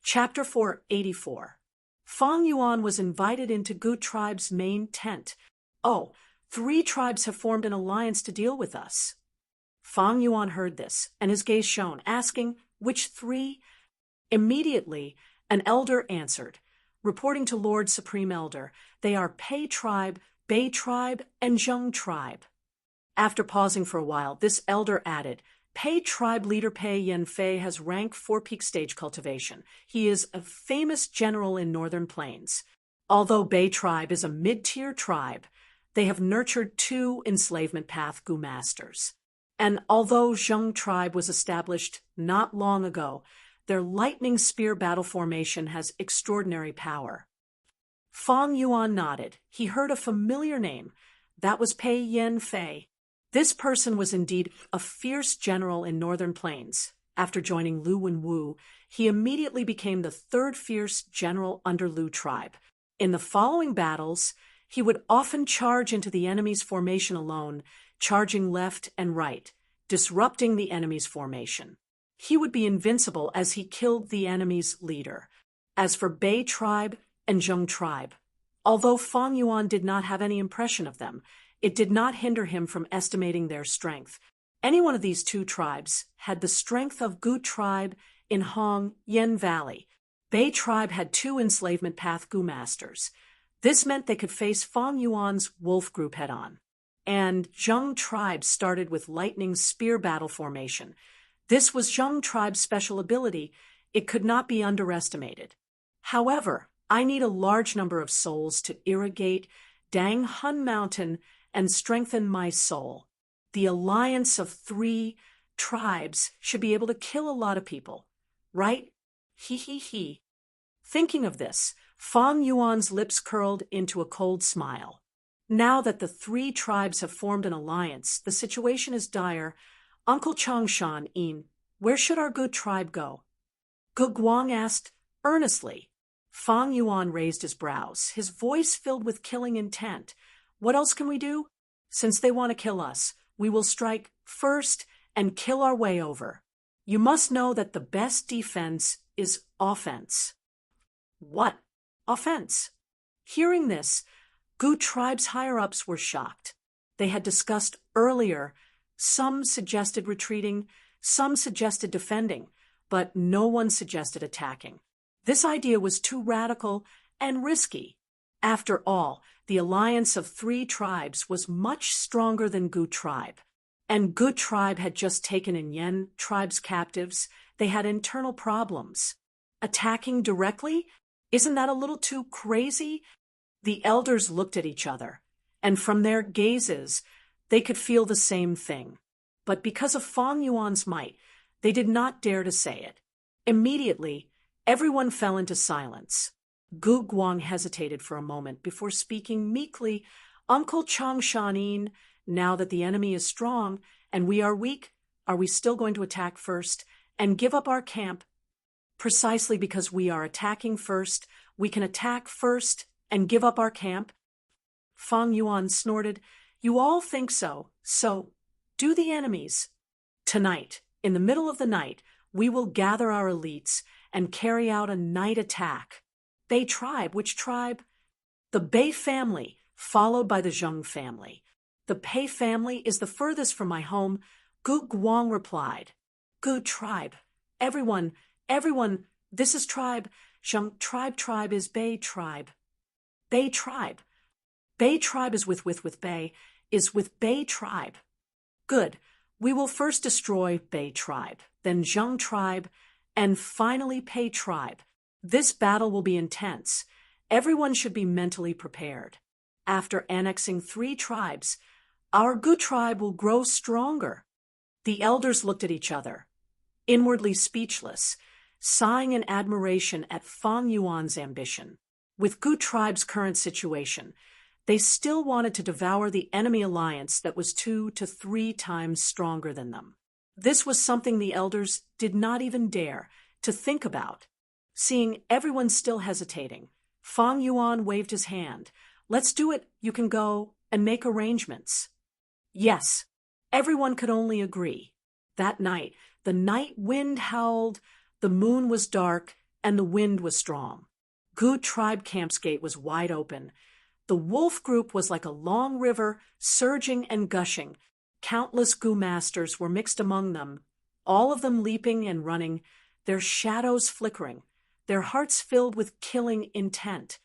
Chapter 484. Fang Yuan was invited into Gu tribe's main tent. Oh, 3 tribes have formed an alliance to deal with us. Fang Yuan heard this, and his gaze shone, asking, "Which 3? Immediately, an elder answered, reporting to Lord Supreme Elder, "They are Pei tribe, Bei tribe, and Zheng tribe." After pausing for a while, this elder added, "Pei tribe leader Pei Yanfei has rank 4 peak stage cultivation. He is a famous general in northern plains. Although Bei tribe is a mid-tier tribe, they have nurtured 2 enslavement path Gu masters. And although Zheng tribe was established not long ago, their lightning spear battle formation has extraordinary power." Fang Yuan nodded. He heard a familiar name. That was Pei Yanfei. This person was indeed a fierce general in northern plains. After joining Lu Wenwu, he immediately became the 3rd fierce general under Lu tribe. In the following battles, he would often charge into the enemy's formation alone, charging left and right, disrupting the enemy's formation. He would be invincible as he killed the enemy's leader. As for Bei tribe and Zheng tribe, although Fang Yuan did not have any impression of them, it did not hinder him from estimating their strength. Any one of these 2 tribes had the strength of Gu tribe in Hong Yen Valley. Bei tribe had 2 enslavement path Gu masters. This meant they could face Fang Yuan's wolf group head-on. And Zheng tribe started with lightning spear battle formation. This was Zheng tribe's special ability. It could not be underestimated. However, I need a large number of souls to irrigate Dang Hun Mountain and strengthen my soul. The alliance of 3 tribes should be able to kill a lot of people, right? He. Thinking of this, Fang Yuan's lips curled into a cold smile. Now that the 3 tribes have formed an alliance, the situation is dire. "Uncle Changshan Yin, where should our Gu tribe go?" Gu Guang asked earnestly. Fang Yuan raised his brows, his voice filled with killing intent. "What else can we do? Since they want to kill us, we will strike first and kill our way over. You must know that the best defense is offense." "What? Offense?" Hearing this, Gu tribe's higher-ups were shocked. They had discussed earlier. Some suggested retreating, some suggested defending, but no one suggested attacking. This idea was too radical and risky. After all, the alliance of 3 tribes was much stronger than Gu tribe. And Gu tribe had just taken in Yen tribe's captives. They had internal problems. Attacking directly? Isn't that a little too crazy? The elders looked at each other, and from their gazes, they could feel the same thing. But because of Fang Yuan's might, they did not dare to say it. Immediately, everyone fell into silence. Gu Guang hesitated for a moment before speaking meekly. "Uncle Changshan Yin, now that the enemy is strong and we are weak, are we still going to attack first and give up our camp? Precisely because we are attacking first, we can attack first and give up our camp?" Fang Yuan snorted. "You all think so. So, do the enemies. Tonight, in the middle of the night, we will gather our elites and carry out a night attack. Bei tribe, which tribe?" "The Bei family, followed by the Zheng family. The Pei family is the furthest from my home," Gu Guang replied. "Gu tribe. Everyone, this is tribe. Zheng tribe is Bei tribe. Bei tribe. Bei tribe is with Bei, is with Bei tribe. Good. We will first destroy Bei tribe, then Zheng tribe, and finally Pei tribe. This battle will be intense. Everyone should be mentally prepared. After annexing 3 tribes, our Gu tribe will grow stronger." The elders looked at each other, inwardly speechless, sighing in admiration at Fang Yuan's ambition. With Gu tribe's current situation, they still wanted to devour the enemy alliance that was 2 to 3 times stronger than them. This was something the elders did not even dare to think about. Seeing everyone still hesitating, Fang Yuan waved his hand. "Let's do it. You can go and make arrangements." Yes, everyone could only agree. That night, the night wind howled, the moon was dark, and the wind was strong. Goo Tribe Camp's gate was wide open. The wolf group was like a long river, surging and gushing. Countless Goo masters were mixed among them, all of them leaping and running, their shadows flickering, their hearts filled with killing intent.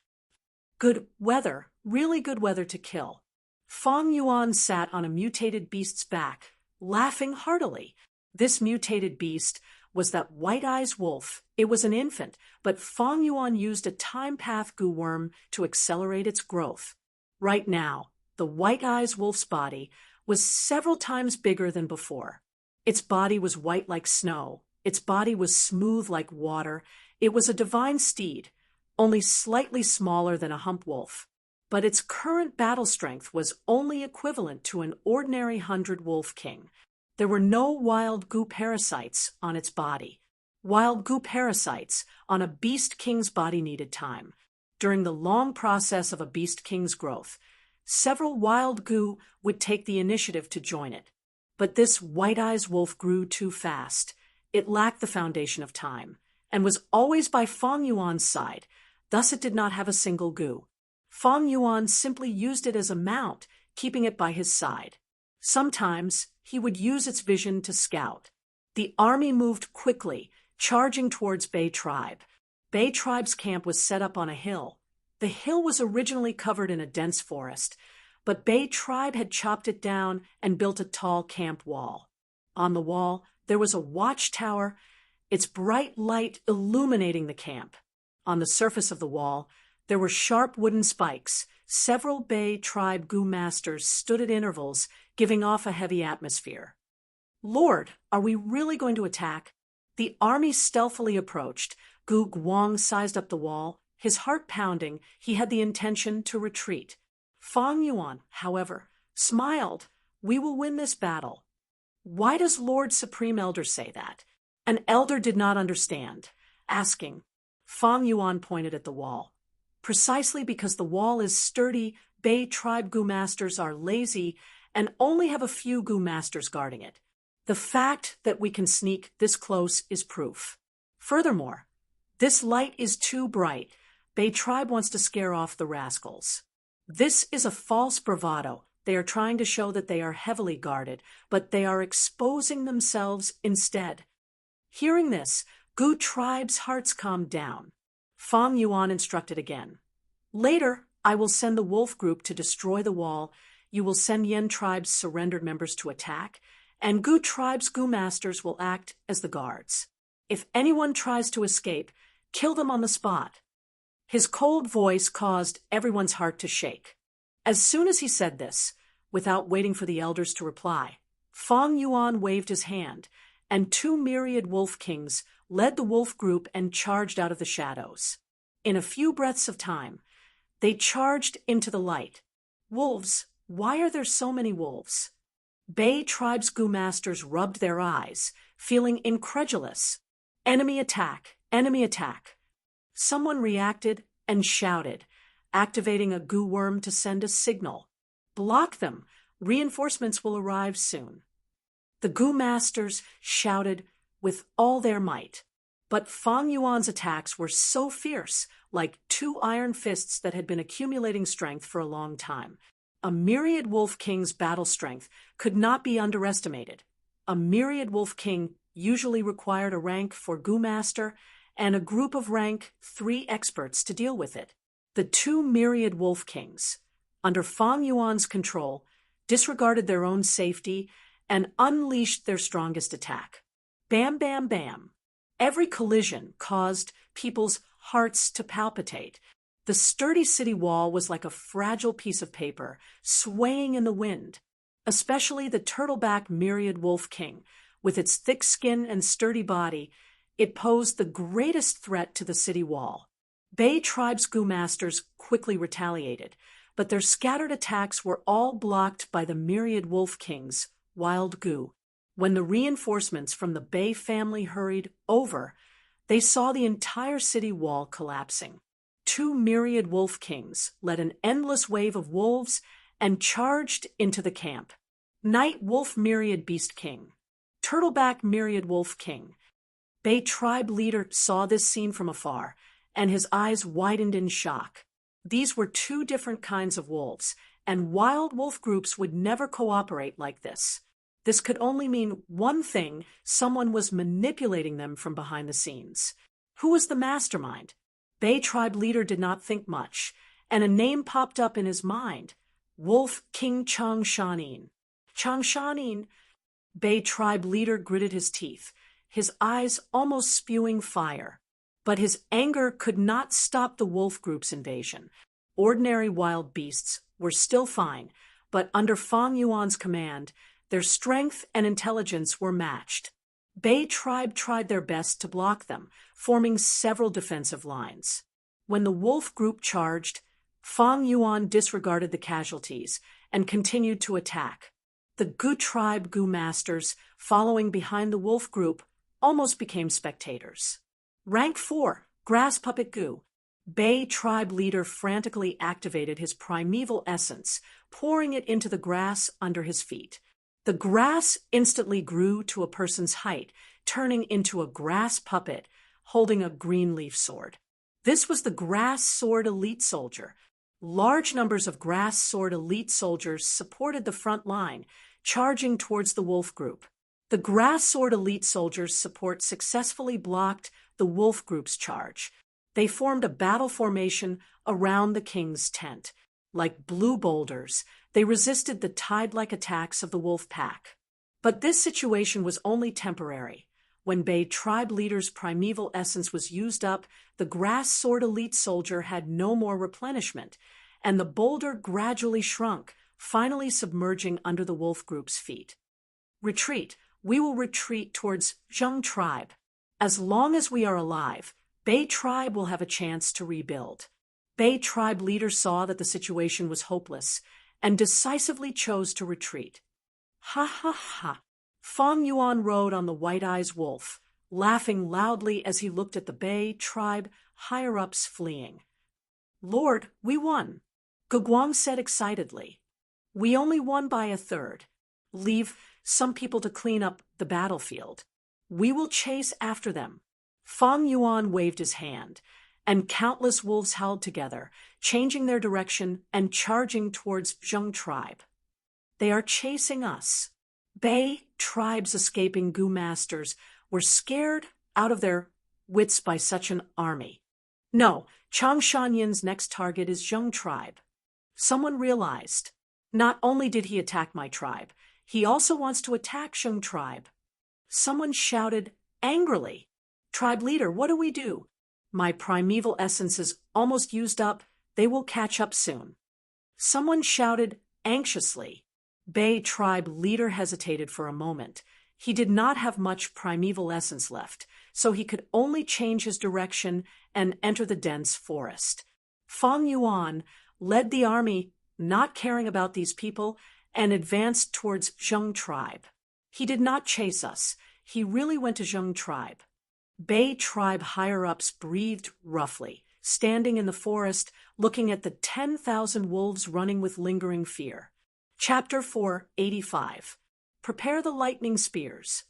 Good weather, really good weather to kill. Fong Yuan sat on a mutated beast's back, laughing heartily. This mutated beast was that White Eyes wolf. It was an infant, but Fong Yuan used a time path goo worm to accelerate its growth. Right now, the White Eyes wolf's body was several times bigger than before. Its body was white like snow. Its body was smooth like water. It was a divine steed, only slightly smaller than a hump wolf. But its current battle strength was only equivalent to an ordinary 100 wolf king. There were no wild goo parasites on its body. Wild goo parasites on a beast king's body needed time. During the long process of a beast king's growth, several wild goo would take the initiative to join it. But this White Eyes wolf grew too fast. It lacked the foundation of time, and was always by Fong Yuan's side. Thus it did not have a single goo. Fong Yuan simply used it as a mount, keeping it by his side. Sometimes he would use its vision to scout. The army moved quickly, charging towards Bei Tribe. Bei Tribe's camp was set up on a hill. The hill was originally covered in a dense forest, but Bei Tribe had chopped it down and built a tall camp wall. On the wall, there was a watchtower, its bright light illuminating the camp. On the surface of the wall, there were sharp wooden spikes. Several Bei Tribe goo masters stood at intervals, giving off a heavy atmosphere. Lord, are we really going to attack? The army stealthily approached. Gu Guang sized up the wall. His heart pounding, he had the intention to retreat. Fong Yuan, however, smiled. We will win this battle. Why does Lord Supreme Elder say that? An elder did not understand, asking. Fong Yuan pointed at the wall. Precisely because the wall is sturdy, Bei Tribe goo masters are lazy and only have a few goo masters guarding it. The fact that we can sneak this close is proof. Furthermore, this light is too bright. Bei Tribe wants to scare off the rascals. This is a false bravado. They are trying to show that they are heavily guarded, but they are exposing themselves instead. Hearing this, Goo Tribe's hearts calmed down. Fong Yuan instructed again. Later, I will send the wolf group to destroy the wall. You will send Yen Tribe's surrendered members to attack, and Goo Tribe's goo masters will act as the guards. If anyone tries to escape, kill them on the spot. His cold voice caused everyone's heart to shake. As soon as he said this, without waiting for the elders to reply, Fong Yuan waved his hand, and 2 myriad wolf kings led the wolf group and charged out of the shadows. In a few breaths of time, they charged into the light. Wolves, why are there so many wolves? Bei Tribe's goo masters rubbed their eyes, feeling incredulous. Enemy attack, enemy attack. Someone reacted and shouted, activating a goo worm to send a signal. Block them, reinforcements will arrive soon. The goo masters shouted with all their might, but Fong Yuan's attacks were so fierce, like 2 iron fists that had been accumulating strength for a long time. A myriad wolf king's battle strength could not be underestimated. A myriad wolf king usually required a rank for goo master and a group of rank 3 experts to deal with it. The 2 myriad wolf kings, under Fong Yuan's control, disregarded their own safety and unleashed their strongest attack. Bam, bam, bam. Every collision caused people's hearts to palpitate. The sturdy city wall was like a fragile piece of paper, swaying in the wind. Especially the turtleback myriad wolf king, with its thick skin and sturdy body, it posed the greatest threat to the city wall. Bei Tribe's goo masters quickly retaliated, but their scattered attacks were all blocked by the myriad wolf king's wild goo. When the reinforcements from the Bei family hurried over, they saw the entire city wall collapsing. 2 myriad wolf kings led an endless wave of wolves and charged into the camp. Night wolf myriad beast king, turtleback myriad wolf king, Bay tribe leader saw this scene from afar, and his eyes widened in shock. These were two different kinds of wolves, and wild wolf groups would never cooperate like this. This could only mean one thing: someone was manipulating them from behind the scenes. Who was the mastermind? Bay tribe leader did not think much, and a name popped up in his mind: Wolf King Changshanin. Changshanin. Bay tribe leader gritted his teeth, his eyes almost spewing fire. But his anger could not stop the wolf group's invasion. Ordinary wild beasts were still fine, but under Fang Yuan's command, their strength and intelligence were matched. Bay tribe tried their best to block them, forming several defensive lines. When the wolf group charged, Fang Yuan disregarded the casualties and continued to attack. The Gu tribe Gu masters, following behind the wolf group, almost became spectators. Rank 4, Grass Puppet Gu. Bay tribe leader frantically activated his primeval essence, pouring it into the grass under his feet. The grass instantly grew to a person's height, turning into a grass puppet holding a green leaf sword. This was the Grass Sword Elite Soldier. Large numbers of Grass Sword Elite soldiers supported the front line, charging towards the wolf group. The Grass Sword Elite soldiers' support successfully blocked the wolf group's charge. They formed a battle formation around the king's tent. Like blue boulders, they resisted the tide-like attacks of the wolf pack. But this situation was only temporary. When Bay tribe leader's primeval essence was used up, the Grass Sword Elite soldier had no more replenishment, and the boulder gradually shrunk, finally submerging under the wolf group's feet. Retreat. We will retreat towards Zheng tribe. As long as we are alive, Bay tribe will have a chance to rebuild. Bay tribe leader saw that the situation was hopeless and decisively chose to retreat. Ha ha ha. Fang Yuan rode on the White Eyes wolf, laughing loudly as he looked at the Bay tribe higher-ups fleeing. Lord, we won, Guguang said excitedly. We only won by a third. Leave some people to clean up the battlefield. We will chase after them. Fang Yuan waved his hand, and countless wolves howled together, changing their direction and charging towards Zheng tribe. They are chasing us. Bay tribe's escaping Gu masters were scared out of their wits by such an army. No, Changshanyan's next target is Zheng tribe. Someone realized. Not only did he attack my tribe, he also wants to attack Zheng tribe. Someone shouted angrily. Tribe leader, what do we do? My primeval essence is almost used up. They will catch up soon. Someone shouted anxiously. Bay tribe leader hesitated for a moment. He did not have much primeval essence left, so he could only change his direction and enter the dense forest. Fang Yuan led the army, not caring about these people, and advanced towards Zheng tribe. He did not chase us. He really went to Zheng tribe. Bay tribe higher-ups breathed roughly, standing in the forest, looking at the 10,000 wolves running with lingering fear. Chapter 485. Prepare the lightning spears.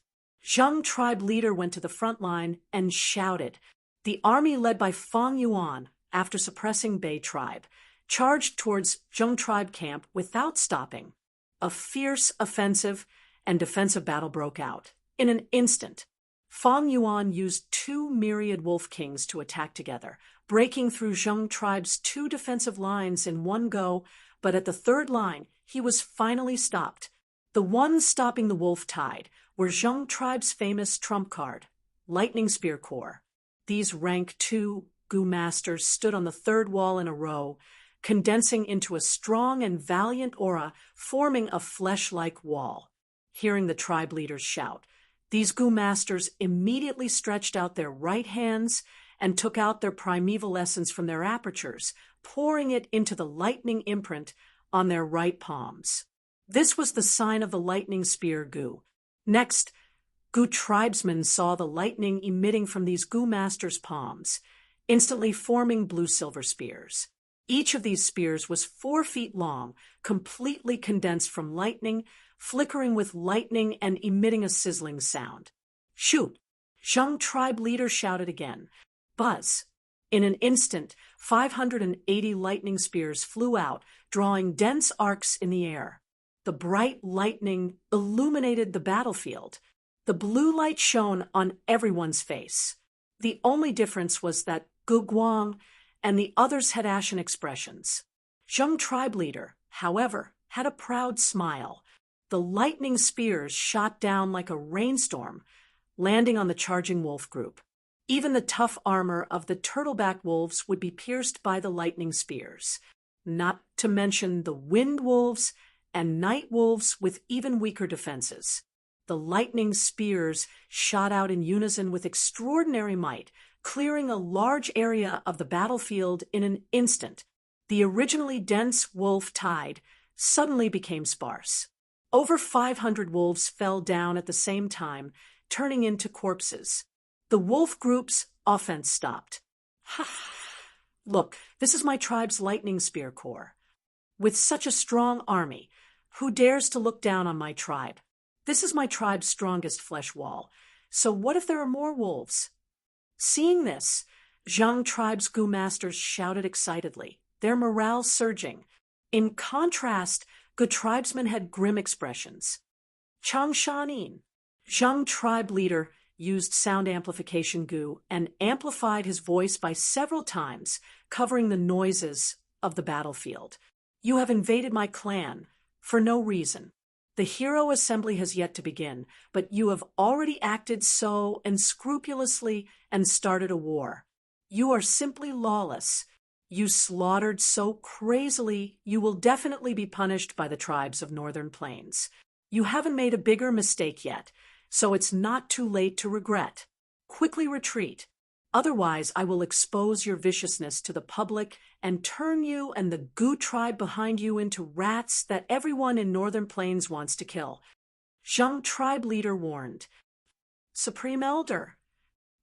Zheng tribe leader went to the front line and shouted. The army led by Fang Yuan, after suppressing Bay tribe, charged towards Zheng tribe camp without stopping. A fierce offensive and defensive battle broke out. In an instant, Fang Yuan used 2 myriad wolf kings to attack together, breaking through Zheng tribe's 2 defensive lines in one go, but at the third line, he was finally stopped. The ones stopping the wolf tide were Zheng tribe's famous trump card, Lightning Spear Corps. These rank 2 Gu masters stood on the third wall in a row, condensing into a strong and valiant aura, forming a flesh-like wall. Hearing the tribe leaders shout, these Gu masters immediately stretched out their right hands and took out their primeval essence from their apertures, pouring it into the lightning imprint on their right palms. This was the sign of the lightning spear Gu. Next, Gu tribesmen saw the lightning emitting from these Gu masters' palms, instantly forming blue-silver spears. Each of these spears was 4 feet long, completely condensed from lightning, flickering with lightning and emitting a sizzling sound. Shoot! Zheng tribe leader shouted again. Buzz! In an instant, 580 lightning spears flew out, drawing dense arcs in the air. The bright lightning illuminated the battlefield. The blue light shone on everyone's face. The only difference was that Gu Guang and the others had ashen expressions. Zheng tribe leader, however, had a proud smile. The lightning spears shot down like a rainstorm, landing on the charging wolf group. Even the tough armor of the turtleback wolves would be pierced by the lightning spears, not to mention the wind wolves and night wolves with even weaker defenses. The lightning spears shot out in unison with extraordinary might, clearing a large area of the battlefield in an instant. The originally dense wolf tide suddenly became sparse. Over 500 wolves fell down at the same time, turning into corpses. The wolf group's offense stopped. Ha! Look, this is my tribe's lightning spear corps. With such a strong army, who dares to look down on my tribe? This is my tribe's strongest flesh wall. So what if there are more wolves? Seeing this, Zheng tribe's Gu masters shouted excitedly, their morale surging. In contrast, Gu tribesmen had grim expressions. Chang Shanin, Zheng tribe leader, used sound amplification Gu and amplified his voice by several times, covering the noises of the battlefield. You have invaded my clan for no reason. The hero assembly has yet to begin, but you have already acted so unscrupulously and started a war. You are simply lawless. You slaughtered so crazily, you will definitely be punished by the tribes of Northern Plains. You haven't made a bigger mistake yet, so it's not too late to regret. Quickly retreat. Otherwise, I will expose your viciousness to the public and turn you and the Gu tribe behind you into rats that everyone in Northern Plains wants to kill. Zheng tribe leader warned. Supreme Elder.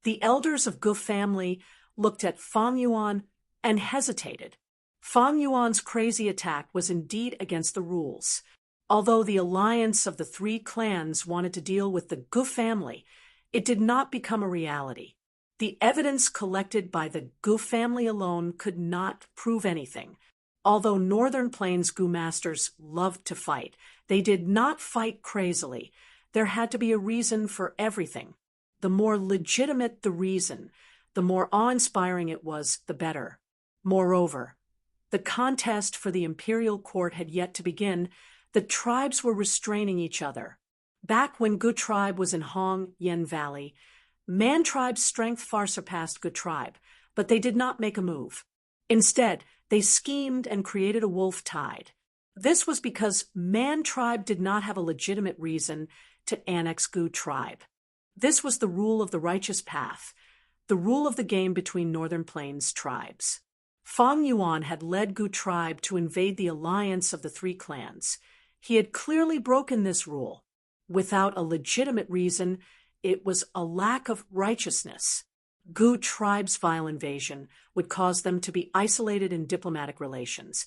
The elders of Gu family looked at Fang Yuan and hesitated. Fang Yuan's crazy attack was indeed against the rules. Although the alliance of the three clans wanted to deal with the Gu family, it did not become a reality. The evidence collected by the Gu family alone could not prove anything. Although Northern Plains Gu masters loved to fight, they did not fight crazily. There had to be a reason for everything. The more legitimate the reason, the more awe-inspiring it was, the better. Moreover, the contest for the imperial court had yet to begin. The tribes were restraining each other. Back when Gu tribe was in Hong Yen Valley, Man tribe's strength far surpassed Gu tribe, but they did not make a move. Instead, they schemed and created a wolf tide. This was because Man tribe did not have a legitimate reason to annex Gu tribe. This was the rule of the righteous path, the rule of the game between Northern Plains tribes. Fang Yuan had led Gu tribe to invade the alliance of the three clans. He had clearly broken this rule. Without a legitimate reason, it was a lack of righteousness. Gu tribe's vile invasion would cause them to be isolated in diplomatic relations,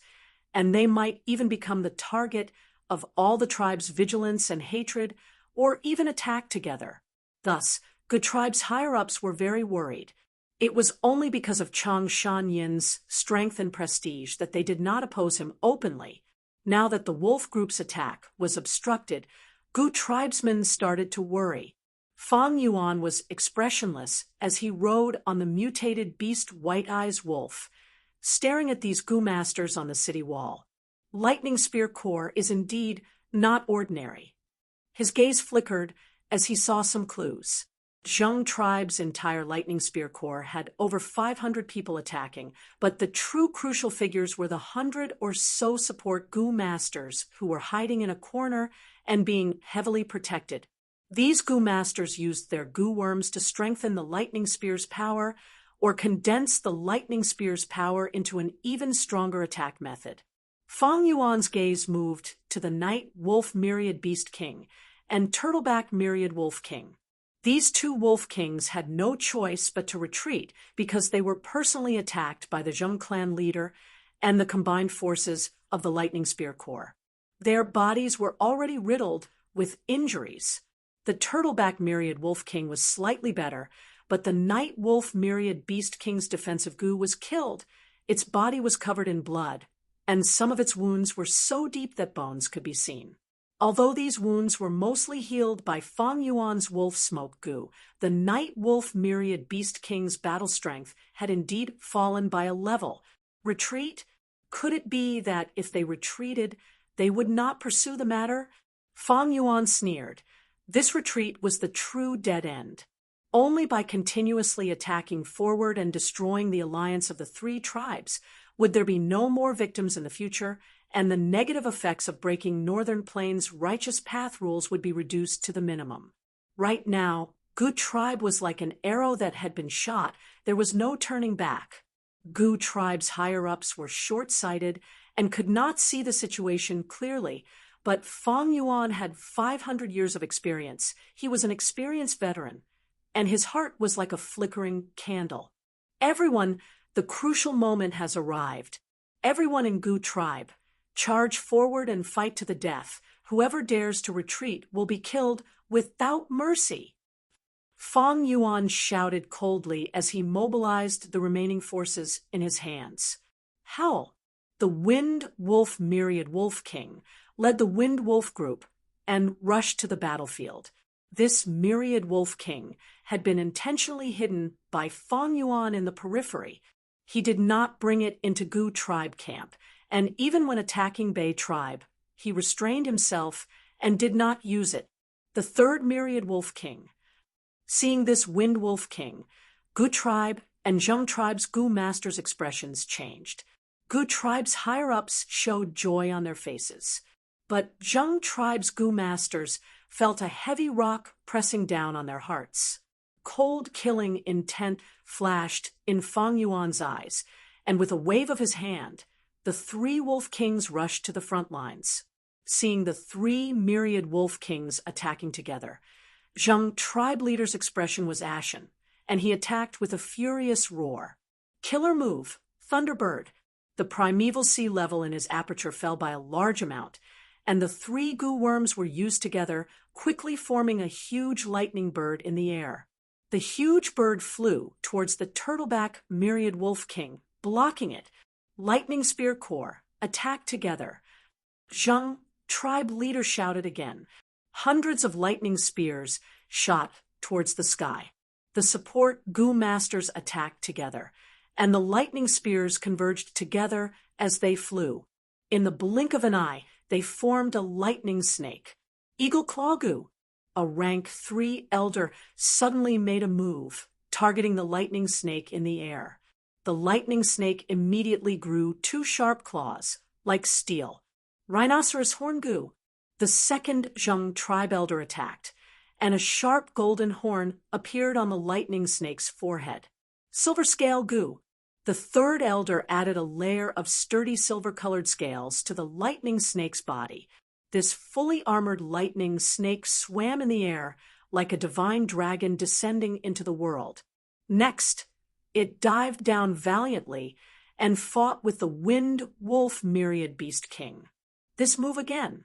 and they might even become the target of all the tribe's vigilance and hatred, or even attack together. Thus, Gu tribe's higher-ups were very worried. It was only because of Chang Shanyin's strength and prestige that they did not oppose him openly. Now that the wolf group's attack was obstructed, Gu tribesmen started to worry. Fang Yuan was expressionless as he rode on the mutated beast White Eyes Wolf, staring at these Gu masters on the city wall. Lightning Spear Corps is indeed not ordinary. His gaze flickered as he saw some clues. Zheng tribe's entire Lightning Spear Corps had over 500 people attacking, but the true crucial figures were the 100 or so support Gu masters who were hiding in a corner and being heavily protected. These Gu masters used their Gu worms to strengthen the Lightning Spear's power or condense the Lightning Spear's power into an even stronger attack method. Fang Yuan's gaze moved to the Night Wolf Myriad Beast King and Turtleback Myriad Wolf King. These two Wolf Kings had no choice but to retreat because they were personally attacked by the Zheng clan leader and the combined forces of the Lightning Spear Corps. Their bodies were already riddled with injuries. The turtleback myriad wolf king was slightly better, but the night wolf myriad beast king's defensive goo was killed. Its body was covered in blood, and some of its wounds were so deep that bones could be seen. Although these wounds were mostly healed by Fang Yuan's wolf smoke goo, the night wolf myriad beast king's battle strength had indeed fallen by a level. Retreat? Could it be that if they retreated, they would not pursue the matter? Fang Yuan sneered. This retreat was the true dead end. Only by continuously attacking forward and destroying the alliance of the three tribes would there be no more victims in the future, and the negative effects of breaking Northern Plains' righteous path rules would be reduced to the minimum. Right now, Gu Tribe was like an arrow that had been shot. There was no turning back. Gu Tribe's higher-ups were short-sighted and could not see the situation clearly, but Fang Yuan had 500 years of experience. He was an experienced veteran, and his heart was like a flickering candle. Everyone, the crucial moment has arrived. Everyone in Gu Tribe, charge forward and fight to the death. Whoever dares to retreat will be killed without mercy. Fang Yuan shouted coldly as he mobilized the remaining forces in his hands. Howl, the Wind Wolf Myriad Wolf King, led the Wind Wolf group and rushed to the battlefield. This Myriad Wolf King had been intentionally hidden by Fang Yuan in the periphery. He did not bring it into Gu Tribe camp, and even when attacking Bei Tribe, he restrained himself and did not use it. The third Myriad Wolf King. Seeing this Wind Wolf King, Gu Tribe and Zheng Tribe's Gu Masters' expressions changed. Gu Tribe's higher-ups showed joy on their faces, but Zheng Tribe's Gu Masters felt a heavy rock pressing down on their hearts. Cold, killing intent flashed in Fang Yuan's eyes, and with a wave of his hand, the three Wolf Kings rushed to the front lines. Seeing the three myriad Wolf Kings attacking together, Zheng Tribe leader's expression was ashen, and he attacked with a furious roar. Killer move, Thunderbird. The primeval sea level in his aperture fell by a large amount, and the three Gu worms were used together, quickly forming a huge lightning bird in the air. The huge bird flew towards the turtleback myriad Wolf King, blocking it. Lightning Spear Corps, attack together. Zheng Tribe leader shouted again. Hundreds of lightning spears shot towards the sky. The support Gu Masters attacked together, and the lightning spears converged together as they flew. In the blink of an eye, they formed a lightning snake. Eagle Claw Gu, a rank 3 elder, suddenly made a move, targeting the lightning snake in the air. The lightning snake immediately grew 2 sharp claws, like steel. Rhinoceros Horn Gu, the second Zheng Tribe elder attacked, and a sharp golden horn appeared on the lightning snake's forehead. Silver Scale Gu, the third elder added a layer of sturdy silver-colored scales to the lightning snake's body. This fully armored lightning snake swam in the air like a divine dragon descending into the world. Next, it dived down valiantly and fought with the Wind Wolf Myriad Beast King. This move again.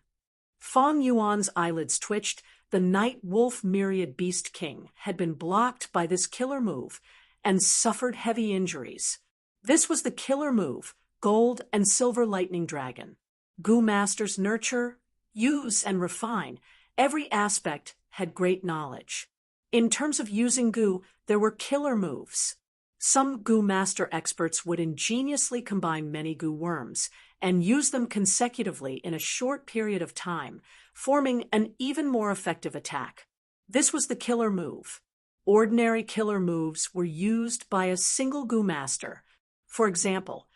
Fang Yuan's eyelids twitched. The Night Wolf Myriad Beast King had been blocked by this killer move and suffered heavy injuries. This was the killer move, Gold and Silver Lightning Dragon. Gu Masters nurture, use, and refine. Every aspect had great knowledge. In terms of using Gu, there were killer moves. Some Gu Master experts would ingeniously combine many Gu worms and use them consecutively in a short period of time, forming an even more effective attack. This was the killer move. Ordinary killer moves were used by a single Gu Master. For example,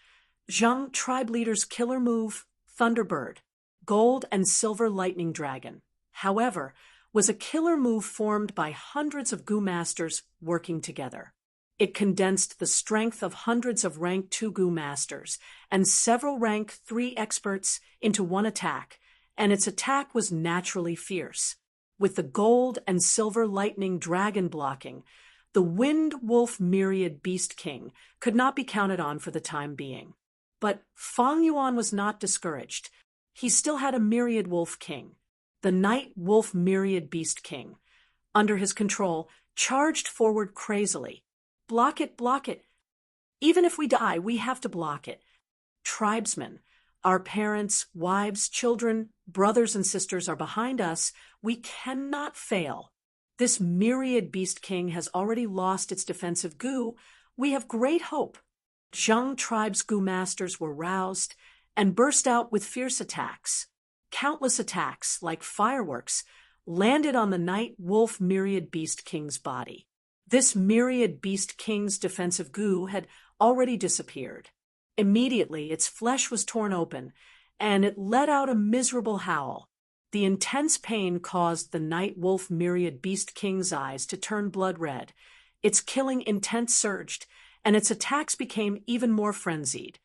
Zheng Tribe leader's killer move, Thunderbird, Gold and Silver Lightning Dragon, however, was a killer move formed by hundreds of Gu Masters working together. It condensed the strength of hundreds of rank 2 Gu Masters and several rank 3 experts into one attack, and its attack was naturally fierce. With the Gold and Silver Lightning Dragon blocking, the Wind Wolf Myriad Beast King could not be counted on for the time being. But Fang Yuan was not discouraged. He still had a Myriad Wolf King, the Night Wolf Myriad Beast King. under his control, charged forward crazily. Block it, block it. Even if we die, we have to block it. Tribesmen, our parents, wives, children, brothers and sisters are behind us. We cannot fail. This myriad beast king has already lost its defensive gu. We have great hope. Zheng tribe's gu masters were roused and burst out with fierce attacks. Countless attacks, like fireworks, landed on the night wolf myriad beast king's body. This myriad beast king's defensive gu had already disappeared. Immediately, its flesh was torn open, and it let out a miserable howl. The intense pain caused the night wolf myriad beast king's eyes to turn blood red. Its killing intent surged, and its attacks became even more frenzied.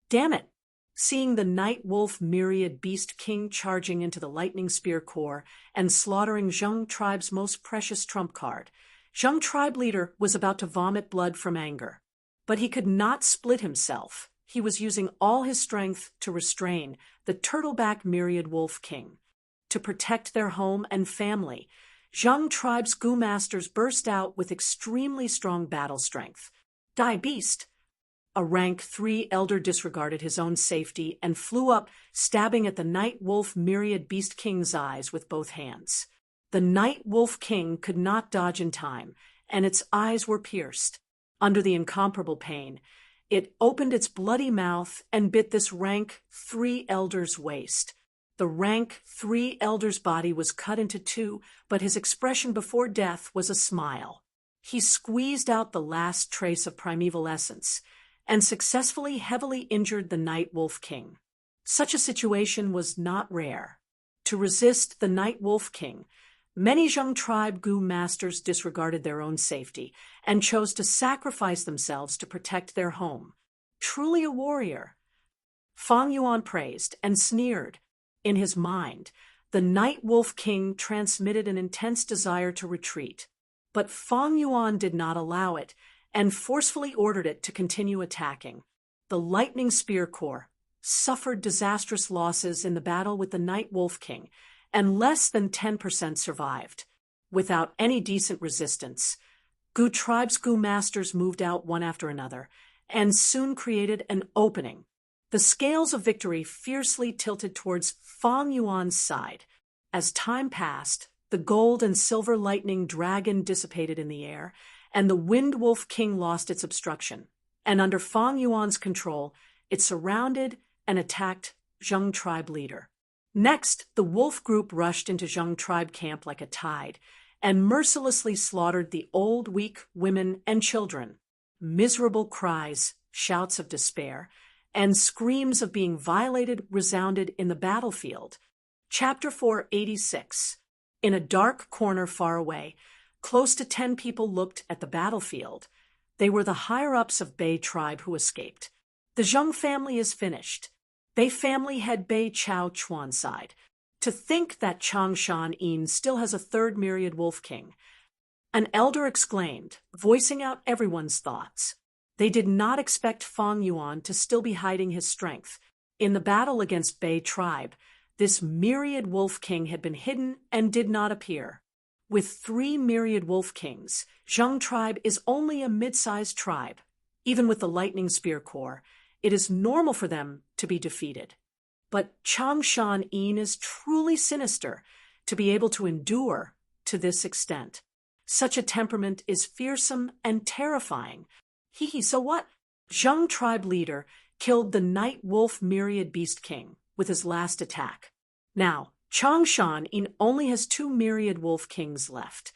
Damn it! Seeing the night wolf myriad beast king charging into the lightning spear core and slaughtering Zheng tribe's most precious trump card, Zheng tribe leader was about to vomit blood from anger. But he could not split himself. He was using all his strength to restrain the turtleback myriad wolf king. To protect their home and family, Zheng tribe's gu masters burst out with extremely strong battle strength. Die, beast! A rank 3 elder disregarded his own safety and flew up, stabbing at the night wolf myriad beast king's eyes with both hands. The night wolf king could not dodge in time, and its eyes were pierced. Under the incomparable pain, it opened its bloody mouth and bit this rank 3 elder's waist. The rank 3 elder's body was cut into 2, but his expression before death was a smile. He squeezed out the last trace of primeval essence and successfully heavily injured the night wolf king. Such a situation was not rare. To resist the night wolf king, many Zheng tribe gu masters disregarded their own safety and chose to sacrifice themselves to protect their home. Truly a warrior. Fang Yuan praised and sneered. In his mind, the night wolf king transmitted an intense desire to retreat. But Fang Yuan did not allow it and forcefully ordered it to continue attacking. The lightning spear corps suffered disastrous losses in the battle with the night wolf king, and less than 10% survived. Without any decent resistance, gu tribe's gu masters moved out one after another, and soon created an opening. The scales of victory fiercely tilted towards Fang Yuan's side. As time passed, the gold and silver lightning dragon dissipated in the air, and the wind wolf king lost its obstruction. And under Fang Yuan's control, it surrounded and attacked Zheng tribe leader. Next, the wolf group rushed into Zheng tribe camp like a tide and mercilessly slaughtered the old, weak women and children. Miserable cries, shouts of despair, and screams of being violated resounded in the battlefield. Chapter 486. In a dark corner far away, close to 10 people looked at the battlefield. They were the higher-ups of Bei tribe who escaped. The Zheng family is finished. Bei family head Bei Chao Chuan side. To think that Changshan Yin still has a third myriad wolf king. An elder exclaimed, voicing out everyone's thoughts. They did not expect Fang Yuan to still be hiding his strength. In the battle against Bei tribe, this myriad wolf king had been hidden and did not appear. With 3 myriad wolf kings, Zheng tribe is only a mid-sized tribe. Even with the lightning spear corps, it is normal for them to be defeated. But Changshan Yin is truly sinister to be able to endure to this extent. Such a temperament is fearsome and terrifying. So what? Zheng tribe leader killed the night wolf myriad beast king with his last attack. Now, Changshan Yin only has 2 myriad wolf kings left.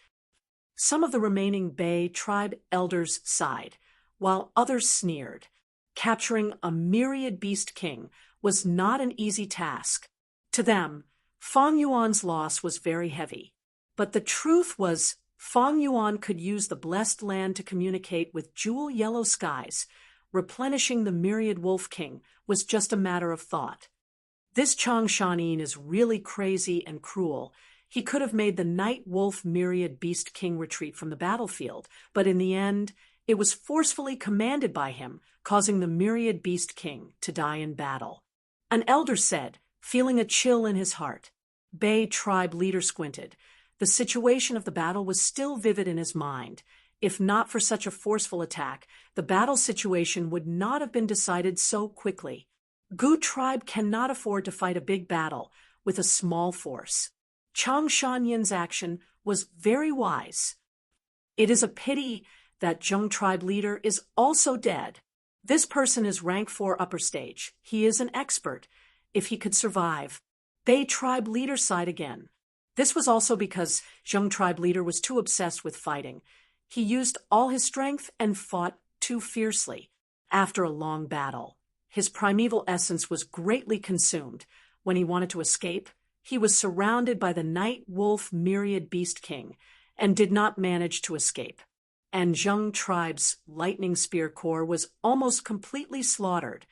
Some of the remaining Bei tribe elders sighed, while others sneered. Capturing a myriad beast king was not an easy task. To them, Fang Yuan's loss was very heavy. But the truth was, Fang Yuan could use the blessed land to communicate with jewel yellow skies. Replenishing the myriad wolf king was just a matter of thought. This Changshan Yin is really crazy and cruel. He could have made the night wolf myriad beast king retreat from the battlefield, but in the end, it was forcefully commanded by him, causing the myriad beast king to die in battle. An elder said, feeling a chill in his heart. Bei tribe leader squinted. The situation of the battle was still vivid in his mind. If not for such a forceful attack, the battle situation would not have been decided so quickly. Gu tribe cannot afford to fight a big battle with a small force. Chang Shanyan's action was very wise. It is a pity that Zheng tribe leader is also dead. This person is rank 4 upper stage. He is an expert. If he could survive. Bei tribe leader sighed again. This was also because Zheng tribe leader was too obsessed with fighting. He used all his strength and fought too fiercely. After a long battle, his primeval essence was greatly consumed. When he wanted to escape, he was surrounded by the night wolf myriad beast king and did not manage to escape. And Zheng tribe's lightning spear corps was almost completely slaughtered.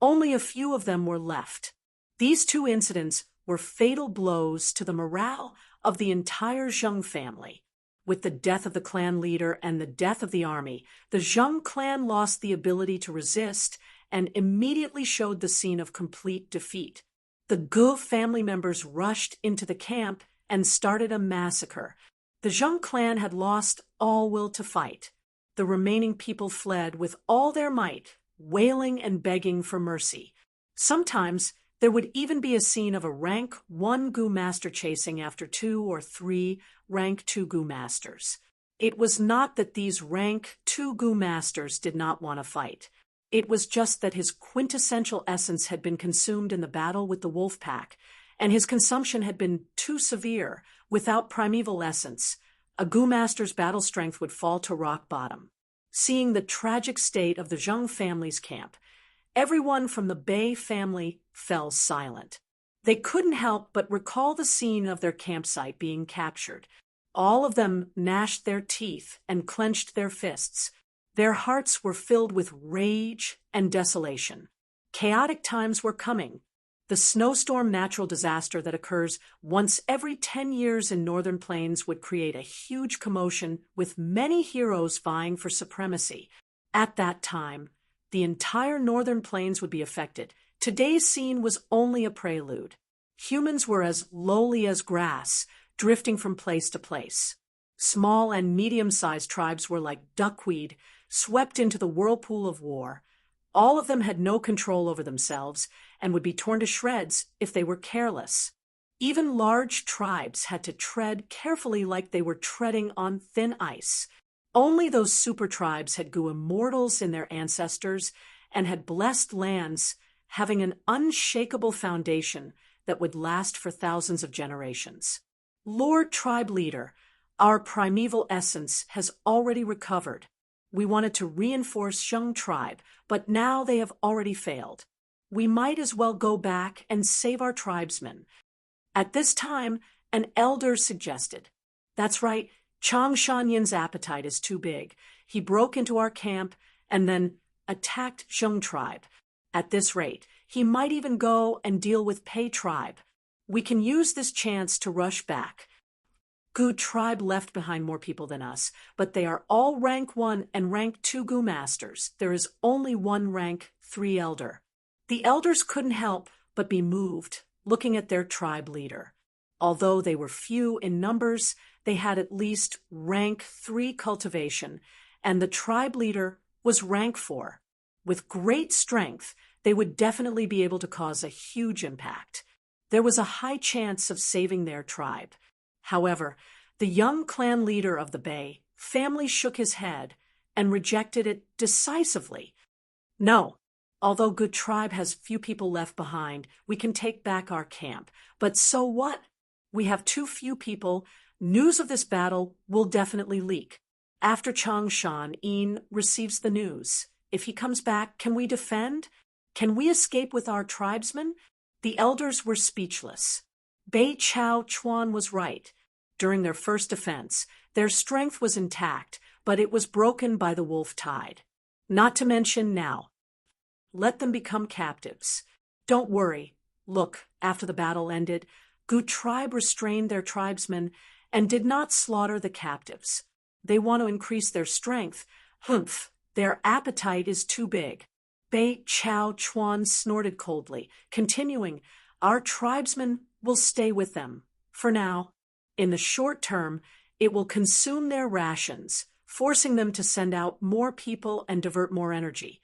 Only a few of them were left. These two incidents were fatal blows to the morale of the entire Zheng family. With the death of the clan leader and the death of the army, the Zheng clan lost the ability to resist and immediately showed the scene of complete defeat. The Gu family members rushed into the camp and started a massacre. The Zheng clan had lost all will to fight. The remaining people fled with all their might, wailing and begging for mercy. Sometimes there would even be a scene of a rank 1 Gu master chasing after 2 or 3 rank 2 Gu masters. It was not that these rank 2 Gu masters did not want to fight. It was just that his quintessential essence had been consumed in the battle with the wolf pack, and his consumption had been too severe. Without primeval essence, a Gu master's battle strength would fall to rock bottom. Seeing the tragic state of the Zheng family's camp, everyone from the Bei family fell silent. They couldn't help but recall the scene of their campsite being captured. All of them gnashed their teeth and clenched their fists. Their hearts were filled with rage and desolation. Chaotic times were coming. The snowstorm natural disaster that occurs once every 10 years in northern plains would create a huge commotion with many heroes vying for supremacy. At that time, the entire northern plains would be affected. Today's scene was only a prelude. Humans were as lowly as grass, drifting from place to place. Small and medium-sized tribes were like duckweed, swept into the whirlpool of war. All of them had no control over themselves and would be torn to shreds if they were careless. Even large tribes had to tread carefully like they were treading on thin ice. Only those super tribes had Gu immortals in their ancestors and had blessed lands having an unshakable foundation that would last for thousands of generations. Lord Tribe Leader, our primeval essence has already recovered. We wanted to reinforce Zheng tribe, but now they have already failed. We might as well go back and save our tribesmen. At this time, an elder suggested, "That's right, Chang Shanyan's appetite is too big. He broke into our camp and then attacked Zheng tribe. At this rate, he might even go and deal with Pei tribe. We can use this chance to rush back. Gu tribe left behind more people than us, but they are all rank 1 and rank 2 Gu masters. There is only one rank 3 elder." The elders couldn't help but be moved, looking at their tribe leader. Although they were few in numbers, they had at least rank 3 cultivation, and the tribe leader was rank 4. With great strength, they would definitely be able to cause a huge impact. There was a high chance of saving their tribe. However, the young clan leader of the Bei family shook his head and rejected it decisively. "No, although Good Tribe has few people left behind, we can take back our camp. But so what? We have too few people. News of this battle will definitely leak. After Chang Shan Yin receives the news, if he comes back, can we defend? Can we escape with our tribesmen?" The elders were speechless. Bei Chao Chuan was right. During their first defense, their strength was intact, but it was broken by the wolf tide. Not to mention now. Let them become captives. Don't worry. Look, after the battle ended, Gu tribe restrained their tribesmen and did not slaughter the captives. They want to increase their strength. Humph, their appetite is too big. Bei Chao Chuan snorted coldly, continuing, "Our tribesmen will stay with them. For now." In the short term, it will consume their rations, forcing them to send out more people and divert more energy.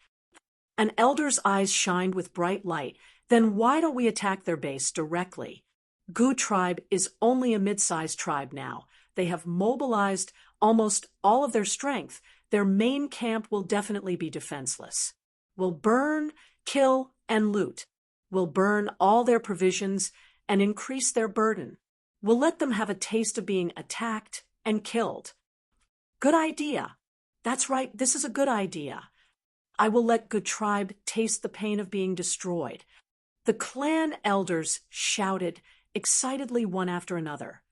An elder's eyes shined with bright light. Then why don't we attack their base directly? Gu tribe is only a mid-sized tribe now. They have mobilized almost all of their strength. Their main camp will definitely be defenseless. We'll burn, kill, and loot. We'll burn all their provisions and increase their burden. We'll let them have a taste of being attacked and killed. Good idea. That's right, this is a good idea. I will let Gu tribe taste the pain of being destroyed. The clan elders shouted excitedly one after another.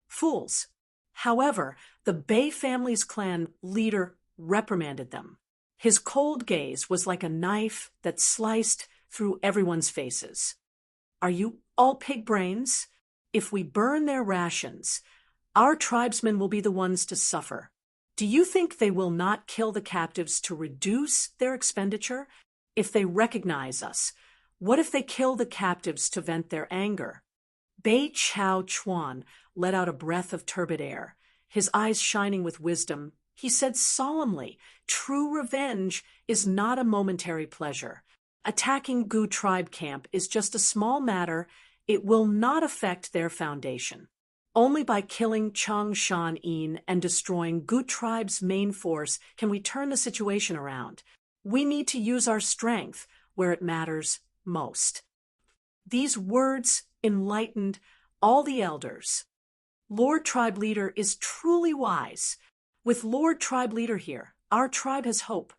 Fools! However, the Bei family's clan leader reprimanded them. His cold gaze was like a knife that sliced through everyone's faces. Are you all pig brains? If we burn their rations, our tribesmen will be the ones to suffer. Do you think they will not kill the captives to reduce their expenditure? If they recognize us, what if they kill the captives to vent their anger? Bei Chao Chuan let out a breath of turbid air. His eyes shining with wisdom, he said solemnly, true revenge is not a momentary pleasure. Attacking Gu tribe camp is just a small matter. It will not affect their foundation. Only by killing Chang Shan Yin and destroying Gu tribe's main force can we turn the situation around. We need to use our strength where it matters most. These words enlightened all the elders. Lord Tribe Leader is truly wise. With Lord Tribe Leader here, our tribe has hope.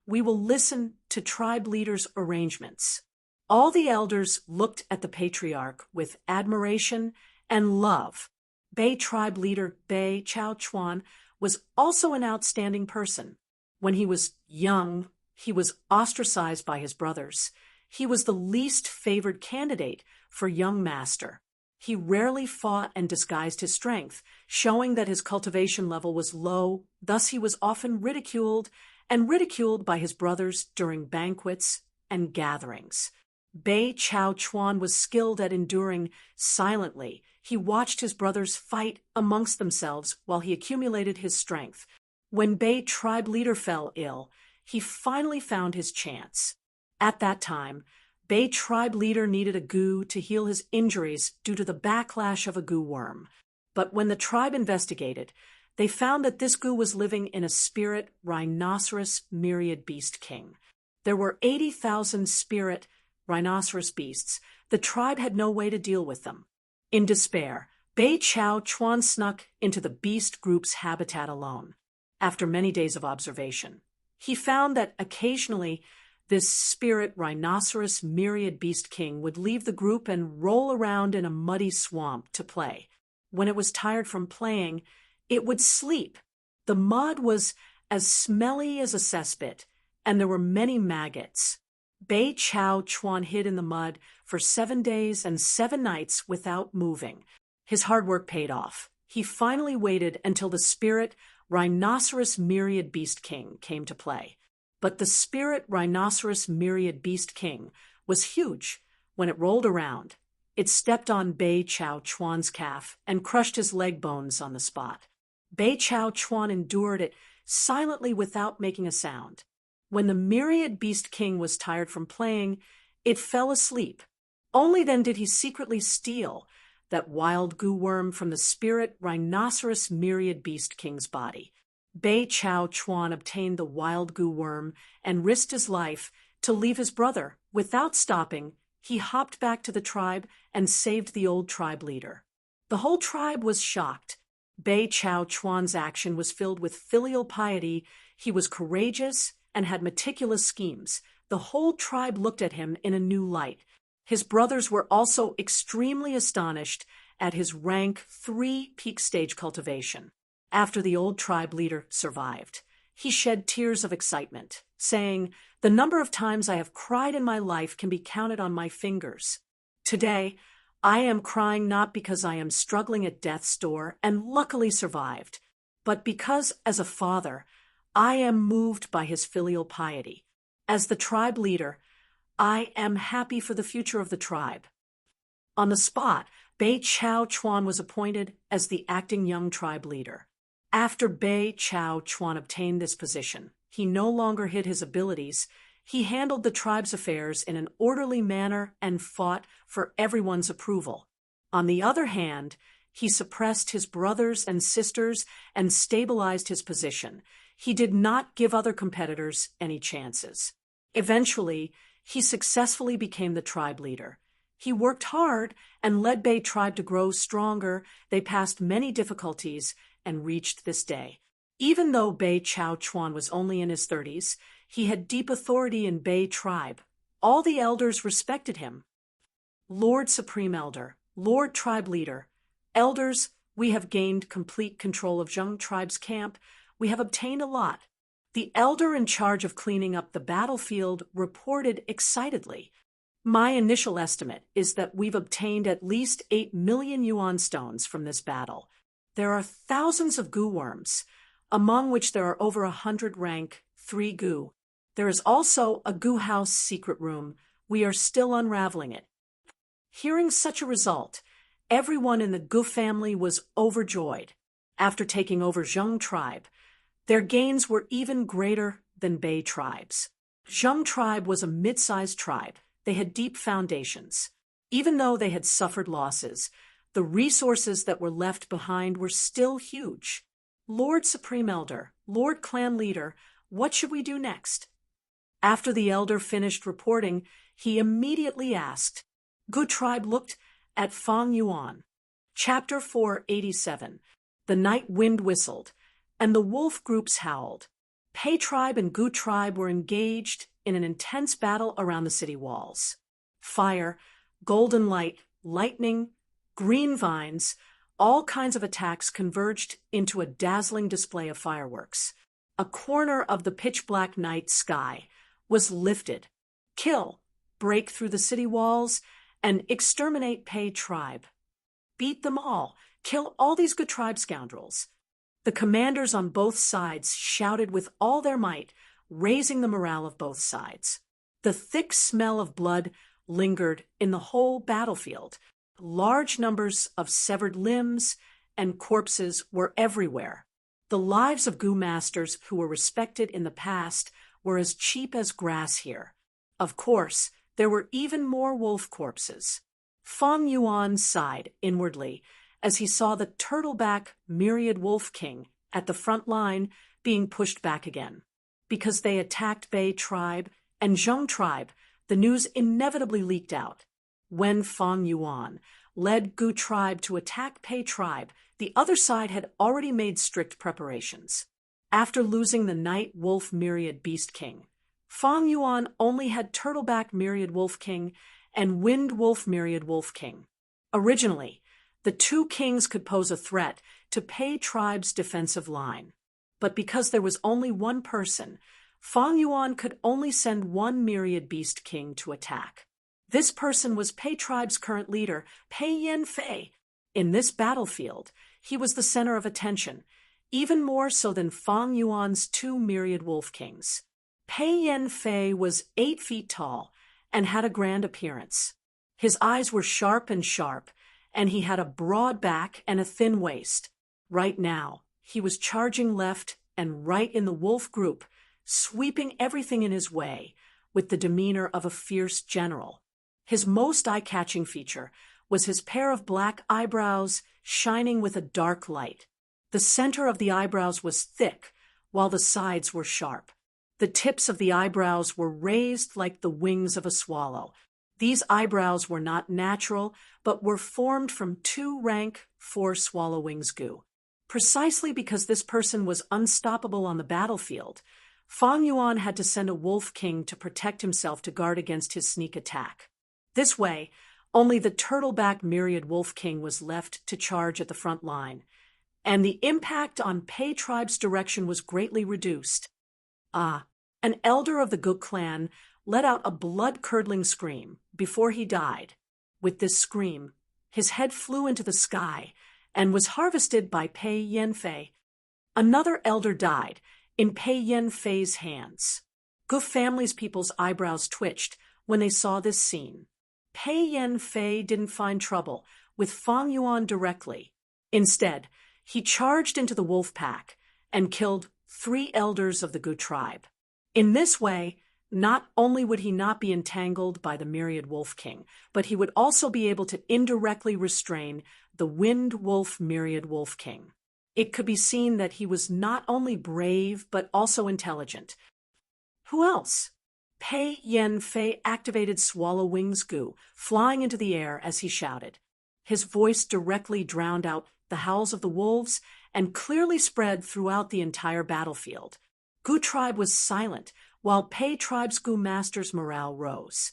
We will listen to Tribe Leader's arrangements. All the elders looked at the patriarch with admiration and love. Bei Tribe Leader Bei Chao Chuan was also an outstanding person. When he was young, he was ostracized by his brothers. He was the least favored candidate for young master. He rarely fought and disguised his strength, showing that his cultivation level was low. Thus he was often ridiculed by his brothers during banquets and gatherings. Bei Chao Chuan was skilled at enduring silently. He watched his brothers fight amongst themselves while he accumulated his strength. When Bei Tribe Leader fell ill, he finally found his chance. At that time, Bei Tribe Leader needed a Gu to heal his injuries due to the backlash of a Gu worm. But when the tribe investigated, they found that this Gu was living in a spirit rhinoceros myriad beast king. There were 80,000 spirit rhinoceros beasts. The tribe had no way to deal with them. In despair, Bei Chao Chuan snuck into the beast group's habitat alone. After many days of observation, he found that occasionally this spirit rhinoceros myriad beast king would leave the group and roll around in a muddy swamp to play. When it was tired from playing, it would sleep. The mud was as smelly as a cesspit, and there were many maggots. Bei Chao Chuan hid in the mud for 7 days and 7 nights without moving. His hard work paid off. He finally waited until the spirit rhinoceros myriad beast king came to play. But the spirit rhinoceros myriad beast king was huge. When it rolled around, it stepped on Bei Chao Chuan's calf and crushed his leg bones on the spot. Bei Chao Chuan endured it silently without making a sound. When the myriad beast king was tired from playing, it fell asleep. Only then did he secretly steal that wild Gu worm from the spirit rhinoceros myriad beast king's body. Bei Chao Chuan obtained the wild Gu worm and risked his life to leave his brother. Without stopping, he hopped back to the tribe and saved the old tribe leader. The whole tribe was shocked. Bei Chao Chuan's action was filled with filial piety. He was courageous and had meticulous schemes. The whole tribe looked at him in a new light. His brothers were also extremely astonished at his rank 3 peak stage cultivation. After the old tribe leader survived, he shed tears of excitement, saying, "The number of times I have cried in my life can be counted on my fingers. Today, I am crying not because I am struggling at death's door and luckily survived, but because, as a father, I am moved by his filial piety. As the tribe leader, I am happy for the future of the tribe." On the spot, Bei Chao Chuan was appointed as the acting young tribe leader. After Bei Chao Chuan obtained this position, he no longer hid his abilities. He handled the tribe's affairs in an orderly manner and fought for everyone's approval. On the other hand, he suppressed his brothers and sisters and stabilized his position. He did not give other competitors any chances. Eventually, he successfully became the tribe leader. He worked hard and led Bei tribe to grow stronger. They passed many difficulties and reached this day. Even though Bei Chao Chuan was only in his 30s, he had deep authority in Bei tribe. All the elders respected him. Lord Supreme Elder, Lord Tribe Leader, Elders, we have gained complete control of Zheng tribe's camp. We have obtained a lot. The elder in charge of cleaning up the battlefield reported excitedly. My initial estimate is that we've obtained at least 8 million yuan stones from this battle. There are thousands of goo worms, among which there are over 100 rank 3 goo. There is also a goo house secret room. We are still unraveling it. Hearing such a result, everyone in the Gu family was overjoyed. After taking over Zheng tribe, their gains were even greater than Bei tribes. Zheng tribe was a mid-sized tribe. They had deep foundations. Even though they had suffered losses, the resources that were left behind were still huge. Lord Supreme Elder, Lord Clan Leader, what should we do next? After the elder finished reporting, he immediately asked. Gu tribe looked at Fang Yuan. Chapter 487. The night wind whistled, and the wolf groups howled. Bei tribe and Gu tribe were engaged in an intense battle around the city walls. Fire, golden light, lightning, green vines, all kinds of attacks converged into a dazzling display of fireworks. A corner of the pitch-black night sky was lifted. Kill, break through the city walls, and exterminate Bei tribe. Beat them all. Kill all these Gu tribe scoundrels. The commanders on both sides shouted with all their might, raising the morale of both sides. The thick smell of blood lingered in the whole battlefield. Large numbers of severed limbs and corpses were everywhere. The lives of Gu masters who were respected in the past were as cheap as grass here. Of course, there were even more wolf corpses. Fang Yuan sighed inwardly as he saw the turtleback myriad wolf king at the front line being pushed back again. Because they attacked Bei tribe and Zheng tribe, the news inevitably leaked out. When Fang Yuan led Gu tribe to attack Bei tribe, the other side had already made strict preparations. After losing the night wolf myriad beast king, Fang Yuan only had turtleback myriad wolf king and wind wolf myriad wolf king. Originally, the two kings could pose a threat to Bei tribe's defensive line. But because there was only one person, Fang Yuan could only send one myriad beast king to attack. This person was Bei tribe's current leader, Pei Yanfei. In this battlefield, he was the center of attention, even more so than Fang Yuan's 2 myriad wolf kings. Pei Yanfei was 8 feet tall and had a grand appearance. His eyes were sharp, and he had a broad back and a thin waist. Right now, he was charging left and right in the wolf group, sweeping everything in his way with the demeanor of a fierce general. His most eye-catching feature was his pair of black eyebrows shining with a dark light. The center of the eyebrows was thick, while the sides were sharp. The tips of the eyebrows were raised like the wings of a swallow. These eyebrows were not natural, but were formed from 2 rank 4 swallow wings Gu. Precisely because this person was unstoppable on the battlefield, Fang Yuan had to send a wolf king to protect himself to guard against his sneak attack. This way, only the turtleback myriad wolf king was left to charge at the front line, and the impact on Bei tribe's direction was greatly reduced. An elder of the Gu clan let out a blood-curdling scream before he died. With this scream, his head flew into the sky and was harvested by Pei Yanfei. Another elder died in Pei Yanfei's hands. Gu family's people's eyebrows twitched when they saw this scene. Pei Yanfei didn't find trouble with Fang Yuan directly. Instead, he charged into the wolf pack and killed 3 elders of the Gu tribe. In this way, not only would he not be entangled by the myriad wolf king, but he would also be able to indirectly restrain the wind wolf myriad wolf king. It could be seen that he was not only brave but also intelligent. Who else? Pei Yen Fei activated Swallow Wings Gu, flying into the air as he shouted. His voice directly drowned out the howls of the wolves and clearly spread throughout the entire battlefield. Gu tribe was silent, while Pei tribe's Gu master's morale rose.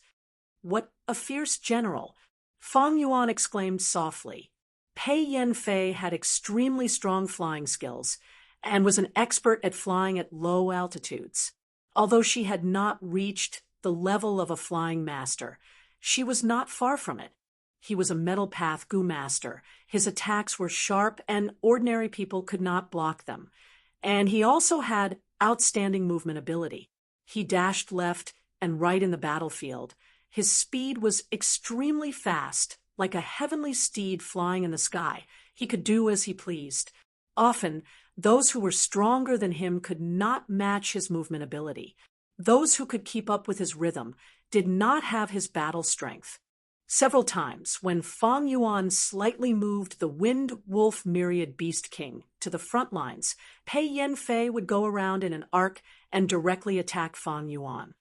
"What a fierce general!" Fang Yuan exclaimed softly. Pei Yen Fei had extremely strong flying skills and was an expert at flying at low altitudes. Although she had not reached the level of a flying master, she was not far from it. He was a metal path Gu master. His attacks were sharp and ordinary people could not block them. And he also had outstanding movement ability. He dashed left and right in the battlefield. His speed was extremely fast, like a heavenly steed flying in the sky. He could do as he pleased. Often, those who were stronger than him could not match his movement ability. Those who could keep up with his rhythm did not have his battle strength. Several times, when Fang Yuan slightly moved the Wind Wolf Myriad Beast King to the front lines, Pei Yen Fei would go around in an arc and directly attack Fang Yuan.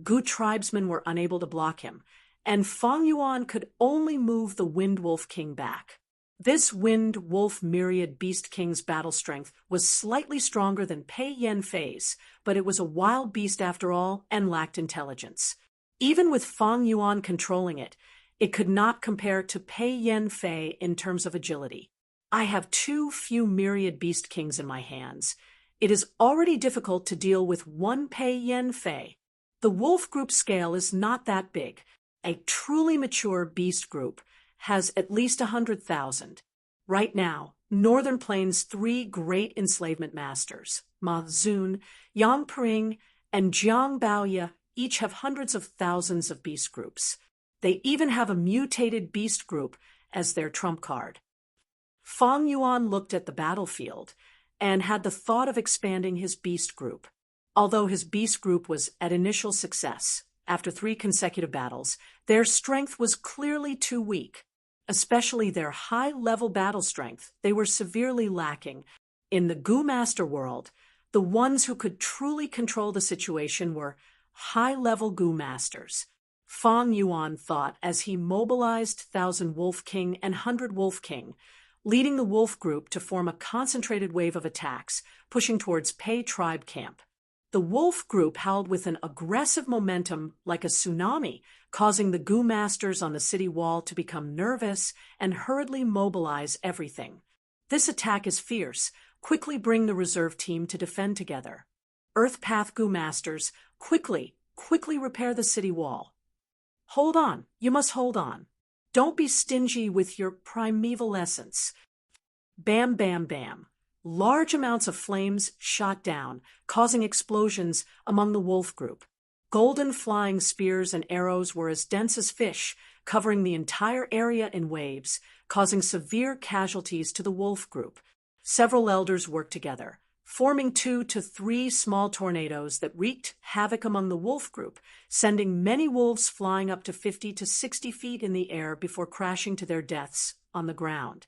Gu tribesmen were unable to block him, and Fang Yuan could only move the Wind Wolf King back. This Wind Wolf Myriad Beast King's battle strength was slightly stronger than Pei Yen Fei's, but it was a wild beast after all and lacked intelligence. Even with Fang Yuan controlling it, it could not compare to Pei Yen Fei in terms of agility. "I have too few myriad beast kings in my hands. It is already difficult to deal with one Pei Yen Fei. The wolf group scale is not that big. A truly mature beast group has at least 100,000. Right now, Northern Plains' 3 great enslavement masters, Ma Zun, Yang Pring, and Jiang Baoye, each have hundreds of thousands of beast groups. They even have a mutated beast group as their trump card." Fang Yuan looked at the battlefield and had the thought of expanding his beast group. Although his beast group was at initial success, after 3 consecutive battles, their strength was clearly too weak. Especially their high-level battle strength, they were severely lacking. In the Gu Master world, the ones who could truly control the situation were high-level Gu Masters. Fang Yuan thought as he mobilized 1,000 Wolf King and 100 Wolf King, leading the wolf group to form a concentrated wave of attacks, pushing towards Pei tribe camp. The wolf group howled with an aggressive momentum like a tsunami, causing the Gu masters on the city wall to become nervous and hurriedly mobilize everything. "This attack is fierce. Quickly bring the reserve team to defend together. Earth Path Gu masters, quickly repair the city wall. Hold on, you must hold on. Don't be stingy with your primeval essence." Bam, bam, bam. Large amounts of flames shot down, causing explosions among the wolf group. Golden flying spears and arrows were as dense as fish, covering the entire area in waves, causing severe casualties to the wolf group. Several elders worked together, forming 2 to 3 small tornadoes that wreaked havoc among the wolf group, sending many wolves flying up to 50 to 60 feet in the air before crashing to their deaths on the ground.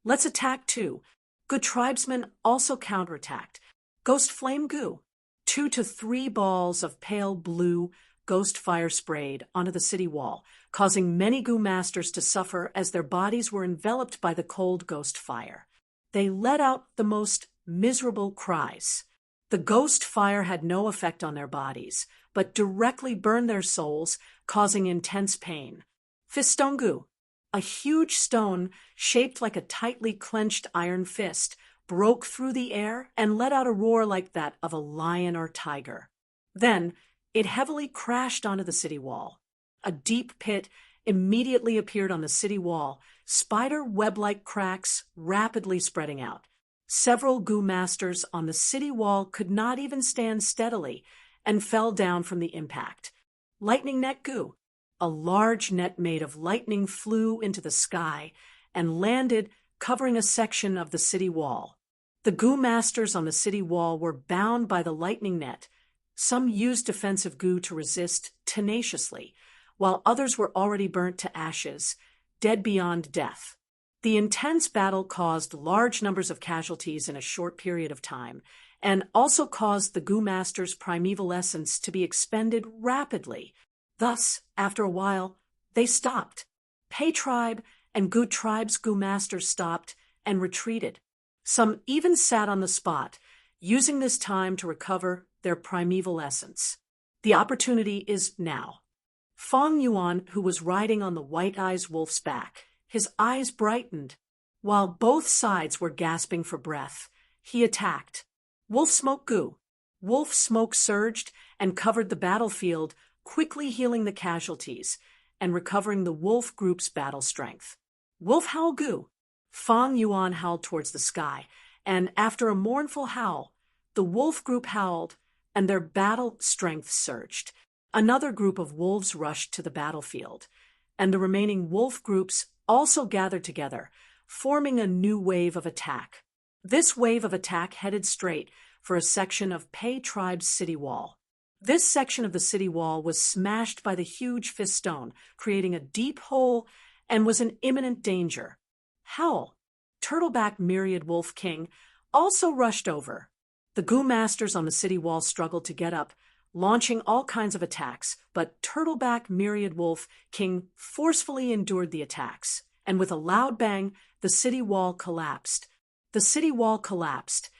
"Let's attack too." Good tribesmen also counterattacked. Ghost Flame Gu. 2 to 3 balls of pale blue ghost fire sprayed onto the city wall, causing many Gu masters to suffer as their bodies were enveloped by the cold ghost fire. They let out the most miserable cries. The ghost fire had no effect on their bodies, but directly burned their souls, causing intense pain. Fistone Gu. A huge stone, shaped like a tightly clenched iron fist, broke through the air and let out a roar like that of a lion or tiger. Then, it heavily crashed onto the city wall. A deep pit immediately appeared on the city wall, spider web-like cracks rapidly spreading out. Several Gu masters on the city wall could not even stand steadily and fell down from the impact. Lightning Neck Gu. a large net made of lightning flew into the sky and landed, covering a section of the city wall. The goo masters on the city wall were bound by the lightning net. Some used defensive goo to resist tenaciously, while others were already burnt to ashes, dead beyond death. The intense battle caused large numbers of casualties in a short period of time, and also caused the goo masters' primeval essence to be expended rapidly. Thus, after a while, they stopped. Pei tribe and Goo tribe's goo masters stopped and retreated. Some even sat on the spot, using this time to recover their primeval essence. The opportunity is now. Fang Yuan, who was riding on the White-Eyes Wolf's back, his eyes brightened. While both sides were gasping for breath, he attacked. Wolf Smoke Goo. Wolf smoke surged and covered the battlefield, quickly healing the casualties and recovering the wolf group's battle strength. Wolf Howl Goo. Fang Yuan howled towards the sky, and after a mournful howl, the wolf group howled, and their battle strength surged. Another group of wolves rushed to the battlefield, and the remaining wolf groups also gathered together, forming a new wave of attack. This wave of attack headed straight for a section of Pei tribe's city wall. This section of the city wall was smashed by the huge fist stone, creating a deep hole, and was in imminent danger. Howl, Turtleback Myriad Wolf King, also rushed over. The goo masters on the city wall struggled to get up, launching all kinds of attacks, but Turtleback Myriad Wolf King forcefully endured the attacks, and with a loud bang, the city wall collapsed. The city wall collapsed,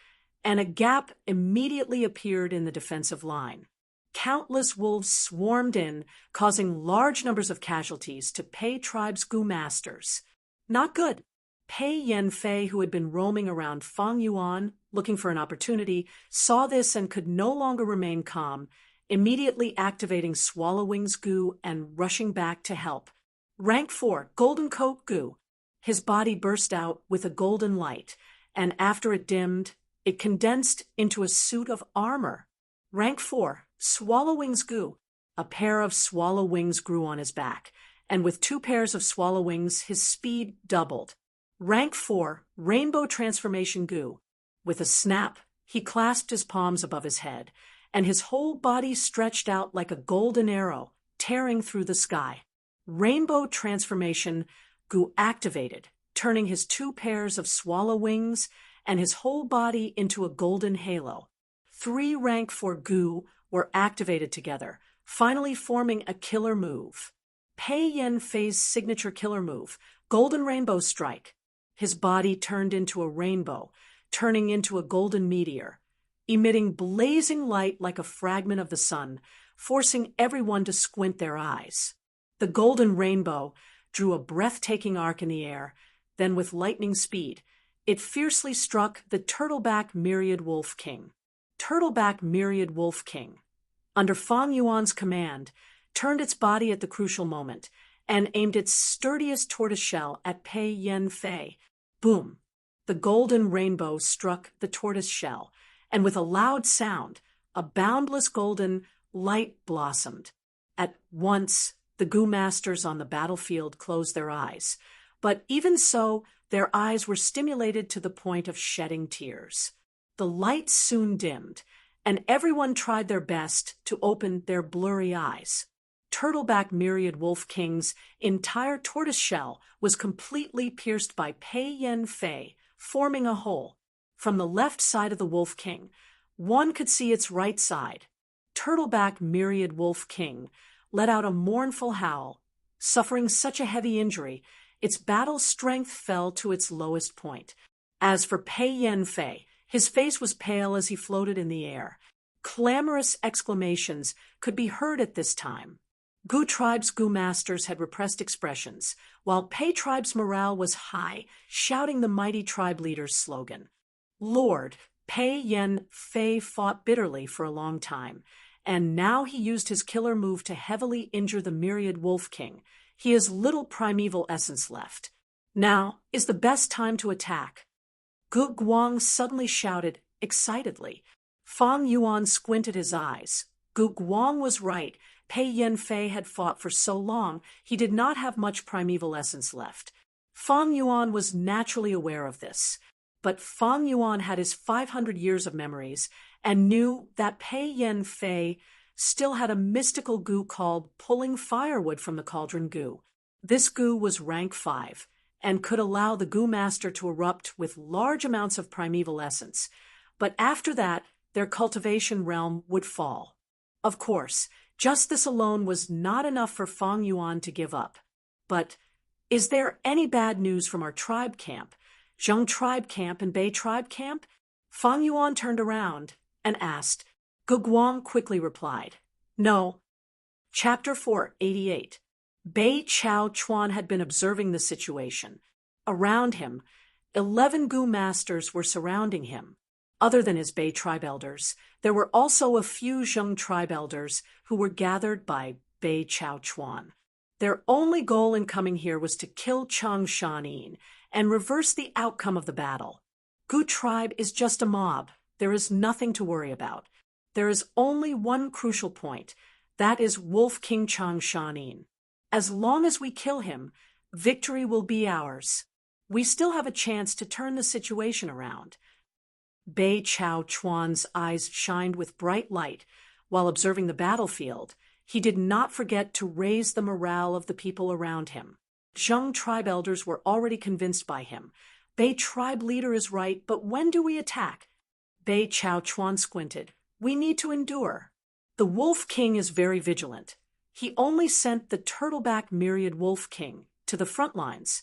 and a gap immediately appeared in the defensive line. Countless wolves swarmed in, causing large numbers of casualties to Pei tribe's goo masters. Not good. Pei Yanfei, who had been roaming around Fang Yuan, looking for an opportunity, saw this and could no longer remain calm, immediately activating Swallow Wings Goo and rushing back to help. Rank 4, Golden Coat Goo. His body burst out with a golden light, and after it dimmed, it condensed into a suit of armor. Rank 4, Swallow Wings Goo. A pair of swallow wings grew on his back, and with 2 pairs of swallow wings, his speed doubled. Rank 4, Rainbow Transformation Goo. With a snap, he clasped his palms above his head, and his whole body stretched out like a golden arrow, tearing through the sky. Rainbow Transformation Goo activated, turning his 2 pairs of swallow wings and his whole body into a golden halo. 3 Rank 4 Goo were activated together, finally forming a killer move. Pei Yanfei's signature killer move, Golden Rainbow Strike. His body turned into a rainbow, turning into a golden meteor, emitting blazing light like a fragment of the sun, forcing everyone to squint their eyes. The golden rainbow drew a breathtaking arc in the air, then with lightning speed, it fiercely struck the Turtleback Myriad Wolf King. Turtleback Myriad Wolf King, under Fang Yuan's command, turned its body at the crucial moment and aimed its sturdiest tortoiseshell at Pei Yanfei. Boom! The golden rainbow struck the tortoise shell, and with a loud sound, a boundless golden light blossomed. At once, the goo masters on the battlefield closed their eyes, but even so, their eyes were stimulated to the point of shedding tears. The light soon dimmed, and everyone tried their best to open their blurry eyes. Turtleback Myriad Wolf King's entire tortoise shell was completely pierced by Pei Yanfei, forming a hole. From the left side of the Wolf King, one could see its right side. Turtleback Myriad Wolf King let out a mournful howl. Suffering such a heavy injury, its battle strength fell to its lowest point. As for Pei Yanfei, his face was pale as he floated in the air. Clamorous exclamations could be heard at this time. Goo tribe's goo masters had repressed expressions, while Pei tribe's morale was high, shouting the mighty tribe leader's slogan. Lord Pei Yanfei fought bitterly for a long time, and now he used his killer move to heavily injure the Myriad Wolf King. He has little primeval essence left. Now is the best time to attack. Gu Guang suddenly shouted, excitedly. Fang Yuan squinted his eyes. Gu Guang was right. Pei Yanfei had fought for so long, he did not have much primeval essence left. Fang Yuan was naturally aware of this, but Fang Yuan had his 500 years of memories and knew that Pei Yanfei still had a mystical goo called pulling firewood from the cauldron goo. This goo was rank 5 and could allow the goo master to erupt with large amounts of primeval essence, but after that, their cultivation realm would fall. Of course, just this alone was not enough for Fang Yuan to give up. But is there any bad news from our tribe camp, Zheng tribe camp and Bei tribe camp? Fang Yuan turned around and asked. Gu Guang quickly replied, No. Chapter 488. Bei Chao Chuan had been observing the situation. Around him, 11 Gu masters were surrounding him. Other than his Bei tribe elders, there were also a few Zheng tribe elders who were gathered by Bei Chao Chuan. Their only goal in coming here was to kill Chang Shanin and reverse the outcome of the battle. Gu tribe is just a mob. There is nothing to worry about. There is only one crucial point. That is Wolf King Chang Shanin. As long as we kill him, victory will be ours. We still have a chance to turn the situation around. Bei Chao Chuan's eyes shined with bright light. While observing the battlefield, he did not forget to raise the morale of the people around him. Zheng tribe elders were already convinced by him. Bei tribe leader is right, but when do we attack? Bei Chao Chuan squinted. We need to endure. The Wolf King is very vigilant. He only sent the Turtleback Myriad Wolf King to the front lines,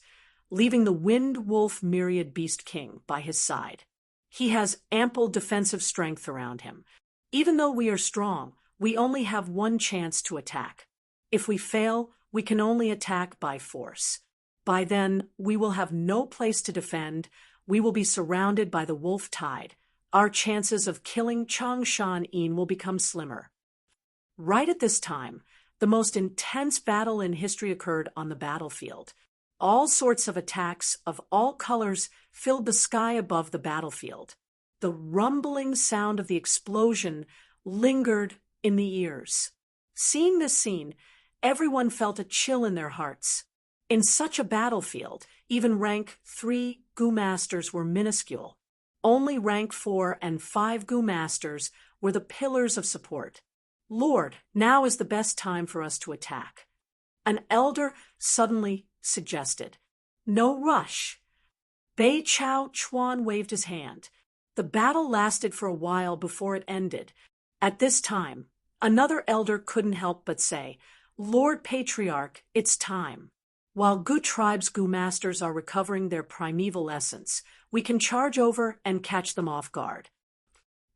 leaving the Wind Wolf Myriad Beast King by his side. He has ample defensive strength around him. Even though we are strong, we only have one chance to attack. If we fail, we can only attack by force. By then, we will have no place to defend. We will be surrounded by the wolf tide. Our chances of killing Chang Shan-in will become slimmer. Right at this time, the most intense battle in history occurred on the battlefield. All sorts of attacks of all colors filled the sky above the battlefield. The rumbling sound of the explosion lingered in the ears. Seeing this scene, everyone felt a chill in their hearts. In such a battlefield, even rank 3 Gu masters were minuscule. Only rank 4 and 5 Gu masters were the pillars of support. Lord, now is the best time for us to attack. An elder suddenly suggested. No rush. Bei Chao Chuan waved his hand. The battle lasted for a while before it ended. At this time, another elder couldn't help but say, Lord Patriarch, it's time. While Gu tribe's Gu masters are recovering their primeval essence, we can charge over and catch them off guard.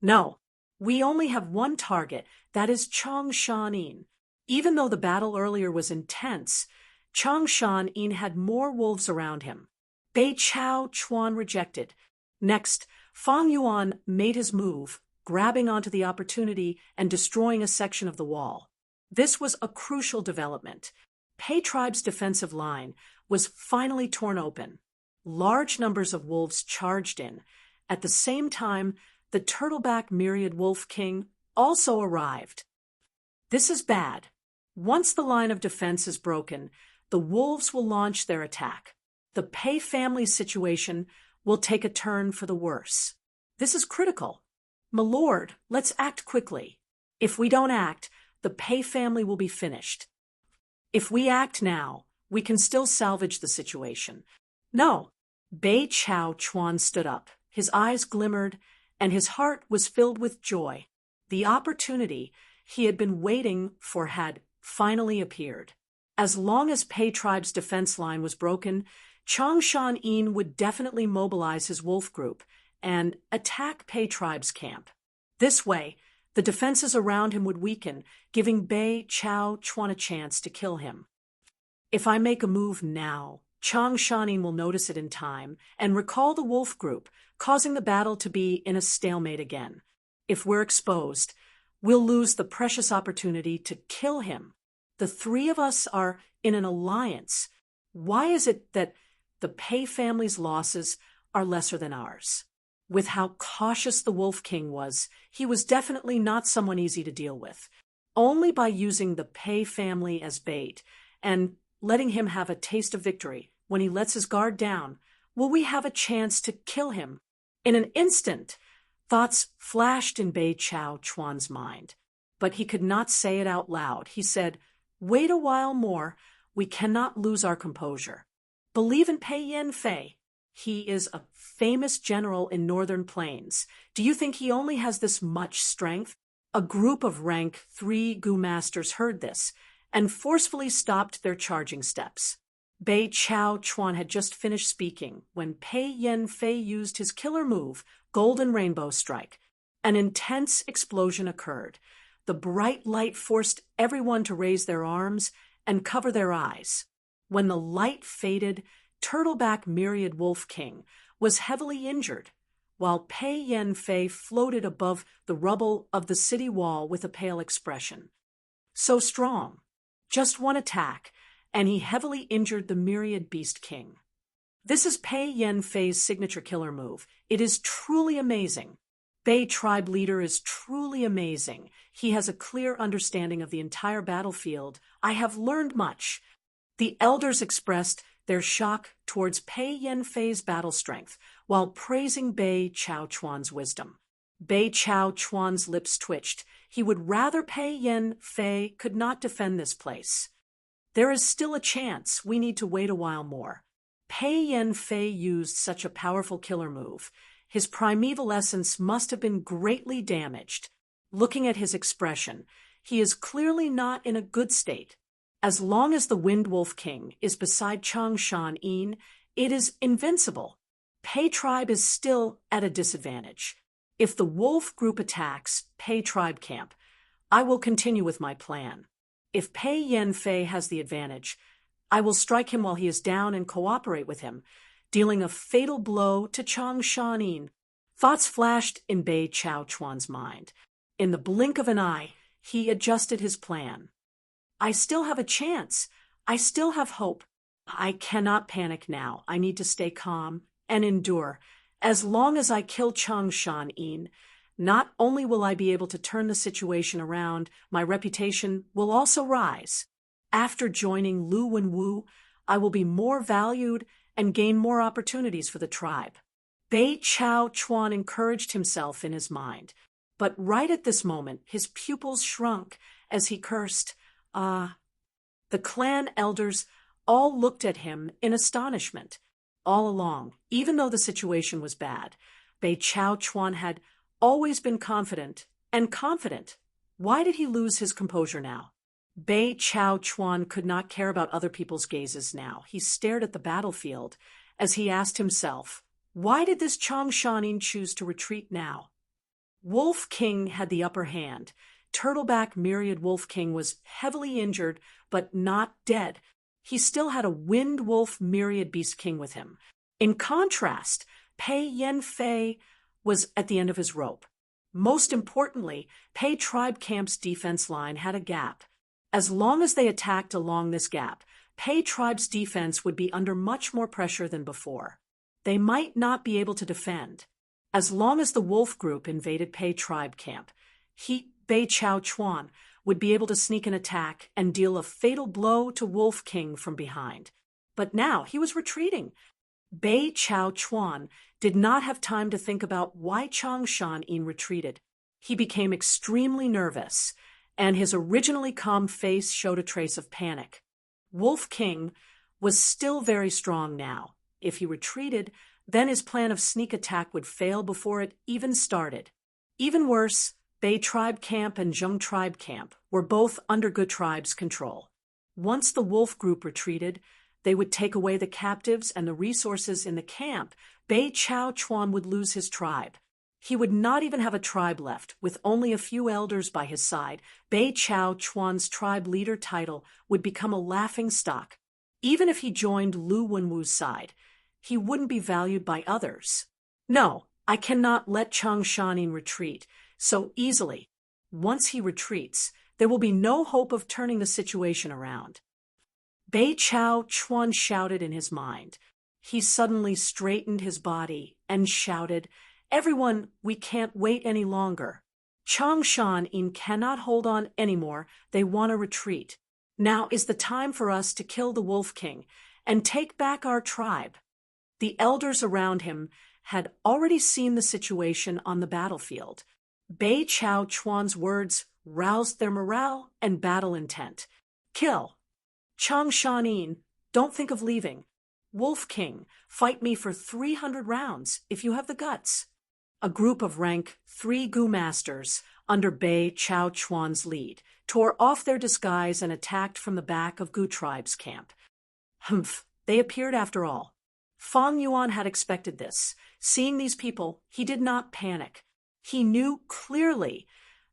No, we only have one target, that is Chang Shan-in. Even though the battle earlier was intense, Chang Shan-in had more wolves around him. Bei Chao Chuan rejected. Next, Fang Yuan made his move, grabbing onto the opportunity and destroying a section of the wall. This was a crucial development. Pei tribe's defensive line was finally torn open. Large numbers of wolves charged in. At the same time, the Turtleback Myriad Wolf King also arrived. This is bad. Once the line of defense is broken, the wolves will launch their attack. The Pei family's situation will take a turn for the worse. This is critical. My lord, let's act quickly. If we don't act, the Pei family will be finished. If we act now, we can still salvage the situation. No. Bei Chao Chuan stood up. His eyes glimmered, and his heart was filled with joy. The opportunity he had been waiting for had finally appeared. As long as Pei tribe's defense line was broken, Chang Shan-in would definitely mobilize his wolf group and attack Pei tribe's camp. This way, the defenses around him would weaken, giving Bei Chao Chuan a chance to kill him. If I make a move now, Chang Shan-in will notice it in time and recall the wolf group, causing the battle to be in a stalemate again. If we're exposed, we'll lose the precious opportunity to kill him. The 3 of us are in an alliance. Why is it that the Pei family's losses are lesser than ours? With how cautious the Wolf King was, he was definitely not someone easy to deal with. Only by using the Pei family as bait and letting him have a taste of victory when he lets his guard down will we have a chance to kill him. In an instant, thoughts flashed in Bei Chao Chuan's mind, but he could not say it out loud. He said, "Wait a while more. We cannot lose our composure. Believe in Pei Yanfei. He is a famous general in northern plains. Do you think he only has this much strength?" A group of rank 3 Gu masters heard this and forcefully stopped their charging steps. Bei Chao Chuan had just finished speaking when Pei Yanfei used his killer move, Golden Rainbow Strike. An intense explosion occurred. The bright light forced everyone to raise their arms and cover their eyes. When the light faded, Turtleback Myriad Wolf King was heavily injured, while Pei Yanfei floated above the rubble of the city wall with a pale expression. So strong. Just one attack, and he heavily injured the Myriad Beast King. This is Pei Yanfei's signature killer move. It is truly amazing. Bei tribe leader is truly amazing. He has a clear understanding of the entire battlefield. I have learned much. The elders expressed their shock towards Pei Yanfei's battle strength while praising Bei Chao Chuan's wisdom. Bei Chao Chuan's lips twitched. He would rather Pei Yanfei could not defend this place. There is still a chance. We need to wait a while more. Pei Yanfei used such a powerful killer move. His primeval essence must have been greatly damaged. Looking at his expression, he is clearly not in a good state. As long as the Wind Wolf King is beside Changshan Yin, it is invincible. Pei tribe is still at a disadvantage. If the wolf group attacks Pei tribe camp, I will continue with my plan. If Pei Yanfei has the advantage, I will strike him while he is down and cooperate with him, dealing a fatal blow to Changshan Yin. Thoughts flashed in Bei Chao Chuan's mind. In the blink of an eye, he adjusted his plan. I still have a chance. I still have hope. I cannot panic now. I need to stay calm and endure. As long as I kill Changshan Yin, not only will I be able to turn the situation around, my reputation will also rise. After joining Lu Wenwu, I will be more valued and gain more opportunities for the tribe. Bei Chao Chuan encouraged himself in his mind, but right at this moment his pupils shrunk as he cursed, "Ah." The clan elders all looked at him in astonishment. All along, even though the situation was bad, Bei Chao Chuan had always been confident and confident. Why did he lose his composure now? Bei Chao Chuan could not care about other people's gazes now. He stared at the battlefield as he asked himself, why did this Changshan Yin choose to retreat now? Wolf King had the upper hand. Turtleback Myriad Wolf King was heavily injured, but not dead. He still had a Wind Wolf Myriad Beast King with him. In contrast, Pei Yanfei was at the end of his rope. Most importantly, Pei Tribe Camp's defense line had a gap. As long as they attacked along this gap, Pei Tribe's defense would be under much more pressure than before. They might not be able to defend. As long as the wolf group invaded Pei Tribe Camp, Bei Chao Chuan would be able to sneak an attack and deal a fatal blow to Wolf King from behind. But now he was retreating. Bei Chao Chuan did not have time to think about why Changshan Yin retreated. He became extremely nervous, and his originally calm face showed a trace of panic. Wolf King was still very strong now. If he retreated, then his plan of sneak attack would fail before it even started. Even worse, Bei Tribe Camp and Zheng Tribe Camp were both under Good Tribe's control. Once the wolf group retreated, they would take away the captives and the resources in the camp. Bei Chao Chuan would lose his tribe. He would not even have a tribe left, with only a few elders by his side. Bei Chao Chuan's tribe leader title would become a laughing stock. Even if he joined Lu Wenwu's side, he wouldn't be valued by others. No, I cannot let Changshan Yin retreat so easily. Once he retreats, there will be no hope of turning the situation around. Bei Chao Chuan shouted in his mind. He suddenly straightened his body and shouted, "Everyone, we can't wait any longer." Changshan In cannot hold on anymore. They want to retreat. Now is the time for us to kill the Wolf King and take back our tribe. The elders around him had already seen the situation on the battlefield. Bei Chao Chuan's words roused their morale and battle intent. Kill. Changshan In, don't think of leaving. Wolf King, fight me for 300 rounds if you have the guts. A group of rank 3 Gu masters, under Bei Chao Chuan's lead, tore off their disguise and attacked from the back of Gu tribe's camp. Humph, they appeared after all. Fang Yuan had expected this. Seeing these people, he did not panic. He knew clearly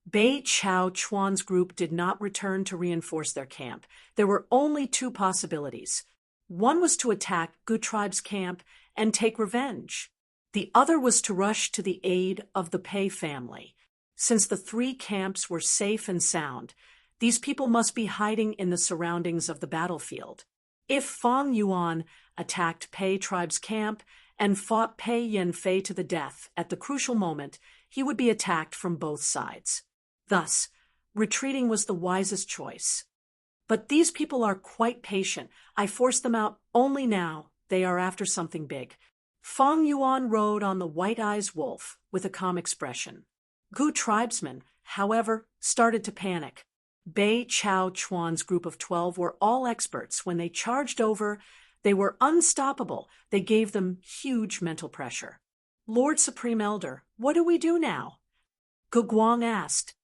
Bei Chao Chuan's group did not return to reinforce their camp. There were only 2 possibilities. One was to attack Gu tribe's camp and take revenge. The other was to rush to the aid of the Pei family. Since the 3 camps were safe and sound, these people must be hiding in the surroundings of the battlefield. If Fang Yuan attacked Pei tribe's camp and fought Pei Yanfei to the death at the crucial moment, he would be attacked from both sides. Thus, retreating was the wisest choice. But these people are quite patient. I forced them out only now. They are after something big. Fang Yuan rode on the white-eyes wolf with a calm expression. Gu tribesmen, however, started to panic. Bei Chao Chuan's group of 12 were all experts. When they charged over, they were unstoppable. They gave them huge mental pressure. Lord Supreme Elder, what do we do now? Gu Guang asked.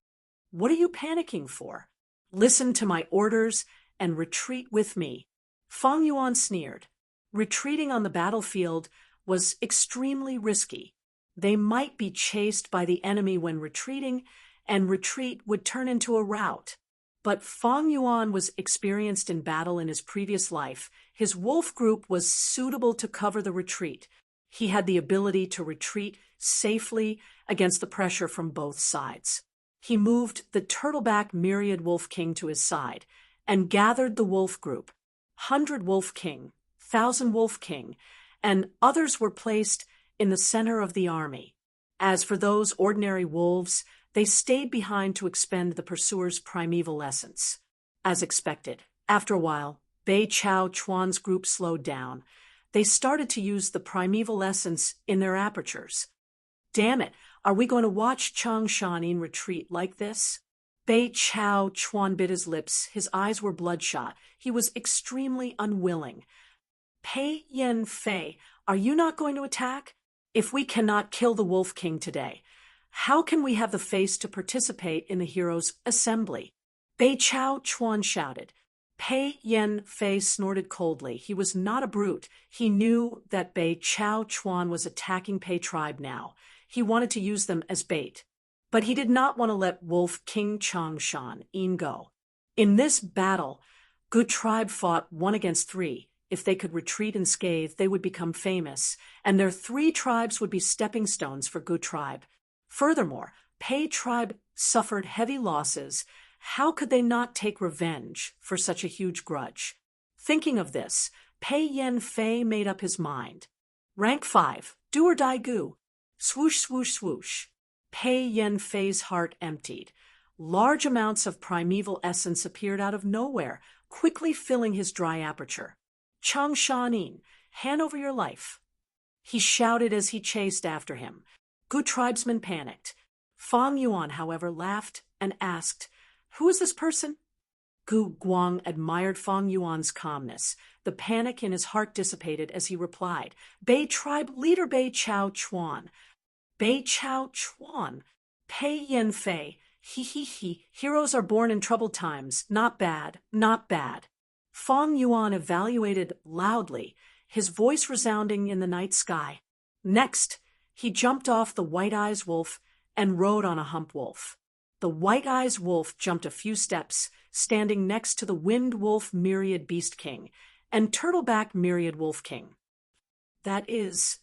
What are you panicking for? Listen to my orders and retreat with me. Fang Yuan sneered. Retreating on the battlefield was extremely risky. They might be chased by the enemy when retreating, and retreat would turn into a rout. But Fang Yuan was experienced in battle in his previous life. His wolf group was suitable to cover the retreat. He had the ability to retreat safely against the pressure from both sides. He moved the turtleback myriad Wolf King to his side and gathered the wolf group. 100 Wolf King, 1,000 Wolf King, and others were placed in the center of the army. As for those ordinary wolves, they stayed behind to expend the pursuer's primeval essence. As expected, after a while, Bei Chao Chuan's group slowed down. They started to use the primeval essence in their apertures. Damn it, are we going to watch Changshan In retreat like this? Bei Chao Chuan bit his lips. His eyes were bloodshot. He was extremely unwilling. Pei Yanfei, are you not going to attack? If we cannot kill the Wolf King today, how can we have the face to participate in the heroes' assembly? Bei Chao Chuan shouted. Pei Yanfei snorted coldly. He was not a brute. He knew that Bei Chao Chuan was attacking Pei tribe now. He wanted to use them as bait. But he did not want to let Wolf King Changshan In go. In this battle, Gu tribe fought 1 against 3. If they could retreat unscathed, they would become famous, and their 3 tribes would be stepping stones for Gu tribe. Furthermore, Pei tribe suffered heavy losses. How could they not take revenge for such a huge grudge? Thinking of this, Pei Yanfei made up his mind. Rank 5, do or die Gu. Swoosh, swoosh, swoosh. Pei Yanfei's heart emptied. Large amounts of primeval essence appeared out of nowhere, quickly filling his dry aperture. Changshan In, hand over your life. He shouted as he chased after him. Gu tribesmen panicked. Fang Yuan, however, laughed and asked, Who is this person? Gu Guang admired Fang Yuan's calmness. The panic in his heart dissipated as he replied, Bei tribe leader Bei Chao Chuan. Bei Chao Chuan. Pei Yanfei. He. Heroes are born in troubled times. Not bad, not bad. Fang Yuan evaluated loudly, his voice resounding in the night sky. Next, he jumped off the white-eyes wolf and rode on a hump wolf. The white-eyes wolf jumped a few steps, standing next to the wind wolf myriad beast king and turtleback myriad wolf king. That is,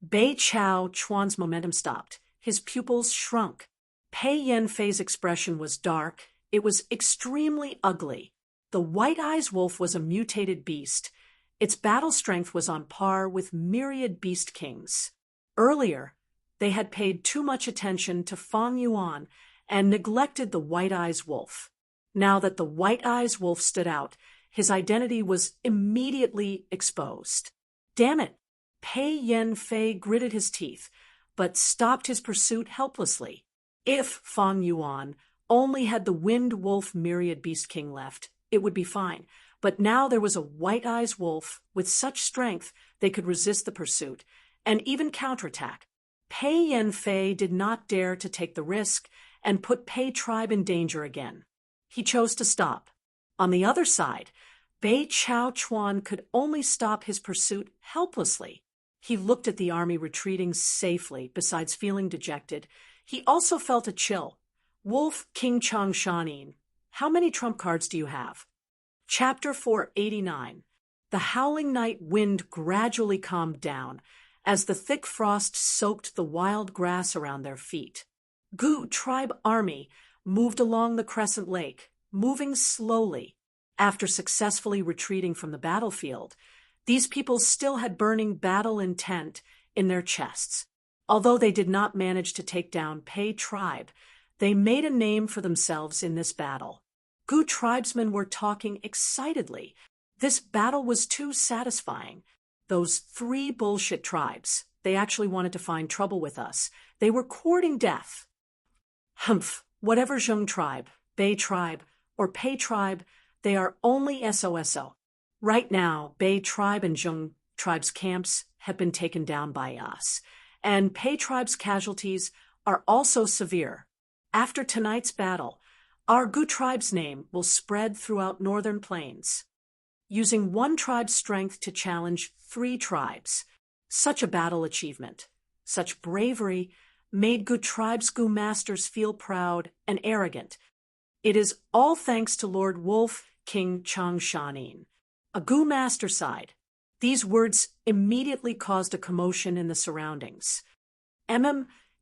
Bei Chao Chuan's momentum stopped. His pupils shrunk. Pei Yanfei's expression was dark. It was extremely ugly. The white-eyes wolf was a mutated beast. Its battle strength was on par with myriad beast kings. Earlier, they had paid too much attention to Fang Yuan and neglected the White Eyes Wolf. Now that the White Eyes Wolf stood out, his identity was immediately exposed. Damn it! Pei Yen Fei gritted his teeth, but stopped his pursuit helplessly. If Fang Yuan only had the Wind Wolf Myriad Beast King left, it would be fine. But now there was a White Eyes Wolf with such strength they could resist the pursuit, and even counterattack. Pei Yen Fei did not dare to take the risk and put Pei tribe in danger again. He chose to stop. On the other side, Bei Chao Chuan could only stop his pursuit helplessly. He looked at the army retreating safely. Besides feeling dejected, he also felt a chill. Wolf King Chang Shanin, how many trump cards do you have? Chapter 489. The howling night wind gradually calmed down as the thick frost soaked the wild grass around their feet. Gu tribe army moved along the crescent lake, moving slowly. After successfully retreating from the battlefield, these people still had burning battle intent in their chests. Although they did not manage to take down Pei tribe, they made a name for themselves in this battle. Gu tribesmen were talking excitedly. This battle was too satisfying. Those 3 bullshit tribes, they actually wanted to find trouble with us. They were courting death. Humph, whatever Zheng tribe, Bei tribe, or Pei tribe, they are only SOSO. Right now, Bei tribe and Zheng tribe's camps have been taken down by us, and Pei tribe's casualties are also severe. After tonight's battle, our Gu tribe's name will spread throughout northern plains, using 1 tribe's strength to challenge 3 tribes. Such a battle achievement, such bravery, made Gu tribe's Gu masters feel proud and arrogant. It is all thanks to Lord Wolf King Chang Shanin. A Gu master sighed. These words immediately caused a commotion in the surroundings.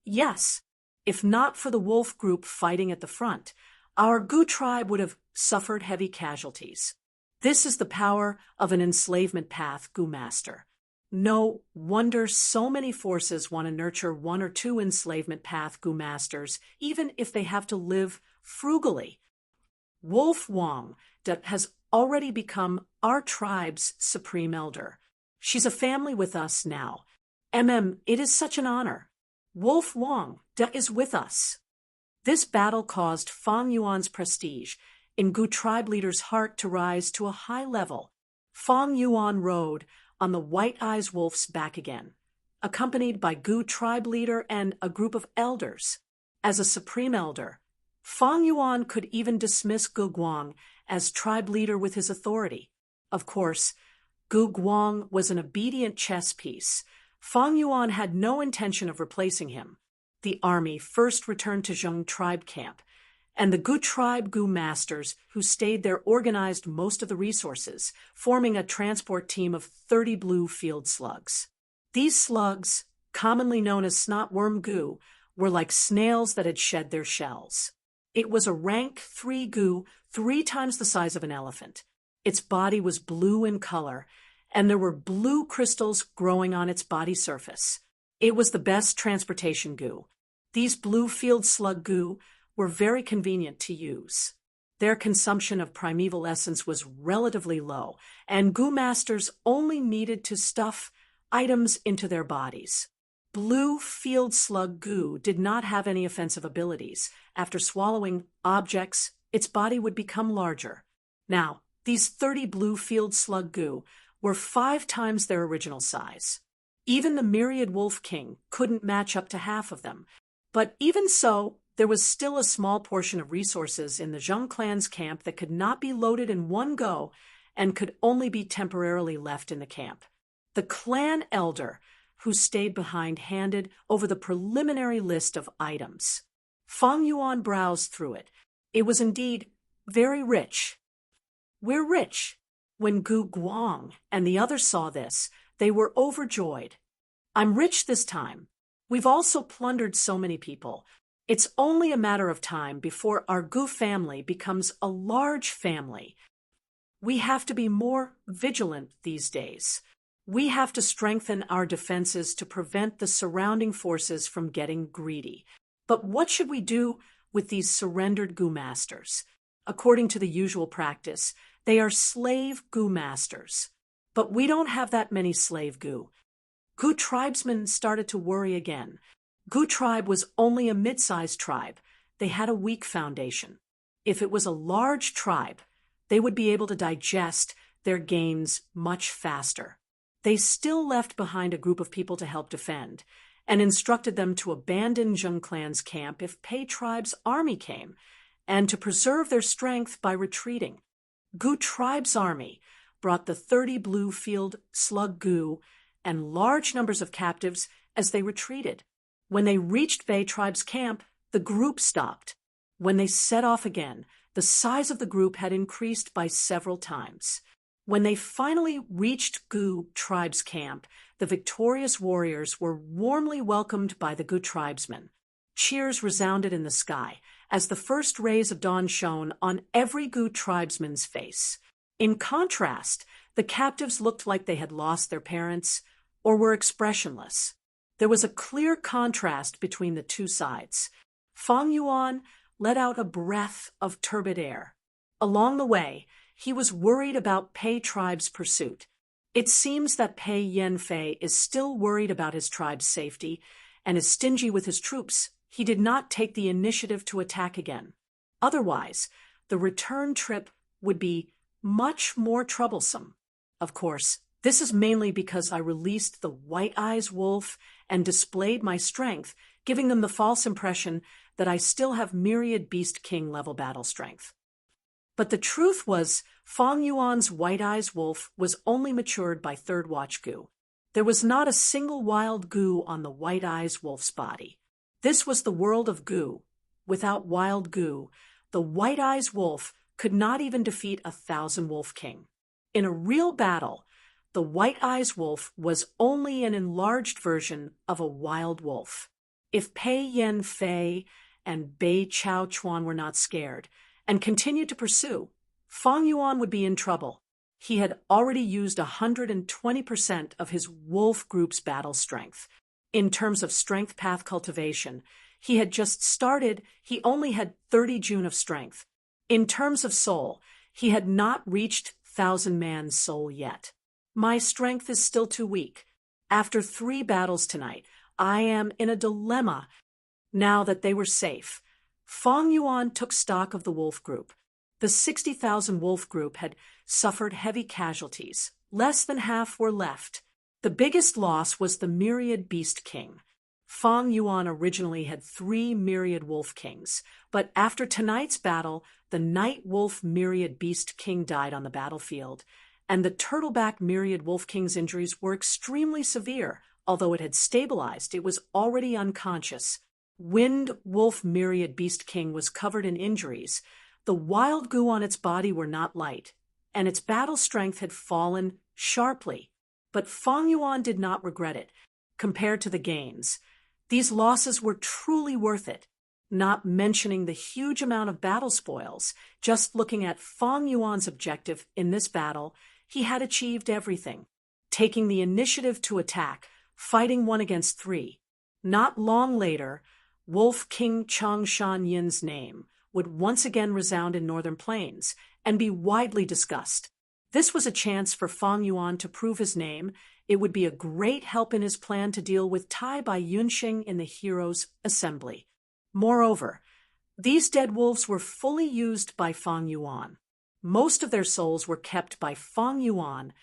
Yes. If not for the wolf group fighting at the front, our Gu tribe would have suffered heavy casualties. This is the power of an enslavement path Gu master. No wonder so many forces want to nurture 1 or 2 enslavement path Gu masters, even if they have to live frugally. Wolf Wong has already become our tribe's supreme elder. She's a family with us now. It is such an honor. Wolf Wong is with us. This battle caused Fang Yuan's prestige in Gu tribe leader's heart to rise to a high level. Fang Yuan rode on the White Eyes Wolf's back again, accompanied by Gu tribe leader and a group of elders. As a supreme elder, Fang Yuan could even dismiss Gu Guang as tribe leader with his authority. Of course, Gu Guang was an obedient chess piece. Fang Yuan had no intention of replacing him. The army first returned to Zheng tribe camp, and the Gu tribe Gu masters who stayed there organized most of the resources, forming a transport team of 30 blue field slugs. These slugs, commonly known as snotworm Gu, were like snails that had shed their shells. It was a rank 3 Gu, 3 times the size of an elephant. Its body was blue in color, and there were blue crystals growing on its body surface. It was the best transportation Gu. These blue field slug Gu were very convenient to use. Their consumption of primeval essence was relatively low, and Gu masters only needed to stuff items into their bodies. Blue field slug Gu did not have any offensive abilities. After swallowing objects, its body would become larger. Now, these 30 blue field slug Gu were 5 times their original size. Even the Myriad Wolf King couldn't match up to half of them. But even so, there was still a small portion of resources in the Zheng clan's camp that could not be loaded in one go and could only be temporarily left in the camp. The clan elder, who stayed behind, handed over the preliminary list of items. Fang Yuan browsed through it. It was indeed very rich. We're rich. When Gu Guang and the others saw this, they were overjoyed. I'm rich this time. We've also plundered so many people. It's only a matter of time before our Gu family becomes a large family. We have to be more vigilant these days. We have to strengthen our defenses to prevent the surrounding forces from getting greedy. But what should we do with these surrendered Gu masters. According to the usual practice, they are slave Gu masters. But we don't have that many slave Gu. Gu tribesmen started to worry again. Gu tribe was only a mid-sized tribe. They had a weak foundation. If it was a large tribe, they would be able to digest their gains much faster. They still left behind a group of people to help defend, and instructed them to abandon Zheng clan's camp if Pei tribe's army came, and to preserve their strength by retreating. Gu tribe's army brought the 30 blue-field slug Gu and large numbers of captives as they retreated. When they reached Pei tribe's camp, the group stopped. When they set off again, the size of the group had increased by several times. When they finally reached Gu tribe's camp, the victorious warriors were warmly welcomed by the Gu tribesmen. Cheers resounded in the sky as the first rays of dawn shone on every Gu tribesman's face. In contrast, the captives looked like they had lost their parents or were expressionless. There was a clear contrast between the two sides. Fang Yuan let out a breath of turbid air. Along the way, he was worried about Pei tribe's pursuit. It seems that Pei Yanfei is still worried about his tribe's safety and is stingy with his troops. He did not take the initiative to attack again. Otherwise, the return trip would be much more troublesome. Of course, this is mainly because I released the White Eyes Wolf and displayed my strength, giving them the false impression that I still have myriad Beast King level battle strength. But the truth was, Fang Yuan's White Eyes Wolf was only matured by Third Watch Gu. There was not a single wild Gu on the White Eyes Wolf's body. This was the world of Gu. Without wild Gu, the White Eyes Wolf could not even defeat 1,000 Wolf King. In a real battle, the White Eyes Wolf was only an enlarged version of a wild wolf. If Pei Yanfei and Bei Chao Chuan were not scared and continued to pursue, Fang Yuan would be in trouble. He had already used 120% of his wolf group's battle strength. In terms of strength path cultivation, he had just started. He only had 30 June of strength. In terms of soul, he had not reached 1,000-man soul yet. My strength is still too weak. After 3 battles tonight, I am in a dilemma. Now that they were safe, Fang Yuan took stock of the wolf group. The 60,000 wolf group had suffered heavy casualties. Less than half were left. The biggest loss was the myriad Beast King. Fang Yuan originally had 3 myriad Wolf Kings, but after tonight's battle, the Night Wolf myriad Beast King died on the battlefield, and the Turtleback myriad Wolf King's injuries were extremely severe. Although it had stabilized, it was already unconscious. Wind Wolf myriad Beast King was covered in injuries. The wild Gu on its body were not light, and its battle strength had fallen sharply. But Fang Yuan did not regret it. Compared to the gains, these losses were truly worth it. Not mentioning the huge amount of battle spoils, just looking at Fang Yuan's objective in this battle, he had achieved everything. Taking the initiative to attack, fighting 1 against 3. Not long later, Wolf King Changshan Yin's name would once again resound in Northern Plains and be widely discussed. This was a chance for Fang Yuan to prove his name. It would be a great help in his plan to deal with Tai Bai Yunxing in the Heroes' Assembly. Moreover, these dead wolves were fully used by Fang Yuan. Most of their souls were kept by Fang Yuan,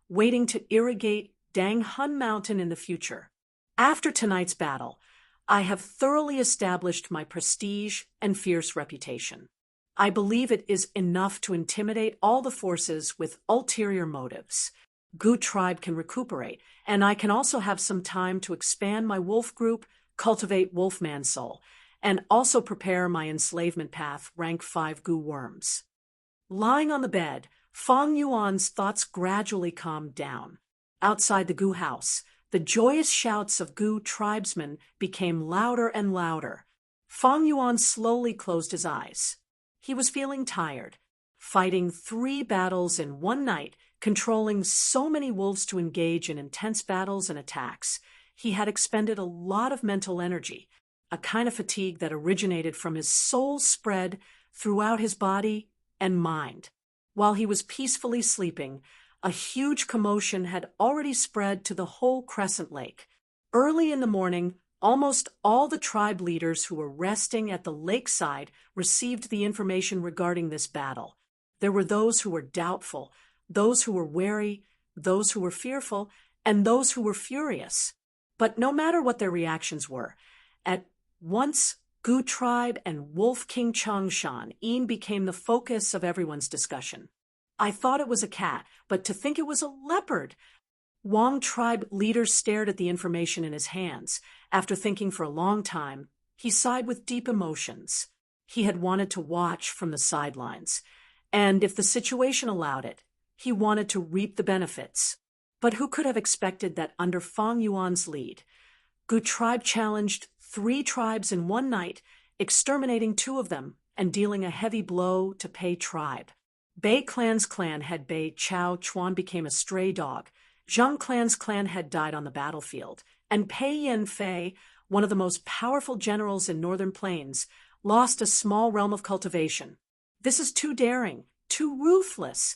waiting to irrigate Dang Hun Mountain in the future. After tonight's battle, I have thoroughly established my prestige and fierce reputation. I believe it is enough to intimidate all the forces with ulterior motives. Gu tribe can recuperate, and I can also have some time to expand my wolf group, cultivate wolfman soul, and also prepare my enslavement path rank 5 Gu worms. Lying on the bed, Fang Yuan's thoughts gradually calmed down. Outside the Gu house, the joyous shouts of Gu tribesmen became louder and louder. Fang Yuan slowly closed his eyes. He was feeling tired. Fighting 3 battles in one night, controlling so many wolves to engage in intense battles and attacks, he had expended a lot of mental energy. a kind of fatigue that originated from his soul spread throughout his body and mind. While he was peacefully sleeping, a huge commotion had already spread to the whole Crescent Lake. Early in the morning, almost all the tribe leaders who were resting at the lakeside received the information regarding this battle. There were those who were doubtful, those who were wary, those who were fearful, and those who were furious. But no matter what their reactions were, at once Gu tribe and Wolf King Changshan Yin became the focus of everyone's discussion. I thought it was a cat, but to think it was a leopard. Wang tribe leader stared at the information in his hands. After thinking for a long time, he sighed with deep emotions. He had wanted to watch from the sidelines, and if the situation allowed it, he wanted to reap the benefits. But who could have expected that under Fang Yuan's lead, Gu tribe challenged 3 tribes in one night, exterminating 2 of them and dealing a heavy blow to Pei tribe. Bei clan's clan head Bei Chao Chuan became a stray dog. Zhang clan's clan head died on the battlefield, and Pei Yin Fei, one of the most powerful generals in Northern Plains, lost a small realm of cultivation. This is too daring, too ruthless.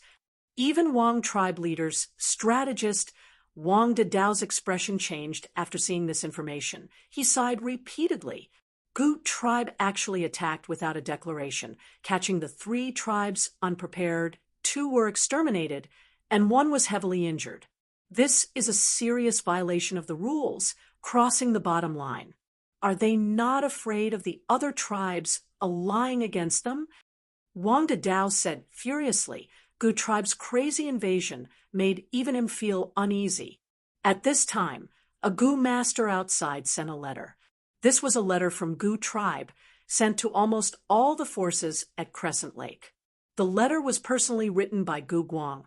Even Wang tribe leader's strategist Wang Dao's expression changed after seeing this information. He sighed repeatedly. Gu tribe actually attacked without a declaration, catching the 3 tribes unprepared. 2 were exterminated, and 1 was heavily injured. This is a serious violation of the rules, crossing the bottom line. Are they not afraid of the other tribes allying against them? Wang Dao said furiously. Gu tribe's crazy invasion made even him feel uneasy. At this time, a Gu master outside sent a letter. This was a letter from Gu tribe, sent to almost all the forces at Crescent Lake. The letter was personally written by Gu Guang.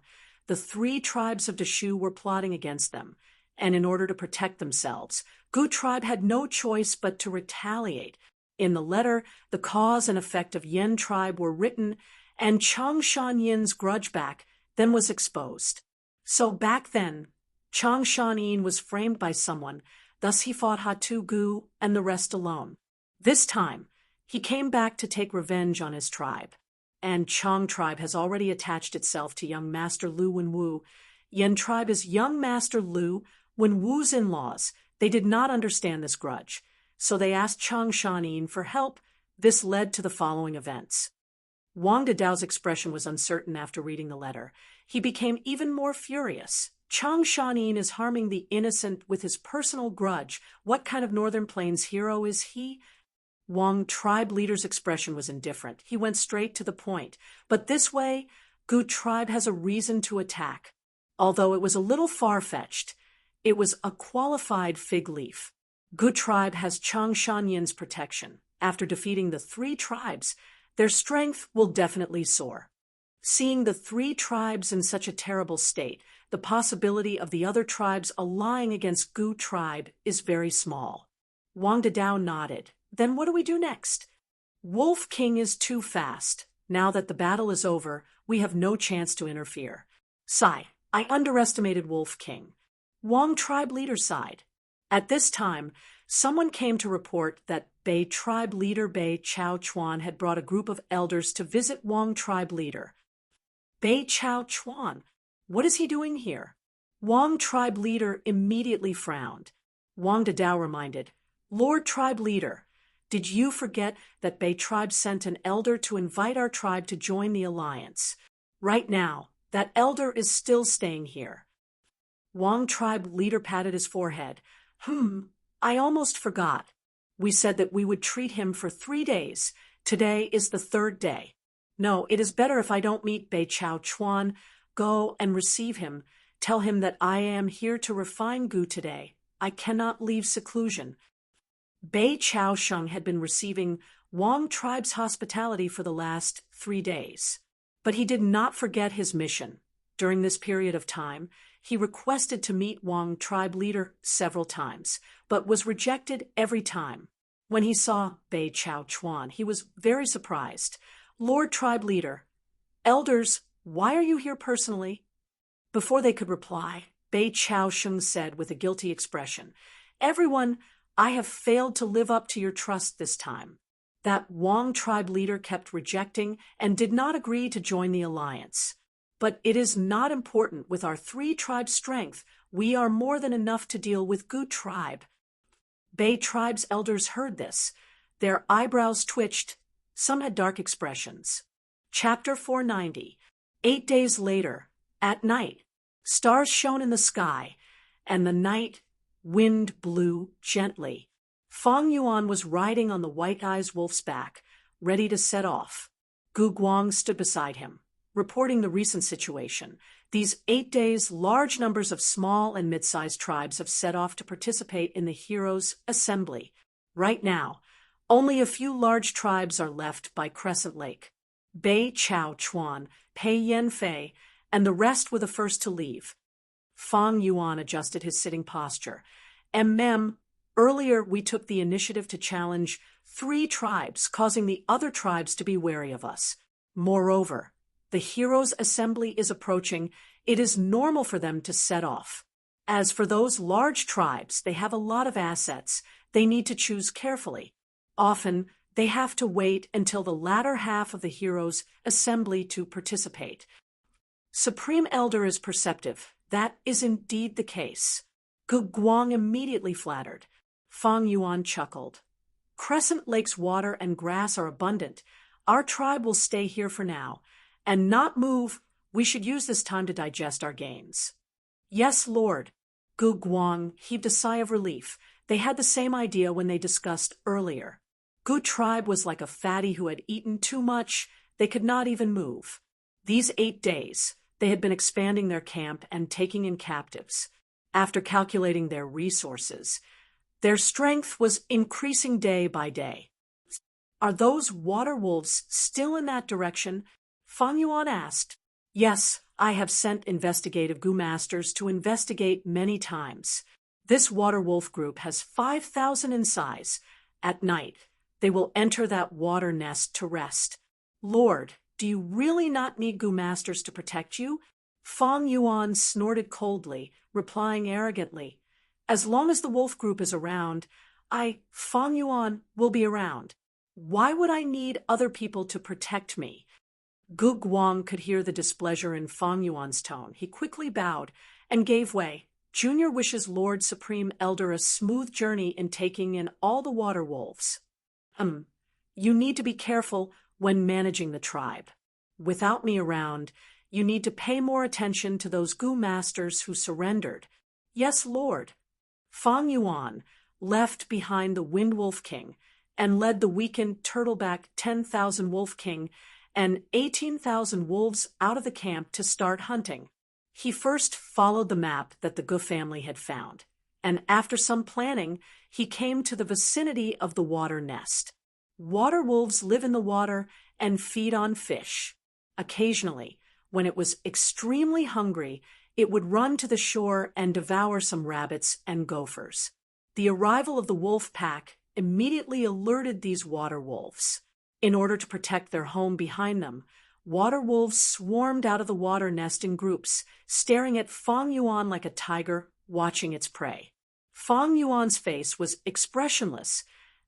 The 3 tribes of Deshu were plotting against them, and in order to protect themselves, Gu tribe had no choice but to retaliate. In the letter, the cause and effect of Yen tribe were written, and Changshan Yin's grudge back then was exposed. So back then, Changshan Yin was framed by someone, thus he fought Hatu Gu and the rest alone. This time, he came back to take revenge on his tribe. And Chang tribe has already attached itself to young Master Lu Wenwu. Yen tribe is young Master Lu Wenwu's in-laws. They did not understand this grudge, so they asked Changshan Yin for help. This led to the following events. Wang Dao's expression was uncertain after reading the letter. He became even more furious. Changshan Yin is harming the innocent with his personal grudge. What kind of Northern Plains hero is he? Wang tribe leader's expression was indifferent. He went straight to the point. But this way, Gu tribe has a reason to attack. Although it was a little far-fetched, it was a qualified fig leaf. Gu tribe has Changshan Yin's protection. After defeating the 3 tribes, their strength will definitely soar. Seeing the 3 tribes in such a terrible state, the possibility of the other tribes allying against Gu tribe is very small. Wang Dao nodded. Then what do we do next? Wolf King is too fast. Now that the battle is over, we have no chance to interfere. Sigh, I underestimated Wolf King. Wang tribe leader sighed. At this time, someone came to report that Bei tribe leader Bei Chao Chuan had brought a group of elders to visit Wang tribe leader. Bei Chao Chuan, what is he doing here? Wang tribe leader immediately frowned. Wang Dao reminded, Lord tribe leader, did you forget that Bei tribe sent an elder to invite our tribe to join the alliance? Right now, that elder is still staying here. Wang tribe leader patted his forehead. I almost forgot. We said that we would treat him for 3 days. Today is the 3rd day. No, it is better if I don't meet Bei Chao Chuan. Go and receive him. Tell him that I am here to refine Gu today. I cannot leave seclusion. Bei Chao Sheng had been receiving Wang tribe's hospitality for the last 3 days. But he did not forget his mission. During this period of time, he requested to meet Wang tribe leader several times, but was rejected every time. When he saw Bei Chao Chuan, he was very surprised. Lord tribe leader, elders, why are you here personally? Before they could reply, Bei Chao Sheng said with a guilty expression, Everyone, I have failed to live up to your trust this time." That Wong tribe leader kept rejecting and did not agree to join the alliance. "But it is not important. With our 3 tribe strength, we are more than enough to deal with Gu tribe." Bei tribe's elders heard this. Their eyebrows twitched. Some had dark expressions. Chapter 490. 8 days later, at night, stars shone in the sky, and the night wind blew gently. Fang Yuan was riding on the white-eyed wolf's back, ready to set off. Gu Guang stood beside him, reporting the recent situation. These 8 days, large numbers of small and mid-sized tribes have set off to participate in the Heroes' Assembly. Right now, only a few large tribes are left by Crescent Lake. Bei Chao Chuan, Pei Yanfei, and the rest were the first to leave. Fang Yuan adjusted his sitting posture. Earlier we took the initiative to challenge 3 tribes, causing the other tribes to be wary of us. Moreover, the Heroes' Assembly is approaching. It is normal for them to set off. As for those large tribes, they have a lot of assets. They need to choose carefully. Often, they have to wait until the latter half of the Heroes' Assembly to participate. Supreme Elder is perceptive. That is indeed the case. Gu Guang immediately flattered. Fang Yuan chuckled. Crescent Lake's water and grass are abundant. Our tribe will stay here for now, and not move. We should use this time to digest our gains. Yes, Lord. Gu Guang heaved a sigh of relief. They had the same idea when they discussed earlier. Gu tribe was like a fatty who had eaten too much. They could not even move. These 8 days, they had been expanding their camp and taking in captives. After calculating their resources, their strength was increasing day by day. Are those water wolves still in that direction? Fang Yuan asked. Yes, I have sent investigative Gu masters to investigate many times. This water wolf group has 5,000 in size. At night, they will enter that water nest to rest. Lord, do you really not need Gu masters to protect you? Fang Yuan snorted coldly, replying arrogantly. As long as the wolf group is around, Fang Yuan, will be around. Why would I need other people to protect me? Gu Guang could hear the displeasure in Fang Yuan's tone. He quickly bowed and gave way. Junior wishes Lord Supreme Elder a smooth journey in taking in all the water wolves. You need to be careful when managing the tribe. Without me around, you need to pay more attention to those Gu masters who surrendered. Yes, Lord. Fang Yuan left behind the Wind Wolf King and led the weakened Turtleback 10,000 Wolf King and 18,000 wolves out of the camp to start hunting. He first followed the map that the Gu family had found, and after some planning, he came to the vicinity of the water nest. Water wolves live in the water and feed on fish. Occasionally, when it was extremely hungry, it would run to the shore and devour some rabbits and gophers. The arrival of the wolf pack immediately alerted these water wolves. In order to protect their home behind them, water wolves swarmed out of the water nest in groups, staring at Fang Yuan like a tiger watching its prey. Fang Yuan's face was expressionless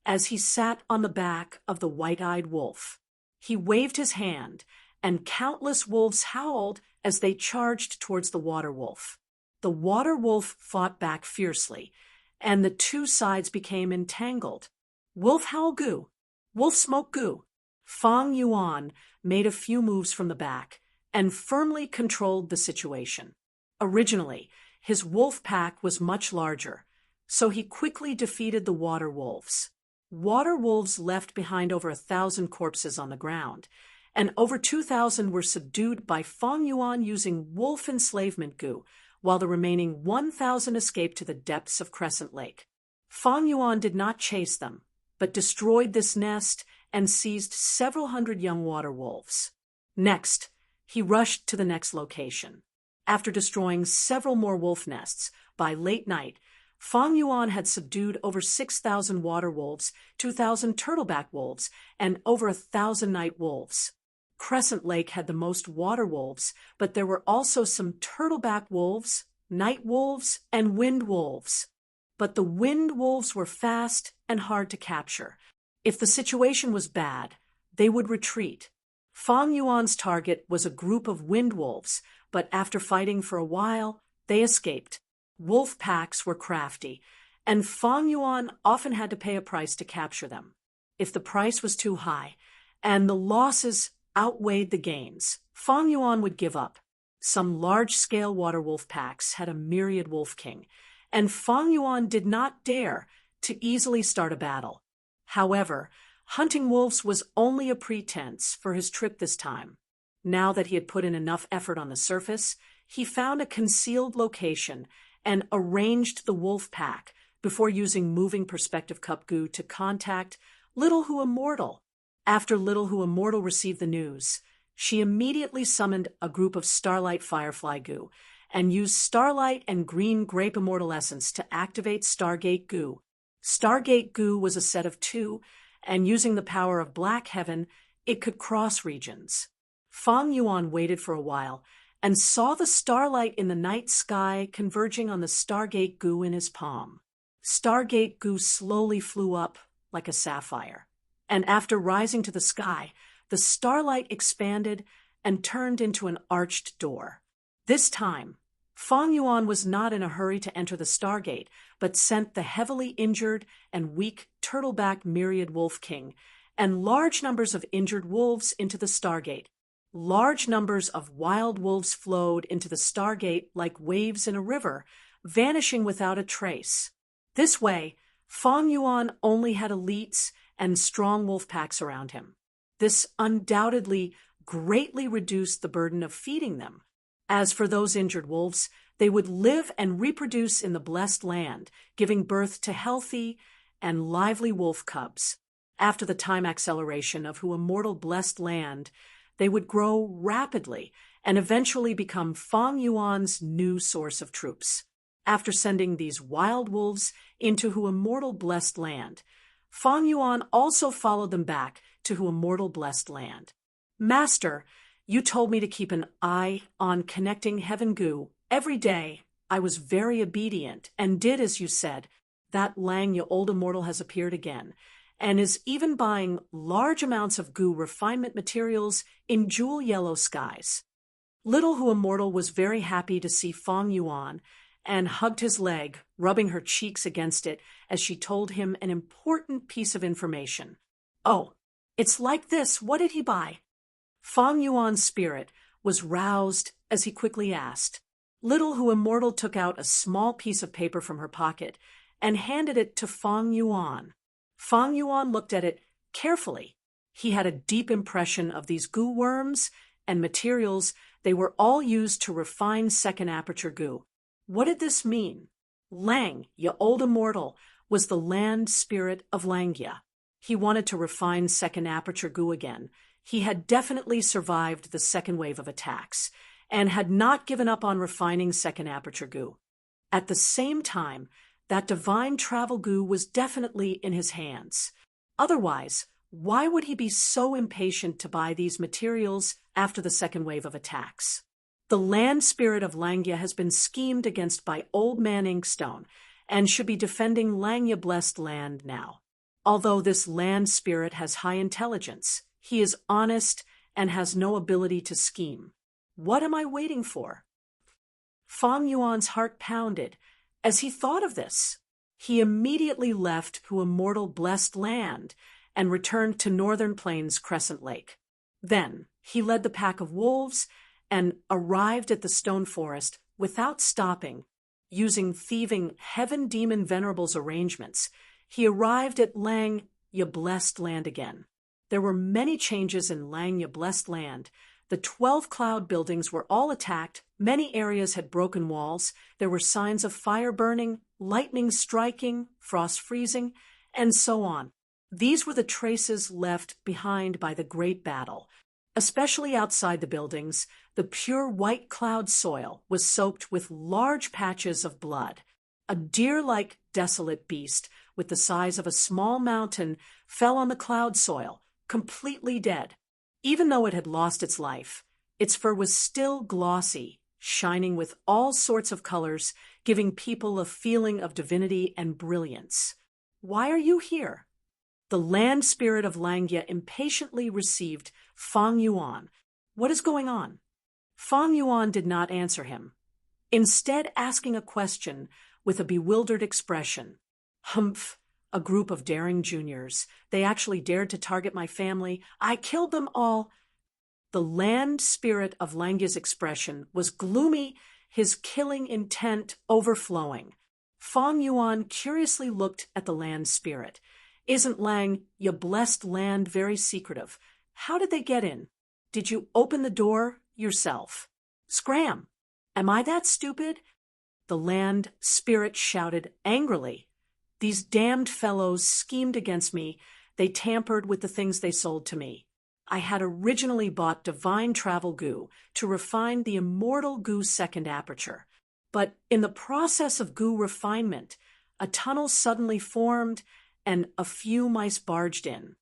as he sat on the back of the white-eyed wolf. He waved his hand, and countless wolves howled as they charged towards the water wolf. The water wolf fought back fiercely, and the 2 sides became entangled. Wolf howl Gu, wolf smoke Gu. Fang Yuan made a few moves from the back and firmly controlled the situation. Originally, his wolf pack was much larger, so he quickly defeated the water wolves. Water wolves left behind over 1,000 corpses on the ground, and over 2,000 were subdued by Fang Yuan using wolf enslavement Gu, while the remaining 1,000 escaped to the depths of Crescent Lake. Fang Yuan did not chase them, but destroyed this nest and seized several hundred young water wolves. Next, he rushed to the next location. After destroying several more wolf nests, by late night, Fang Yuan had subdued over 6,000 water wolves, 2,000 turtleback wolves, and over 1,000 night wolves. Crescent Lake had the most water wolves, but there were also some turtleback wolves, night wolves, and wind wolves. but the wind wolves were fast and hard to capture. If the situation was bad, they would retreat. Fang Yuan's target was a group of wind wolves, but after fighting for a while, they escaped. Wolf packs were crafty, and Fang Yuan often had to pay a price to capture them. If the price was too high, and the losses outweighed the gains, Fang Yuan would give up. Some large-scale water wolf packs had a myriad wolf king, and Fang Yuan did not dare to easily start a battle. However, hunting wolves was only a pretense for his trip this time. Now that he had put in enough effort on the surface, he found a concealed location and arranged the wolf pack before using moving perspective cup goo to contact Little Who Immortal. After Little Who Immortal received the news, she immediately summoned a group of Starlight Firefly goo and used Starlight and Green Grape Immortal Essence to activate Stargate goo. Stargate goo was a set of 2, and using the power of Black Heaven, it could cross regions. Fang Yuan waited for a while and saw the starlight in the night sky converging on the Stargate goo in his palm. Stargate goo slowly flew up like a sapphire, and after rising to the sky, the starlight expanded and turned into an arched door. This time, Fang Yuan was not in a hurry to enter the Stargate, but sent the heavily injured and weak turtleback myriad wolf king and large numbers of injured wolves into the Stargate. Large numbers of wild wolves flowed into the Stargate like waves in a river, vanishing without a trace. This way, Fang Yuan only had elites and strong wolf packs around him. This undoubtedly greatly reduced the burden of feeding them. As for those injured wolves, they would live and reproduce in the blessed land, giving birth to healthy and lively wolf cubs. After the time acceleration of Who Immortal Blessed Land, they would grow rapidly and eventually become Fang Yuan's new source of troops. After sending these wild wolves into Who Immortal Blessed Land, Fang Yuan also followed them back to Who Immortal Blessed Land. Master, you told me to keep an eye on connecting Heaven Goo every day. I was very obedient and did as you said. That Lang, your old immortal, has appeared again, and is even buying large amounts of goo refinement materials in jewel yellow skies. Little Who Immortal was very happy to see Fang Yuan and hugged his leg, rubbing her cheeks against it as she told him an important piece of information. Oh, it's like this. What did he buy? Fang Yuan's spirit was roused as he quickly asked. Little Who Immortal took out a small piece of paper from her pocket and handed it to Fang Yuan. Fang Yuan looked at it carefully. He had a deep impression of these goo worms and materials. They were all used to refine second aperture goo. What did this mean? Lang, your old immortal, was the land spirit of Langia. He wanted to refine second aperture goo again. He had definitely survived the second wave of attacks and had not given up on refining second aperture goo. At the same time, that divine travel goo was definitely in his hands. Otherwise, why would he be so impatient to buy these materials after the second wave of attacks? The land spirit of Langia has been schemed against by Old Man Inkstone and should be defending Langia Blessed Land now. Although this land spirit has high intelligence, he is honest and has no ability to scheme. What am I waiting for? Fang Yuan's heart pounded as he thought of this. He immediately left Who Immortal Blessed Land and returned to Northern Plains Crescent Lake. Then he led the pack of wolves and arrived at the stone forest without stopping. Using thieving Heaven Demon Venerable's arrangements, he arrived at Lang, Ya Blessed Land again. There were many changes in Lang, Ya Blessed Land. The 12 cloud buildings were all attacked. Many areas had broken walls. There were signs of fire burning, lightning striking, frost freezing, and so on. These were the traces left behind by the Great Battle. Especially outside the buildings, the pure white cloud soil was soaked with large patches of blood. A deer-like desolate beast with the size of a small mountain fell on the cloud soil, completely dead. Even though it had lost its life, its fur was still glossy, shining with all sorts of colors, giving people a feeling of divinity and brilliance. Why are you here? The land spirit of Langya impatiently received Fang Yuan. What is going on? Fang Yuan did not answer him, instead asking a question with a bewildered expression. Humph, a group of daring juniors. They actually dared to target my family. I killed them all. The land spirit of Langya's expression was gloomy, his killing intent overflowing. Fang Yuan curiously looked at the land spirit. Isn't Lang, ya blessed land, very secretive? How did they get in? Did you open the door yourself? Scram! Am I that stupid? The land spirit shouted angrily. These damned fellows schemed against me. They tampered with the things they sold to me. I had originally bought divine travel goo to refine the immortal goo second aperture. But in the process of goo refinement, a tunnel suddenly formed and a few mice barged in.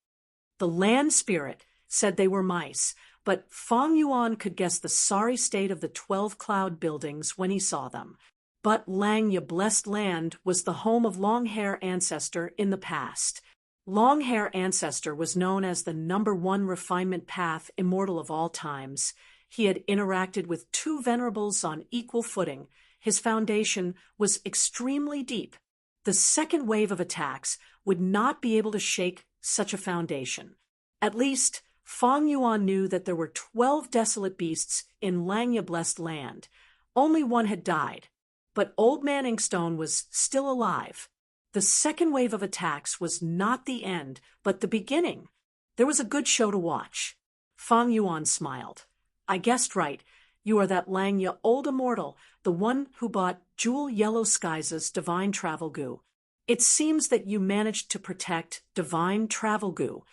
The land spirit said they were mice, but Fang Yuan could guess the sorry state of the 12 cloud buildings when he saw them. But Lang, ya blessed land, was the home of Longhair Ancestor in the past. Longhair Ancestor was known as the #1 refinement path immortal of all times. He had interacted with 2 venerables on equal footing. His foundation was extremely deep. The second wave of attacks would not be able to shake such a foundation. At least, Fang Yuan knew that there were 12 desolate beasts in Langya blessed land. Only one had died, but Old Man Inkstone was still alive. The second wave of attacks was not the end, but the beginning. There was a good show to watch. Fang Yuan smiled. I guessed right. You are that Langya old immortal, the one who bought Jewel Yellow Skies' divine travel goo. It seems that you managed to protect divine travel goo.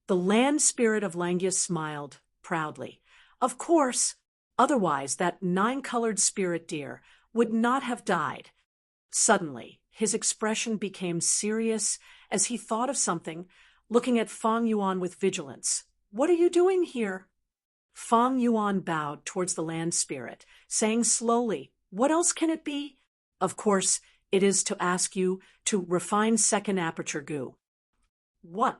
The land spirit of Langya smiled proudly. Of course, otherwise that 9-colored spirit deer would not have died. Suddenly, his expression became serious as he thought of something, looking at Fang Yuan with vigilance. What are you doing here? Fang Yuan bowed towards the land spirit, saying slowly, What else can it be? Of course, it is to ask you to refine second aperture goo. What?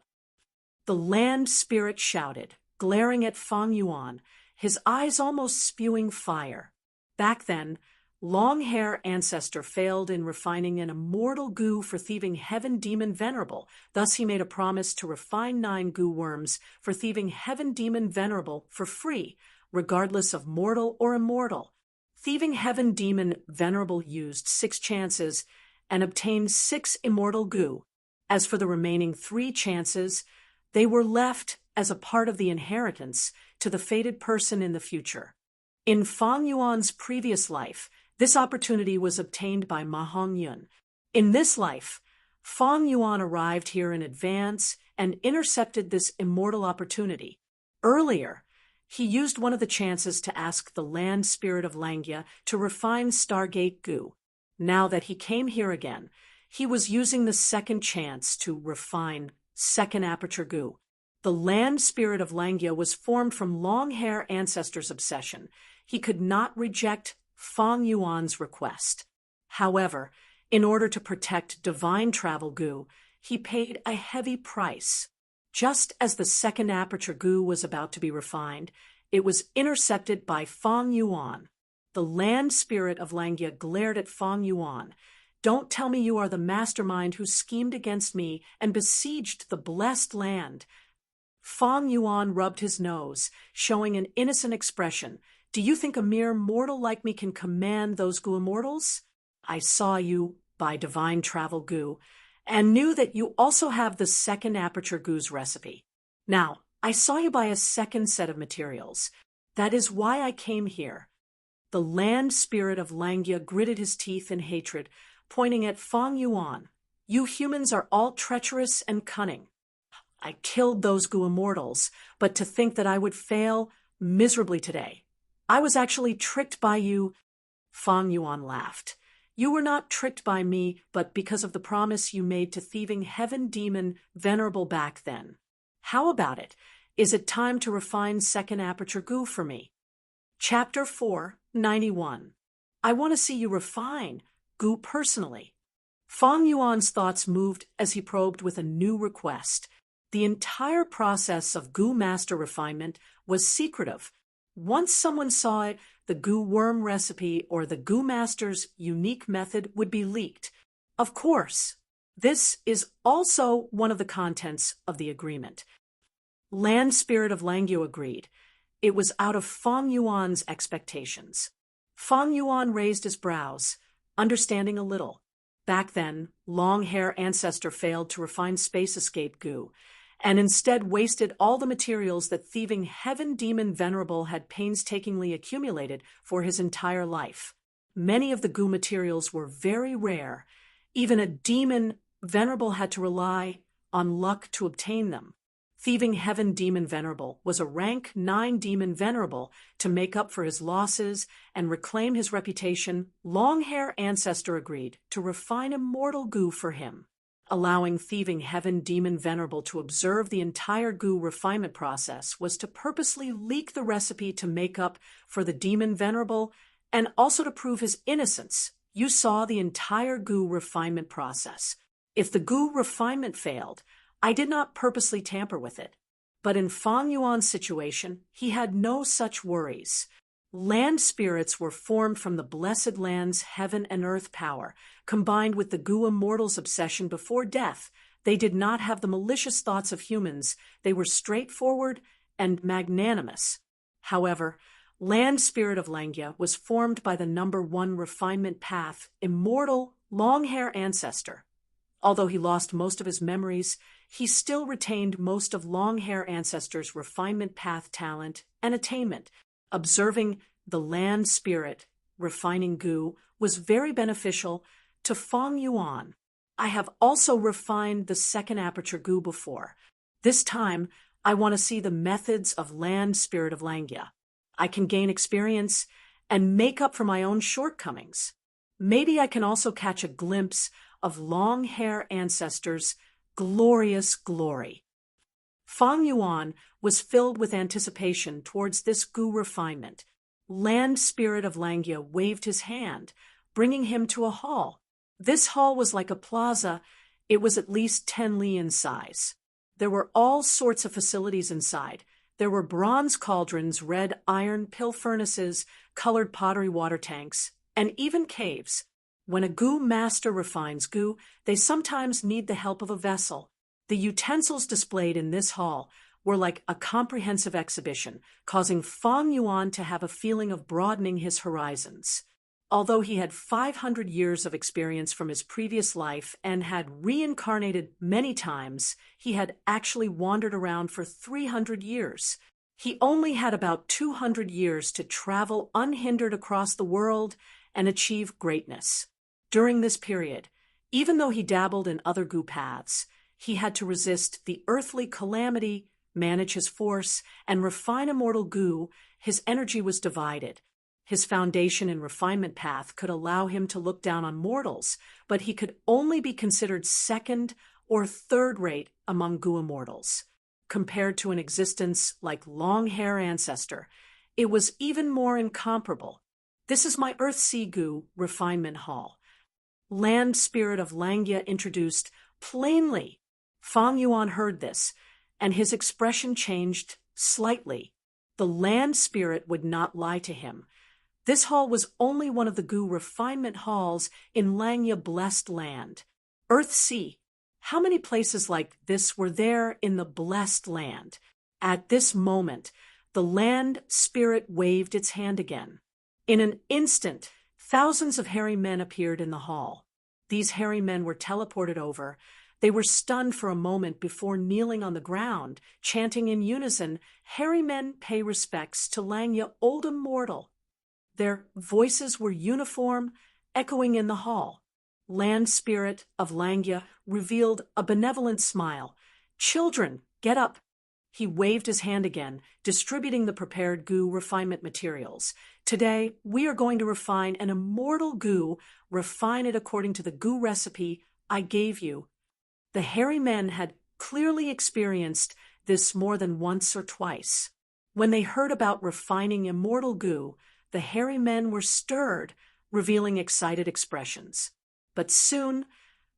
The land spirit shouted, glaring at Fang Yuan, his eyes almost spewing fire. Back then, Longhair Ancestor failed in refining an immortal goo for thieving Heaven Demon Venerable. Thus he made a promise to refine 9 goo worms for thieving Heaven Demon Venerable for free, regardless of mortal or immortal. Thieving Heaven Demon Venerable used 6 chances and obtained 6 immortal goo. As for the remaining 3 chances, they were left as a part of the inheritance to the fated person in the future. In Fang Yuan's previous life, this opportunity was obtained by Ma Hongyun. In this life, Fang Yuan arrived here in advance and intercepted this immortal opportunity. Earlier, he used one of the chances to ask the land spirit of Langya to refine Stargate goo. Now that he came here again, he was using the second chance to refine second aperture goo. The land spirit of Langya was formed from Longhair Ancestor's obsession. He could not reject Fang Yuan's request. However, in order to protect divine travel goo, he paid a heavy price. Just as the second aperture goo was about to be refined, it was intercepted by Fang Yuan. The land spirit of Langya glared at Fang Yuan. Don't tell me you are the mastermind who schemed against me and besieged the blessed land. Fang Yuan rubbed his nose, showing an innocent expression. Do you think a mere mortal like me can command those goo immortals? I saw you by divine travel goo, and knew that you also have the second aperture goo's recipe. Now, I saw you buy a second set of materials. That is why I came here. The land spirit of Langya gritted his teeth in hatred, pointing at Fang Yuan. You humans are all treacherous and cunning. I killed those goo immortals, but to think that I would fail miserably today. I was actually tricked by you. Fang Yuan laughed. You were not tricked by me, but because of the promise you made to thieving Heaven Demon Venerable back then. How about it? Is it time to refine second aperture goo for me? Chapter 491. I want to see you refine Gu personally. Fang Yuan's thoughts moved as he probed with a new request. The entire process of Gu master refinement was secretive. Once someone saw it, the Gu worm recipe or the Gu master's unique method would be leaked. Of course, this is also one of the contents of the agreement. Land Spirit of Langyu agreed. It was out of Fang Yuan's expectations. Fang Yuan raised his brows, understanding a little. Back then, long-hair ancestor failed to refine space escape Gu, and instead wasted all the materials that thieving heaven demon Venerable had painstakingly accumulated for his entire life. Many of the Gu materials were very rare. Even a demon Venerable had to rely on luck to obtain them. Thieving Heaven Demon Venerable was a rank 9 Demon Venerable to make up for his losses and reclaim his reputation. Longhair Ancestor agreed to refine immortal Gu for him. Allowing Thieving Heaven Demon Venerable to observe the entire Gu refinement process was to purposely leak the recipe to make up for the Demon Venerable and also to prove his innocence. You saw the entire Gu refinement process. If the Gu refinement failed, I did not purposely tamper with it. But in Fang Yuan's situation, he had no such worries. Land spirits were formed from the blessed land's heaven and earth power, combined with the Gu immortal's obsession before death. They did not have the malicious thoughts of humans. They were straightforward and magnanimous. However, Land Spirit of Langya was formed by the number 1 refinement path, immortal, long-hair ancestor. Although he lost most of his memories, he still retained most of Longhair Ancestor's refinement path talent and attainment. Observing the land spirit refining Gu was very beneficial to Fang Yuan. I have also refined the second aperture Gu before. This time, I want to see the methods of Land Spirit of Langya. I can gain experience and make up for my own shortcomings. Maybe I can also catch a glimpse of Longhair Ancestor's glorious glory. Fang Yuan was filled with anticipation towards this Gu refinement. Land Spirit of Langya waved his hand, bringing him to a hall. This hall was like a plaza. It was at least 10 li in size. There were all sorts of facilities inside. There were bronze cauldrons, red iron pill furnaces, colored pottery water tanks, and even caves. When a Gu master refines Gu, they sometimes need the help of a vessel. The utensils displayed in this hall were like a comprehensive exhibition, causing Fang Yuan to have a feeling of broadening his horizons. Although he had 500 years of experience from his previous life and had reincarnated many times, he had actually wandered around for 300 years. He only had about 200 years to travel unhindered across the world and achieve greatness. During this period, even though he dabbled in other Gu paths, he had to resist the earthly calamity, manage his force, and refine immortal Gu. His energy was divided. His foundation and refinement path could allow him to look down on mortals, but he could only be considered second or third rate among Gu immortals. Compared to an existence like Longhair Ancestor, it was even more incomparable. This is my Earth-Sea Gu refinement hall. Land Spirit of Langya introduced plainly. Fang Yuan heard this, and his expression changed slightly. The land spirit would not lie to him. This hall was only one of the Gu refinement halls in Langya Blessed Land. Earth-Sea. How many places like this were there in the Blessed Land? At this moment, the land spirit waved its hand again. In an instant, thousands of hairy men appeared in the hall. These hairy men were teleported over. They were stunned for a moment before kneeling on the ground, chanting in unison, "Hairy men pay respects to Langya Old Immortal." Their voices were uniform, echoing in the hall. Land Spirit of Langya revealed a benevolent smile. "Children, get up." He waved his hand again, distributing the prepared Gu refinement materials. "Today, we are going to refine an immortal Gu, refine it according to the Gu recipe I gave you." The hairy men had clearly experienced this more than once or twice. When they heard about refining immortal goo, the hairy men were stirred, revealing excited expressions. But soon,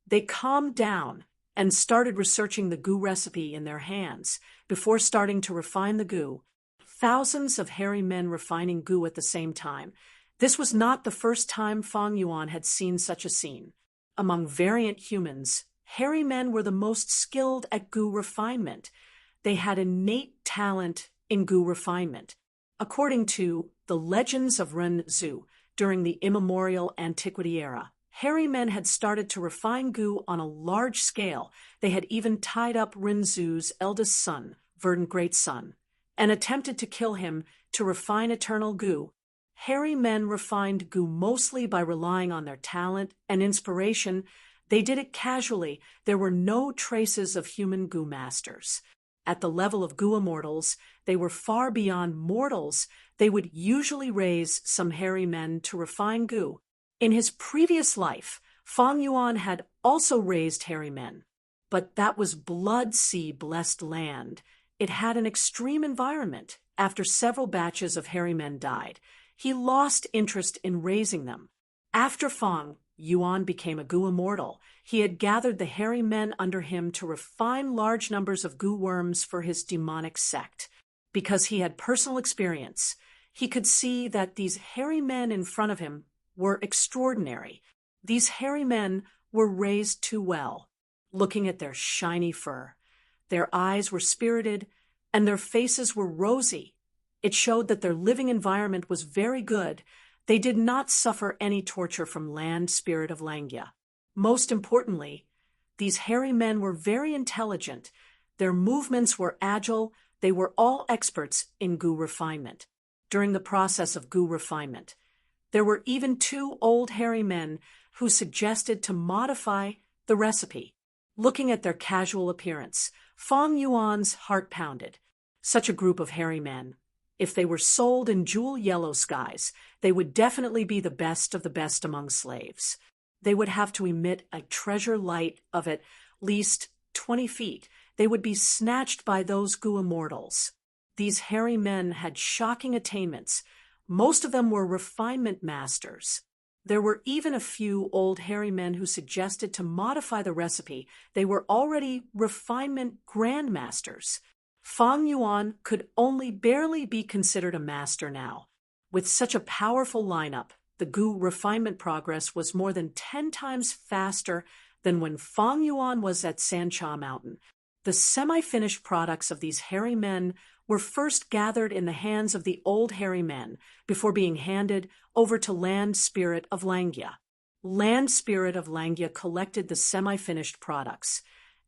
they calmed down and started researching the goo recipe in their hands before starting to refine the goo. Thousands of hairy men refining goo at the same time. This was not the first time Fang Yuan had seen such a scene. Among variant humans, hairy men were the most skilled at goo refinement. They had innate talent in goo refinement. According to the Legends of Ren Zhu, during the immemorial antiquity era, hairy men had started to refine goo on a large scale. They had even tied up Ren Zhu's eldest son, verdant great son, and attempted to kill him to refine eternal goo. Hairy men refined goo mostly by relying on their talent and inspiration. They did it casually. There were no traces of human goo masters. At the level of goo immortals, they were far beyond mortals. They would usually raise some hairy men to refine goo. In his previous life, Fang Yuan had also raised hairy men. But that was Blood Sea blessed land. It had an extreme environment. After several batches of hairy men died, he lost interest in raising them. After Fang Yuan became a goo immortal, he had gathered the hairy men under him to refine large numbers of goo worms for his demonic sect. Because he had personal experience, he could see that these hairy men in front of him were extraordinary. These hairy men were raised too well. Looking at their shiny fur, their eyes were spirited, and their faces were rosy. It showed that their living environment was very good. They did not suffer any torture from land spirit of Langya. Most importantly, these hairy men were very intelligent. Their movements were agile. They were all experts in goo refinement. During the process of goo refinement, there were even 2 old hairy men who suggested to modify the recipe. Looking at their casual appearance, Fang Yuan's heart pounded. Such a group of hairy men, if they were sold in jewel yellow skies, they would definitely be the best of the best among slaves. They would have to emit a treasure light of at least 20 feet. They would be snatched by those goo immortals. These hairy men had shocking attainments. Most of them were refinement masters. There were even a few old hairy men who suggested to modify the recipe. They were already refinement grandmasters. Fang Yuan could only barely be considered a master now. With such a powerful lineup, the goo refinement progress was more than 10 times faster than when Fang Yuan was at Sancha Mountain. The semi-finished products of these hairy men were first gathered in the hands of the old hairy men before being handed over to Land Spirit of Langya. Land Spirit of Langya collected the semi-finished products.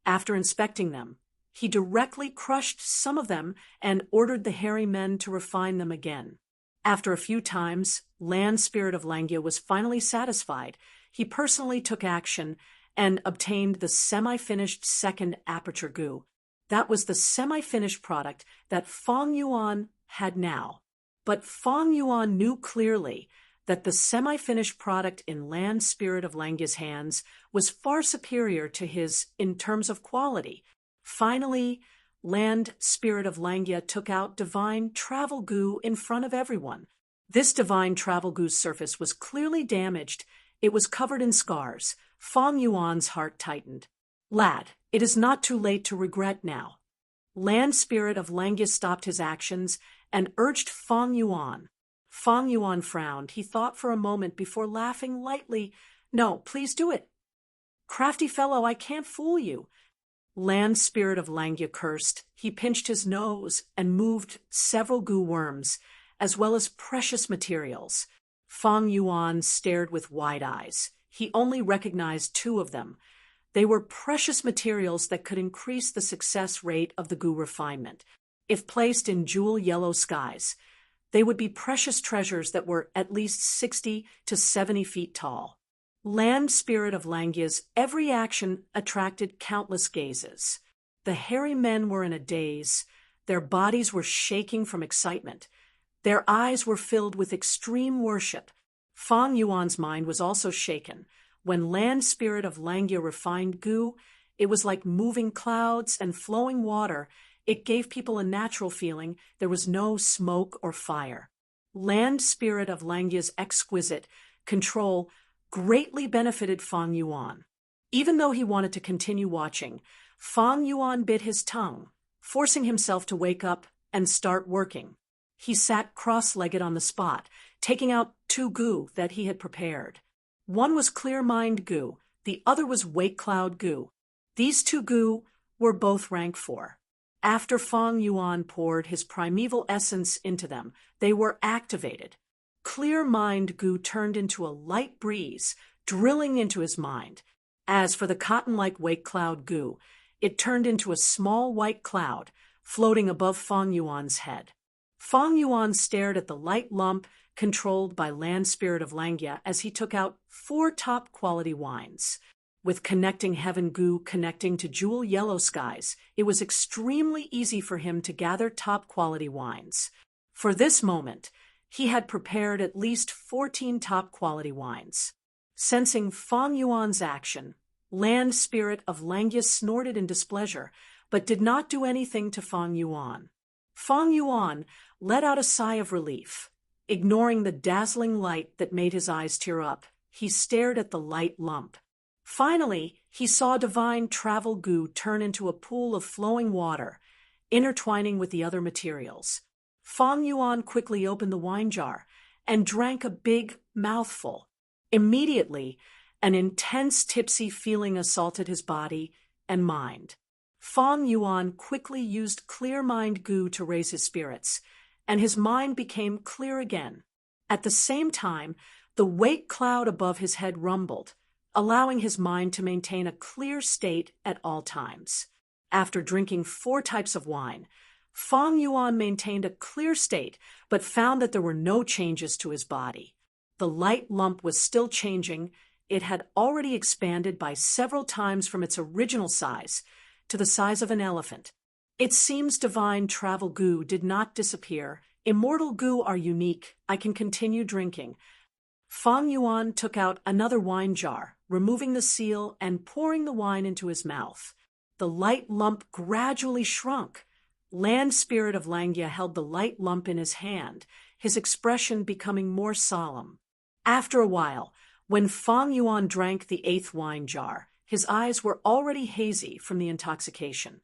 After inspecting them, he directly crushed some of them and ordered the hairy men to refine them again. After a few times, Land Spirit of Langya was finally satisfied. He personally took action and obtained the semi-finished second aperture goo. That was the semi-finished product that Fang Yuan had now. But Fang Yuan knew clearly that the semi-finished product in Land Spirit of Langya's hands was far superior to his in terms of quality. Finally, Land Spirit of Langya took out divine travel goo in front of everyone. This divine travel goo's surface was clearly damaged. It was covered in scars. Fang Yuan's heart tightened. Lad, it is not too late to regret now. Land Spirit of Langya stopped his actions and urged Fang Yuan. Fang Yuan frowned. He thought for a moment before laughing lightly. No, please do it. Crafty fellow, I can't fool you. Land Spirit of Langya cursed. He pinched his nose and moved several goo worms, as well as precious materials. Fang Yuan stared with wide eyes. He only recognized 2 of them. They were precious materials that could increase the success rate of the goo refinement. If placed in jewel yellow skies, they would be precious treasures that were at least 60 to 70 feet tall. Land Spirit of Langya's every action attracted countless gazes. The hairy men were in a daze. Their bodies were shaking from excitement. Their eyes were filled with extreme worship. Fang Yuan's mind was also shaken. When Land Spirit of Langya refined goo, it was like moving clouds and flowing water. It gave people a natural feeling. There was no smoke or fire. Land spirit of Langya's exquisite control greatly benefited Fang Yuan. Even though he wanted to continue watching, Fang Yuan bit his tongue, forcing himself to wake up and start working. He sat cross-legged on the spot, taking out 2 goo that he had prepared. One was clear mind goo, the other was wake cloud goo. These 2 goo were both rank 4. After Fang Yuan poured his primeval essence into them, they were activated. Clear mind goo turned into a light breeze, drilling into his mind. As for the cotton-like wake cloud goo, it turned into a small white cloud, floating above Fang Yuan's head. Fang Yuan stared at the light lump controlled by Land Spirit of Langya as he took out 4 top-quality wines. With connecting heaven goo connecting to jewel yellow skies, it was extremely easy for him to gather top-quality wines. For this moment, he had prepared at least 14 top-quality wines. Sensing Fang Yuan's action, Land Spirit of Langya snorted in displeasure, but did not do anything to Fang Yuan. Fang Yuan let out a sigh of relief. Ignoring the dazzling light that made his eyes tear up, he stared at the light lump. Finally, he saw divine travel goo turn into a pool of flowing water, intertwining with the other materials. Fang Yuan quickly opened the wine jar and drank a big mouthful. Immediately, an intense tipsy feeling assaulted his body and mind. Fang Yuan quickly used clear mind goo to raise his spirits, and his mind became clear again. At the same time, the wake cloud above his head rumbled, allowing his mind to maintain a clear state at all times. After drinking 4 types of wine, Fang Yuan maintained a clear state, but found that there were no changes to his body. The light lump was still changing. It had already expanded by several times from its original size to the size of an elephant. It seems divine travel goo did not disappear. Immortal goo are unique. I can continue drinking. Fang Yuan took out another wine jar, removing the seal and pouring the wine into his mouth. The light lump gradually shrunk. Land Spirit of Langya held the light lump in his hand, his expression becoming more solemn. After a while, when Fang Yuan drank the 8th wine jar, his eyes were already hazy from the intoxication.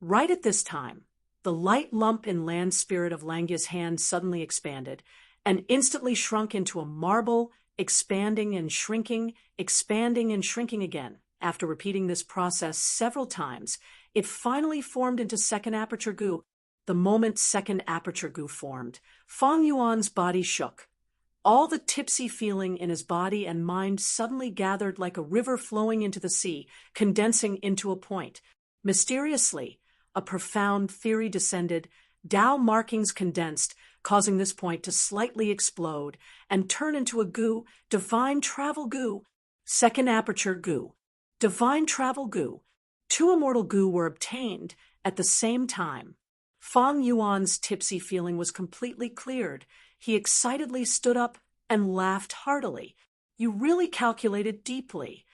Right at this time, the light lump in Land Spirit of Langya's hand suddenly expanded and instantly shrunk into a marble, expanding and shrinking again. After repeating this process several times, it finally formed into second aperture goo. The moment second aperture goo formed, Fang Yuan's body shook. All the tipsy feeling in his body and mind suddenly gathered like a river flowing into the sea, condensing into a point. Mysteriously, a profound theory descended, Tao markings condensed, causing this point to slightly explode and turn into a goo, divine travel goo, second aperture goo, divine travel goo. 2 immortal goo were obtained at the same time. Fang Yuan's tipsy feeling was completely cleared. He excitedly stood up and laughed heartily. You really calculated deeply.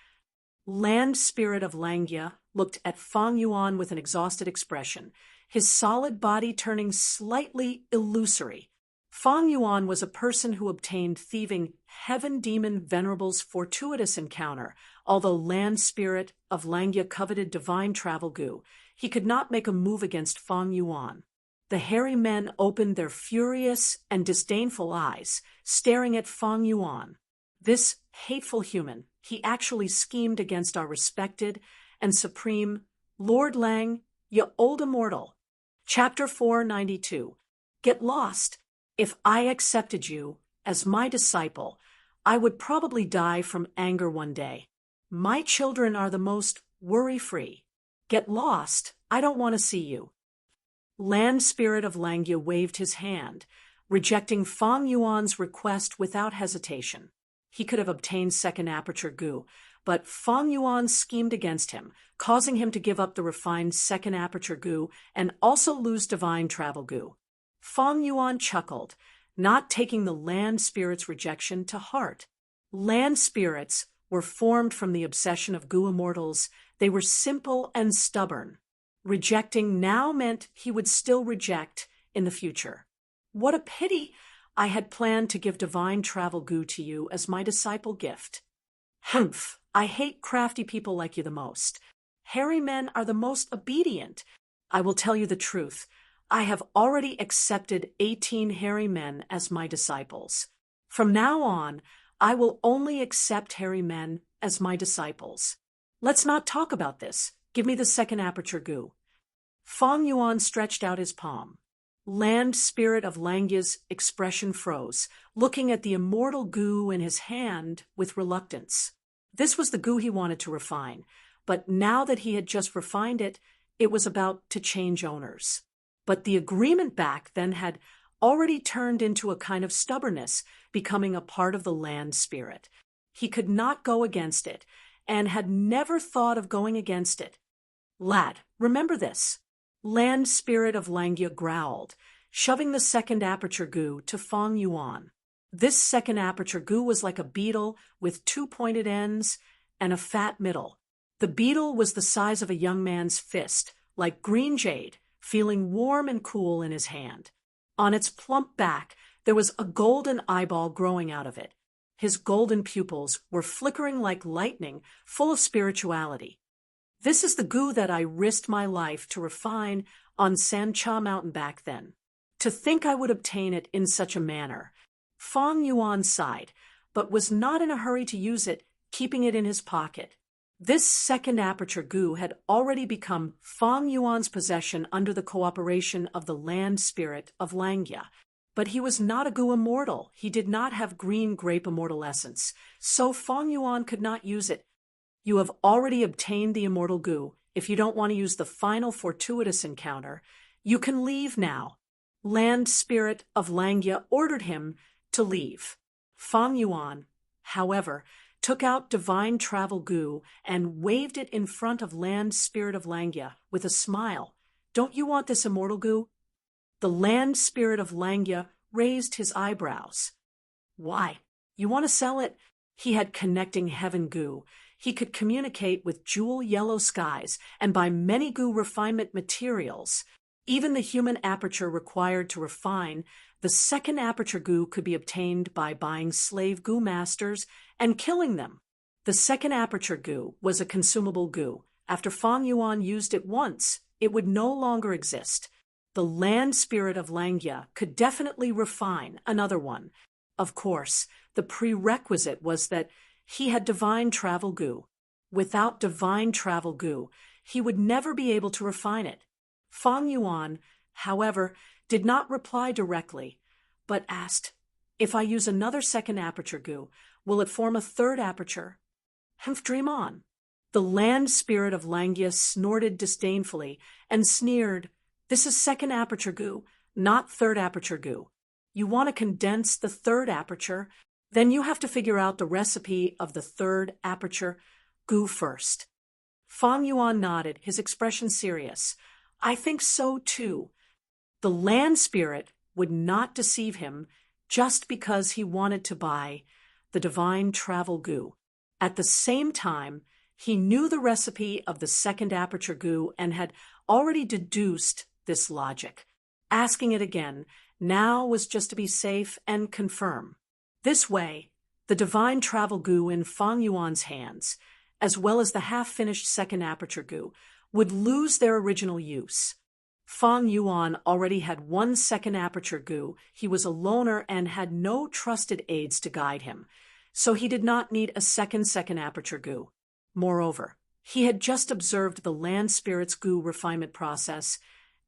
Land Spirit of Langya looked at Fang Yuan with an exhausted expression, his solid body turning slightly illusory. Fang Yuan was a person who obtained thieving heaven demon venerable's fortuitous encounter. Although Land Spirit of Langya coveted divine travel goo, he could not make a move against Fang Yuan. The hairy men opened their furious and disdainful eyes, staring at Fang Yuan. This hateful human, he actually schemed against our respected and supreme Lord Lang, you old immortal. Chapter 492. Get lost. If I accepted you as my disciple, I would probably die from anger one day. My children are the most worry-free. Get lost. I don't want to see you. Land Spirit of Langya waved his hand, rejecting Fang Yuan's request without hesitation. He could have obtained second aperture goo, but Fang Yuan schemed against him, causing him to give up the refined second aperture goo and also lose divine travel goo. Fang Yuan chuckled, not taking the Land Spirit's rejection to heart. Land Spirits were formed from the obsession of goo immortals. They were simple and stubborn. Rejecting now meant he would still reject in the future. What a pity! I had planned to give divine travel goo to you as my disciple gift. Humph! I hate crafty people like you the most. Hairy men are the most obedient. I will tell you the truth. I have already accepted 18 hairy men as my disciples. From now on, I will only accept hairy men as my disciples. Let's not talk about this. Give me the second aperture goo. Fong Yuan stretched out his palm. Land spirit of Langya's expression froze, looking at the immortal goo in his hand with reluctance. This was the goo he wanted to refine, but now that he had just refined it, it was about to change owners. But the agreement back then had already turned into a kind of stubbornness, becoming a part of the land spirit. He could not go against it, and had never thought of going against it. Lad, remember this. Land spirit of Langya growled, shoving the second aperture goo to Fong Yuan. This second aperture goo was like a beetle with two pointed ends and a fat middle. The beetle was the size of a young man's fist, like green jade, feeling warm and cool in his hand. On its plump back, there was a golden eyeball growing out of it. His golden pupils were flickering like lightning, full of spirituality. This is the goo that I risked my life to refine on Sancha Mountain back then. To think I would obtain it in such a manner. Fong Yuan sighed, but was not in a hurry to use it, keeping it in his pocket. This second aperture goo had already become Fong Yuan's possession under the cooperation of the land spirit of Langya. But he was not a goo immortal. He did not have green grape immortal essence, so Fong Yuan could not use it. You have already obtained the immortal goo. If you don't want to use the final fortuitous encounter, you can leave now. Land spirit of Langya ordered him to leave. Fong Yuan, however, took out divine travel goo and waved it in front of land spirit of Langya with a smile. Don't you want this immortal goo? The land spirit of Langya raised his eyebrows. Why? You want to sell it? He had connecting heaven goo. He could communicate with jewel yellow skies and buy many goo refinement materials. Even the human aperture required to refine the second aperture goo could be obtained by buying slave goo masters and killing them. The second aperture goo was a consumable goo. After Fong Yuan used it once, it would no longer exist. The land spirit of Langya could definitely refine another one. Of course, the prerequisite was that he had divine travel goo. Without divine travel goo, he would never be able to refine it. Fong Yuan, however, did not reply directly, but asked, if I use another second aperture goo, will it form a third aperture? Dream on. The land spirit of Langya snorted disdainfully and sneered, this is second aperture goo, not third aperture goo. You want to condense the third aperture, then you have to figure out the recipe of the third aperture goo first. Fong Yuan nodded, his expression serious. I think so too. The land spirit would not deceive him just because he wanted to buy the divine travel goo. At the same time, he knew the recipe of the second aperture goo and had already deduced this logic. Asking it again now was just to be safe and confirm. This way, the divine travel goo in Fong Yuan's hands, as well as the half-finished second aperture goo, would lose their original use. Fong Yuan already had one second aperture goo. He was a loner and had no trusted aides to guide him, so he did not need a second aperture goo. Moreover, he had just observed the land spirit's goo refinement process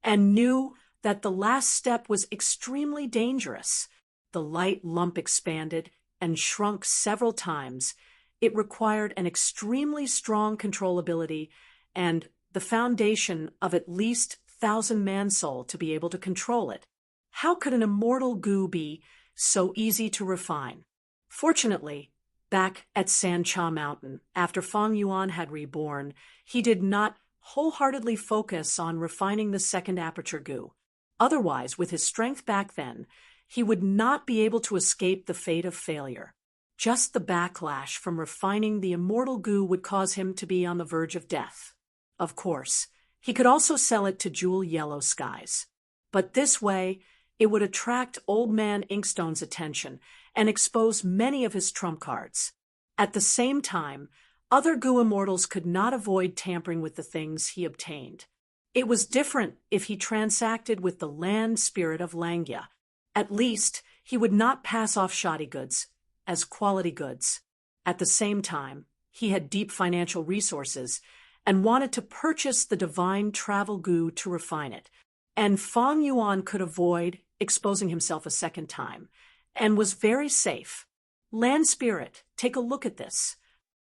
and knew that the last step was extremely dangerous. The light lump expanded and shrunk several times. It required an extremely strong controllability and the foundation of at least 1,000 man-soul to be able to control it. How could an immortal goo be so easy to refine? Fortunately, back at Sancha Mountain, after Fong Yuan had reborn, he did not wholeheartedly focus on refining the second aperture goo. Otherwise, with his strength back then, he would not be able to escape the fate of failure. Just the backlash from refining the immortal goo would cause him to be on the verge of death. Of course, He could also sell it to Jewel Yellow Skies. But this way, it would attract Old Man Inkstone's attention and expose many of his trump cards. At the same time, other Goo Immortals could not avoid tampering with the things he obtained. It was different if he transacted with the land spirit of Langia. At least, he would not pass off shoddy goods as quality goods. At the same time, he had deep financial resources and wanted to purchase the divine travel goo to refine it. And Fang Yuan could avoid exposing himself a second time, and was very safe. Land Spirit, take a look at this.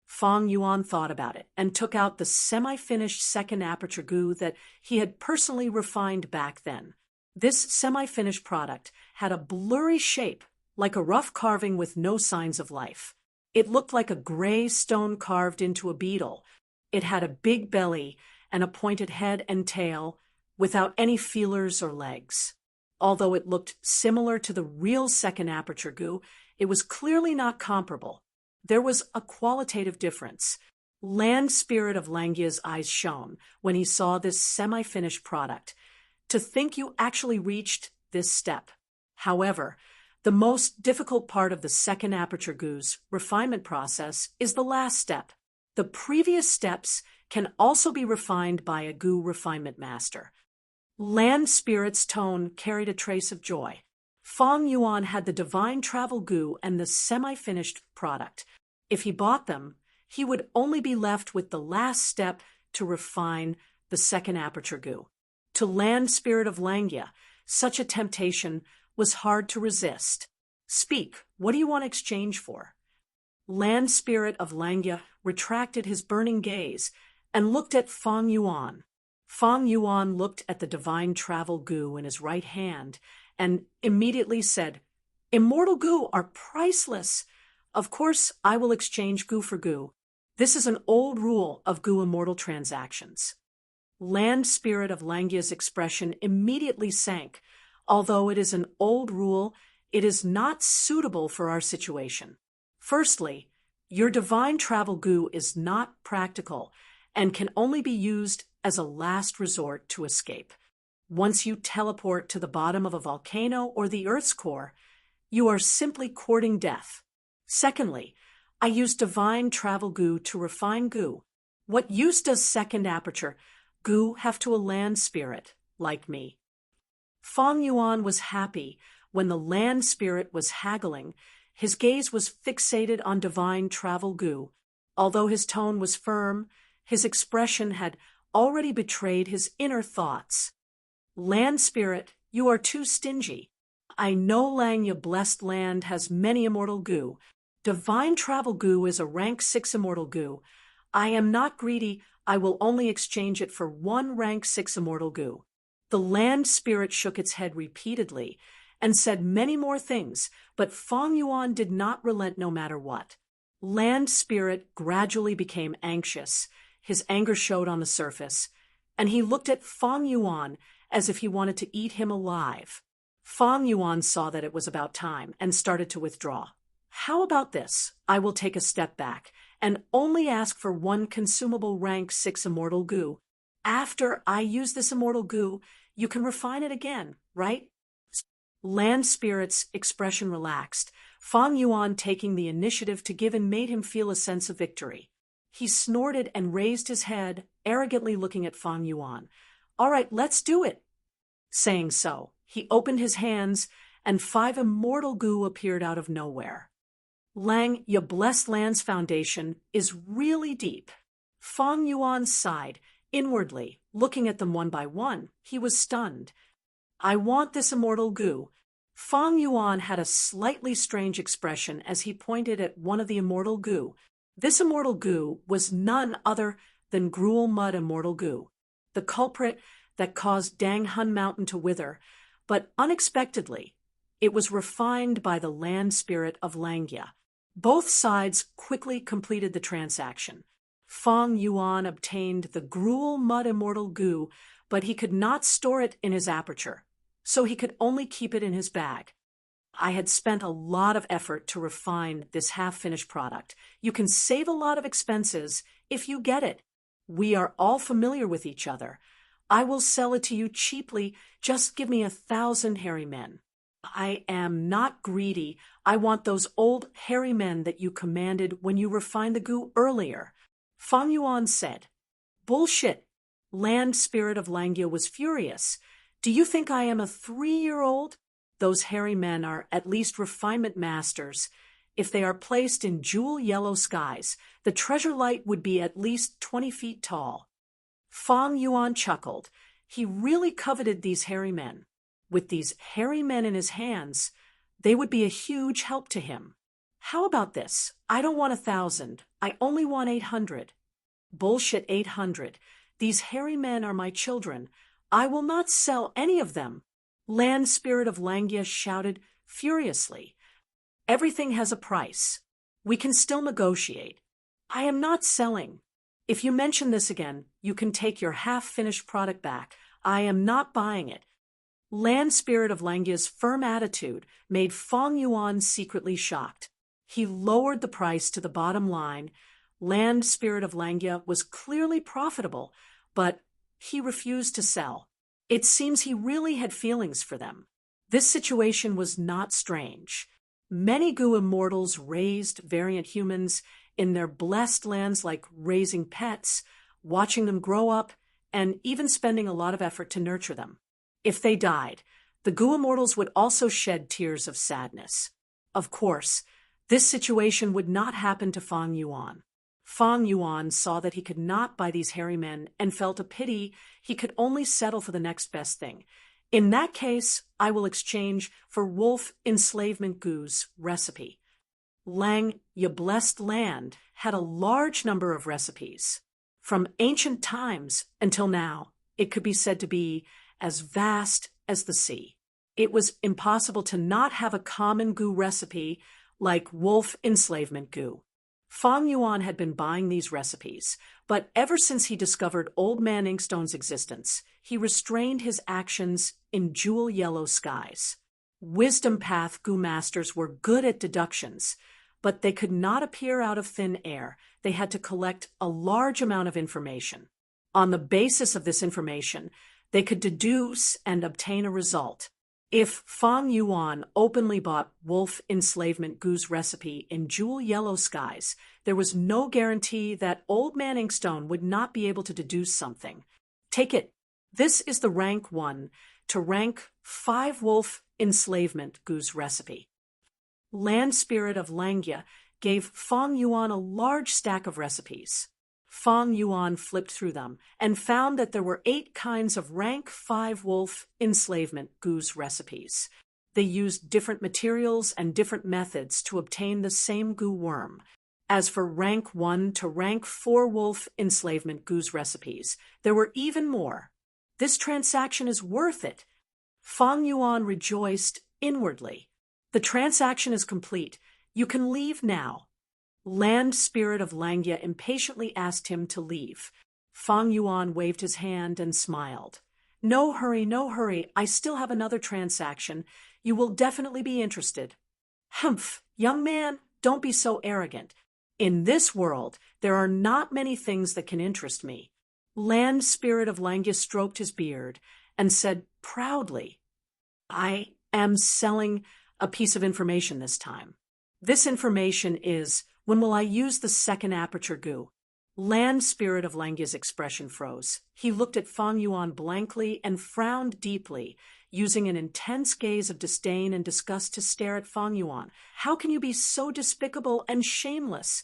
Fang Yuan thought about it and took out the semi-finished second aperture goo that he had personally refined back then. This semi-finished product had a blurry shape, like a rough carving with no signs of life. It looked like a gray stone carved into a beetle. It had a big belly and a pointed head and tail, without any feelers or legs. Although it looked similar to the real second aperture goo, it was clearly not comparable. There was a qualitative difference. Land Spirit of Langia's eyes shone when he saw this semi-finished product. To think you actually reached this step. However, the most difficult part of the second aperture goo's refinement process is the last step. The previous steps can also be refined by a goo refinement master. Land Spirit's tone carried a trace of joy. Fang Yuan had the divine travel goo and the semi-finished product. If he bought them, he would only be left with the last step to refine the second aperture goo. To Land Spirit of Langia, such a temptation was hard to resist. Speak, what do you want to exchange for? Land Spirit of Langia retracted his burning gaze and looked at Fang Yuan. Fang Yuan looked at the divine travel goo in his right hand and immediately said, "Immortal goo are priceless. Of course, I will exchange goo for goo. This is an old rule of goo immortal transactions." Land Spirit of Langia's expression immediately sank. Although it is an old rule, it is not suitable for our situation. Firstly, your divine travel goo is not practical and can only be used as a last resort to escape. Once you teleport to the bottom of a volcano or the Earth's core, you are simply courting death. Secondly, I use divine travel goo to refine goo. What use does second aperture goo have to a land spirit like me? Fang Yuan was happy when the land spirit was haggling. His gaze was fixated on divine travel goo. Although his tone was firm, his expression had already betrayed his inner thoughts. Land Spirit, you are too stingy. I know Langia Blessed Land has many immortal goo. Divine travel goo is a rank 6 immortal goo. I am not greedy. I will only exchange it for one rank 6 immortal goo. The Land Spirit shook its head repeatedly and said many more things, but Fang Yuan did not relent no matter what. Land Spirit gradually became anxious. His anger showed on the surface, and he looked at Fang Yuan as if he wanted to eat him alive. Fang Yuan saw that it was about time and started to withdraw. How about this? I will take a step back and only ask for one consumable rank 6 immortal goo. After I use this immortal goo, you can refine it again, right? Land Spirit's expression relaxed. Fang Yuan, taking the initiative to give in, made him feel a sense of victory. He snorted and raised his head, arrogantly looking at Fang Yuan. All right, let's do it. Saying so, he opened his hands, and 5 immortal goo appeared out of nowhere. Langia Blessed Land's foundation is really deep. Fang Yuan sighed inwardly, looking at them one by one. He was stunned. I want this immortal goo. Fang Yuan had a slightly strange expression as he pointed at one of the immortal goo. This immortal goo was none other than Gruel Mud Immortal Goo, the culprit that caused Dang Hun Mountain to wither, but unexpectedly, it was refined by the Land Spirit of Langia. Both sides quickly completed the transaction. Fang Yuan obtained the Gruel Mud Immortal Goo, but he could not store it in his aperture, so he could only keep it in his bag. I had spent a lot of effort to refine this half-finished product. You can save a lot of expenses if you get it. We are all familiar with each other. I will sell it to you cheaply. Just give me 1,000 hairy men. I am not greedy. I want those old hairy men that you commanded when you refined the goo earlier. Fang Yuan said. Bullshit. Land Spirit of Langia was furious. Do you think I am a 3-year-old? Those hairy men are at least refinement masters. If they are placed in jewel yellow skies, the treasure light would be at least 20 feet tall. Fang Yuan chuckled. He really coveted these hairy men. With these hairy men in his hands, they would be a huge help to him. How about this? I don't want 1,000. I only want 800. Bullshit 800. These hairy men are my children. I will not sell any of them. Land Spirit of Langia shouted furiously. Everything has a price. We can still negotiate. I am not selling. If you mention this again, you can take your half-finished product back. I am not buying it. Land Spirit of Langia's firm attitude made Fang Yuan secretly shocked. He lowered the price to the bottom line. Land Spirit of Langia was clearly profitable, but he refused to sell. It seems he really had feelings for them. This situation was not strange. Many Goo immortals raised variant humans in their blessed lands, like raising pets, watching them grow up, and even spending a lot of effort to nurture them. If they died, the Goo immortals would also shed tears of sadness. Of course, this situation would not happen to Fang Yuan. Fang Yuan saw that he could not buy these hairy men and felt a pity. He could only settle for the next best thing. In that case, I will exchange for wolf enslavement Goo's recipe. Lang, your blessed land, had a large number of recipes. From ancient times until now, it could be said to be as vast as the sea. It was impossible to not have a common Goo recipe like wolf enslavement Goo. Fang Yuan had been buying these recipes, but ever since he discovered Old Man Inkstone's existence, he restrained his actions in jewel yellow skies. Wisdom Path Goo masters were good at deductions, but they could not appear out of thin air. They had to collect a large amount of information. On the basis of this information, they could deduce and obtain a result. If Fang Yuan openly bought wolf enslavement Goo's recipe in jewel yellow skies, there was no guarantee that Old Man Inkstone would not be able to deduce something. Take it. This is the rank 1 to rank 5 wolf enslavement Goo's recipe. Land Spirit of Langia gave Fang Yuan a large stack of recipes. Fang Yuan flipped through them and found that there were 8 kinds of rank 5 wolf enslavement Goo's recipes. They used different materials and different methods to obtain the same Goo worm. As for rank 1 to rank 4 wolf enslavement Goo's recipes, there were even more. This transaction is worth it. Fang Yuan rejoiced inwardly. The transaction is complete. You can leave now. Land Spirit of Langia impatiently asked him to leave. Fang Yuan waved his hand and smiled. No hurry, no hurry. I still have another transaction. You will definitely be interested. Humph, young man, don't be so arrogant. In this world, there are not many things that can interest me. Land Spirit of Langia stroked his beard and said proudly, I am selling a piece of information this time. This information is, when will I use the second aperture Goo? Land Spirit of Langia's expression froze. He looked at Fang Yuan blankly and frowned deeply, using an intense gaze of disdain and disgust to stare at Fang Yuan. How can you be so despicable and shameless?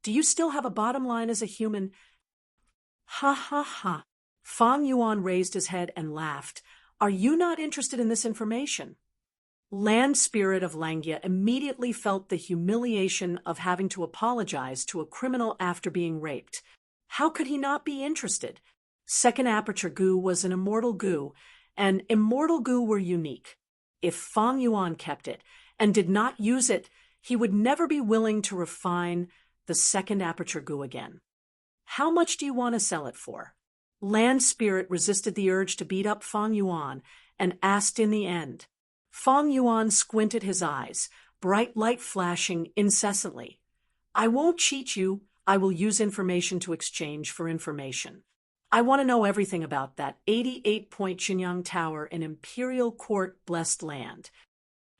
Do you still have a bottom line as a human? Ha ha ha. Fang Yuan raised his head and laughed. Are you not interested in this information? Land Spirit of Langia immediately felt the humiliation of having to apologize to a criminal after being raped. How could he not be interested? Second aperture Goo was an immortal Goo, and immortal Goo were unique. If Fang Yuan kept it and did not use it, he would never be willing to refine the second aperture Goo again. How much do you want to sell it for? Land Spirit resisted the urge to beat up Fang Yuan and asked in the end. Fang Yuan squinted his eyes, bright light flashing incessantly. I won't cheat you. I will use information to exchange for information. I want to know everything about that 88-point Xinyang Tower in Imperial Court Blessed Land.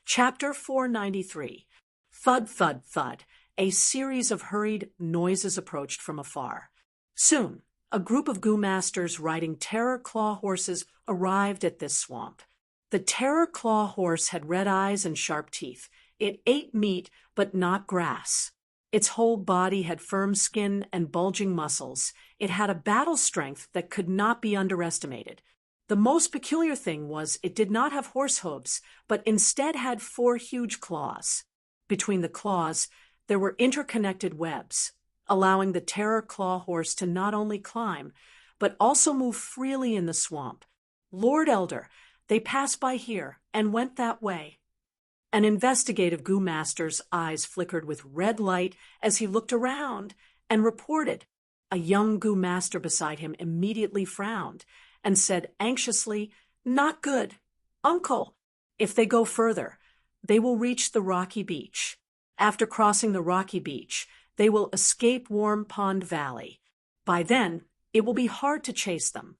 Chapter 493. Thud, thud, thud. A series of hurried noises approached from afar. Soon, a group of Goo Masters riding Terror Claw horses arrived at this swamp. The Terror Claw horse had red eyes and sharp teeth. It ate meat, but not grass. Its whole body had firm skin and bulging muscles. It had a battle strength that could not be underestimated. The most peculiar thing was it did not have horse hooves, but instead had 4 huge claws. Between the claws, there were interconnected webs, allowing the Terror Claw horse to not only climb, but also move freely in the swamp. Lord Elder, they passed by here and went that way. An investigative Goo Master's eyes flickered with red light as he looked around and reported. A young Goo Master beside him immediately frowned and said anxiously, "Not good. Uncle, if they go further, they will reach the rocky beach. After crossing the rocky beach, they will escape Warm Pond Valley. By then, it will be hard to chase them.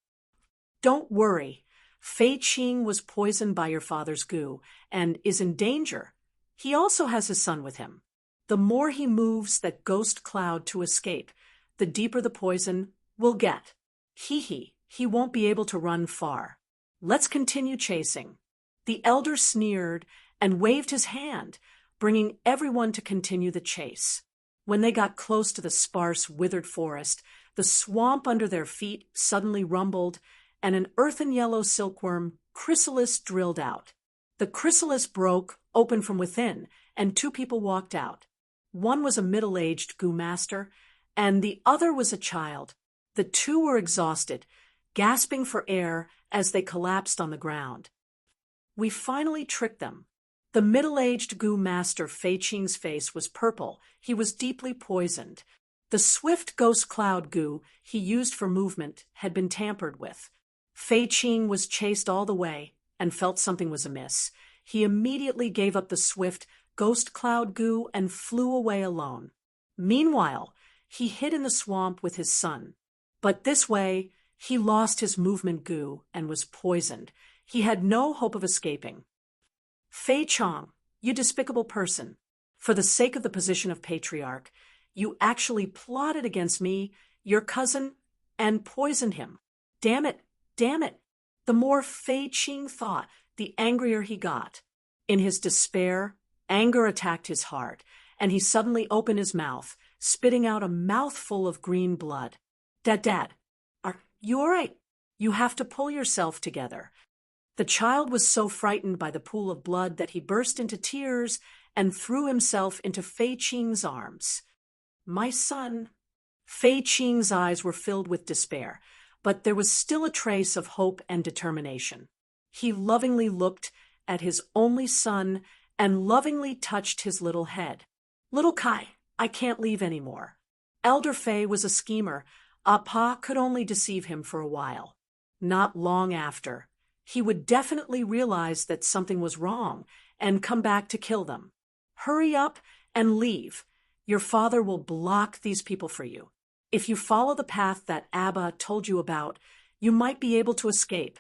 Don't worry. Fei Qing was poisoned by your father's goo and is in danger. He also has his son with him. The more he moves that ghost cloud to escape, the deeper the poison will get. He won't be able to run far. Let's continue chasing." The elder sneered and waved his hand, bringing everyone to continue the chase. When they got close to the sparse, withered forest, the swamp under their feet suddenly rumbled, and an earthen yellow silkworm chrysalis drilled out. The chrysalis broke open from within, and 2 people walked out. One was a middle-aged Goo Master, and the other was a child. The 2 were exhausted, gasping for air as they collapsed on the ground. We finally tricked them. The middle-aged Goo Master Fei Qing's face was purple. He was deeply poisoned. The swift ghost cloud goo he used for movement had been tampered with. Fei Qing was chased all the way and felt something was amiss. He immediately gave up the swift ghost cloud goo and flew away alone. Meanwhile, he hid in the swamp with his son. But this way, he lost his movement goo and was poisoned. He had no hope of escaping. Fei Chong, you despicable person. For the sake of the position of patriarch, you actually plotted against me, your cousin, and poisoned him. Damn it, damn it. The more Fei Qing thought, the angrier he got. In his despair, anger attacked his heart, and he suddenly opened his mouth, spitting out a mouthful of green blood. Dad, are you all right? You have to pull yourself together. The child was so frightened by the pool of blood that he burst into tears and threw himself into Fei Qing's arms. My son. Fei Qing's eyes were filled with despair, but there was still a trace of hope and determination. He lovingly looked at his only son and lovingly touched his little head. Little Kai, I can't leave anymore. Elder Fei was a schemer. Pa could only deceive him for a while. Not long after, he would definitely realize that something was wrong and come back to kill them. Hurry up and leave. Your father will block these people for you. If you follow the path that Abba told you about, you might be able to escape.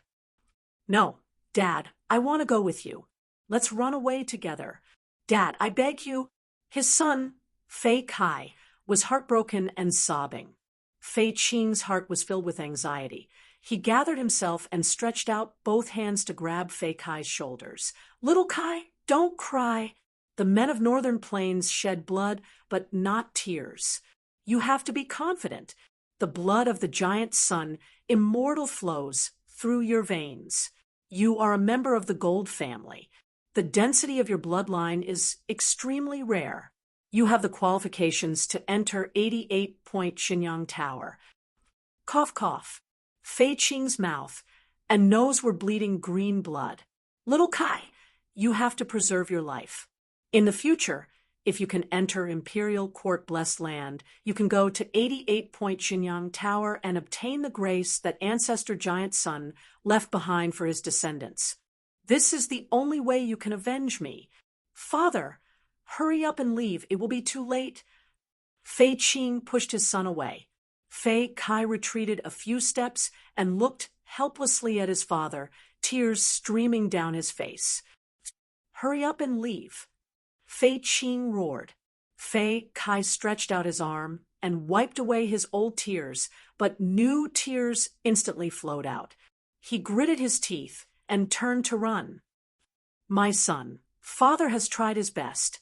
No, Dad, I want to go with you. Let's run away together. Dad, I beg you. His son, Fei Kai, was heartbroken and sobbing. Fei Qing's heart was filled with anxiety. He gathered himself and stretched out both hands to grab Fei Kai's shoulders. Little Kai, don't cry. The men of Northern Plains shed blood, but not tears. You have to be confident. The blood of the giant sun, immortal, flows through your veins. You are a member of the Gold family. The density of your bloodline is extremely rare. You have the qualifications to enter 88-point Xinyang Tower. Cough, cough. Fei Qing's mouth and nose were bleeding green blood. Little Kai, you have to preserve your life. In the future, if you can enter Imperial Court Blessed Land, you can go to 88-point Xinyang Tower and obtain the grace that Ancestor Giant Sun left behind for his descendants. This is the only way you can avenge me. Father, hurry up and leave. It will be too late. Fei Qing pushed his son away. Fei Kai retreated a few steps and looked helplessly at his father, tears streaming down his face. Hurry up and leave. Fei Qing roared. Fei Kai stretched out his arm and wiped away his old tears, but new tears instantly flowed out. He gritted his teeth and turned to run. My son, father has tried his best.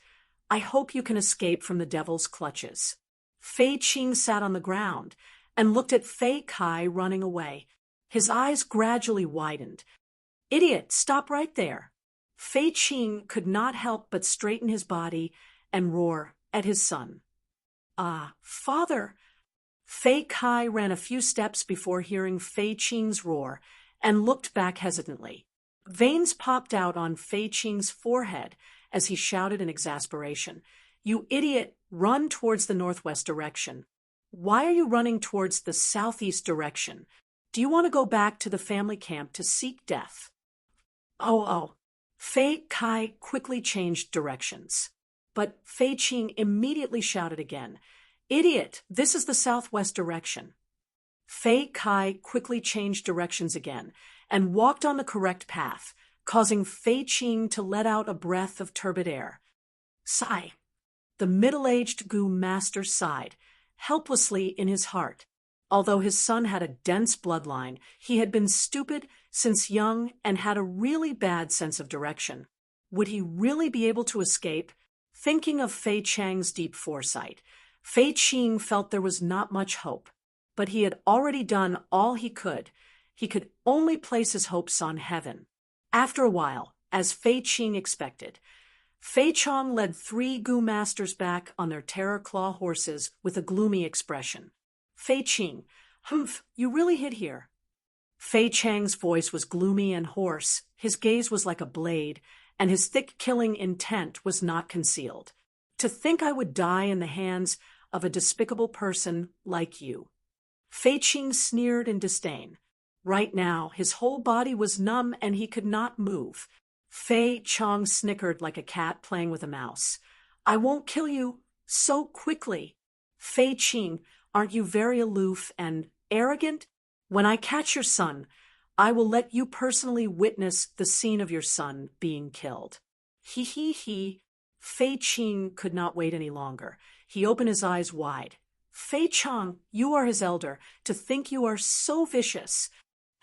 I hope you can escape from the devil's clutches. Fei Qing sat on the ground and looked at Fei Kai running away. His eyes gradually widened. Idiot, stop right there. Fei Qing could not help but straighten his body and roar at his son. Ah, father! Fei Kai ran a few steps before hearing Fei Qing's roar and looked back hesitantly. Veins popped out on Fei Qing's forehead as he shouted in exasperation. You idiot, run towards the northwest direction. Why are you running towards the southeast direction? Do you want to go back to the family camp to seek death? Oh. Fei Kai quickly changed directions. But Fei Qing immediately shouted again, Idiot, this is the southwest direction. Fei Kai quickly changed directions again and walked on the correct path, causing Fei Qing to let out a breath of turbid air. Sigh. The middle-aged Gu master sighed, helplessly in his heart. Although his son had a dense bloodline, he had been stupid since young and had a really bad sense of direction. Would he really be able to escape? Thinking of Fei Chang's deep foresight, Fei Qing felt there was not much hope. But he had already done all he could. He could only place his hopes on heaven. After a while, as Fei Qing expected, Fei Chong led 3 Gu masters back on their terror claw horses with a gloomy expression. Fei Qing, humph, you really hid here. Fei Chang's voice was gloomy and hoarse, his gaze was like a blade, and his thick killing intent was not concealed. To think I would die in the hands of a despicable person like you. Fei Qing sneered in disdain. Right now, his whole body was numb and he could not move. Fei Chong snickered like a cat playing with a mouse. I won't kill you so quickly. Fei Qing, aren't you very aloof and arrogant? When I catch your son, I will let you personally witness the scene of your son being killed. He. Fei Qing could not wait any longer. He opened his eyes wide. Fei Chong, you are his elder. To think you are so vicious.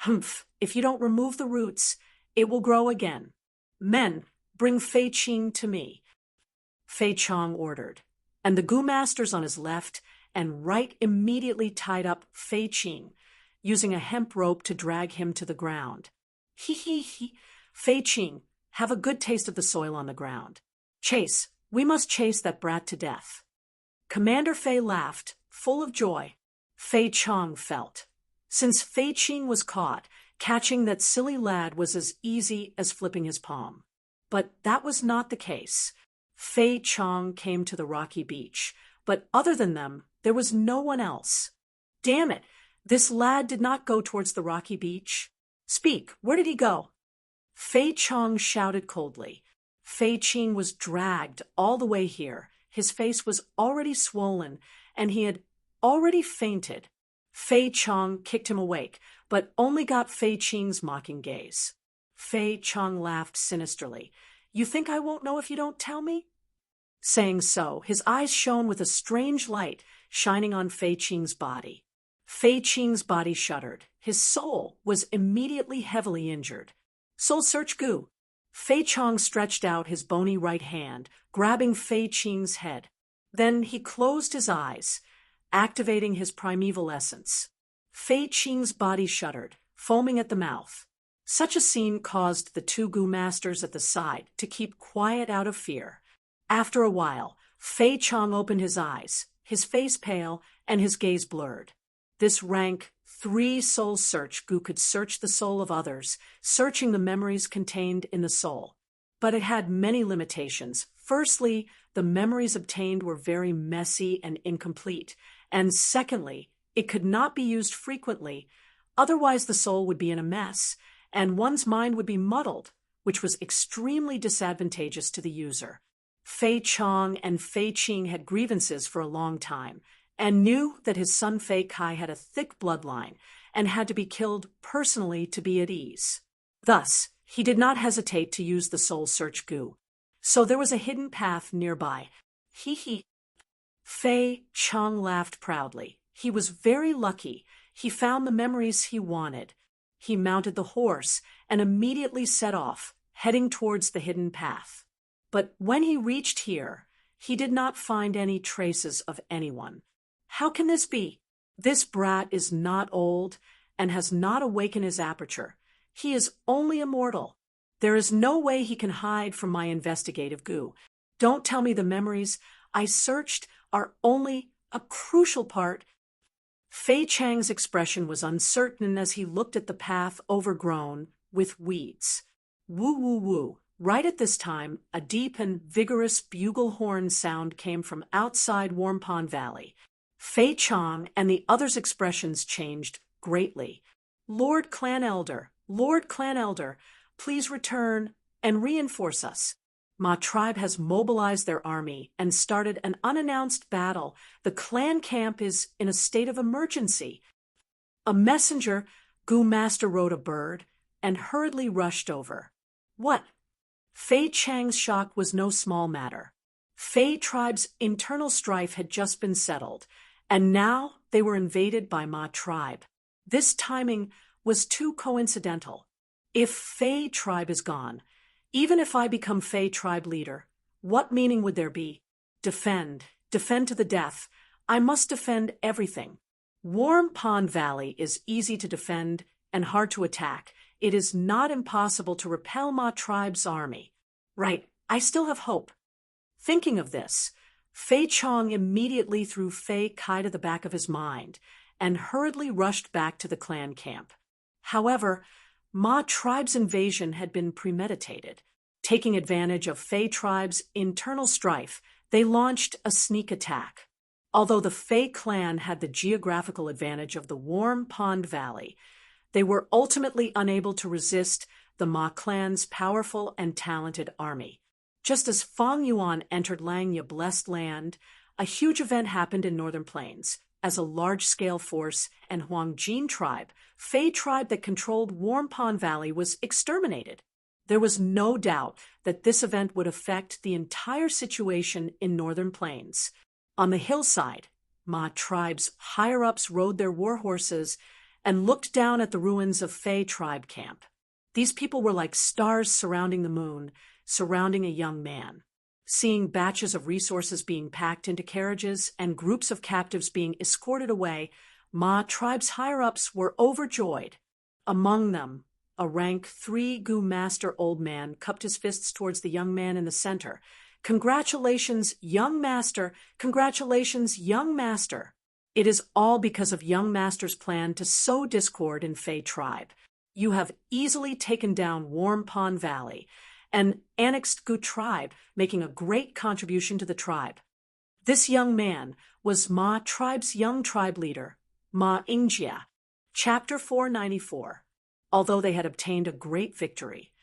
Humph, if you don't remove the roots, it will grow again. Men, bring Fei Qing to me. Fei Chong ordered, and the Gu masters on his left and right immediately tied up Fei Qing, using a hemp rope to drag him to the ground. He. Fei Qing, have a good taste of the soil on the ground. Chase, we must chase that brat to death. Commander Fei laughed, full of joy. Fei Chong felt. Since Fei Qing was caught, catching that silly lad was as easy as flipping his palm. But that was not the case. Fei Chong came to the rocky beach, but other than them, there was no one else. Damn it, this lad did not go towards the rocky beach. Speak, where did he go? Fei Chong shouted coldly. Fei Qing was dragged all the way here. His face was already swollen, and he had already fainted. Fei Chong kicked him awake, but only got Fei Qing's mocking gaze. Fei Chong laughed sinisterly. You think I won't know if you don't tell me? Saying so, his eyes shone with a strange light shining on Fei Qing's body. Fei Qing's body shuddered. His soul was immediately heavily injured. Soul search Gu. Fei Chong stretched out his bony right hand, grabbing Fei Qing's head. Then he closed his eyes, activating his primeval essence. Fei Qing's body shuddered, foaming at the mouth. Such a scene caused the 2 Gu masters at the side to keep quiet out of fear. After a while, Fei Chong opened his eyes, his face pale and his gaze blurred. This rank 3 soul search Gu could search the soul of others, searching the memories contained in the soul. But it had many limitations. Firstly, the memories obtained were very messy and incomplete. And secondly, it could not be used frequently, otherwise the soul would be in a mess, and one's mind would be muddled, which was extremely disadvantageous to the user. Fei Chong and Fei Qing had grievances for a long time, and knew that his son Fei Kai had a thick bloodline and had to be killed personally to be at ease. Thus, he did not hesitate to use the soul search goo. So there was a hidden path nearby. He. Fei Chong laughed proudly. He was very lucky. He found the memories he wanted. He mounted the horse and immediately set off, heading towards the hidden path. But when he reached here, he did not find any traces of anyone. How can this be? This brat is not old and has not awakened his aperture. He is only a mortal. There is no way he can hide from my investigative goo. Don't tell me the memories I searched are only a crucial part. Fei Chang's expression was uncertain as he looked at the path overgrown with weeds. Woo woo woo. Right at this time, a deep and vigorous bugle horn sound came from outside Warm Pond Valley. Fei Chong and the others' expressions changed greatly. Lord Clan Elder, please return and reinforce us. Ma tribe has mobilized their army and started an unannounced battle. The clan camp is in a state of emergency. A messenger, Goo Master, rode a bird and hurriedly rushed over. What? Fei Chang's shock was no small matter. Fei tribe's internal strife had just been settled, and now they were invaded by Ma tribe. This timing was too coincidental. If Fei tribe is gone, even if I become Fei tribe leader, what meaning would there be? Defend to the death. I must defend everything. Warm Pond Valley is easy to defend and hard to attack. It is not impossible to repel Ma tribe's army. Right, I still have hope. Thinking of this, Fei Chong immediately threw Fei Kai to the back of his mind and hurriedly rushed back to the clan camp. However, Ma tribe's invasion had been premeditated. Taking advantage of Fei tribe's internal strife, they launched a sneak attack. Although the Fei clan had the geographical advantage of the Warm Pond Valley, they were ultimately unable to resist the Ma clan's powerful and talented army. Just as Fang Yuan entered Langya Blessed Land, a huge event happened in Northern Plains. As a large-scale force and Huang Jin tribe, Fei tribe that controlled Warm Pond Valley, was exterminated. There was no doubt that this event would affect the entire situation in Northern Plains. On the hillside, Ma tribe's higher-ups rode their war horses and looked down at the ruins of Fei tribe camp. These people were like stars surrounding the moon, surrounding a young man. Seeing batches of resources being packed into carriages and groups of captives being escorted away, Ma tribe's higher-ups were overjoyed. Among them, a rank 3 Goo Master old man cupped his fists towards the young man in the center. Congratulations, young master! Congratulations, young master! It is all because of young master's plan to sow discord in Fei tribe. You have easily taken down Warm Pond Valley and annexed Goo tribe, making a great contribution to the tribe. This young man was Ma tribe's young tribe leader, Ma Ingjia. Chapter 494. Although they had obtained a great victory,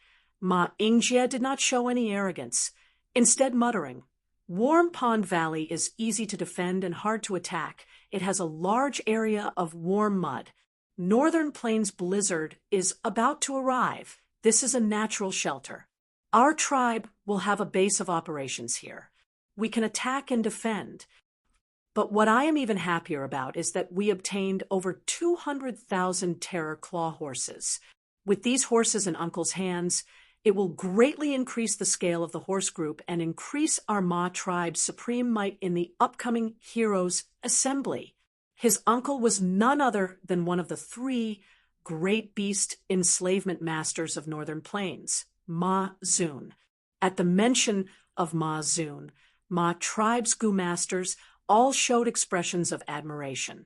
Ma Ingjia did not show any arrogance, instead muttering, Warm Pond Valley is easy to defend and hard to attack. It has a large area of warm mud. Northern Plains blizzard is about to arrive. This is a natural shelter. Our tribe will have a base of operations here. We can attack and defend. But what I am even happier about is that we obtained over 200,000 Terror Claw horses. With these horses in Uncle's hands, it will greatly increase the scale of the horse group and increase our Ma tribe's supreme might in the upcoming Heroes Assembly. His uncle was none other than one of the 3 great beast enslavement masters of Northern Plains, Ma Zun. At the mention of Ma Zun, Ma tribe's Goo Masters all showed expressions of admiration.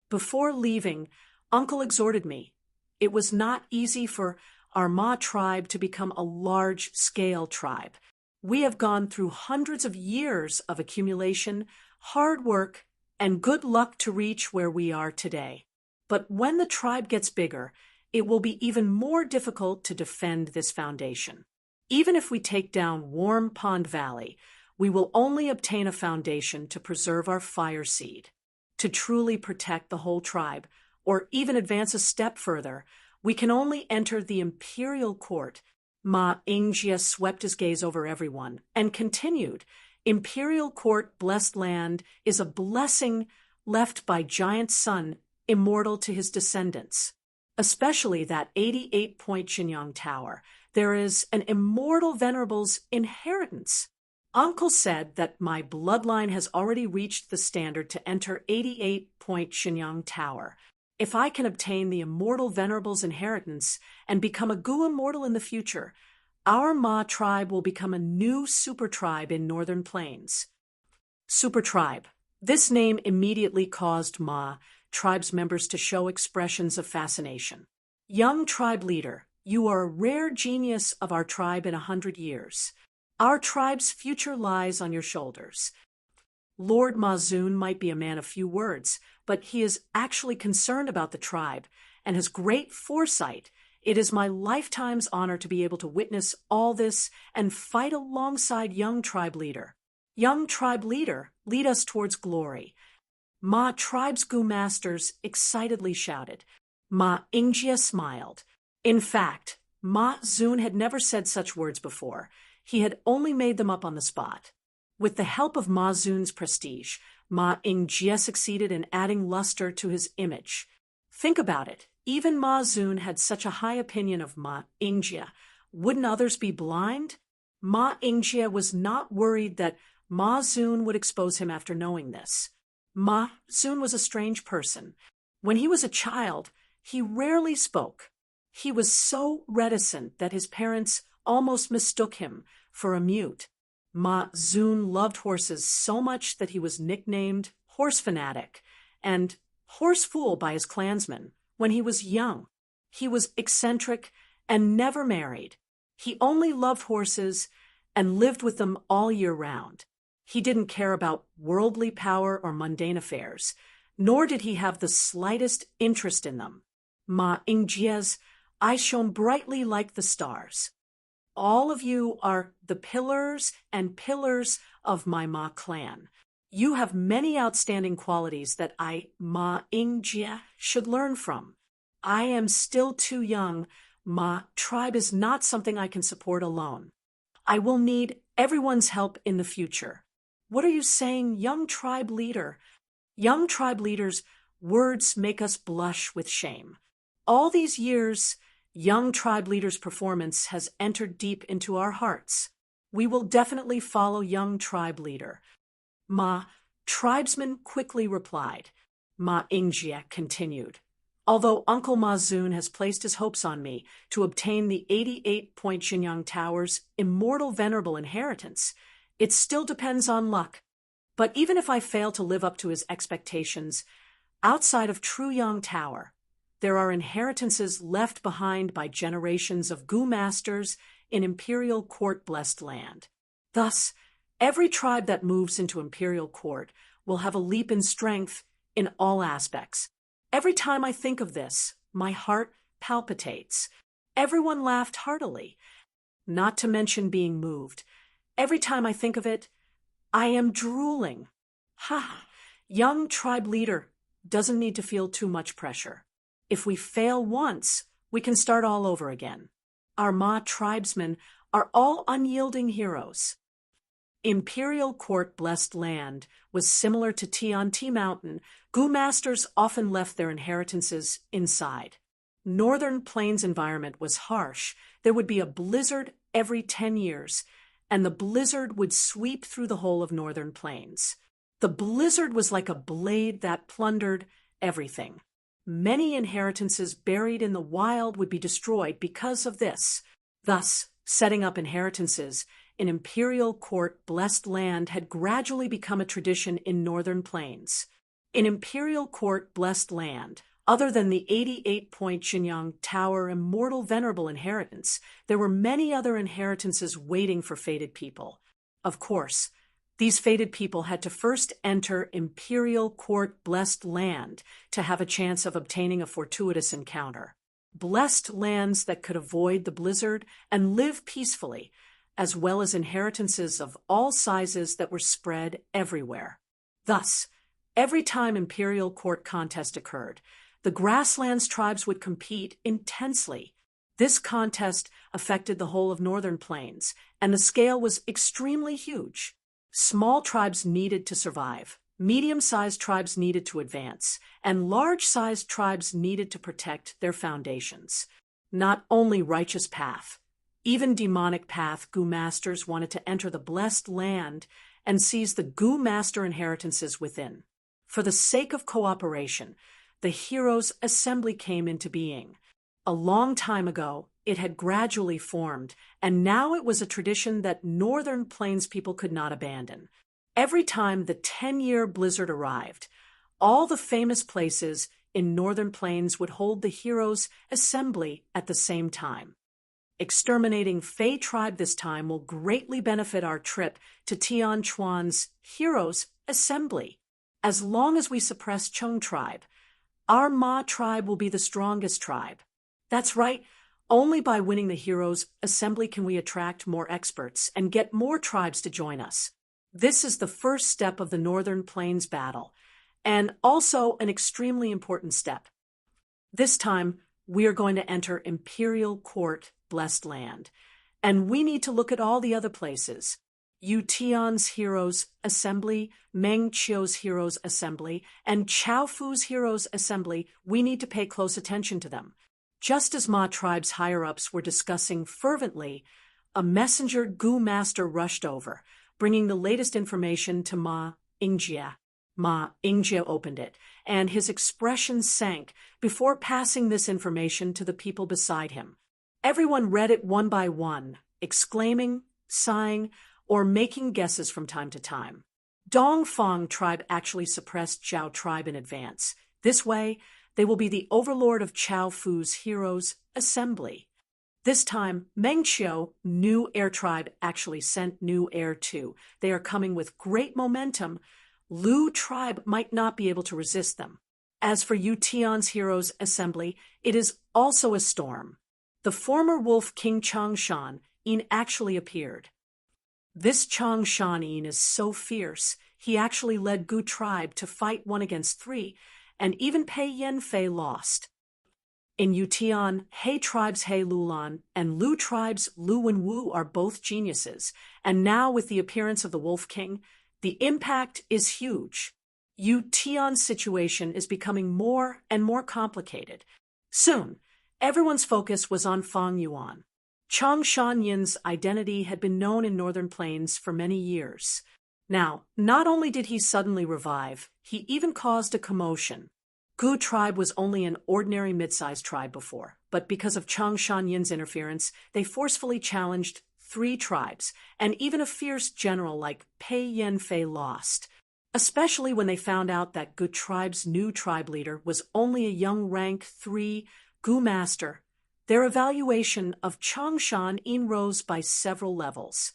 Before leaving, Uncle exhorted me. It was not easy for our Ma tribe to become a large-scale tribe. We have gone through hundreds of years of accumulation, hard work, and good luck to reach where we are today. But when the tribe gets bigger, it will be even more difficult to defend this foundation. Even if we take down Warm Pond Valley, we will only obtain a foundation to preserve our fire seed. To truly protect the whole tribe, or even advance a step further, we can only enter the imperial court. Ma Ingjia swept his gaze over everyone and continued, Imperial court, blessed land, is a blessing left by giant sun, immortal to his descendants. Especially that 88-point Xinyang Tower. There is an immortal venerable's inheritance. Uncle said that my bloodline has already reached the standard to enter 88-point Xinyang Tower. If I can obtain the immortal venerable's inheritance and become a Gu immortal in the future, our Ma tribe will become a new super tribe in Northern Plains. Super tribe. This name immediately caused Ma tribe's members to show expressions of fascination. Young tribe leader, you are a rare genius of our tribe in 100 years. Our tribe's future lies on your shoulders. Lord Mazun might be a man of few words, but he is actually concerned about the tribe and has great foresight. It is my lifetime's honor to be able to witness all this and fight alongside young tribe leader. Young tribe leader, lead us towards glory. Ma tribe's Gu masters excitedly shouted. Ma Ingjia smiled. In fact, Ma Zun had never said such words before. He had only made them up on the spot. With the help of Ma Zun's prestige, Ma Ingjia succeeded in adding luster to his image. Think about it. Even Ma Zun had such a high opinion of Ma Ingjia. Wouldn't others be blind? Ma Ingjia was not worried that Ma Zun would expose him after knowing this. Ma Zun was a strange person. When he was a child, he rarely spoke. He was so reticent that his parents almost mistook him for a mute. Ma Zun loved horses so much that he was nicknamed Horse Fanatic and Horse Fool by his clansmen. When he was young, he was eccentric and never married. He only loved horses and lived with them all year round. He didn't care about worldly power or mundane affairs, nor did he have the slightest interest in them. Ma Ingjia's eyes shone brightly like the stars. All of you are the pillars and pillars of my Ma clan. You have many outstanding qualities that I, Ma Ingjia, should learn from. I am still too young. Ma tribe is not something I can support alone. I will need everyone's help in the future. What are you saying, young tribe leader? Young tribe leaders' words make us blush with shame. All these years, young tribe leaders' performance has entered deep into our hearts. We will definitely follow young tribe leader. Ma tribesman quickly replied. Ma Ingjia continued. Although Uncle Ma Zun has placed his hopes on me to obtain the 88-point Xinyang Tower's immortal venerable inheritance, it still depends on luck. But even if I fail to live up to his expectations, outside of Truyang Tower, there are inheritances left behind by generations of Gu masters in imperial court-blessed land. Thus, every tribe that moves into imperial court will have a leap in strength in all aspects. Every time I think of this, my heart palpitates. Everyone laughed heartily, not to mention being moved. Every time I think of it, I am drooling. Ha! Young tribe leader doesn't need to feel too much pressure. If we fail once, we can start all over again. Our Ma tribesmen are all unyielding heroes. Imperial court-blessed land was similar to Tianti Mountain. Gu masters often left their inheritances inside. Northern Plains environment was harsh. There would be a blizzard every 10 years, and the blizzard would sweep through the whole of Northern Plains. The blizzard was like a blade that plundered everything. Many inheritances buried in the wild would be destroyed because of this. Thus, setting up inheritances in imperial court-blessed land had gradually become a tradition in Northern Plains. In imperial court-blessed land, other than the 88-point Xinyang Tower immortal venerable inheritance, there were many other inheritances waiting for fated people. Of course, these fated people had to first enter imperial court-blessed land to have a chance of obtaining a fortuitous encounter. Blessed lands that could avoid the blizzard and live peacefully. as well as inheritances of all sizes that were spread everywhere. Thus, every time imperial court contest occurred, the grasslands tribes would compete intensely. This contest affected the whole of northern plains, and the scale was extremely huge. Small tribes needed to survive, medium-sized tribes needed to advance, and large-sized tribes needed to protect their foundations. Not only righteous path, even demonic path Gu masters wanted to enter the blessed land and seize the Gu master inheritances within. For the sake of cooperation, the Heroes' Assembly came into being. A long time ago, it had gradually formed, and now it was a tradition that northern plains people could not abandon. Every time the 10-year blizzard arrived, all the famous places in northern plains would hold the Heroes' Assembly at the same time. Exterminating Fey tribe this time will greatly benefit our trip to Tian Chuan's Heroes' Assembly. As long as we suppress Chung tribe, our Ma tribe will be the strongest tribe. That's right, only by winning the Heroes' Assembly can we attract more experts and get more tribes to join us. This is the first step of the Northern Plains battle, and also an extremely important step. This time, we are going to enter Imperial Court Blessed Land, and we need to look at all the other places. Yu Tian's Heroes' Assembly, Meng Qiu's Heroes' Assembly, and Chao Fu's Heroes' Assembly. We need to pay close attention to them. Just as Ma tribe's higher-ups were discussing fervently, a messenger Gu master rushed over, bringing the latest information to Ma Yingjie. Ma Yingjie opened it, and his expression sank before passing this information to the people beside him. Everyone read it one by one, exclaiming, sighing, or making guesses from time to time. Dongfang tribe actually suppressed Zhao tribe in advance. This way, they will be the overlord of Chao Fu's Heroes' Assembly. This time, Meng Qiu, new heir tribe, actually sent new heir too. They are coming with great momentum. Lu tribe might not be able to resist them. As for Yu Tian's Heroes' Assembly, it is also a storm. The former wolf king Changshan Yin actually appeared. This Changshan Yin is so fierce, he actually led Gu tribe to fight 1 against 3, and even Pei Yanfei lost. In Yutian, He tribe's He Lulan and Lu tribe's Lu Wenwu are both geniuses, and now with the appearance of the Wolf King, the impact is huge. Yutian's situation is becoming more and more complicated. Soon, everyone's focus was on Fang Yuan. Changshan Yin's identity had been known in Northern Plains for many years. Now, not only did he suddenly revive, he even caused a commotion. Gu tribe was only an ordinary mid-sized tribe before, but because of Changshan Yin's interference, they forcefully challenged 3 tribes, and even a fierce general like Pei Yanfei lost, especially when they found out that Gu tribe's new tribe leader was only a young rank 3 Gu master. Their evaluation of Changshan Yin rose by several levels.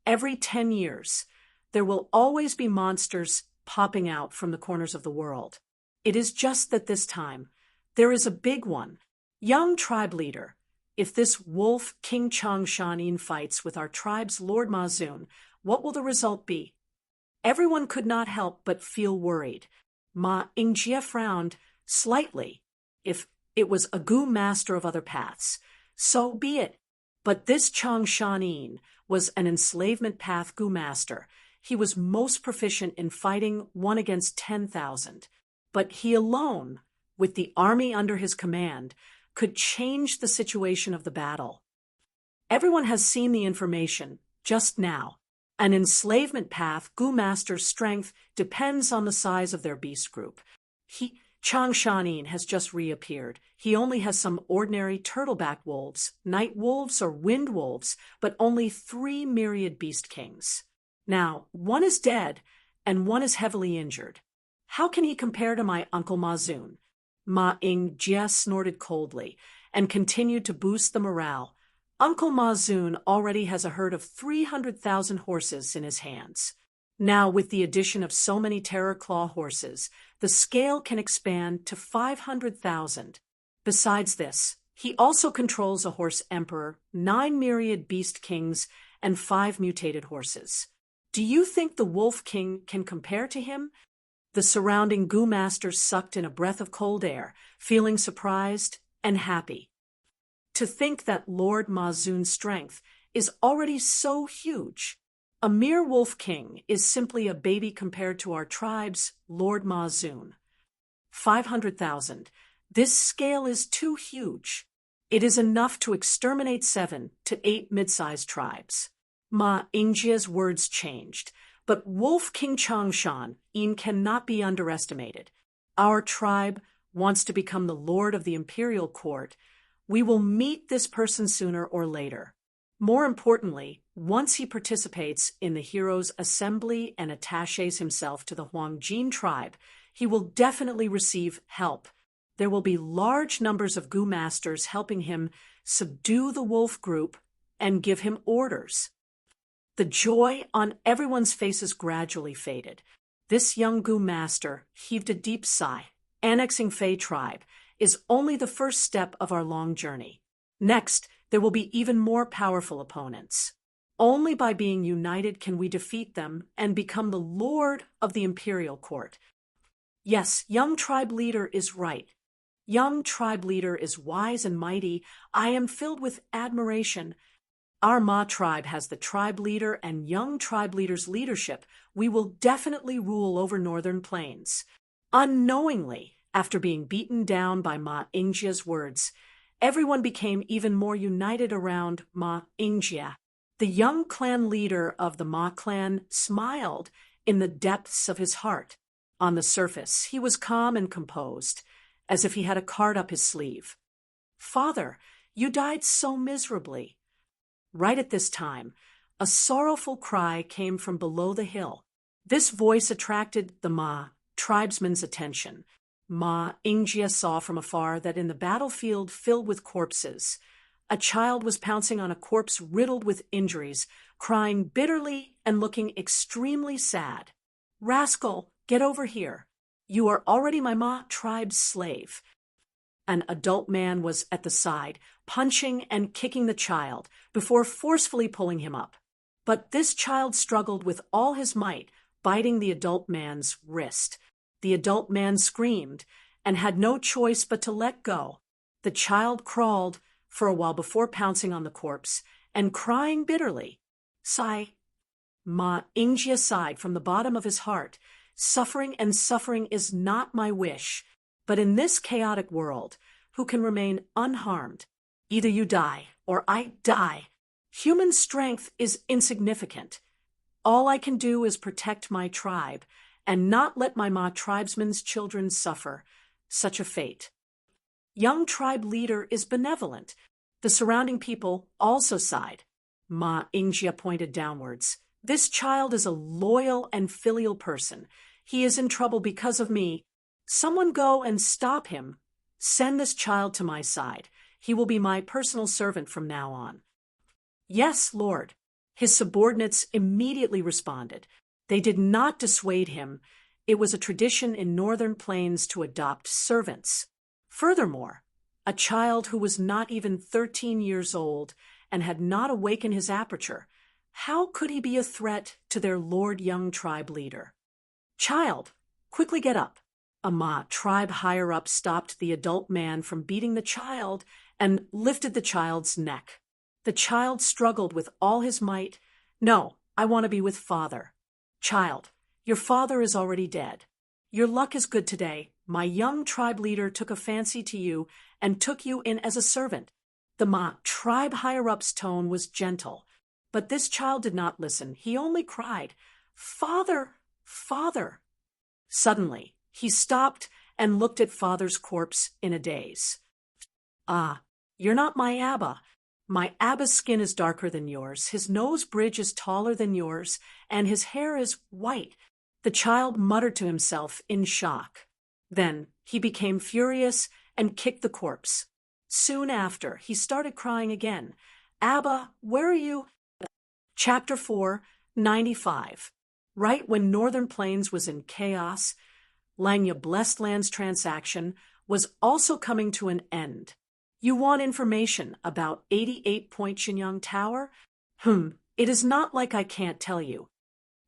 Every 10 years, there will always be monsters popping out from the corners of the world. It is just that this time, there is a big one. Young tribe leader, if this wolf King Changshan Yin fights with our tribe's Lord Mazun, what will the result be? Everyone could not help but feel worried. Ma Yingjie frowned slightly. If it was a Gu master of other paths, so be it. But this Changshan Yin was an enslavement path Gu master. He was most proficient in fighting 1 against 10,000. But he alone, with the army under his command, could change the situation of the battle. Everyone has seen the information just now. An enslavement path Gu master's strength depends on the size of their beast group. Changshan Yin has just reappeared. He only has some ordinary turtleback wolves, night wolves, or wind wolves, but only 3 myriad beast kings. Now, 1 is dead, and 1 is heavily injured. How can he compare to my Uncle Mazun? Ma Yingjie snorted coldly and continued to boost the morale. Uncle Mazun already has a herd of 300,000 horses in his hands. Now, with the addition of so many Terror Claw horses, the scale can expand to 500,000. Besides this, he also controls a horse emperor, 9 myriad beast kings, and 5 mutated horses. Do you think the Wolf King can compare to him? The surrounding Goo Masters sucked in a breath of cold air, feeling surprised and happy. To think that Lord Mazun's strength is already so huge. A mere Wolf King is simply a baby compared to our tribe's Lord Mazun. 500,000. This scale is too huge. It is enough to exterminate 7 to 8 mid-sized tribes. Ma Ingjia's words changed, but Wolf King Changshan cannot be underestimated. Our tribe wants to become the lord of the imperial court. We will meet this person sooner or later. More importantly, once he participates in the heroes' assembly and attaches himself to the Huangjin tribe, he will definitely receive help. There will be large numbers of Goo Masters helping him subdue the wolf group and give him orders. The joy on everyone's faces gradually faded. This young Goo Master heaved a deep sigh. Annexing Fei tribe is only the first step of our long journey. Next, there will be even more powerful opponents. Only by being united can we defeat them and become the lord of the imperial court. Yes, young tribe leader is right. Young tribe leader is wise and mighty. I am filled with admiration. Our Ma tribe has the tribe leader and young tribe leader's leadership. We will definitely rule over Northern Plains. Unknowingly, after being beaten down by Ma Ingjia's words, everyone became even more united around Ma Ingjia. The young clan leader of the Ma clan smiled in the depths of his heart. On the surface, he was calm and composed, as if he had a card up his sleeve. "Father, you died so miserably." Right at this time, a sorrowful cry came from below the hill. This voice attracted the Ma tribesman's attention. Ma Ingjia saw from afar that in the battlefield filled with corpses, a child was pouncing on a corpse riddled with injuries, crying bitterly and looking extremely sad. "Rascal, get over here. You are already my Ma tribe's slave." An adult man was at the side, punching and kicking the child before forcefully pulling him up. But this child struggled with all his might, biting the adult man's wrist. The adult man screamed and had no choice but to let go. The child crawled for a while before pouncing on the corpse and crying bitterly. Sigh. Ma Ingjia sighed from the bottom of his heart. Suffering is not my wish. But in this chaotic world, who can remain unharmed? Either you die or I die. Human strength is insignificant. All I can do is protect my tribe and not let my Ma tribesmen's children suffer such a fate. Young tribe leader is benevolent. The surrounding people also sighed. Ma Ingjia pointed downwards. This child is a loyal and filial person. He is in trouble because of me. Someone go and stop him. Send this child to my side. He will be my personal servant from now on. Yes, Lord. His subordinates immediately responded. They did not dissuade him. It was a tradition in Northern Plains to adopt servants. Furthermore, a child who was not even 13 years old and had not awakened his aperture, how could he be a threat to their Lord Young tribe leader? "Child, quickly get up." A Ma tribe higher-up stopped the adult man from beating the child and lifted the child's neck. The child struggled with all his might. "No, I want to be with father." "Child, your father is already dead. Your luck is good today. My young tribe leader took a fancy to you and took you in as a servant." The Ma tribe higher-up's tone was gentle, but this child did not listen. He only cried, "Father, father." Suddenly, he stopped and looked at father's corpse in a daze. "Ah, you're not my Abba. My Abba's skin is darker than yours, his nose bridge is taller than yours, and his hair is white." The child muttered to himself in shock. Then he became furious and kicked the corpse. Soon after, he started crying again. "Abba, where are you?" Chapter 4, 95. Right when Northern Plains was in chaos, Langya Blessed Land's transaction was also coming to an end. "You want information about 88 Point Shinyang Tower? It is not like I can't tell you.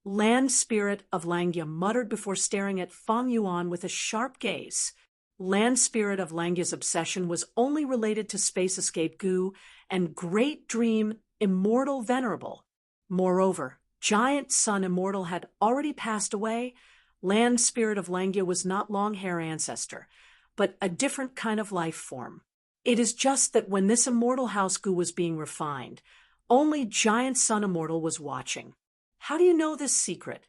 Land Spirit of Langya muttered before staring at Fang Yuan with a sharp gaze. Land Spirit of Langya's obsession was only related to Space Escape Gu and Great Dream Immortal Venerable. Moreover, Giant Sun Immortal had already passed away. Land Spirit of Langya was not Longhair Ancestor, but a different kind of life form. It is just that when this immortal house Gu was being refined, only Giant Sun Immortal was watching. How do you know this secret?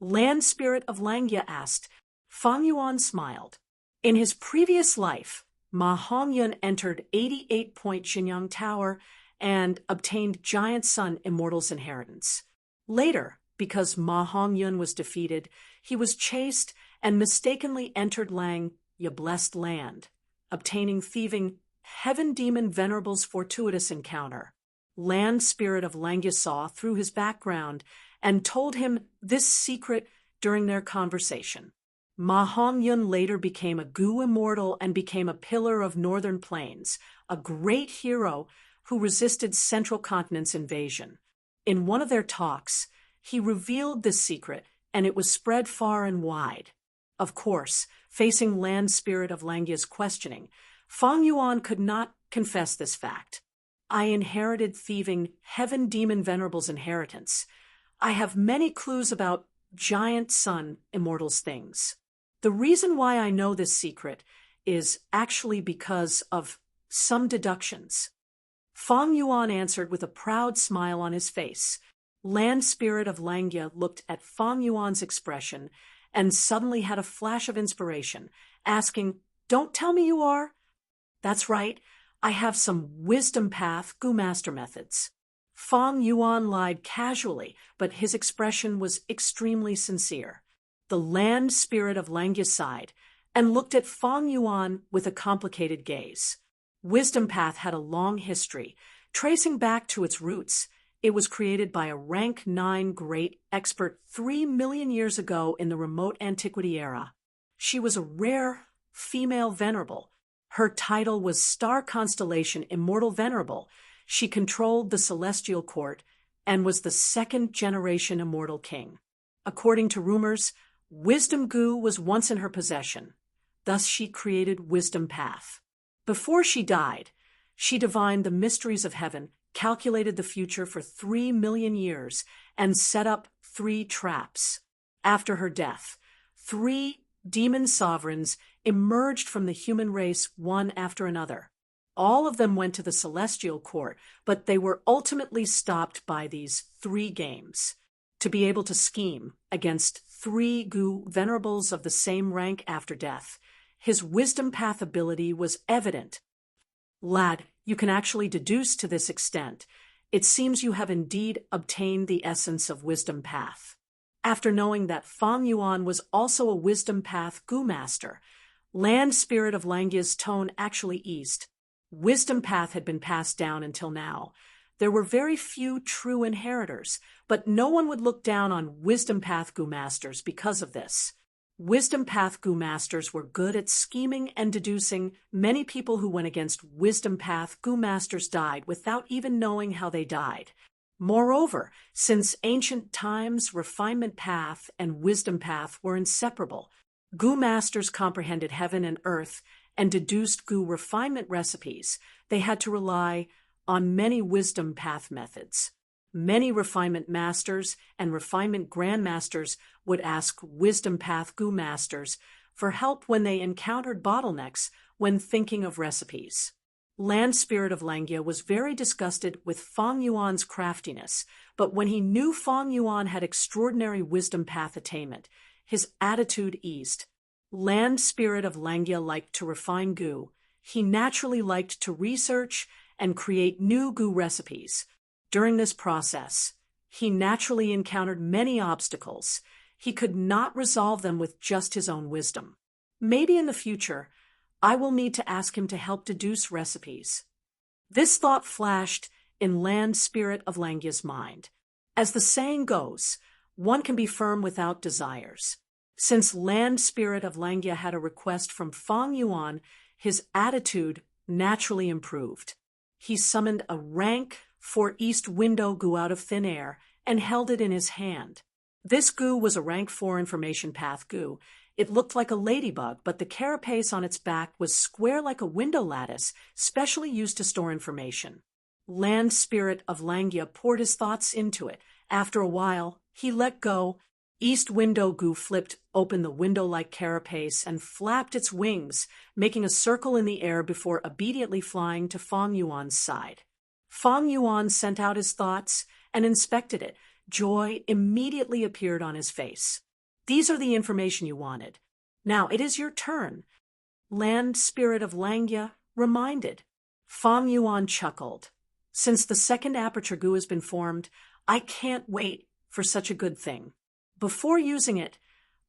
Land Spirit of Langya asked. Fang Yuan smiled. In his previous life, Ma Hongyun entered 88-point Xinyang Tower and obtained Giant Sun Immortal's inheritance. Later, because Ma Hongyun was defeated, he was chased and mistakenly entered Lang, Ya Blessed Land, obtaining thieving Heaven Demon Venerable's fortuitous encounter. Land Spirit of Langya saw through his background and told him this secret during their conversation. Ma Hongyun later became a Gu Immortal and became a pillar of Northern Plains, a great hero who resisted Central Continent's invasion. In one of their talks, he revealed this secret, and it was spread far and wide. Of course, facing Land Spirit of Langya's questioning, Fang Yuan could not confess this fact. I inherited thieving Heaven Demon Venerable's inheritance. I have many clues about Giant Sun Immortal's things. The reason why I know this secret is actually because of some deductions. Fang Yuan answered with a proud smile on his face. Land Spirit of Langya looked at Fang Yuan's expression and suddenly had a flash of inspiration, asking, "Don't tell me you are?" "That's right. I have some wisdom path Gu master methods." Fang Yuan lied casually, but his expression was extremely sincere. The Land Spirit of Langya sighed and looked at Fang Yuan with a complicated gaze. Wisdom Path had a long history, tracing back to its roots. It was created by a rank 9 great expert 3 million years ago in the remote antiquity era. She was a rare female venerable. Her title was Star Constellation Immortal Venerable. She controlled the celestial court and was the second-generation immortal king. According to rumors, Wisdom Gu was once in her possession. Thus she created Wisdom Path. Before she died, she divined the mysteries of heaven, calculated the future for 3 million years, and set up 3 traps. After her death, 3 demon sovereigns emerged from the human race one after another. All of them went to the celestial court, but they were ultimately stopped by these 3 games. To be able to scheme against 3 Gu venerables of the same rank after death, his wisdom path ability was evident. Lad, you can actually deduce to this extent. It seems you have indeed obtained the essence of wisdom path. After knowing that Fang Yuan was also a wisdom path Gu master, Land Spirit of Langya's tone actually eased. Wisdom path had been passed down until now. There were very few true inheritors, but no one would look down on Wisdom Path Gu Masters because of this. Wisdom Path Gu Masters were good at scheming and deducing. Many people who went against Wisdom Path Gu Masters died without even knowing how they died. Moreover, since ancient times, Refinement Path and Wisdom Path were inseparable. Gu Masters comprehended heaven and earth and deduced Gu refinement recipes. They had to rely on many Wisdom Path methods. Many Refinement Masters and Refinement Grandmasters would ask Wisdom Path Gu Masters for help when they encountered bottlenecks when thinking of recipes. Land Spirit of Langya was very disgusted with Fang Yuan's craftiness, but when he knew Fang Yuan had extraordinary Wisdom Path attainment, his attitude eased. Land Spirit of Langya liked to refine Gu. He naturally liked to research and create new Gu recipes. During this process, he naturally encountered many obstacles. He could not resolve them with just his own wisdom. Maybe in the future, I will need to ask him to help deduce recipes. This thought flashed in Land Spirit of Langya's mind. As the saying goes, one can be firm without desires. Since Land Spirit of Langya had a request from Fang Yuan, his attitude naturally improved. He summoned a rank for East Window Goo out of thin air and held it in his hand. This goo was a rank 4 information path goo. It looked like a ladybug, but the carapace on its back was square like a window lattice, specially used to store information. Land Spirit of Langia poured his thoughts into it. After a while, he let go. East Window Goo flipped open the window-like carapace and flapped its wings, making a circle in the air before obediently flying to Fong Yuan's side. Fong Yuan sent out his thoughts and inspected it. Joy immediately appeared on his face. These are the information you wanted. Now it is your turn. Land Spirit of Langia reminded. Fong Yuan chuckled. Since the second aperture goo has been formed, I can't wait for such a good thing. Before using it,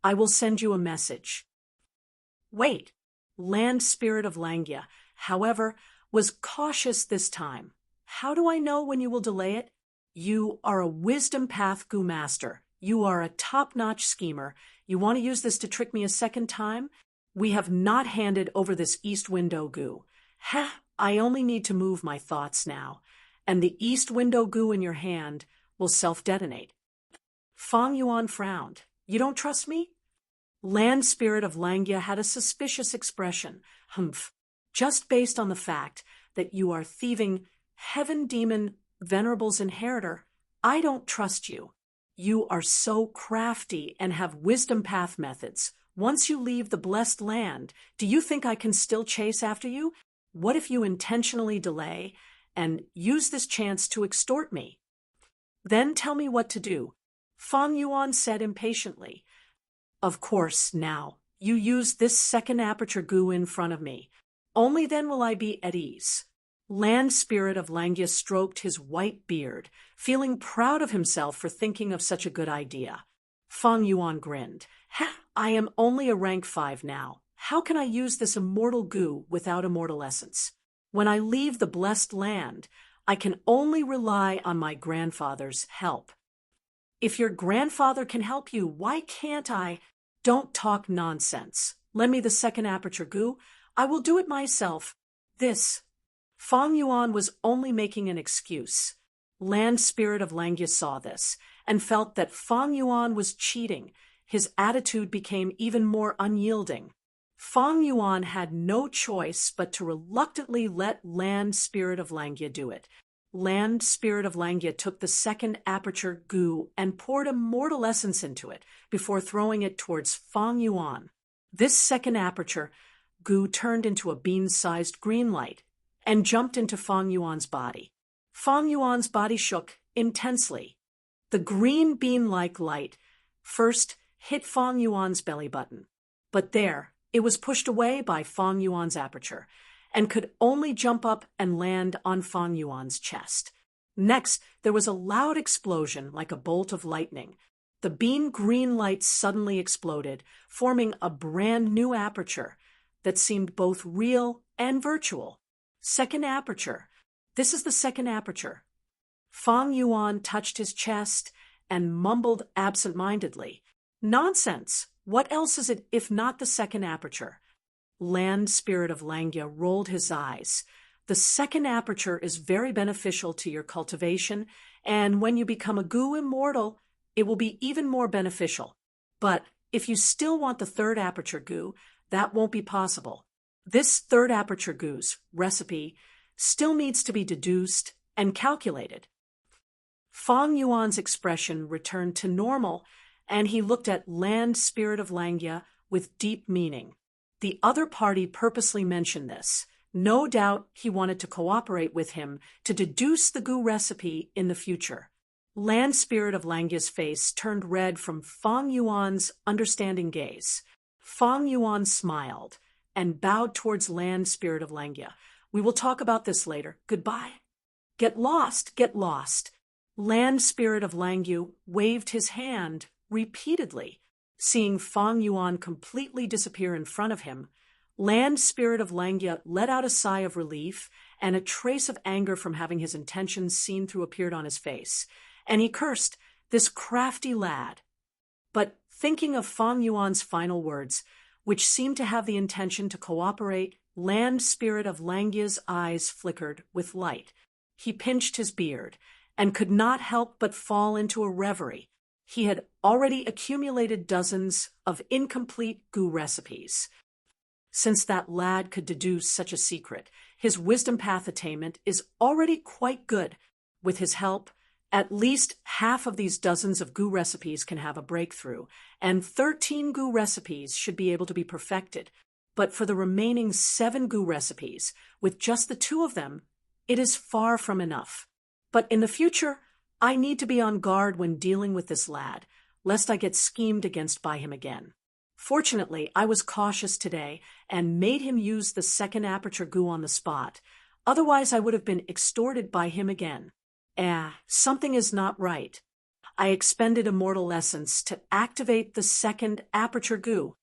I will send you a message. Wait. Land Spirit of Langia, however, was cautious this time. How do I know when you will delay it? You are a wisdom path goo master. You are a top-notch schemer. You want to use this to trick me a second time? We have not handed over this East Window Goo. I only need to move my thoughts now, and the East Window Goo in your hand will self-detonate. Fong Yuan frowned. You don't trust me? Land Spirit of Langia had a suspicious expression. Humph. Just based on the fact that you are thieving Heaven Demon Venerable's inheritor, I don't trust you. You are so crafty and have wisdom path methods. Once you leave the blessed land, do you think I can still chase after you? What if you intentionally delay and use this chance to extort me? Then tell me what to do. Fong Yuan said impatiently. Of course, now, you use this second aperture goo in front of me. Only then will I be at ease. Land Spirit of Langia stroked his white beard, feeling proud of himself for thinking of such a good idea. Fong Yuan grinned. I am only a rank 5 now. How can I use this immortal goo without immortal essence? When I leave the blessed land, I can only rely on my grandfather's help. If your grandfather can help you, why can't I? Don't talk nonsense. Lend me the second aperture goo. I will do it myself. Fong Yuan was only making an excuse. Land Spirit of Langia saw this and felt that Fong Yuan was cheating. His attitude became even more unyielding. Fong Yuan had no choice but to reluctantly let Land Spirit of Langia do it. Land Spirit of Langia took the second aperture goo and poured immortal essence into it before throwing it towards Fong Yuan. This second aperture goo turned into a bean-sized green light and jumped into Fong Yuan's body. Fong Yuan's body shook intensely. The green bean-like light first hit Fong Yuan's belly button, but there, it was pushed away by Fong Yuan's aperture and could only jump up and land on Fong Yuan's chest. Next, there was a loud explosion like a bolt of lightning. The bean-green light suddenly exploded, forming a brand new aperture that seemed both real and virtual. Second aperture. This is the second aperture. Fong Yuan touched his chest and mumbled absent-mindedly. Nonsense! What else is it if not the second aperture? Land Spirit of Langia rolled his eyes. The second aperture is very beneficial to your cultivation, and when you become a goo immortal, it will be even more beneficial. But if you still want the third aperture goo, that won't be possible. This third aperture goo's recipe still needs to be deduced and calculated. Fong Yuan's expression returned to normal, and he looked at Land Spirit of Langia with deep meaning. The other party purposely mentioned this. No doubt he wanted to cooperate with him to deduce the goo recipe in the future. Land Spirit of Langia's face turned red from Fong Yuan's understanding gaze. Fong Yuan smiled and bowed towards Land Spirit of Langia. We will talk about this later. Goodbye. Get lost, get lost. Land Spirit of Langia waved his hand repeatedly. Seeing Fong Yuan completely disappear in front of him, Land Spirit of Langia let out a sigh of relief, and a trace of anger from having his intentions seen through appeared on his face, and he cursed, this crafty lad. But thinking of Fong Yuan's final words, which seemed to have the intention to cooperate, Land Spirit of Langia's eyes flickered with light. He pinched his beard and could not help but fall into a reverie. He had already accumulated dozens of incomplete goo recipes. Since that lad could deduce such a secret, his wisdom path attainment is already quite good. With his help, at least half of these dozens of goo recipes can have a breakthrough, and 13 goo recipes should be able to be perfected. But for the remaining 7 goo recipes, with just the 2 of them, it is far from enough. But in the future, I need to be on guard when dealing with this lad, lest I get schemed against by him again. Fortunately, I was cautious today and made him use the second aperture goo on the spot. Otherwise, I would have been extorted by him again. Something is not right. I expended immortal essence to activate the second aperture goo.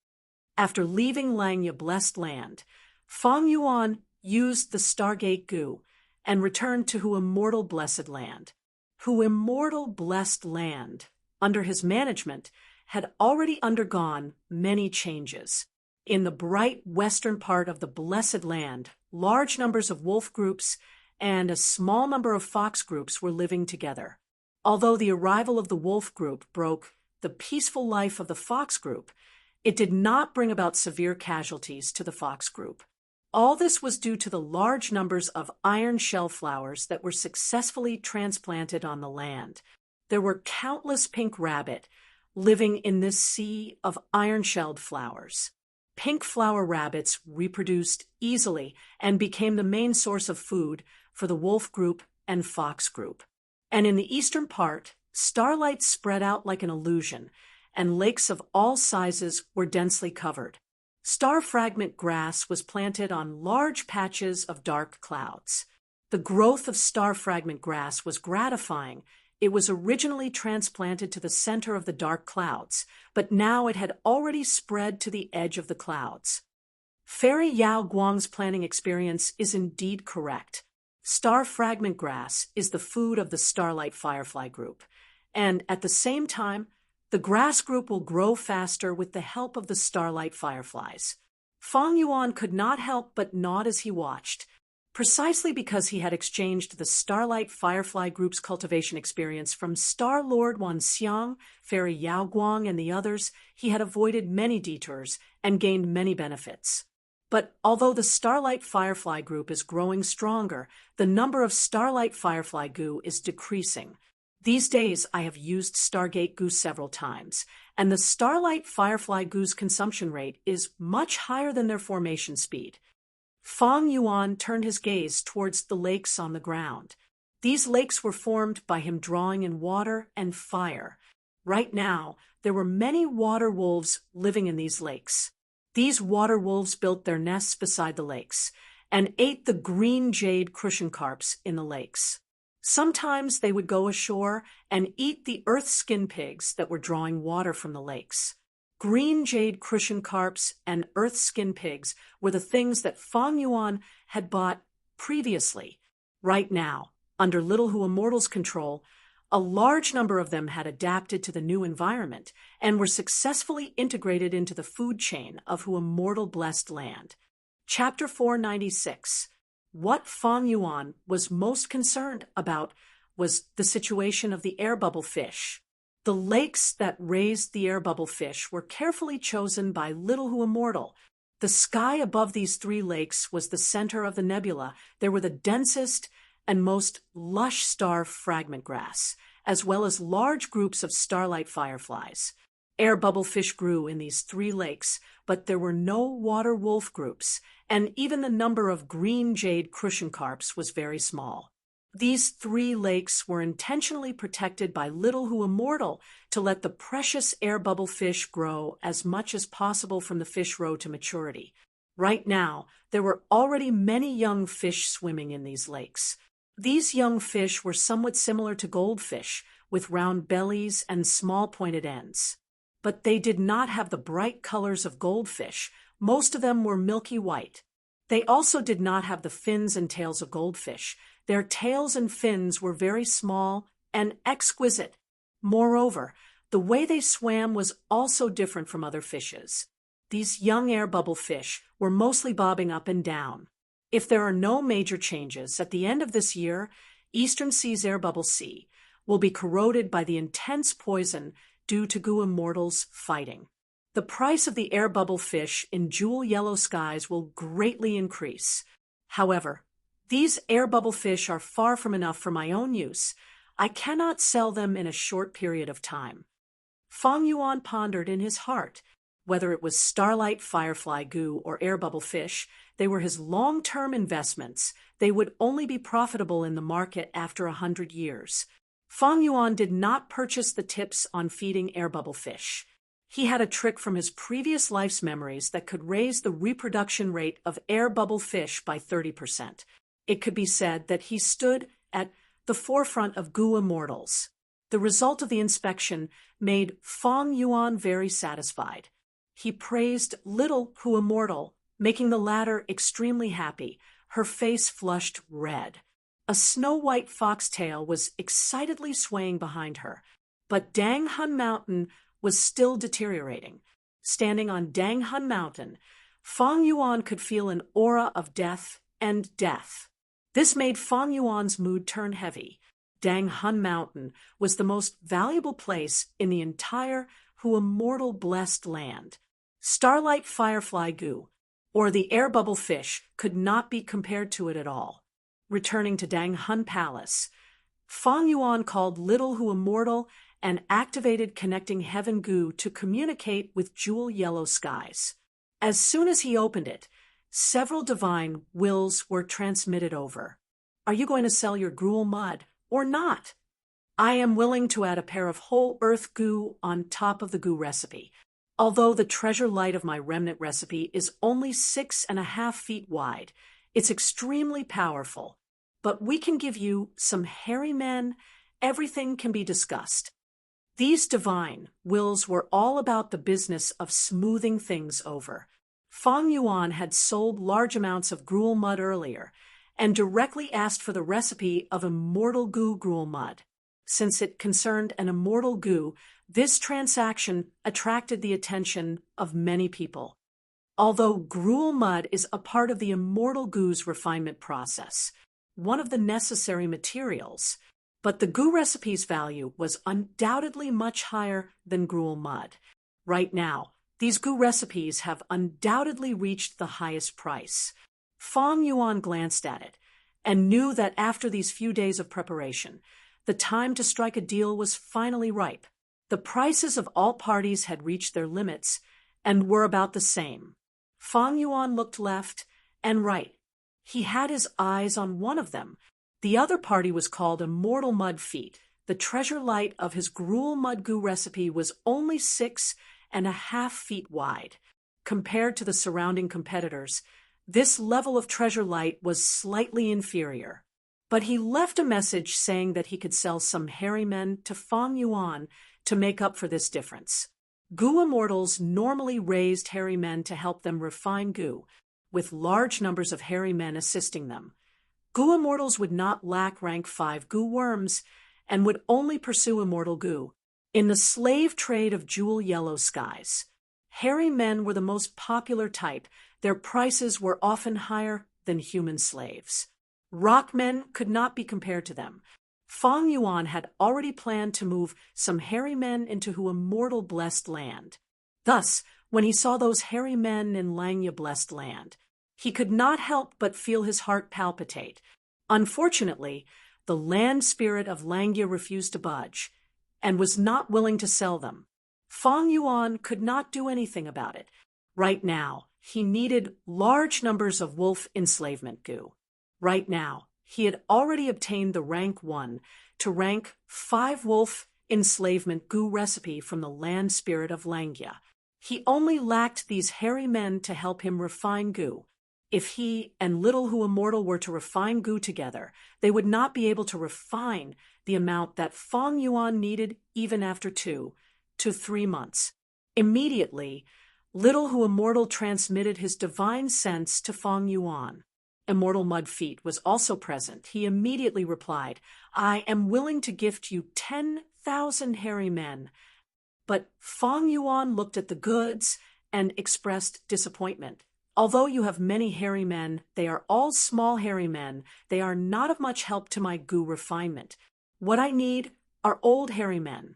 After leaving Langya Blessed Land, Fang Yuan used the Stargate goo and returned to Hu Immortal Blessed Land. Hu Immortal Blessed Land, under his management, had already undergone many changes. In the bright western part of the Blessed Land, large numbers of wolf groups and a small number of fox groups were living together. Although the arrival of the wolf group broke the peaceful life of the fox group, it did not bring about severe casualties to the fox group. All this was due to the large numbers of iron shell flowers that were successfully transplanted on the land. There were countless pink rabbit living in this sea of iron-shelled flowers. Pink flower rabbits reproduced easily and became the main source of food for the wolf group and fox group. And in the eastern part, starlight spread out like an illusion, and lakes of all sizes were densely covered. Star fragment grass was planted on large patches of dark clouds. The growth of star fragment grass was gratifying. It was originally transplanted to the center of the dark clouds, but now it had already spread to the edge of the clouds. Fairy Yao Guang's planning experience is indeed correct. Star fragment grass is the food of the starlight firefly group, and at the same time, the grass group will grow faster with the help of the starlight fireflies. Fang Yuan could not help but nod as he watched. Precisely because he had exchanged the Starlight Firefly Group's cultivation experience from Star Lord Wan Xiang, Fairy Yao Guang, and the others, he had avoided many detours and gained many benefits. But although the Starlight Firefly Group is growing stronger, the number of Starlight Firefly goo is decreasing. These days I have used Stargate goo several times, and the Starlight Firefly goo's consumption rate is much higher than their formation speed. Fang Yuan turned his gaze towards the lakes on the ground. These lakes were formed by him drawing in water and fire. Right now, there were many water wolves living in these lakes. These water wolves built their nests beside the lakes and ate the green jade crucian carps in the lakes. Sometimes they would go ashore and eat the earth skin pigs that were drawing water from the lakes. Green jade crucian carps and earth skin pigs were the things that Fang Yuan had bought previously. Right now, under Little Hu Immortal's control, a large number of them had adapted to the new environment and were successfully integrated into the food chain of Hu Immortal Blessed Land. Chapter 496. What Fang Yuan was most concerned about was the situation of the air bubble fish. The lakes that raised the air bubble fish were carefully chosen by Little Hu Immortal. The sky above these 3 lakes was the center of the nebula. There were the densest and most lush star fragment grass, as well as large groups of starlight fireflies. Air bubble fish grew in these 3 lakes, but there were no water wolf groups, and even the number of green jade crucian carps was very small. These 3 lakes were intentionally protected by Little Hu Immortal to let the precious air bubble fish grow as much as possible from the fish roe to maturity. Right now, there were already many young fish swimming in these lakes. These young fish were somewhat similar to goldfish, with round bellies and small pointed ends. But they did not have the bright colors of goldfish. Most of them were milky white. They also did not have the fins and tails of goldfish. Their tails and fins were very small and exquisite. Moreover, the way they swam was also different from other fishes. These young air bubble fish were mostly bobbing up and down. If there are no major changes at the end of this year, Eastern Sea's air bubble sea, will be corroded by the intense poison due to goo immortals fighting. The price of the air bubble fish in jewel yellow skies will greatly increase. However, these air bubble fish are far from enough for my own use. I cannot sell them in a short period of time. Fang Yuan pondered in his heart. Whether it was starlight firefly goo or air bubble fish, they were his long-term investments. They would only be profitable in the market after 100 years. Fang Yuan did not purchase the tips on feeding air bubble fish. He had a trick from his previous life's memories that could raise the reproduction rate of air bubble fish by 30%. It could be said that he stood at the forefront of goo immortals. The result of the inspection made Fang Yuan very satisfied. He praised little Hu Immortal, making the latter extremely happy. Her face flushed red. A snow-white foxtail was excitedly swaying behind her, but Dang Hun Mountain was still deteriorating. Standing on Dang Hun Mountain, Fang Yuan could feel an aura of death and death. This made Fang Yuan's mood turn heavy. Dang Hun Mountain was the most valuable place in the entire Hu Immortal blessed land. Starlight firefly goo, or the air bubble fish, could not be compared to it at all. Returning to Dang Hun Palace, Fang Yuan called Little Hu Immortal and activated connecting heaven goo to communicate with jewel yellow skies. As soon as he opened it, several divine wills were transmitted over. Are you going to sell your gruel mud or not? I am willing to add a pair of whole earth goo on top of the goo recipe. Although the treasure light of my remnant recipe is only 6.5 feet wide, it's extremely powerful. But we can give you some hairy men. Everything can be discussed. These divine wills were all about the business of smoothing things over. Fang Yuan had sold large amounts of gruel mud earlier and directly asked for the recipe of immortal goo gruel mud. Since it concerned an immortal goo, this transaction attracted the attention of many people. Although gruel mud is a part of the immortal goo's refinement process, one of the necessary materials, but the goo recipe's value was undoubtedly much higher than gruel mud. Right now, these goo recipes have undoubtedly reached the highest price. Fang Yuan glanced at it and knew that after these few days of preparation, the time to strike a deal was finally ripe. The prices of all parties had reached their limits and were about the same. Fang Yuan looked left and right. He had his eyes on one of them. The other party was called Immortal Mud Feet. The treasure light of his gruel mud goo recipe was only 6.5 feet wide. Compared to the surrounding competitors, this level of treasure light was slightly inferior. But he left a message saying that he could sell some hairy men to Fang Yuan to make up for this difference. Goo immortals normally raised hairy men to help them refine goo, with large numbers of hairy men assisting them. Goo immortals would not lack rank 5 goo worms and would only pursue immortal goo. In the slave trade of jewel yellow skies, hairy men were the most popular type. Their prices were often higher than human slaves. Rock men could not be compared to them. Fang Yuan had already planned to move some hairy men into Hu Immortal blessed land. Thus, when he saw those hairy men in Langya blessed land, he could not help but feel his heart palpitate. Unfortunately, the land spirit of Langya refused to budge and was not willing to sell them. Fang Yuan could not do anything about it. Right now, he needed large numbers of wolf enslavement goo. Right now, he had already obtained the rank 1 to rank 5 wolf enslavement goo recipe from the land spirit of Langya. He only lacked these hairy men to help him refine goo. If he and Little Hu Immortal were to refine goo together, they would not be able to refine the amount that Fang Yuan needed even after 2 to 3 months. Immediately, Little Hu Immortal transmitted his divine sense to Fang Yuan. Immortal Mud Feet was also present. He immediately replied, I am willing to gift you 10,000 hairy men. But Fang Yuan looked at the goods and expressed disappointment. Although you have many hairy men, they are all small hairy men. They are not of much help to my goo refinement. What I need are old hairy men.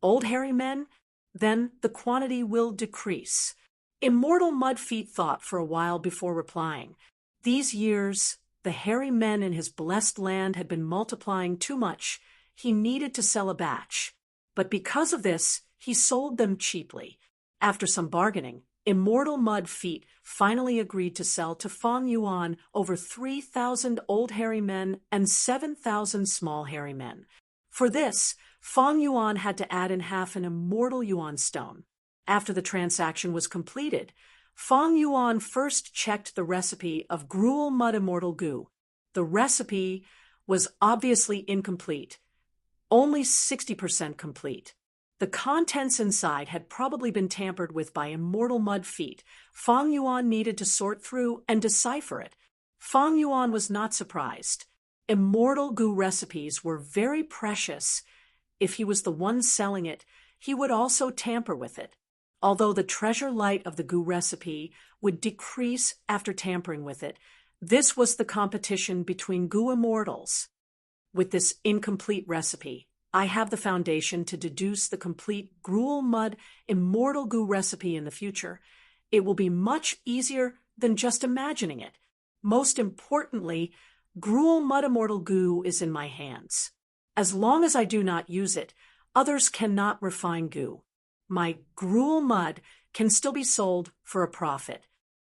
Old hairy men? Then the quantity will decrease. Immortal Mudfeet thought for a while before replying. These years, the hairy men in his blessed land had been multiplying too much. He needed to sell a batch. But because of this, he sold them cheaply. After some bargaining, Immortal Mudfeet finally agreed to sell to Fong Yuan over 3,000 old hairy men and 7,000 small hairy men. For this, Fong Yuan had to add in half an immortal yuan stone. After the transaction was completed, Fong Yuan first checked the recipe of Gruel Mud Immortal Goo. The recipe was obviously incomplete, only 60% complete. The contents inside had probably been tampered with by Immortal Mudfeet. Fong Yuan needed to sort through and decipher it. Fong Yuan was not surprised. Immortal Goo recipes were very precious. If he was the one selling it, he would also tamper with it. Although the treasure light of the Goo recipe would decrease after tampering with it, this was the competition between Goo immortals. With this incomplete recipe, I have the foundation to deduce the complete Gruel Mud Immortal Goo recipe in the future. It will be much easier than just imagining it. Most importantly, Gruel Mud Immortal Goo is in my hands. As long as I do not use it, others cannot refine goo. My Gruel Mud can still be sold for a profit.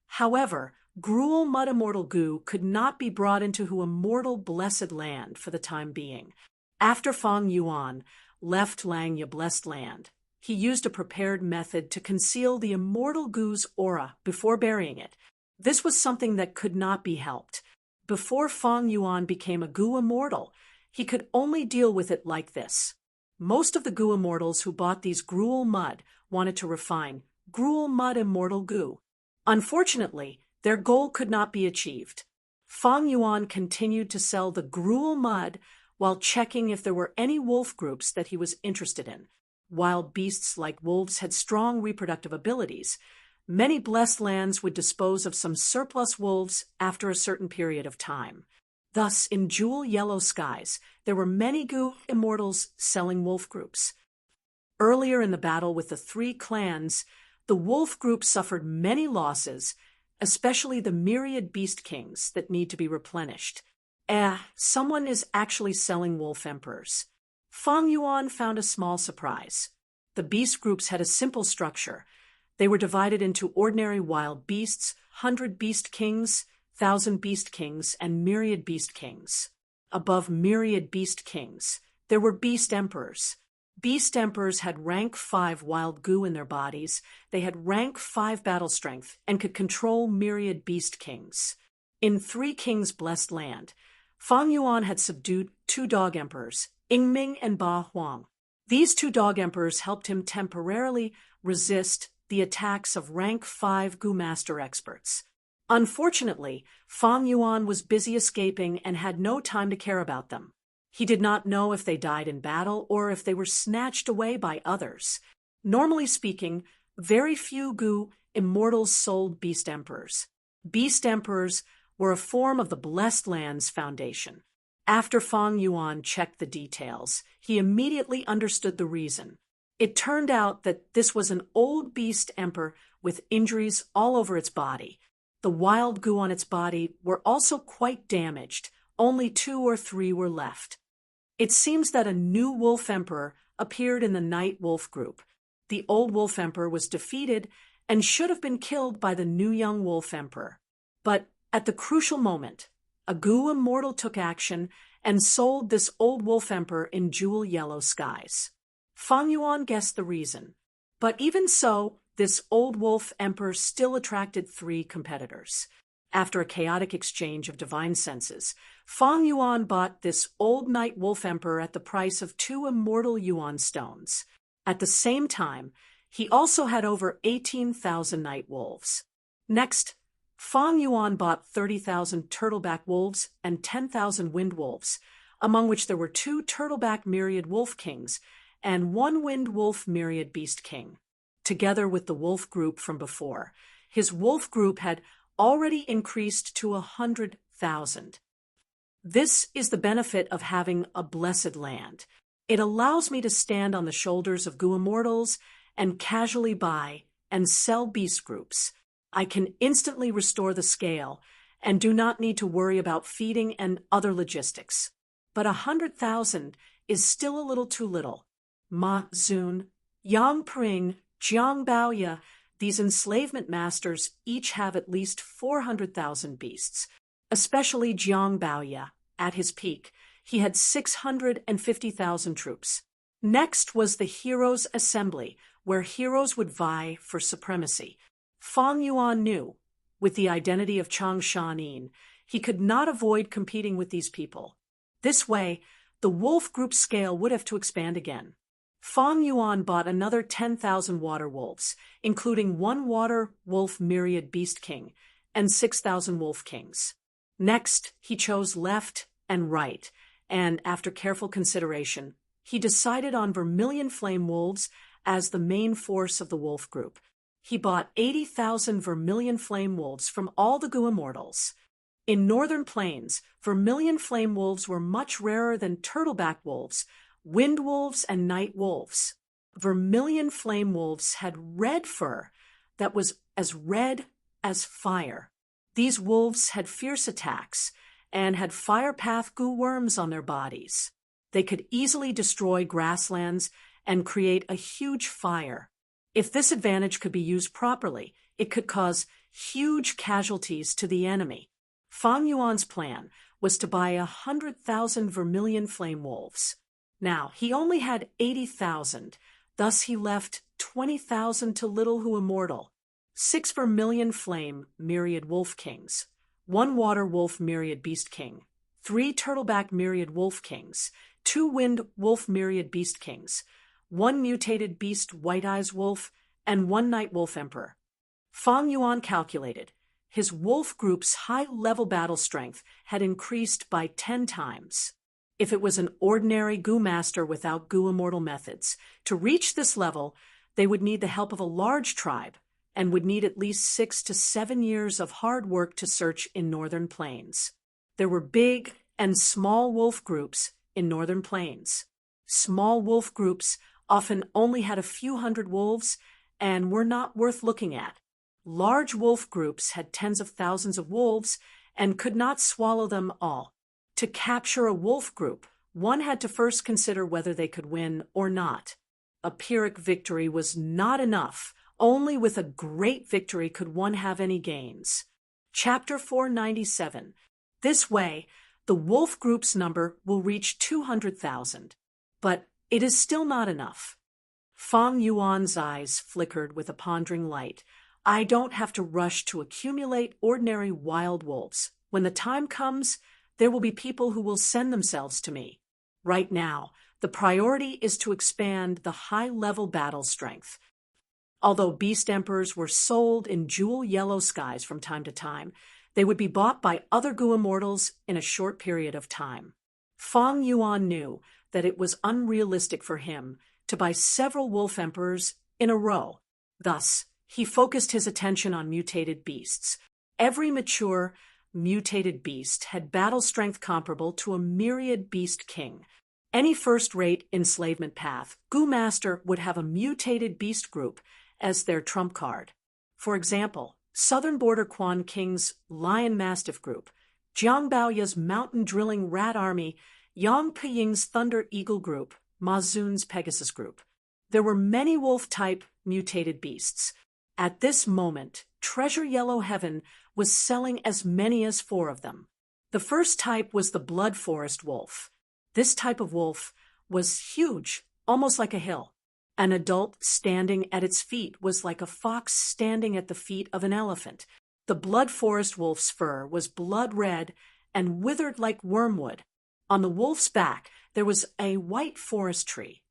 However, Gruel Mud Immortal Goo could not be brought into immortal blessed land for the time being. After Fong Yuan left Langya blessed land, he used a prepared method to conceal the immortal goo's aura before burying it. This was something that could not be helped. Before Fong Yuan became a goo immortal, he could only deal with it like this. Most of the goo immortals who bought these Gruel Mud wanted to refine Gruel Mud Immortal Goo. Unfortunately, their goal could not be achieved. Fong Yuan continued to sell the Gruel Mud while checking if there were any wolf groups that he was interested in. Wild beasts like wolves had strong reproductive abilities. Many blessed lands would dispose of some surplus wolves after a certain period of time. Thus, in Jewel Yellow Skies, there were many goo immortals selling wolf groups. Earlier in the battle with the three clans, the wolf group suffered many losses, especially the myriad beast kings that need to be replenished. Someone is actually selling wolf emperors. Fong Yuan found a small surprise. The beast groups had a simple structure. They were divided into ordinary wild beasts, 100 beast kings, 1,000 beast kings, and myriad beast kings. Above myriad beast kings, there were beast emperors. Beast emperors had rank 5 wild goo in their bodies. They had rank 5 battle strength and could control myriad beast kings. In Three Kings' blessed land, Fong Yuan had subdued 2 dog emperors, Yingming and Ba Huang. These 2 dog emperors helped him temporarily resist the attacks of rank 5 goo master experts. Unfortunately, Fong Yuan was busy escaping and had no time to care about them. He did not know if they died in battle or if they were snatched away by others. Normally speaking, very few goo immortals sold beast emperors. Beast emperors were a form of the Blessed Lands Foundation. After Fong Yuan checked the details, he immediately understood the reason. It turned out that this was an old beast emperor with injuries all over its body. The wild goo on its body were also quite damaged. Only 2 or 3 were left. It seems that a new wolf emperor appeared in the night wolf group. The old wolf emperor was defeated and should have been killed by the new young wolf emperor. But at the crucial moment, a goo immortal took action and sold this old wolf emperor in Jewel Yellow Skies. Fong Yuan guessed the reason. But even so, this old wolf emperor still attracted 3 competitors. After a chaotic exchange of divine senses, Fong Yuan bought this old night wolf emperor at the price of 2 immortal yuan stones. At the same time, he also had over 18,000 night wolves. Next, Fong Yuan bought 30,000 turtleback wolves and 10,000 wind wolves, among which there were 2 turtleback myriad wolf kings and 1 wind wolf myriad beast king. Together with the wolf group from before, His wolf group had already increased to 100,000. This is the benefit of having a blessed land. It allows me to stand on the shoulders of Goo immortals and casually buy and sell beast groups. I can instantly restore the scale and do not need to worry about feeding and other logistics. But 100,000 is still a little too little. Ma Zun, Yang Pring, Jiang Baoya, these enslavement masters each have at least 400,000 beasts, especially Jiang Baoya. At his peak, he had 650,000 troops. Next was the Heroes' Assembly, where heroes would vie for supremacy. Fang Yuan knew, with the identity of Chang Shanin, he could not avoid competing with these people. This way, the wolf group scale would have to expand again. Fang Yuan bought another 10,000 water wolves, including one water wolf myriad beast king and 6,000 wolf kings. Next, he chose left and right, and after careful consideration, he decided on vermilion flame wolves as the main force of the wolf group. He bought 80,000 vermilion flame wolves from all the Goo immortals. In northern plains, vermilion flame wolves were much rarer than turtleback wolves, wind wolves, and night wolves. Vermilion flame wolves had red fur that was as red as fire. These wolves had fierce attacks and had fire path Goo worms on their bodies. They could easily destroy grasslands and create a huge fire. If this advantage could be used properly, it could cause huge casualties to the enemy. Fang Yuan's plan was to buy 100,000 vermilion flame wolves. Now, he only had 80,000, thus he left 20,000 to Little Who Immortal, 6 vermilion flame myriad wolf kings, 1 water wolf myriad beast king, 3 turtleback myriad wolf kings, 2 wind wolf myriad beast kings, 1 mutated beast white eyes wolf, and 1 night wolf emperor. Fang Yuan calculated his wolf group's high-level battle strength had increased by 10 times. If it was an ordinary Goo master without Goo immortal methods, to reach this level, they would need the help of a large tribe and would need at least 6 to 7 years of hard work to search in northern plains. There were big and small wolf groups in northern plains. Small wolf groups often only had a few hundred wolves and were not worth looking at. Large wolf groups had tens of thousands of wolves and could not swallow them all. To capture a wolf group, one had to first consider whether they could win or not. A Pyrrhic victory was not enough. Only with a great victory could one have any gains. Chapter 497. This way, the wolf group's number will reach 200,000. But it is still not enough. Fang Yuan's eyes flickered with a pondering light. I don't have to rush to accumulate ordinary wild wolves. When the time comes, there will be people who will send themselves to me. Right now, the priority is to expand the high-level battle strength. Although beast emperors were sold in jewel yellow skies from time to time, they would be bought by other Goo immortals in a short period of time. Fang Yuan knew that it was unrealistic for him to buy several wolf emperors in a row. Thus, he focused his attention on mutated beasts. Every mature, mutated beast had battle strength comparable to a myriad beast king. Any first-rate enslavement path, Goo master would have a mutated beast group as their trump card. For example, Southern Border Quan King's Lion Mastiff group, Jiang Baoya's Mountain Drilling Rat Army, Yang Piying's Thunder Eagle group, Ma Zun's Pegasus group. There were many wolf-type mutated beasts. At this moment, Treasure Yellow Heaven was selling as many as 4 of them. The first type was the Blood Forest wolf. This type of wolf was huge, almost like a hill. An adult standing at its feet was like a fox standing at the feet of an elephant. The Blood Forest wolf's fur was blood red and withered like wormwood. On the wolf's back, there was a white forest tree.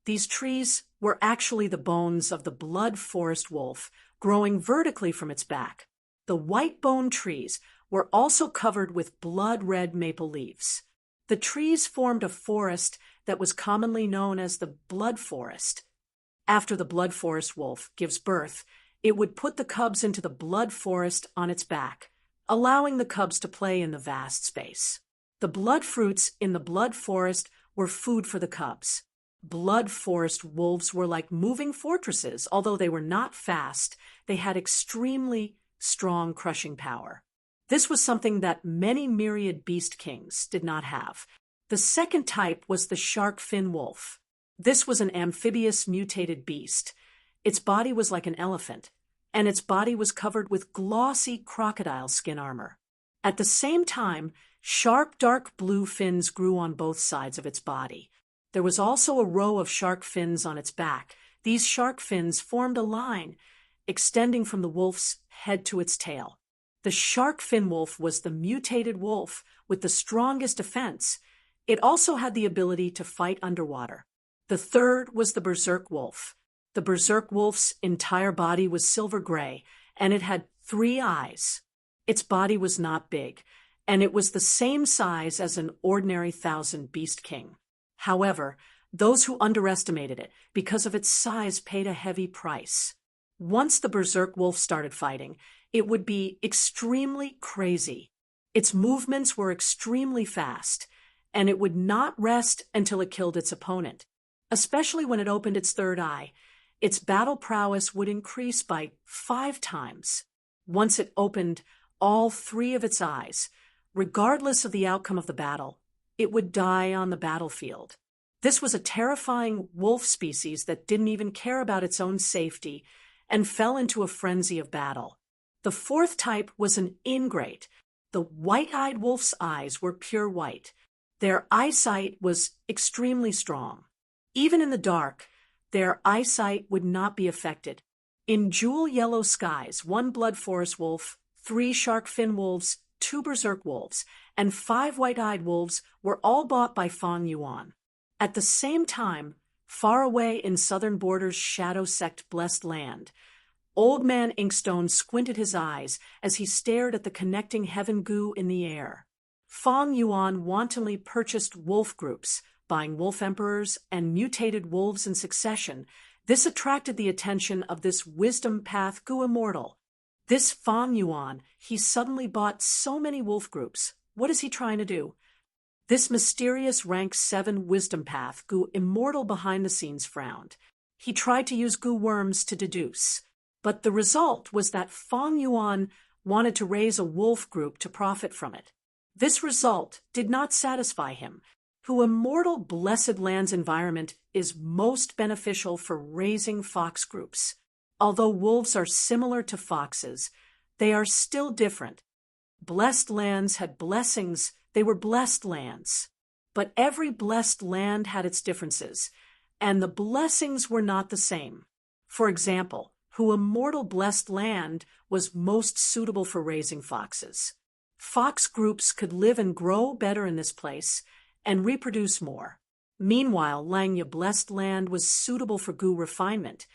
These trees were actually the bones of the Blood Forest wolf growing vertically from its back. The white bone trees were also covered with blood-red maple leaves. The trees formed a forest that was commonly known as the Blood Forest. After the Blood Forest wolf gives birth, It would put the cubs into the blood forest on its back, allowing the cubs to play in the vast space. The blood fruits in the blood forest were food for the cubs. Blood forest wolves were like moving fortresses. Although they were not fast, they had extremely strong crushing power. This was something that many myriad beast kings did not have. The second type was the shark fin wolf. This was an amphibious mutated beast. Its body was like an elephant, and its body was covered with glossy crocodile skin armor. At the same time, sharp dark blue fins grew on both sides of its body. There was also a row of shark fins on its back. These shark fins formed a line, extending from the wolf's head to its tail. The shark fin wolf was the mutated wolf with the strongest defense. It also had the ability to fight underwater. The third was the berserk wolf. The berserk wolf's entire body was silver gray, and it had 3 eyes. Its body was not big, and it was the same size as an ordinary thousand beast king. However, those who underestimated it because of its size paid a heavy price. Once the berserk wolf started fighting, it would be extremely crazy. Its movements were extremely fast, and it would not rest until it killed its opponent. Especially when it opened its third eye, its battle prowess would increase by 5 times. Once it opened all 3 of its eyes, regardless of the outcome of the battle, it would die on the battlefield. This was a terrifying wolf species that didn't even care about its own safety and fell into a frenzy of battle. The fourth type was an ingrate. The white-eyed wolf's eyes were pure white. Their eyesight was extremely strong. Even in the dark, their eyesight would not be affected. In jewel yellow skies, 1 blood forest wolf, 3 shark fin wolves, 2 berserk wolves, and 5 white-eyed wolves were all bought by Fang Yuan. At the same time, far away in southern border's shadow sect blessed land, Old Man Inkstone squinted his eyes as he stared at the connecting heaven goo in the air. Fang Yuan wantonly purchased wolf groups, buying wolf emperors and mutated wolves in succession. This attracted the attention of this wisdom path goo immortal. This Fang Yuan, he suddenly bought so many wolf groups. What is he trying to do? This mysterious rank 7 wisdom path goo immortal behind the scenes frowned. He tried to use goo worms to deduce, but the result was that Fang Yuan wanted to raise a wolf group to profit from it. This result did not satisfy him. Who immortal blessed land's environment is most beneficial for raising fox groups. Although wolves are similar to foxes, they are still different. Blessed lands had blessings. They were blessed lands. But every blessed land had its differences, and the blessings were not the same. For example, who immortal blessed land was most suitable for raising foxes. Fox groups could live and grow better in this place and reproduce more. Meanwhile, Langya blessed land was suitable for goo refinement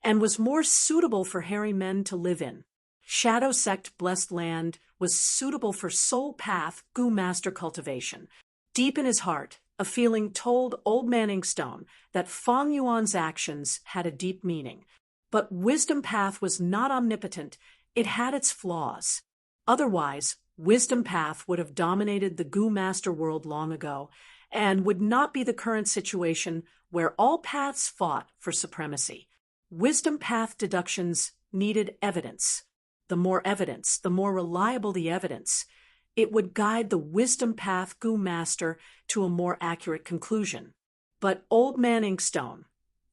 and was more suitable for hairy men to live in. Shadow Sect blessed land was suitable for soul path goo master cultivation. Deep in his heart, a feeling told Old Man Inkstone that Fang Yuan's actions had a deep meaning. But wisdom path was not omnipotent. It had its flaws. Otherwise, wisdom path would have dominated the goo master world long ago and would not be the current situation where all paths fought for supremacy. Wisdom path deductions needed evidence. The more evidence, the more reliable the evidence, it would guide the wisdom path goo master to a more accurate conclusion. But Old Man Inkstone,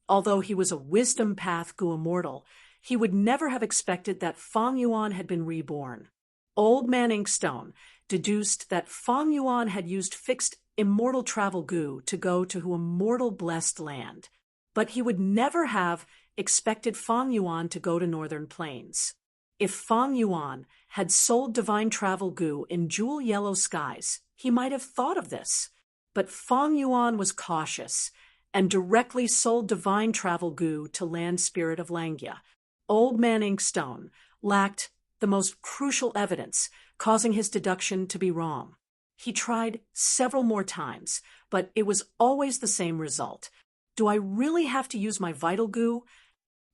although he was a wisdom path goo immortal, he would never have expected that Fang Yuan had been reborn. Old Man Inkstone deduced that Fang Yuan had used fixed immortal travel goo to go to immortal blessed land, but he would never have expected Fang Yuan to go to northern plains. If Fang Yuan had sold divine travel goo in jewel yellow skies, he might have thought of this. But Fang Yuan was cautious and directly sold divine travel goo to land spirit of Langya. Old Man Inkstone lacked the most crucial evidence, causing his deduction to be wrong. He tried several more times, but it was always the same result. Do I really have to use my vital goo?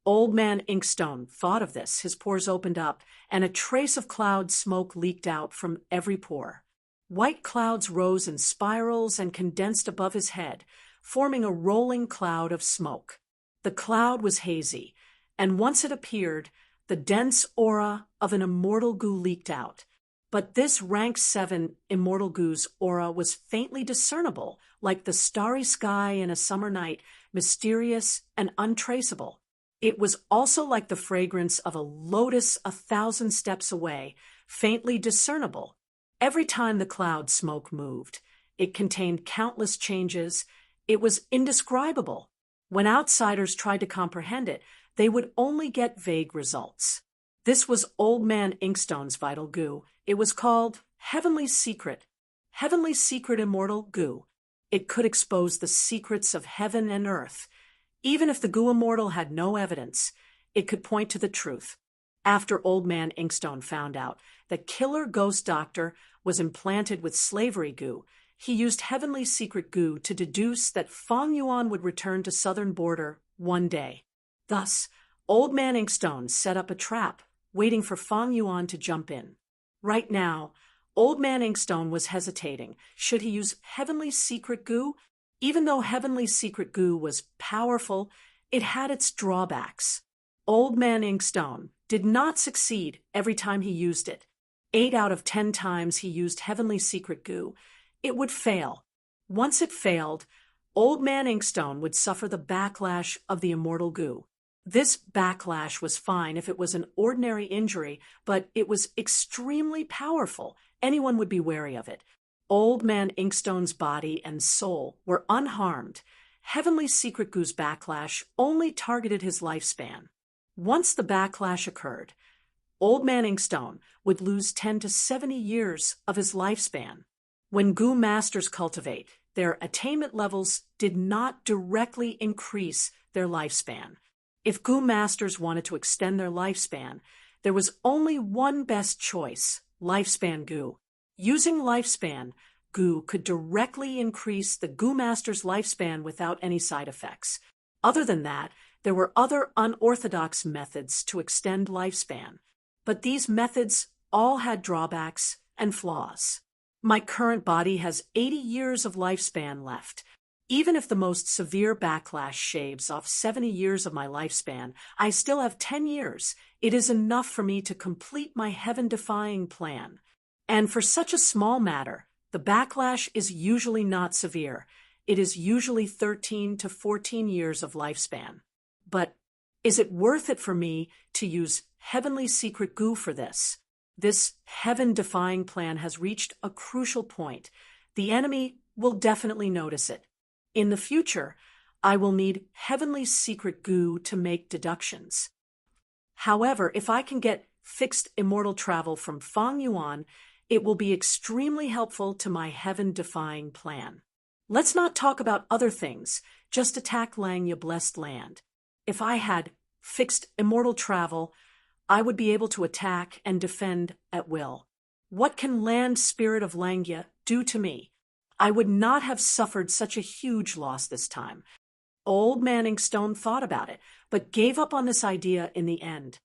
Old Man Inkstone thought of this. His pores opened up, and a trace of cloud smoke leaked out from every pore. White clouds rose in spirals and condensed above his head, forming a rolling cloud of smoke. The cloud was hazy, and once it appeared, the dense aura of an immortal goo leaked out. But this rank 7 immortal goo's aura was faintly discernible, like the starry sky in a summer night, mysterious and untraceable. It was also like the fragrance of a lotus 1,000 steps away, faintly discernible. Every time the cloud smoke moved, it contained countless changes. It was indescribable. When outsiders tried to comprehend it, they would only get vague results. This was Old Man Inkstone's vital goo. It was called Heavenly Secret. Heavenly Secret Immortal Goo. It could expose the secrets of heaven and earth. Even if the goo immortal had no evidence, it could point to the truth. After Old Man Inkstone found out that Killer Ghost Doctor was implanted with slavery goo, he used Heavenly Secret Goo to deduce that Fong Yuan would return to southern border one day. Thus, Old Man Inkstone set up a trap, waiting for Fong Yuan to jump in. Right now, Old Man Inkstone was hesitating. Should he use Heavenly Secret Goo? Even though Heavenly Secret Goo was powerful, it had its drawbacks. Old Man Inkstone did not succeed every time he used it. 8 out of 10 times he used Heavenly Secret Goo, it would fail. Once it failed, Old Man Inkstone would suffer the backlash of the immortal goo. This backlash was fine if it was an ordinary injury, but it was extremely powerful. Anyone would be wary of it. Old Man Inkstone's body and soul were unharmed. Heavenly Secret Goo's backlash only targeted his lifespan. Once the backlash occurred, Old Man Inkstone would lose 10 to 70 years of his lifespan. When goo masters cultivate, their attainment levels did not directly increase their lifespan. If goo masters wanted to extend their lifespan, there was only one best choice: lifespan goo. Using lifespan goo could directly increase the goo master's lifespan without any side effects. Other than that, there were other unorthodox methods to extend lifespan, but these methods all had drawbacks and flaws. My current body has 80 years of lifespan left. Even if the most severe backlash shaves off 70 years of my lifespan, I still have 10 years. It is enough for me to complete my heaven-defying plan. And for such a small matter, the backlash is usually not severe. It is usually 13 to 14 years of lifespan. But is it worth it for me to use Heavenly Secret Goo for this? This heaven-defying plan has reached a crucial point. The enemy will definitely notice it. In the future, I will need Heavenly Secret Goo to make deductions. However, if I can get fixed immortal travel from Fong Yuan, it will be extremely helpful to my heaven-defying plan. Let's not talk about other things, just attack Langya Blessed Land. If I had fixed immortal travel, I would be able to attack and defend at will. What can Land Spirit of Langya do to me? I would not have suffered such a huge loss this time. Old Man Inkstone thought about it, but gave up on this idea in the end.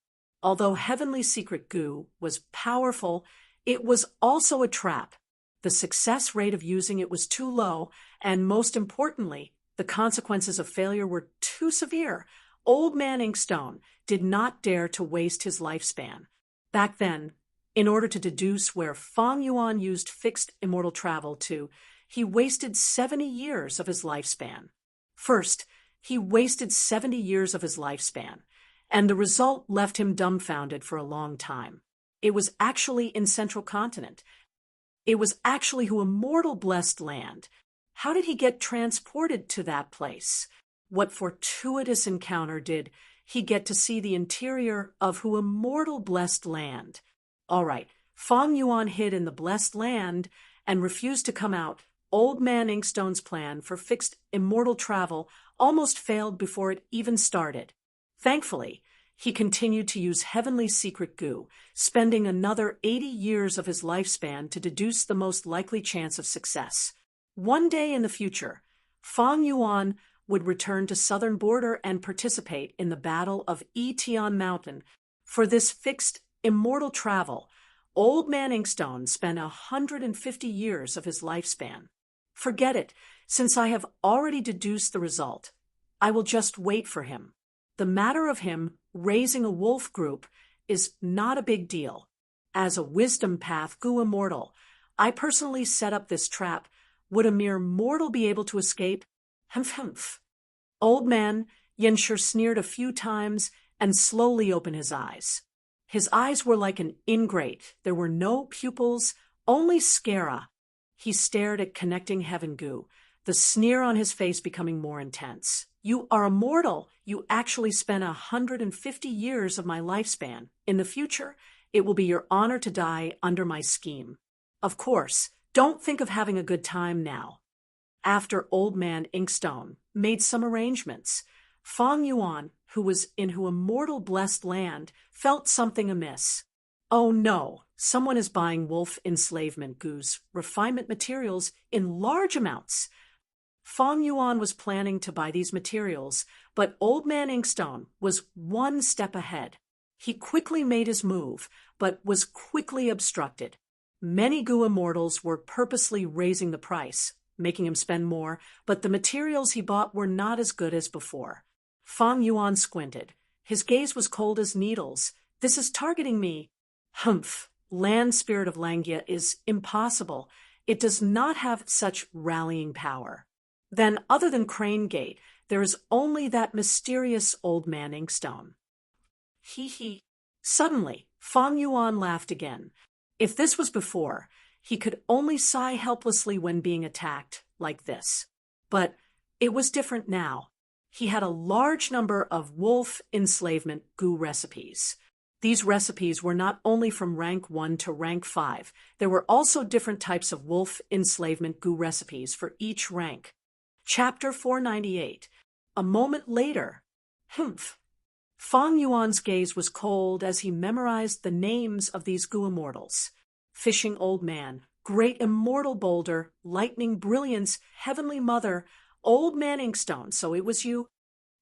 Although Heavenly Secret Goo was powerful, it was also a trap. The success rate of using it was too low, and most importantly, the consequences of failure were too severe. Old Man Inkstone did not dare to waste his lifespan. Back then, in order to deduce where Fong Yuan used fixed immortal travel to, he wasted 70 years of his lifespan. First, he wasted 70 years of his lifespan, and the result left him dumbfounded for a long time. It was actually in Central Continent. It was actually Who Immortal Blessed Land. How did he get transported to that place? What fortuitous encounter did he get to see the interior of Who Immortal Blessed Land? All right, Fong Yuan hid in the Blessed Land and refused to come out. Old Man Inkstone's plan for fixed immortal travel almost failed before it even started. Thankfully, he continued to use Heavenly Secret Goo, spending another 80 years of his lifespan to deduce the most likely chance of success. One day in the future, Fong Yuan would return to southern border and participate in the Battle of Etion Mountain. For this fixed, immortal travel, Old Man Inkstone spent 150 years of his lifespan. Forget it, since I have already deduced the result. I will just wait for him. The matter of him raising a wolf group is not a big deal. As a wisdom path Gu immortal, I personally set up this trap. Would a mere mortal be able to escape? Humph humph. Old Man Yenshur sneered a few times and slowly opened his eyes. His eyes were like an ingrate. There were no pupils, only scara. He stared at connecting heaven Gu, the sneer on his face becoming more intense. You are immortal. You actually spent 150 years of my lifespan. In the future, it will be your honor to die under my scheme. Of course, don't think of having a good time now. After Old Man Inkstone made some arrangements, Fang Yuan, who was in her immortal blessed land, felt something amiss. Oh no, someone is buying wolf enslavement Gu's refinement materials in large amounts. Fang Yuan was planning to buy these materials, but Old Man Inkstone was one step ahead. He quickly made his move, but was quickly obstructed. Many Gu immortals were purposely raising the price, making him spend more, but the materials he bought were not as good as before. Fang Yuan squinted. His gaze was cold as needles. This is targeting me. Humph. Land Spirit of Langia is impossible. It does not have such rallying power. Then, other than Crane Gate, there is only that mysterious Old Man Inkstone. He. Suddenly, Fang Yuan laughed again. If this was before, he could only sigh helplessly when being attacked like this. But it was different now. He had a large number of wolf enslavement Gu recipes. These recipes were not only from rank 1 to rank 5, there were also different types of wolf enslavement Gu recipes for each rank. Chapter 498. A moment later. Humph. Fang Yuan's gaze was cold as he memorized the names of these Gu immortals. Fishing Old Man, Great Immortal Boulder, Lightning Brilliance, Heavenly Mother, Old Man Inkstone, so it was you?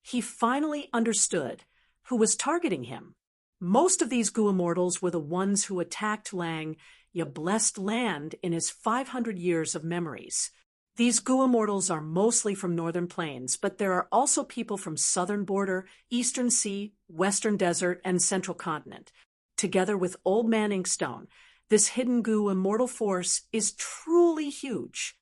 He finally understood who was targeting him. Most of these Gu immortals were the ones who attacked Lang, Ya blessed land, in his 500 years of memories. These Gu immortals are mostly from northern plains, but there are also people from southern border, eastern sea, western desert, and central continent. Together with Old Man Inkstone, this hidden Gu immortal force is truly huge.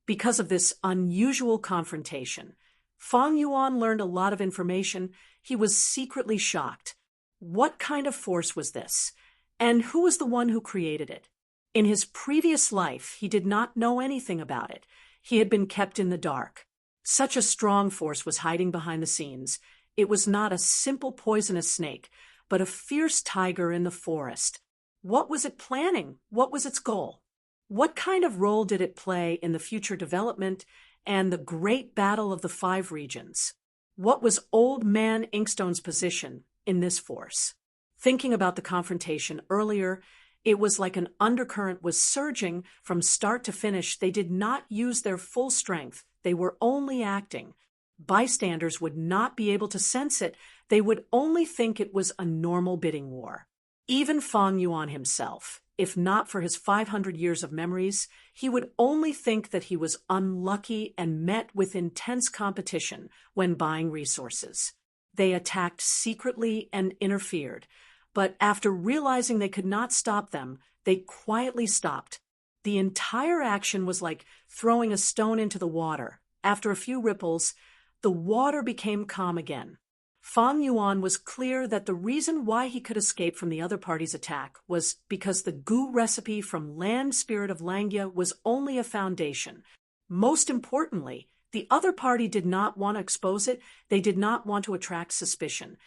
Because of this unusual confrontation, Fang Yuan learned a lot of information. He was secretly shocked. What kind of force was this? And who was the one who created it? In his previous life, he did not know anything about it. He had been kept in the dark. Such a strong force was hiding behind the scenes. It was not a simple poisonous snake, but a fierce tiger in the forest. What was it planning? What was its goal? What kind of role did it play in the future development and the great battle of the 5 regions? What was Old Man Inkstone's position in this force? Thinking about the confrontation earlier, it was like an undercurrent was surging from start to finish. They did not use their full strength. They were only acting. Bystanders would not be able to sense it. They would only think it was a normal bidding war. Even Fang Yuan himself, if not for his 500 years of memories, he would only think that he was unlucky and met with intense competition when buying resources. They attacked secretly and interfered, but after realizing they could not stop them, they quietly stopped. The entire action was like throwing a stone into the water. After a few ripples, the water became calm again. Fang Yuan was clear that the reason why he could escape from the other party's attack was because the Gu recipe from Land Spirit of Langia was only a foundation. Most importantly, the other party did not want to expose it. They did not want to attract suspicion.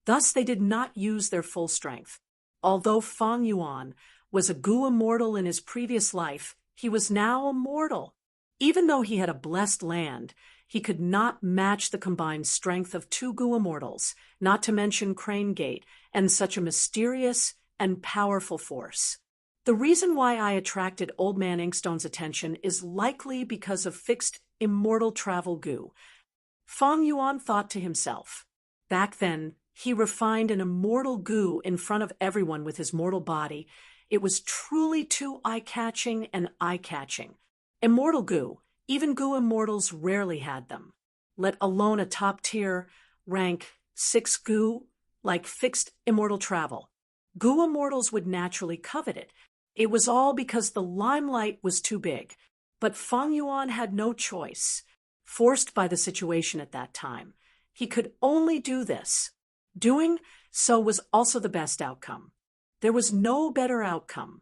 Thus, they did not use their full strength. Although Fang Yuan was a Gu immortal in his previous life, he was now immortal. Even though he had a blessed land, he could not match the combined strength of 2 Gu immortals, not to mention Crane Gate, and such a mysterious and powerful force. The reason why I attracted Old Man Inkstone's attention is likely because of fixed immortal travel Gu. Fang Yuan thought to himself. Back then, he refined an immortal goo in front of everyone with his mortal body. It was truly too eye-catching and eye-catching. Immortal goo, even goo immortals rarely had them, let alone a top-tier rank 6 goo like fixed immortal travel. Goo immortals would naturally covet it. It was all because the limelight was too big. But Fang Yuan had no choice. Forced by the situation at that time, he could only do this. Doing so was also the best outcome. There was no better outcome.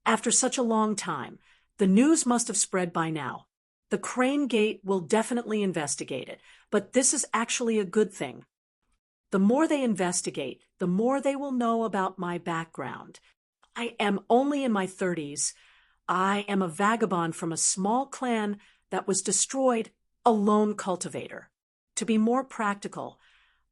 After such a long time, the news must have spread by now. The Crane Gate will definitely investigate it, but this is actually a good thing. The more they investigate, the more they will know about my background. I am only in my 30s. I am a vagabond from a small clan that was destroyed, a lone cultivator. To be more practical,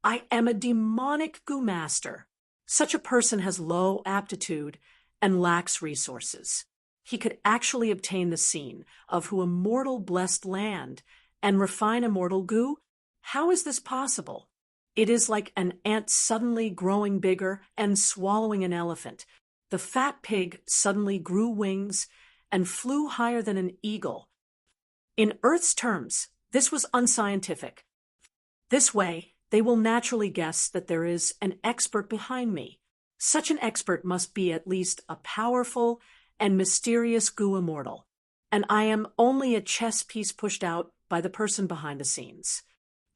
I am a demonic goo master. Such a person has low aptitude and lacks resources. He could actually obtain the scene of who immortal blessed land and refine immortal goo. How is this possible? It is like an ant suddenly growing bigger and swallowing an elephant. The fat pig suddenly grew wings and flew higher than an eagle. In Earth's terms, this was unscientific. This way, they will naturally guess that there is an expert behind me. Such an expert must be at least a powerful and mysterious goo immortal, and I am only a chess piece pushed out by the person behind the scenes.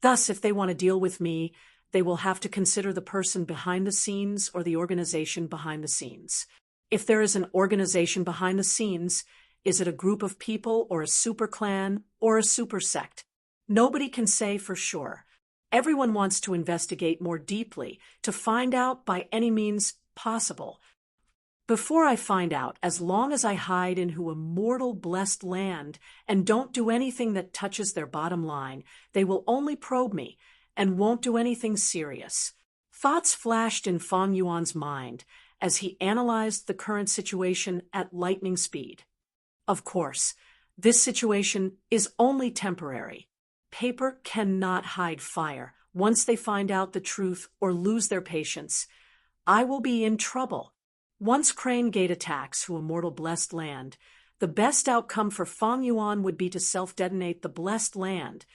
Thus, if they want to deal with me, they will have to consider the person behind the scenes or the organization behind the scenes. If there is an organization behind the scenes, is it a group of people or a super clan or a super sect? Nobody can say for sure. Everyone wants to investigate more deeply, to find out by any means possible. Before I find out, as long as I hide in who immortal blessed land and don't do anything that touches their bottom line, they will only probe me and won't do anything serious. Thoughts flashed in Fang Yuan's mind as he analyzed the current situation at lightning speed. Of course, this situation is only temporary. Paper cannot hide fire. Once they find out the truth or lose their patience, I will be in trouble. Once Crane Gate attacks who immortal blessed land, the best outcome for Fang Yuan would be to self-detonate the blessed land.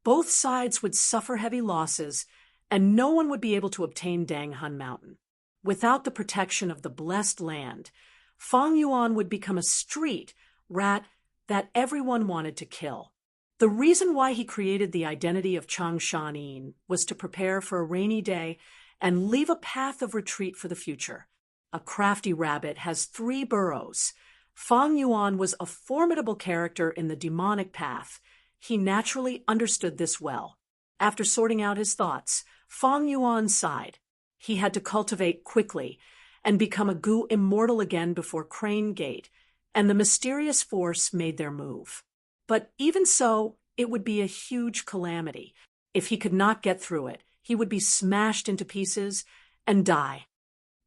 Both sides would suffer heavy losses, and no one would be able to obtain Dang Hun Mountain. Without the protection of the blessed land, Fang Yuan would become a street rat that everyone wanted to kill. The reason why he created the identity of Changshan was to prepare for a rainy day and leave a path of retreat for the future. A crafty rabbit has 3 burrows. Fang Yuan was a formidable character in the demonic path. He naturally understood this well. After sorting out his thoughts, Fang Yuan sighed. He had to cultivate quickly and become a goo immortal again before Crane Gate, and the mysterious force made their move. But even so, it would be a huge calamity. If he could not get through it, he would be smashed into pieces and die.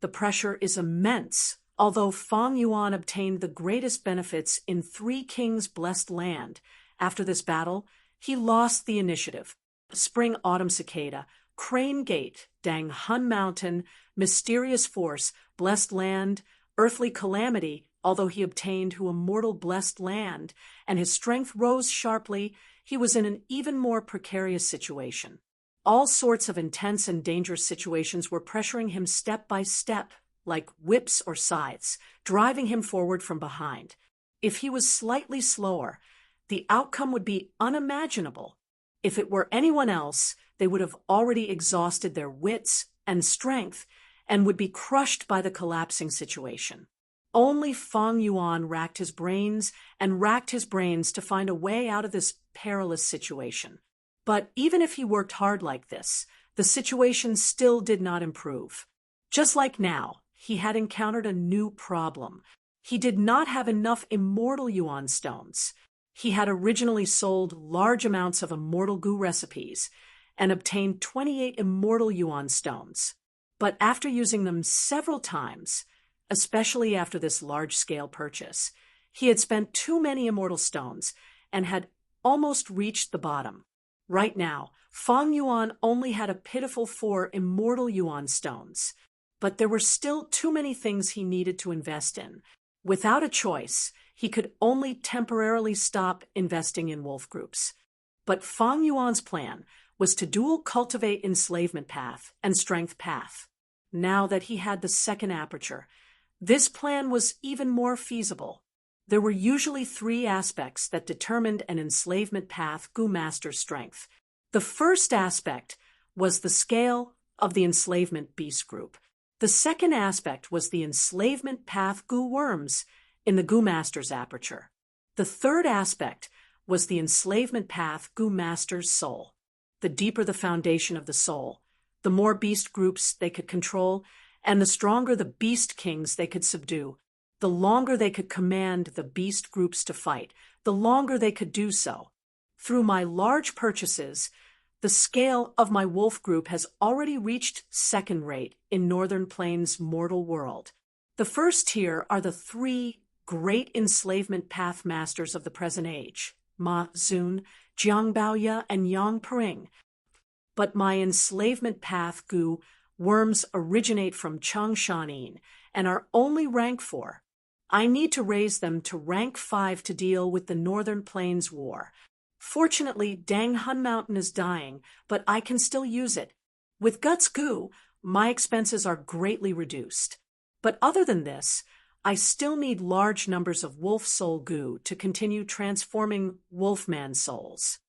The pressure is immense. Although Fang Yuan obtained the greatest benefits in 3 kings' blessed land, after this battle, he lost the initiative. Spring-autumn cicada, Crane Gate, Dang Hun Mountain, mysterious force, blessed land, earthly calamity. Although he obtained who immortal blessed land, and his strength rose sharply, he was in an even more precarious situation. All sorts of intense and dangerous situations were pressuring him step by step, like whips or scythes, driving him forward from behind. If he was slightly slower, the outcome would be unimaginable. If it were anyone else, they would have already exhausted their wits and strength and would be crushed by the collapsing situation. Only Fang Yuan racked his brains to find a way out of this perilous situation. But even if he worked hard like this, the situation still did not improve. Just like now, he had encountered a new problem. He did not have enough immortal Yuan stones. He had originally sold large amounts of immortal goo recipes and obtained 28 immortal Yuan stones. But after using them several times, especially after this large-scale purchase, he had spent too many immortal stones and had almost reached the bottom. Right now, Fang Yuan only had a pitiful 4 immortal yuan stones. But there were still too many things he needed to invest in. Without a choice, he could only temporarily stop investing in wolf groups. But Fang Yuan's plan was to dual cultivate enslavement path and strength path. Now that he had the second aperture, this plan was even more feasible. There were usually 3 aspects that determined an enslavement path Gu master's strength. The first aspect was the scale of the enslavement beast group. The second aspect was the enslavement path Gu worms in the Gu master's aperture. The third aspect was the enslavement path Gu master's soul. The deeper the foundation of the soul, the more beast groups they could control, and the stronger the beast kings they could subdue. The longer they could command the beast groups to fight, the longer they could do so. Through my large purchases, the scale of my wolf group has already reached second rate in Northern Plains' mortal world. The first tier are the 3 great enslavement path masters of the present age, Ma Zun, Jiang Baoye, and Yang Pering. But my enslavement path Gu worms originate from Chang Shanin and are only rank 4. I need to raise them to rank 5 to deal with the Northern Plains War. Fortunately, Dang Hun Mountain is dying, but I can still use it. With Guts Gu, my expenses are greatly reduced. But other than this, I still need large numbers of Wolf Soul Gu to continue transforming Wolfman souls.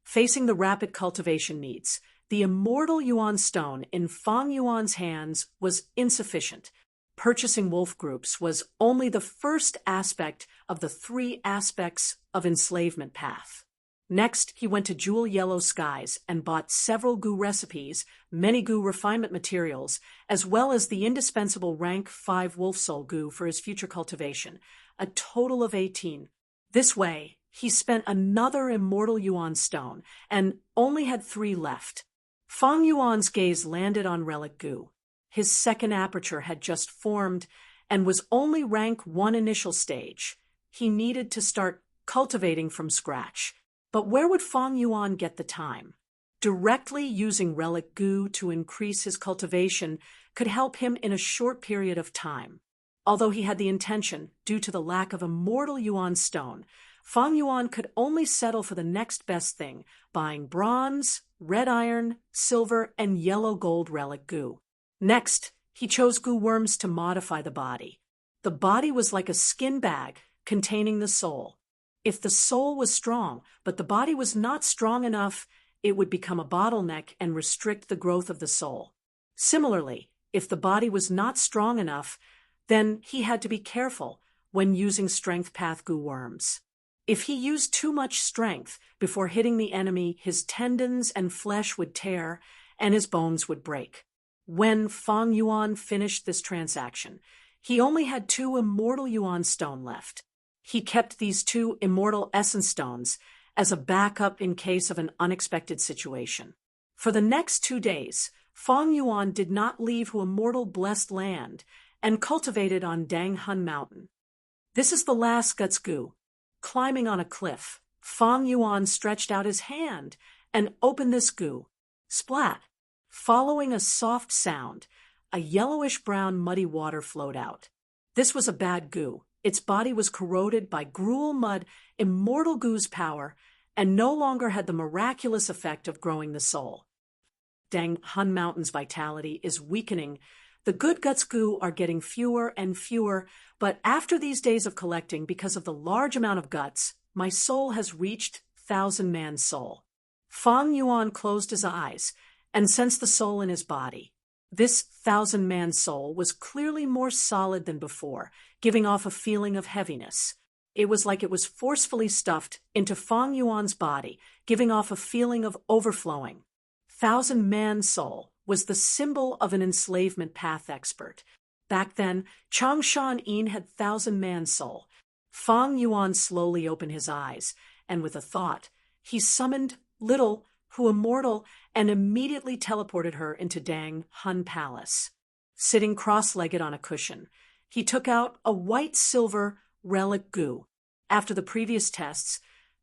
Facing the rapid cultivation needs, the immortal Yuan stone in Fang Yuan's hands was insufficient. Purchasing wolf groups was only the first aspect of the 3 aspects of enslavement path. Next, he went to Jewel Yellow Skies and bought several Gu recipes, many Gu refinement materials, as well as the indispensable rank 5 wolf soul Gu for his future cultivation, a total of 18. This way, he spent another immortal Yuan stone and only had 3 left. Fang Yuan's gaze landed on Relic Gu. His second aperture had just formed and was only rank 1 initial stage. He needed to start cultivating from scratch. But where would Fang Yuan get the time? Directly using Relic Gu to increase his cultivation could help him in a short period of time. Although he had the intention, due to the lack of immortal Yuan stone, Fang Yuan could only settle for the next best thing, buying bronze, red iron, silver, and yellow gold Relic Gu. Next, he chose Gu worms to modify the body. The body was like a skin bag containing the soul. If the soul was strong, but the body was not strong enough, it would become a bottleneck and restrict the growth of the soul. Similarly, if the body was not strong enough, then he had to be careful when using strength path Gu worms. If he used too much strength before hitting the enemy, his tendons and flesh would tear and his bones would break. When Fang Yuan finished this transaction, he only had 2 immortal Yuan stone left. He kept these 2 immortal essence stones as a backup in case of an unexpected situation. For the next 2 days, Fang Yuan did not leave Hu immortal blessed land and cultivated on Dang Hun Mountain. This is the last Guts Gu. Climbing on a cliff, Fang Yuan stretched out his hand and opened this Gu. Splat! Following a soft sound, a yellowish-brown muddy water flowed out. This was a bad Gu. Its body was corroded by gruel mud, immortal Gu's power, and no longer had the miraculous effect of growing the soul. Dang Hun Mountain's vitality is weakening. The good Guts Gu are getting fewer and fewer, but after these days of collecting, because of the large amount of guts, my soul has reached 1,000-man soul. Fang Yuan closed his eyes and sensed the soul in his body. This 1,000-man soul was clearly more solid than before, giving off a feeling of heaviness. It was like it was forcefully stuffed into Fang Yuan's body, giving off a feeling of overflowing. 1,000-man soul was the symbol of an enslavement path expert. Back then, Chang Shan-in had 1,000-man soul. Fang Yuan slowly opened his eyes, and with a thought, he summoned Little, Hu immortal, and immediately teleported her into Dang Hun Palace. Sitting cross-legged on a cushion, he took out a white-silver Relic Gu. After the previous tests,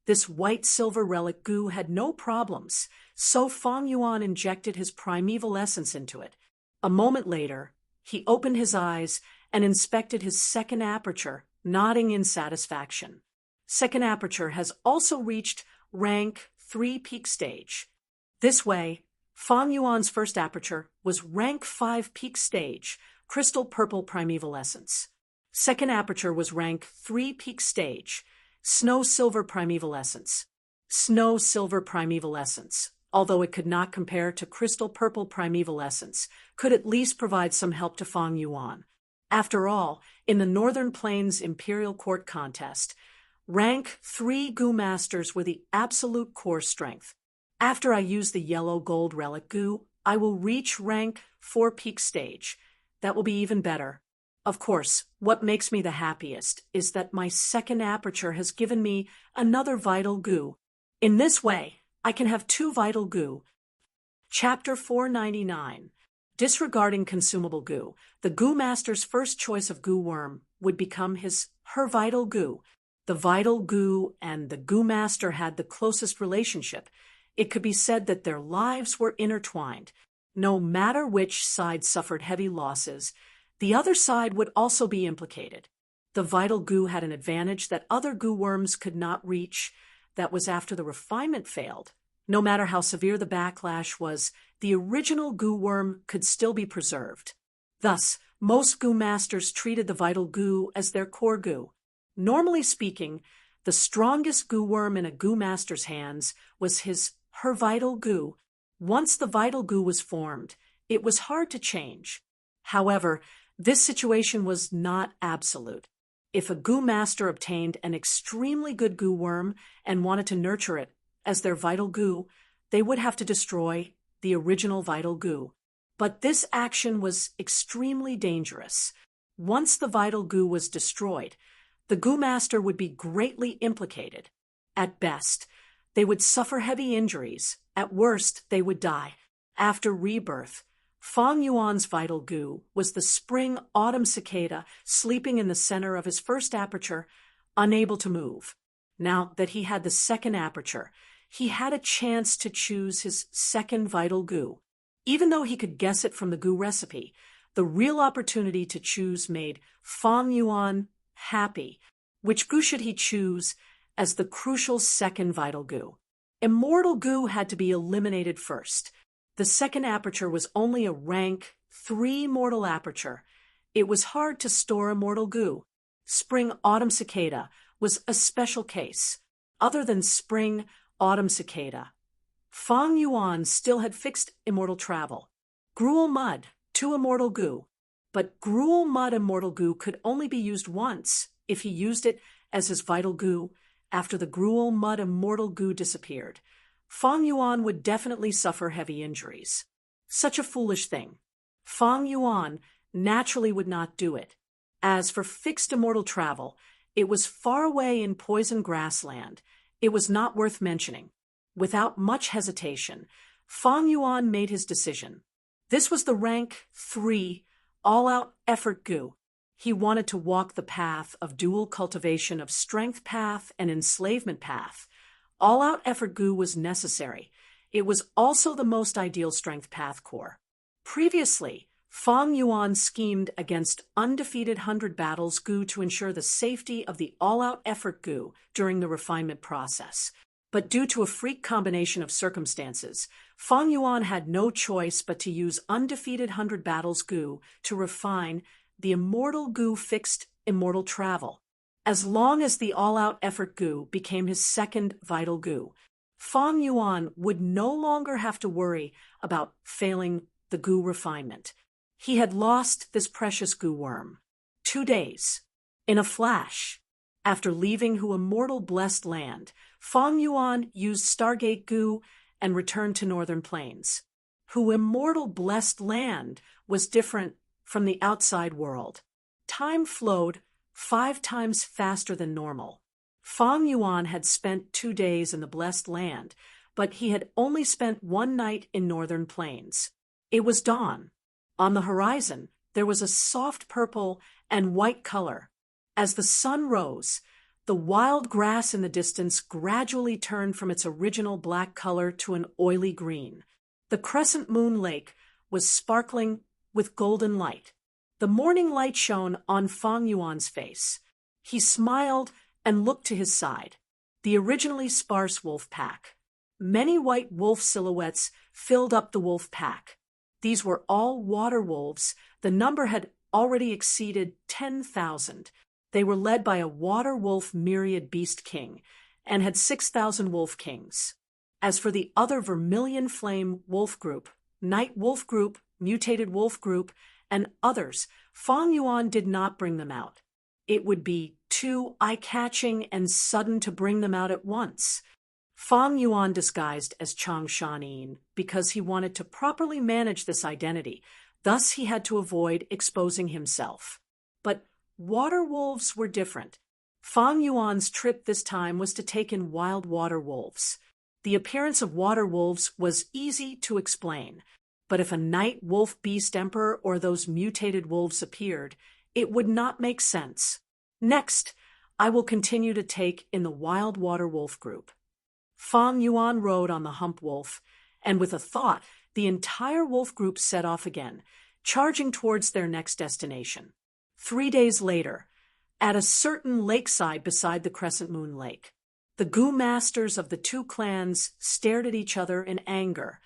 This white-silver relic goo had no problems, so Fang Yuan injected his primeval essence into it. A moment later, he opened his eyes and inspected his second aperture, nodding in satisfaction. Second aperture has also reached rank 3 peak stage. This way, Fang Yuan's first aperture was rank 5 peak stage, crystal purple primeval essence. Second aperture was rank 3 peak stage, snow silver primeval essence. Snow silver primeval essence, although it could not compare to crystal purple primeval essence, could at least provide some help to Fang Yuan. After all, in the Northern Plains Imperial Court contest, rank 3 goo masters were the absolute core strength. After I use the yellow gold relic goo, I will reach rank 4 peak stage. That will be even better. Of course, what makes me the happiest is that my second aperture has given me another vital goo. In this way, I can have 2 vital goo. Chapter 499. Disregarding consumable goo, the goo master's first choice of goo worm would become her vital goo. The vital goo and the goo master had the closest relationship. It could be said that their lives were intertwined. No matter which side suffered heavy losses, the other side would also be implicated. The vital goo had an advantage that other goo worms could not reach. That was after the refinement failed. No matter how severe the backlash was, the original goo worm could still be preserved. Thus, most goo masters treated the vital goo as their core goo. Normally speaking, the strongest goo worm in a goo master's hands was her vital goo. Once the vital goo was formed, it was hard to change. However, this situation was not absolute. If a goo master obtained an extremely good goo worm and wanted to nurture it as their vital goo, they would have to destroy the original vital goo. But this action was extremely dangerous. Once the vital goo was destroyed, the goo master would be greatly implicated. At best, they would suffer heavy injuries. At worst, they would die. After rebirth, Fang Yuan's vital goo was the spring-autumn cicada sleeping in the center of his first aperture, unable to move. Now that he had the second aperture, he had a chance to choose his second vital goo. Even though he could guess it from the goo recipe, the real opportunity to choose made Fang Yuan happy. Which goo should he choose as the crucial second vital goo? Immortal goo had to be eliminated first. The second aperture was only a rank 3 mortal aperture. It was hard to store immortal goo. Spring-autumn cicada was a special case. Other than spring-autumn cicada, Fang Yuan still had fixed immortal travel. Gruel mud, 2 immortal goo. But gruel mud immortal goo could only be used once. If he used it as his vital goo after the gruel mud immortal goo disappeared, Fang Yuan would definitely suffer heavy injuries. Such a foolish thing. Fang Yuan naturally would not do it. As for fixed immortal travel, it was far away in poison grassland. It was not worth mentioning. Without much hesitation, Fang Yuan made his decision. This was the rank 3 all-out effort goo. He wanted to walk the path of dual cultivation of strength path and enslavement path. All-out effort goo was necessary. It was also the most ideal strength path core. Previously, Fang Yuan schemed against undefeated 100 battles goo to ensure the safety of the all-out effort goo during the refinement process. But due to a freak combination of circumstances, Fang Yuan had no choice but to use undefeated 100 battles goo to refine the immortal goo fixed immortal travel. As long as the all-out effort goo became his second vital goo, Fang Yuan would no longer have to worry about failing the goo refinement. He had lost this precious goo worm. 2 days. In a flash. After leaving Hu Immortal Blessed Land, Fang Yuan used Stargate goo and returned to Northern Plains. Hu Immortal Blessed Land was different from the outside world. Time flowed 5 times faster than normal. Fang Yuan had spent 2 days in the Blessed Land, but he had only spent 1 night in Northern Plains. It was dawn. On the horizon, there was a soft purple and white color. As the sun rose, The wild grass in the distance gradually turned from its original black color to an oily green. The crescent moon lake was sparkling with golden light. The morning light shone on Fang Yuan's face. He smiled and looked to his side. The originally sparse wolf pack. Many white wolf silhouettes filled up the wolf pack. These were all water wolves. The number had already exceeded 10,000. They were led by a water wolf myriad beast king and had 6,000 wolf kings. As for the other vermilion flame wolf group, night wolf group, mutated wolf group, and others, Fang Yuan did not bring them out. It would be too eye-catching and sudden to bring them out at once. Fang Yuan disguised as Chang Shanin because he wanted to properly manage this identity. Thus, he had to avoid exposing himself. But water wolves were different. Fang Yuan's trip this time was to take in wild water wolves. The appearance of water wolves was easy to explain, but if a night wolf beast emperor or those mutated wolves appeared, it would not make sense. Next, I will continue to take in the wild water wolf group. Fang Yuan rode on the hump wolf, and with a thought, the entire wolf group set off again, charging towards their next destination. 3 days later, at a certain lakeside beside the Crescent Moon Lake, the Gu masters of the two clans stared at each other in anger.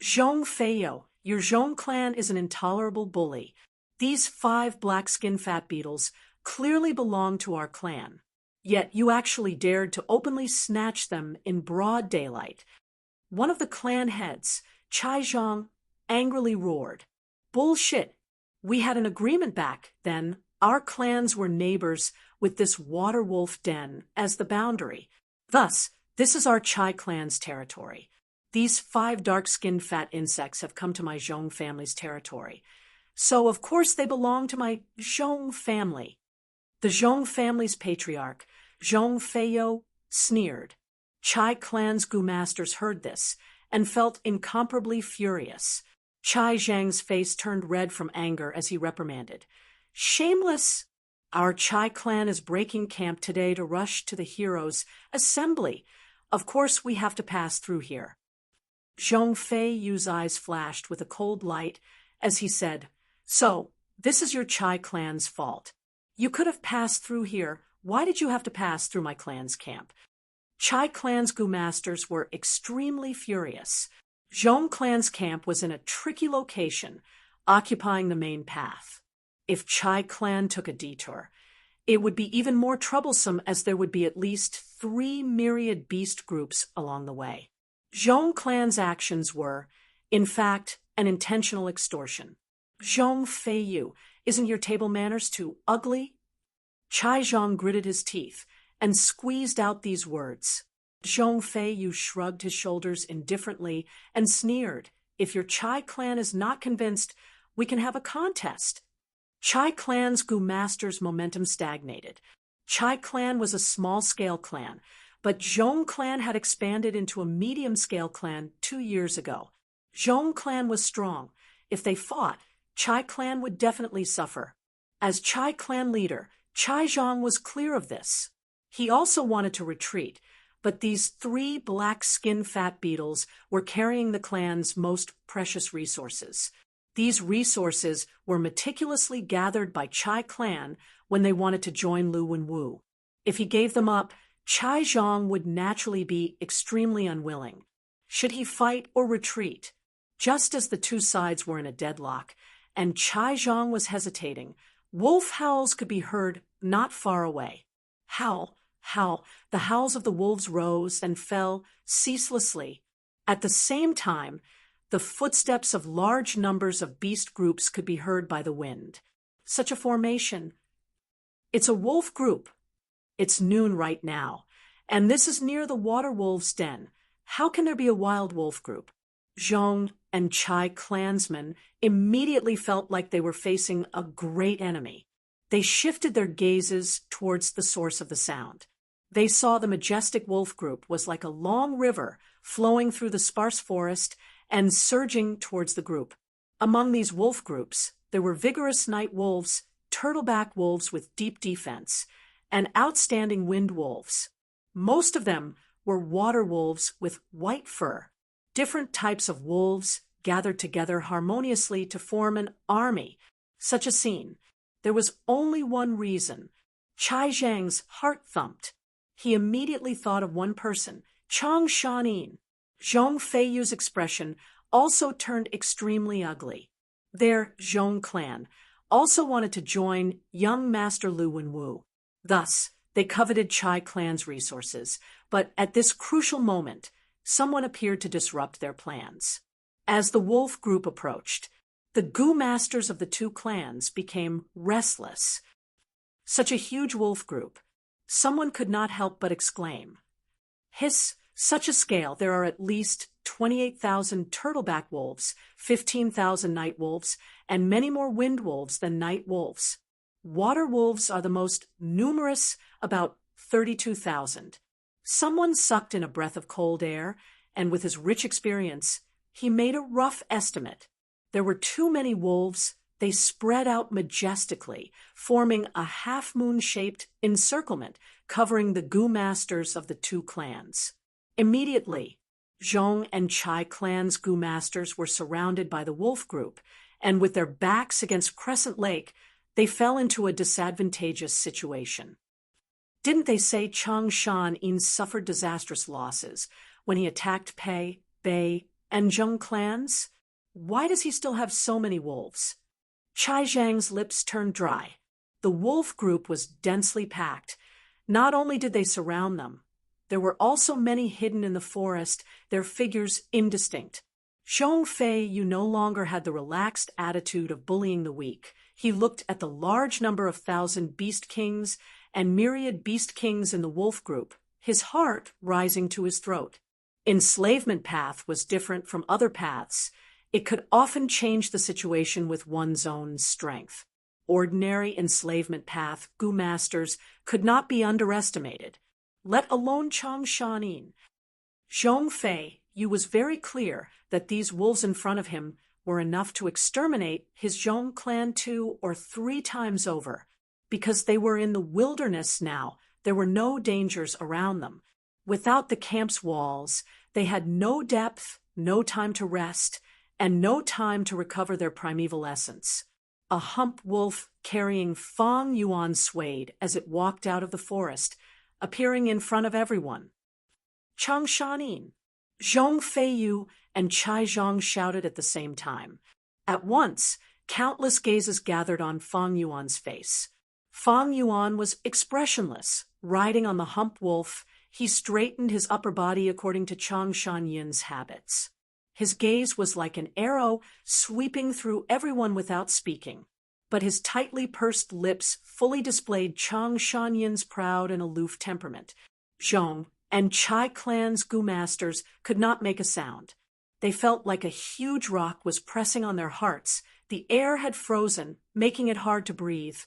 Zhong Feiyou, your Zhong clan is an intolerable bully. These 5 black-skin fat beetles clearly belong to our clan. Yet you actually dared to openly snatch them in broad daylight. One of the clan heads, Chai Zhang, angrily roared. Bullshit! We had an agreement back then. Our clans were neighbors with this water wolf den as the boundary. Thus, this is our Chai clan's territory. These 5 dark-skinned fat insects have come to my Zhong family's territory. So, of course, they belong to my Zhong family. The Zhong family's patriarch, Zhong Feiyou, sneered. Chai clan's Gu masters heard this and felt incomparably furious. Chai Zhang's face turned red from anger as he reprimanded. Shameless! Our Chai clan is breaking camp today to rush to the heroes' assembly. Of course, we have to pass through here. Zhong Feiyou's eyes flashed with a cold light as he said, So, this is your Chai clan's fault. You could have passed through here. Why did you have to pass through my clan's camp? Chai clan's Gu masters were extremely furious. Zhong clan's camp was in a tricky location, occupying the main path. If Chai clan took a detour, it would be even more troublesome as there would be at least 3 myriad beast groups along the way. Zhong clan's actions were, in fact, an intentional extortion. Zhong Feiyou, isn't your table manners too ugly? Chai Zhang gritted his teeth and squeezed out these words. Zhong Feiyou shrugged his shoulders indifferently and sneered. If your Chai clan is not convinced, we can have a contest. Chai clan's Gu masters' momentum stagnated. Chai clan was a small-scale clan, but Zhong clan had expanded into a medium-scale clan 2 years ago. Zhong clan was strong. If they fought, Chai clan would definitely suffer. As Chai clan leader, Chai Zhang was clear of this. He also wanted to retreat, but these 3 black skin fat beetles were carrying the clan's most precious resources. These resources were meticulously gathered by Chai clan when they wanted to join Lu Wenwu. If he gave them up, Chai Zhang would naturally be extremely unwilling. Should he fight or retreat? Just as the two sides were in a deadlock, and Chai Zhang was hesitating, wolf howls could be heard not far away. Howl, howl, the howls of the wolves rose and fell ceaselessly. At the same time, the footsteps of large numbers of beast groups could be heard by the wind. Such a formation. It's a wolf group. It's noon right now, and this is near the water wolves' den. How can there be a wild wolf group? Zhong and Chai clansmen immediately felt like they were facing a great enemy. They shifted their gazes towards the source of the sound. They saw the majestic wolf group was like a long river flowing through the sparse forest and surging towards the group. Among these wolf groups, there were vigorous night wolves, turtleback wolves with deep defense, and outstanding wind wolves. Most of them were water wolves with white fur. Different types of wolves gathered together harmoniously to form an army. Such a scene. There was only one reason. Chai Zhang's heart thumped. He immediately thought of one person, Chang Shanin. Zhong Feiyu's expression also turned extremely ugly. Their Zhong clan also wanted to join young Master Lu Wenwu. Thus, they coveted Chai clan's resources, but at this crucial moment, someone appeared to disrupt their plans. As the wolf group approached, the Gu masters of the two clans became restless. Such a huge wolf group, someone could not help but exclaim. Hiss, such a scale, there are at least 28,000 turtleback wolves, 15,000 night wolves, and many more wind wolves than night wolves. Water wolves are the most numerous, about 32,000. Someone sucked in a breath of cold air, and with his rich experience, he made a rough estimate. There were too many wolves. They spread out majestically, forming a half-moon-shaped encirclement covering the Gu masters of the two clans. Immediately, Zhong and Chai clans' Gu masters were surrounded by the wolf group, and with their backs against Crescent Lake, they fell into a disadvantageous situation. Didn't they say Chang Shan-in suffered disastrous losses when he attacked Pei, Bei, and Zheng clans? Why does he still have so many wolves? Chai Zhang's lips turned dry. The wolf group was densely packed. Not only did they surround them, there were also many hidden in the forest, their figures indistinct. Zhong Feiyu no longer had the relaxed attitude of bullying the weak. He looked at the large number of 1,000 beast kings and myriad beast kings in the wolf group, his heart rising to his throat. Enslavement path was different from other paths. It could often change the situation with one's own strength. Ordinary enslavement path Gu masters could not be underestimated, let alone Chang Shanin. Zhong Feiyu was very clear that these wolves in front of him were enough to exterminate his Zhong clan 2 or 3 times over. Because they were in the wilderness now, there were no dangers around them. Without the camp's walls, they had no depth, no time to rest, and no time to recover their primeval essence. A hump wolf carrying Fang Yuan swayed as it walked out of the forest, appearing in front of everyone. Chang Shanin, Zhong Feiyu, and Chai Zhang shouted at the same time. At once, countless gazes gathered on Fang Yuan's face. Fang Yuan was expressionless. Riding on the hump wolf, he straightened his upper body according to Chang Shanyin's habits. His gaze was like an arrow sweeping through everyone without speaking, but his tightly pursed lips fully displayed Chang Shanyin's proud and aloof temperament. Zhong and Chai clan's Gu masters could not make a sound. They felt like a huge rock was pressing on their hearts. The air had frozen, making it hard to breathe,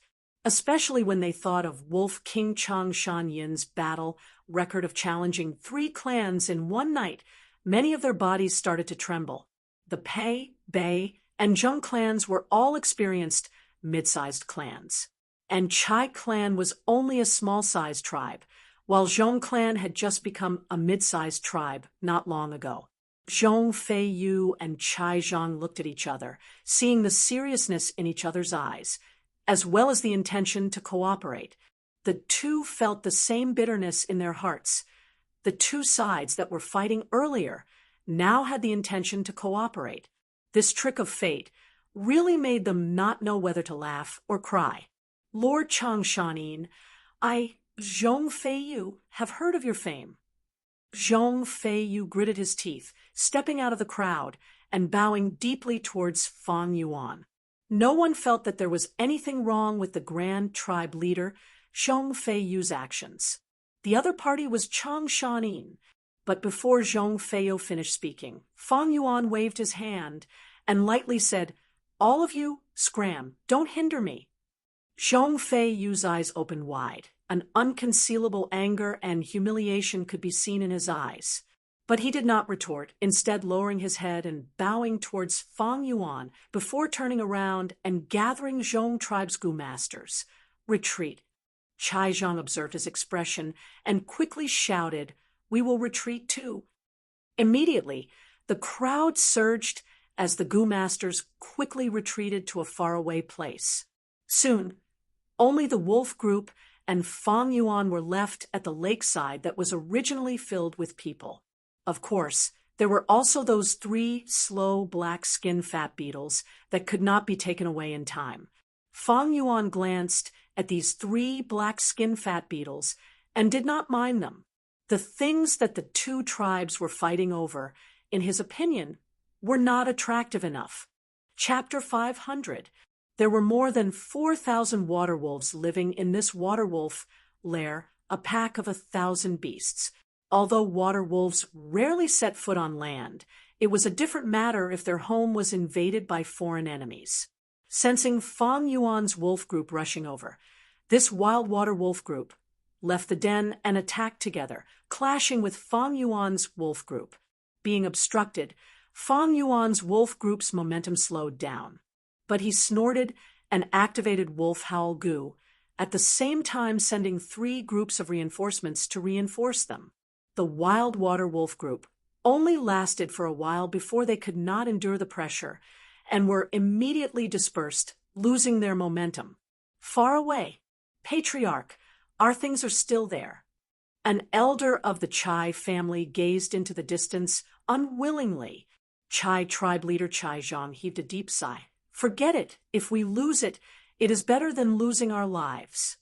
especially when they thought of Wolf King Chang Shanyin's battle record of challenging 3 clans in one night. Many of their bodies started to tremble. The Pei, Bei, and Zheng clans were all experienced mid-sized clans, and Chai clan was only a small-sized tribe, while Zhong clan had just become a mid-sized tribe not long ago. Zhong Feiyu and Chai Zhang looked at each other, seeing the seriousness in each other's eyes, as well as the intention to cooperate. The two felt the same bitterness in their hearts. The two sides that were fighting earlier now had the intention to cooperate. This trick of fate really made them not know whether to laugh or cry. Lord Chang Shanin, I, Zhong Feiyu, have heard of your fame. Zhong Feiyu gritted his teeth, stepping out of the crowd and bowing deeply towards Fang Yuan. No one felt that there was anything wrong with the grand tribe leader, Zhong Feiyu's actions. The other party was Chang Shanin, but before Zhong Feiyu finished speaking, Fang Yuan waved his hand and lightly said, "All of you, scram, don't hinder me." Zhong Feiyu's eyes opened wide. An unconcealable anger and humiliation could be seen in his eyes. But he did not retort, instead lowering his head and bowing towards Fang Yuan before turning around and gathering Zhong tribe's Gu masters. Retreat. Chai Zhang observed his expression and quickly shouted, "We will retreat too." Immediately, the crowd surged as the Gu masters quickly retreated to a faraway place. Soon, only the wolf group and Fang Yuan were left at the lakeside that was originally filled with people. Of course, there were also those 3 slow black skin fat beetles that could not be taken away in time. Fang Yuan glanced at these 3 black skin fat beetles and did not mind them. The things that the 2 tribes were fighting over, in his opinion, were not attractive enough. Chapter 500. There were more than 4,000 water wolves living in this water wolf lair, a pack of 1,000 beasts. Although water wolves rarely set foot on land, it was a different matter if their home was invaded by foreign enemies. Sensing Fang Yuan's wolf group rushing over, this wild water wolf group left the den and attacked together, clashing with Fang Yuan's wolf group. Being obstructed, Fang Yuan's wolf group's momentum slowed down, but he snorted and activated Wolf Howl Gu, at the same time sending 3 groups of reinforcements to reinforce them. The wild water wolf group only lasted for a while before they could not endure the pressure and were immediately dispersed, losing their momentum. Far away, Patriarch, our things are still there. An elder of the Chai family gazed into the distance unwillingly. Chai tribe leader Chai Zhang heaved a deep sigh. Forget it. If we lose it, it is better than losing our lives.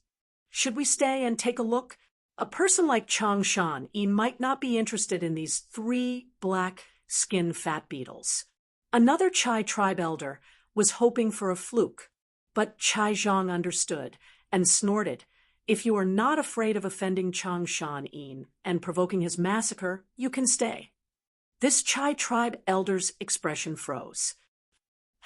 Should we stay and take a look? A person like Chang Shan might not be interested in these 3 black skin fat beetles. Another Chai tribe elder was hoping for a fluke, but Chai Zhang understood and snorted, "If you are not afraid of offending Chang Shan and provoking his massacre, you can stay." This Chai tribe elder's expression froze.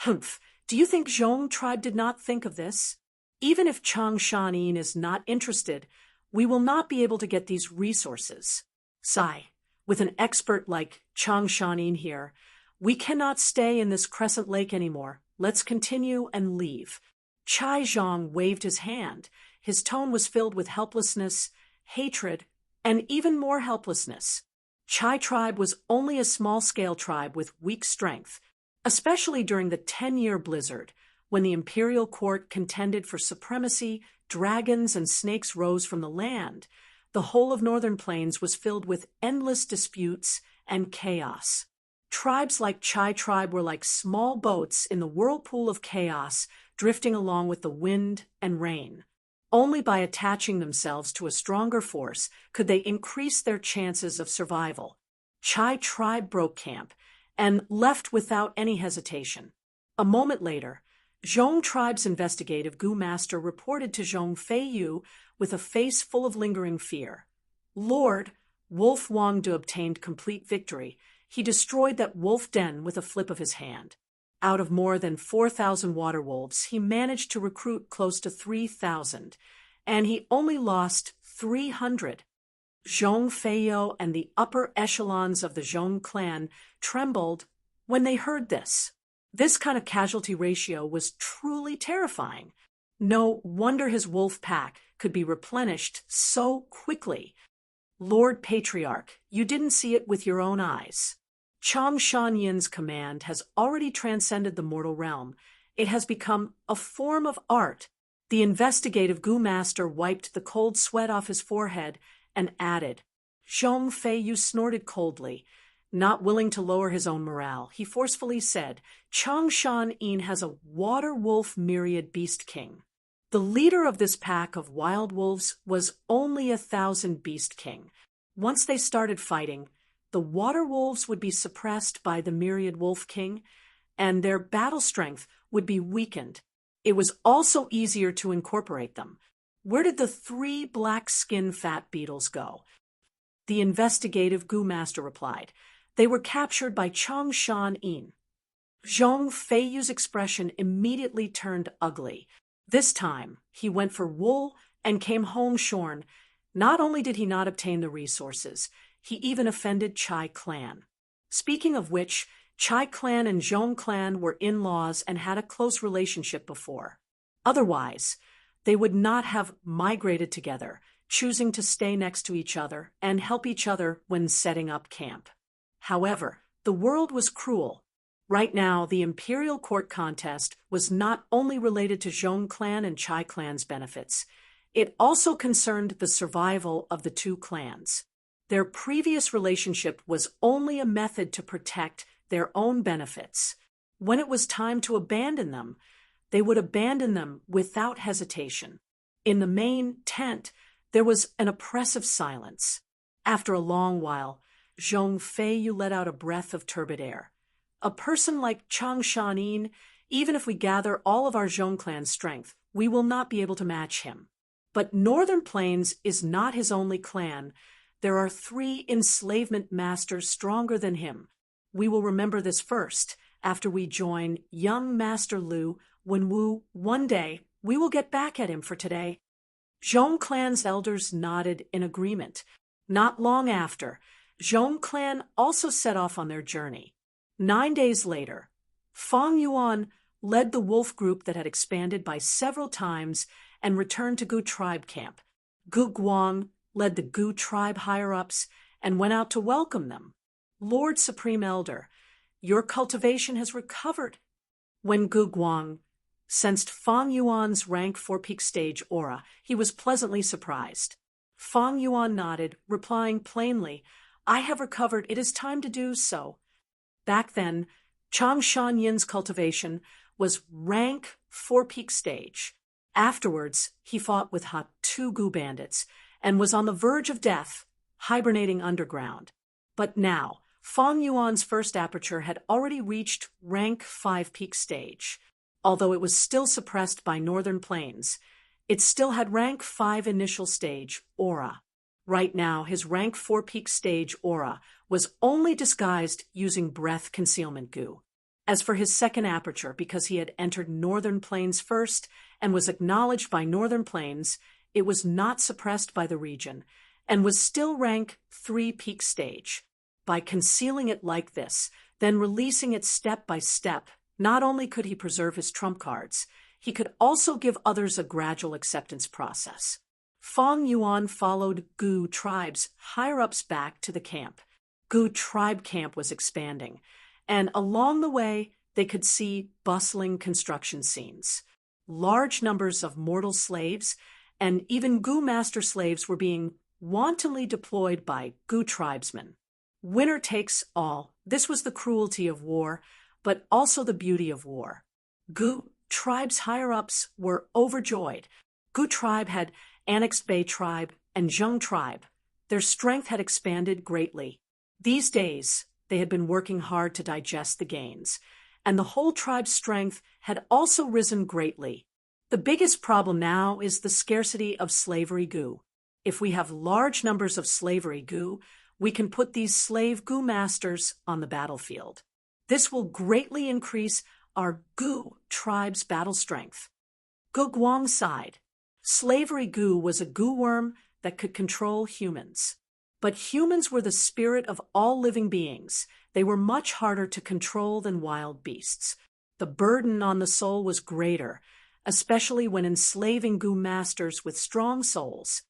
"Humph, do you think Zhong tribe did not think of this? Even if Chang Shan is not interested, we will not be able to get these resources. Sigh, with an expert like Chang Shan here, we cannot stay in this crescent lake anymore. Let's continue and leave." Chai Zhang waved his hand. His tone was filled with helplessness, hatred, and even more helplessness. Chai tribe was only a small-scale tribe with weak strength, especially during the 10-year blizzard, when the imperial court contended for supremacy. Dragons and snakes rose from the land. The whole of Northern Plains was filled with endless disputes and chaos. Tribes like Chai tribe were like small boats in the whirlpool of chaos, drifting along with the wind and rain. Only by attaching themselves to a stronger force could they increase their chances of survival. Chai tribe broke camp and left without any hesitation. A moment later, Zhong tribe's investigative Gu master reported to Zhong Feiyu with a face full of lingering fear. "Lord, Wolf Wangde obtained complete victory. He destroyed that wolf den with a flip of his hand. Out of more than 4,000 water wolves, he managed to recruit close to 3,000, and he only lost 300. Zhong Feiyu and the upper echelons of the Zhong clan trembled when they heard this. This kind of casualty ratio was truly terrifying. No wonder his wolf pack could be replenished so quickly. Lord Patriarch, you didn't see it with your own eyes. Chang Shanyin's command has already transcended the mortal realm. It has become a form of art. The investigative Gu master wiped the cold sweat off his forehead and added. Zhong Feiyu snorted coldly. Not willing to lower his own morale, he forcefully said, Chang Shan has a water wolf myriad beast king. The leader of this pack of wild wolves was only 1,000 beast king. Once they started fighting, the water wolves would be suppressed by the myriad wolf king, and their battle strength would be weakened. It was also easier to incorporate them. Where did the 3 black skin fat beetles go? The investigative Gu master replied. They were captured by Chang Shan. Zhong Feiyu's expression immediately turned ugly. This time, he went for wool and came home shorn. Not only did he not obtain the resources, he even offended Chai clan. Speaking of which, Chai clan and Zhong clan were in-laws and had a close relationship before. Otherwise, they would not have migrated together, choosing to stay next to each other and help each other when setting up camp. However, the world was cruel. Right now, the imperial court contest was not only related to Zhong clan and Chai clan's benefits, it also concerned the survival of the two clans. Their previous relationship was only a method to protect their own benefits. When it was time to abandon them, they would abandon them without hesitation. In the main tent, there was an oppressive silence. After a long while, Zhong Feiyu let out a breath of turbid air. A person like Chang Shanin, even if we gather all of our Zhong clan strength, we will not be able to match him. But Northern Plains is not his only clan. There are 3 enslavement masters stronger than him. We will remember this first, after we join young Master Lu Wenwu one day. We will get back at him for today. Zhong clan's elders nodded in agreement. Not long after, Zhong clan also set off on their journey. 9 days later, Fang Yuan led the wolf group that had expanded by several times and returned to Gu tribe camp. Gu Guang led the Gu tribe higher-ups and went out to welcome them. Lord Supreme Elder, your cultivation has recovered. When Gu Guang sensed Fang Yuan's rank 4-peak stage aura, he was pleasantly surprised. Fang Yuan nodded, replying plainly, I have recovered. It is time to do so. Back then, Chang Shanyin's cultivation was rank 4-peak stage. Afterwards, he fought with two Gu bandits and was on the verge of death, hibernating underground. But now, Fang Yuan's first aperture had already reached rank 5-peak stage. Although it was still suppressed by Northern Plains, it still had rank 5 initial stage aura. Right now, his rank 4-peak stage aura was only disguised using breath concealment goo. As for his second aperture, because he had entered Northern Plains first and was acknowledged by Northern Plains, it was not suppressed by the region and was still rank 3-peak stage. By concealing it like this, then releasing it step by step, not only could he preserve his trump cards, he could also give others a gradual acceptance process. Fang Yuan followed Gu tribe's higher-ups back to the camp. Gu tribe camp was expanding, and along the way they could see bustling construction scenes. Large numbers of mortal slaves and even Gu master slaves were being wantonly deployed by Gu tribesmen. Winner takes all. This was the cruelty of war, but also the beauty of war. Gu tribe's higher-ups were overjoyed. Gu tribe had annexed Bei tribe and Zheng tribe. Their strength had expanded greatly. These days, they had been working hard to digest the gains, and the whole tribe's strength had also risen greatly. The biggest problem now is the scarcity of slavery Gu. If we have large numbers of slavery Gu, we can put these slave Gu masters on the battlefield. This will greatly increase our Gu tribe's battle strength. Gu Guang sighed. Slavery Gu was a Gu worm that could control humans. But humans were the spirit of all living beings. They were much harder to control than wild beasts. The burden on the soul was greater, especially when enslaving Gu masters with strong souls.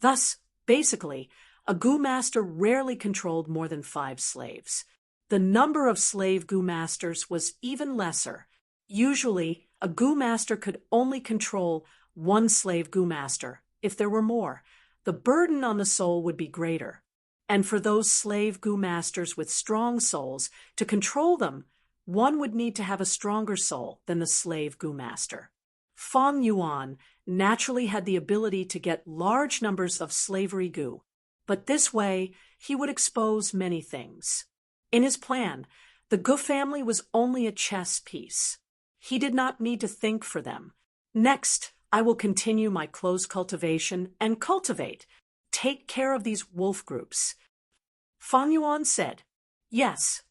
Thus, basically, a Gu master rarely controlled more than 5 slaves. The number of slave Gu masters was even lesser. Usually, a Gu master could only control 1 slave Gu master. If there were more, the burden on the soul would be greater. And for those slave Gu masters with strong souls, to control them, one would need to have a stronger soul than the slave Gu master. Fang Yuan naturally had the ability to get large numbers of slavery Gu, but this way he would expose many things. In his plan, the Gu family was only a chess piece. He did not need to think for them. Next, I will continue my close cultivation and cultivate. Take care of these wolf groups. Fang Yuan said, Yes.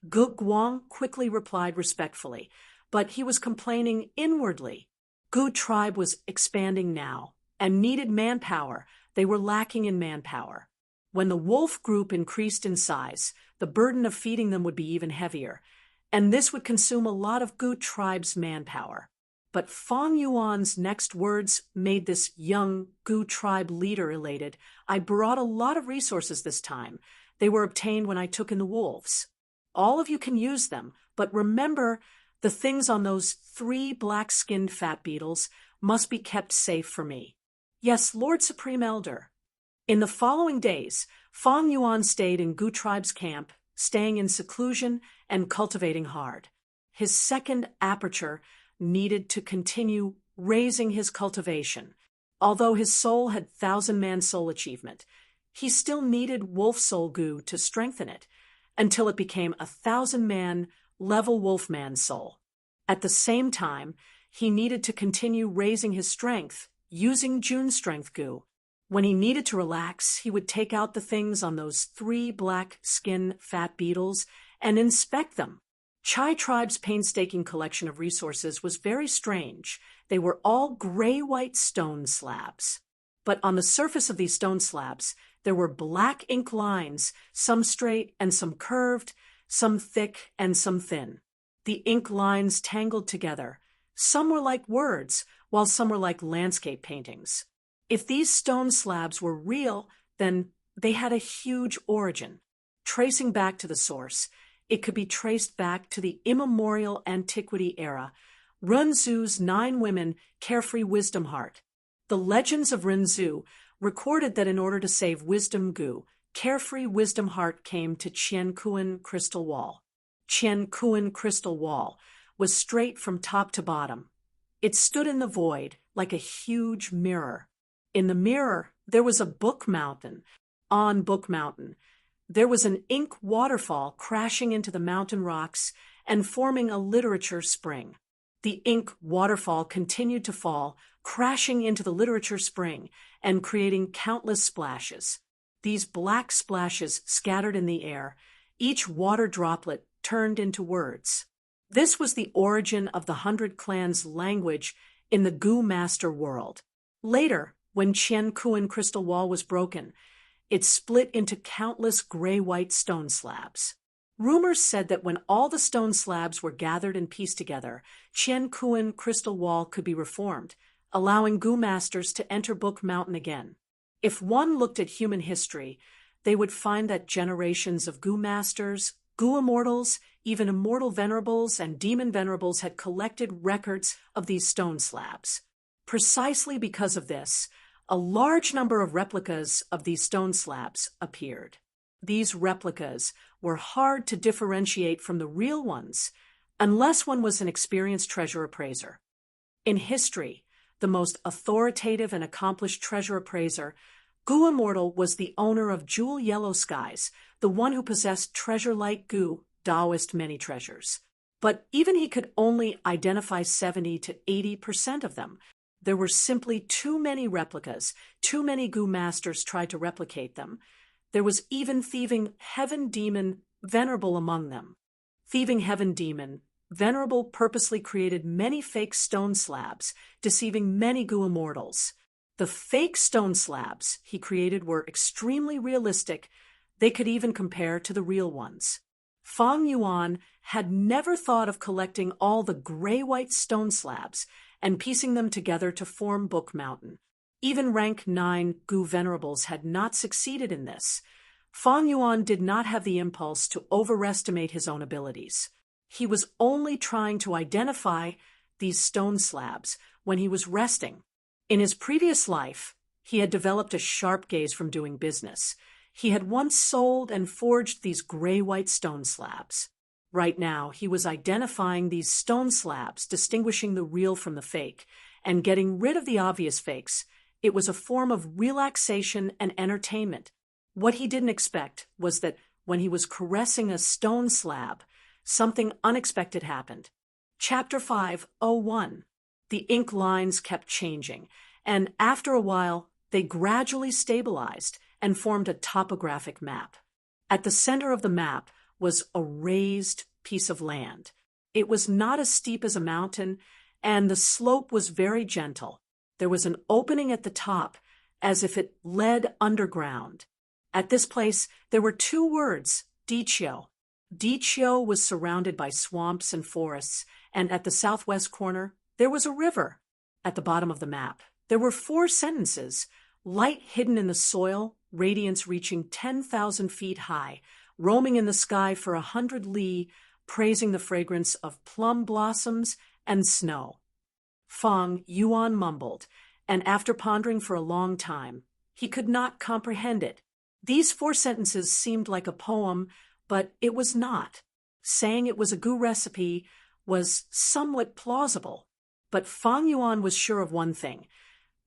Gu Guang quickly replied respectfully, but he was complaining inwardly. Gu tribe was expanding now and needed manpower. They were lacking in manpower. When the wolf group increased in size, the burden of feeding them would be even heavier, and this would consume a lot of Gu tribe's manpower. But Fong Yuan's next words made this young Gu tribe leader elated. "I brought a lot of resources this time. They were obtained when I took in the wolves. All of you can use them, but remember, the things on those 3 black-skinned fat beetles must be kept safe for me." "Yes, Lord Supreme Elder." In the following days, Fong Yuan stayed in Gu tribe's camp, staying in seclusion and cultivating hard. His second aperture needed to continue raising his cultivation. Although his soul had 1,000-man soul achievement, he still needed wolf soul Gu to strengthen it, until it became 1,000-man level wolfman soul. At the same time, he needed to continue raising his strength, using June strength Gu. When he needed to relax, he would take out the things on those 3 black skin fat beetles and inspect them. Chai tribe's painstaking collection of resources was very strange. They were all gray-white stone slabs. But on the surface of these stone slabs, there were black ink lines, some straight and some curved, some thick and some thin. The ink lines tangled together. Some were like words, while some were like landscape paintings. If these stone slabs were real, then they had a huge origin. Tracing back to the source, it could be traced back to the immemorial antiquity era, Runzu's 9 women carefree wisdom heart. The legends of Runzu recorded that in order to save wisdom Gu, carefree wisdom heart came to Qiankuan crystal wall. Qiankuan crystal wall was straight from top to bottom. It stood in the void like a huge mirror. In the mirror, there was a book mountain. On Book Mountain, there was an ink waterfall crashing into the mountain rocks and forming a literature spring. The ink waterfall continued to fall, crashing into the literature spring and creating countless splashes. These black splashes scattered in the air, each water droplet turned into words. This was the origin of the 100 Clans language in the Gu Master world. Later, when Qiankuan crystal wall was broken, it split into countless gray-white stone slabs. Rumors said that when all the stone slabs were gathered and pieced together, Qiankuan crystal wall could be reformed, allowing Gu masters to enter Book Mountain again. If one looked at human history, they would find that generations of Gu masters, Gu immortals, even immortal venerables and demon venerables had collected records of these stone slabs. Precisely because of this, a large number of replicas of these stone slabs appeared. These replicas were hard to differentiate from the real ones, unless one was an experienced treasure appraiser. In history, the most authoritative and accomplished treasure appraiser, Gu Immortal was the owner of Jewel Yellow Skies, the one who possessed treasure-like Gu, Taoist many treasures. But even he could only identify 70 to 80% of them. There were simply too many replicas. Too many Gu masters tried to replicate them. There was even Thieving Heaven Demon Venerable among them. Thieving Heaven Demon Venerable purposely created many fake stone slabs, deceiving many Gu immortals. The fake stone slabs he created were extremely realistic. They could even compare to the real ones. Fong Yuan had never thought of collecting all the gray-white stone slabs and piecing them together to form Book Mountain. Even rank 9 Gu venerables had not succeeded in this. Fong Yuan did not have the impulse to overestimate his own abilities. He was only trying to identify these stone slabs when he was resting. In his previous life, he had developed a sharp gaze from doing business. He had once sold and forged these gray-white stone slabs. Right now, he was identifying these stone slabs, distinguishing the real from the fake, and getting rid of the obvious fakes. It was a form of relaxation and entertainment. What he didn't expect was that when he was caressing a stone slab, something unexpected happened. Chapter 5:01. The ink lines kept changing, and after a while, they gradually stabilized and formed a topographic map. At the center of the map was a raised piece of land. It was not as steep as a mountain, and the slope was very gentle. There was an opening at the top, as if it led underground. At this place, there were 2 words, Dichio. Dichio was surrounded by swamps and forests, and at the southwest corner, There was a river. At the bottom of the map, there were 4 sentences: light hidden in the soil, radiance reaching 10,000 feet high, roaming in the sky for 100 li, praising the fragrance of plum blossoms and snow. Fang Yuan mumbled, and after pondering for a long time, he could not comprehend it. These 4 sentences seemed like a poem, but it was not. Saying it was a gu recipe was somewhat plausible, but Fang Yuan was sure of one thing.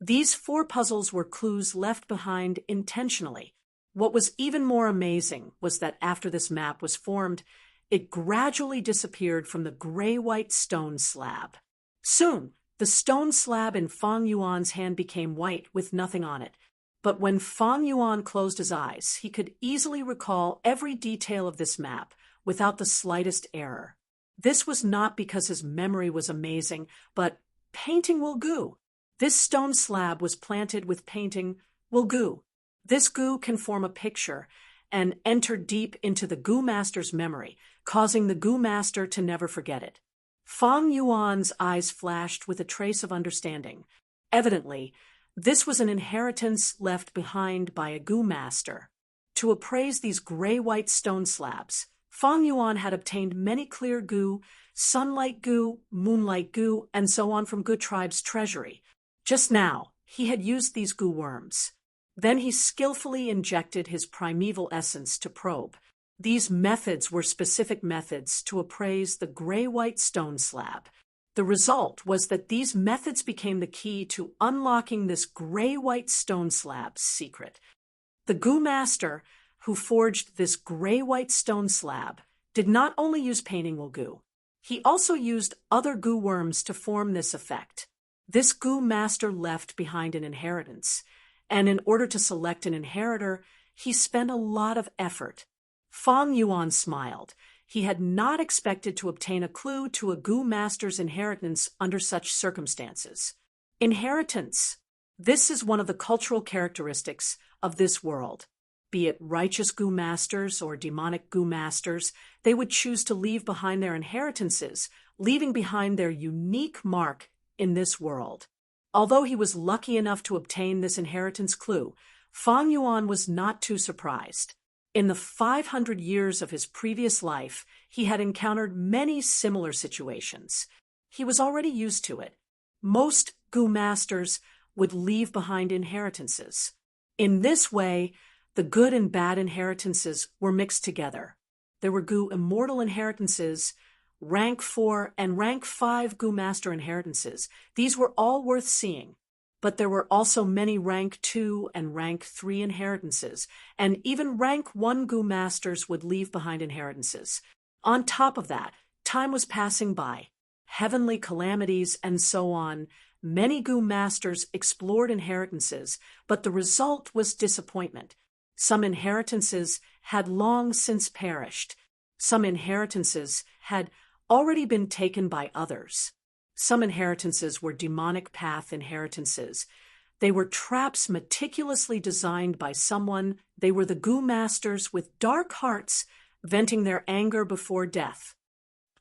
These 4 puzzles were clues left behind intentionally. What was even more amazing was that after this map was formed, it gradually disappeared from the gray-white stone slab. Soon, the stone slab in Fang Yuan's hand became white with nothing on it. But when Fang Yuan closed his eyes, he could easily recall every detail of this map without the slightest error. This was not because his memory was amazing, but painting will gu. This stone slab was planted with painting will gu. This gu can form a picture and enter deep into the gu master's memory, causing the gu master to never forget it. Fang Yuan's eyes flashed with a trace of understanding. Evidently, this was an inheritance left behind by a gu master. To appraise these gray-white stone slabs, Fang Yuan had obtained many clear gu, sunlight gu, moonlight gu, and so on from Gu tribe's treasury. Just now, he had used these gu worms. Then he skillfully injected his primeval essence to probe. These methods were specific methods to appraise the gray-white stone slab. The result was that these methods became the key to unlocking this gray-white stone slab's secret. The gu master who forged this gray-white stone slab did not only use painting will gu, he also used other gu worms to form this effect. This gu master left behind an inheritance, and in order to select an inheritor, he spent a lot of effort. Fang Yuan smiled. He had not expected to obtain a clue to a gu master's inheritance under such circumstances. Inheritance. This is one of the cultural characteristics of this world. Be it righteous gu masters or demonic gu masters, they would choose to leave behind their inheritances, leaving behind their unique mark in this world. Although he was lucky enough to obtain this inheritance clue, Fang Yuan was not too surprised. In the 500 years of his previous life, he had encountered many similar situations. He was already used to it. Most gu masters would leave behind inheritances. In this way, the good and bad inheritances were mixed together. There were gu immortal inheritances, rank 4 and rank 5 gu master inheritances. These were all worth seeing. But there were also many rank 2 and rank 3 inheritances, and even rank 1 gu masters would leave behind inheritances. On top of that, time was passing by. Heavenly calamities and so on. Many gu masters explored inheritances, but the result was disappointment. Some inheritances had long since perished. Some inheritances had already been taken by others. Some inheritances were demonic path inheritances. They were traps meticulously designed by someone. They were the gu masters with dark hearts venting their anger before death.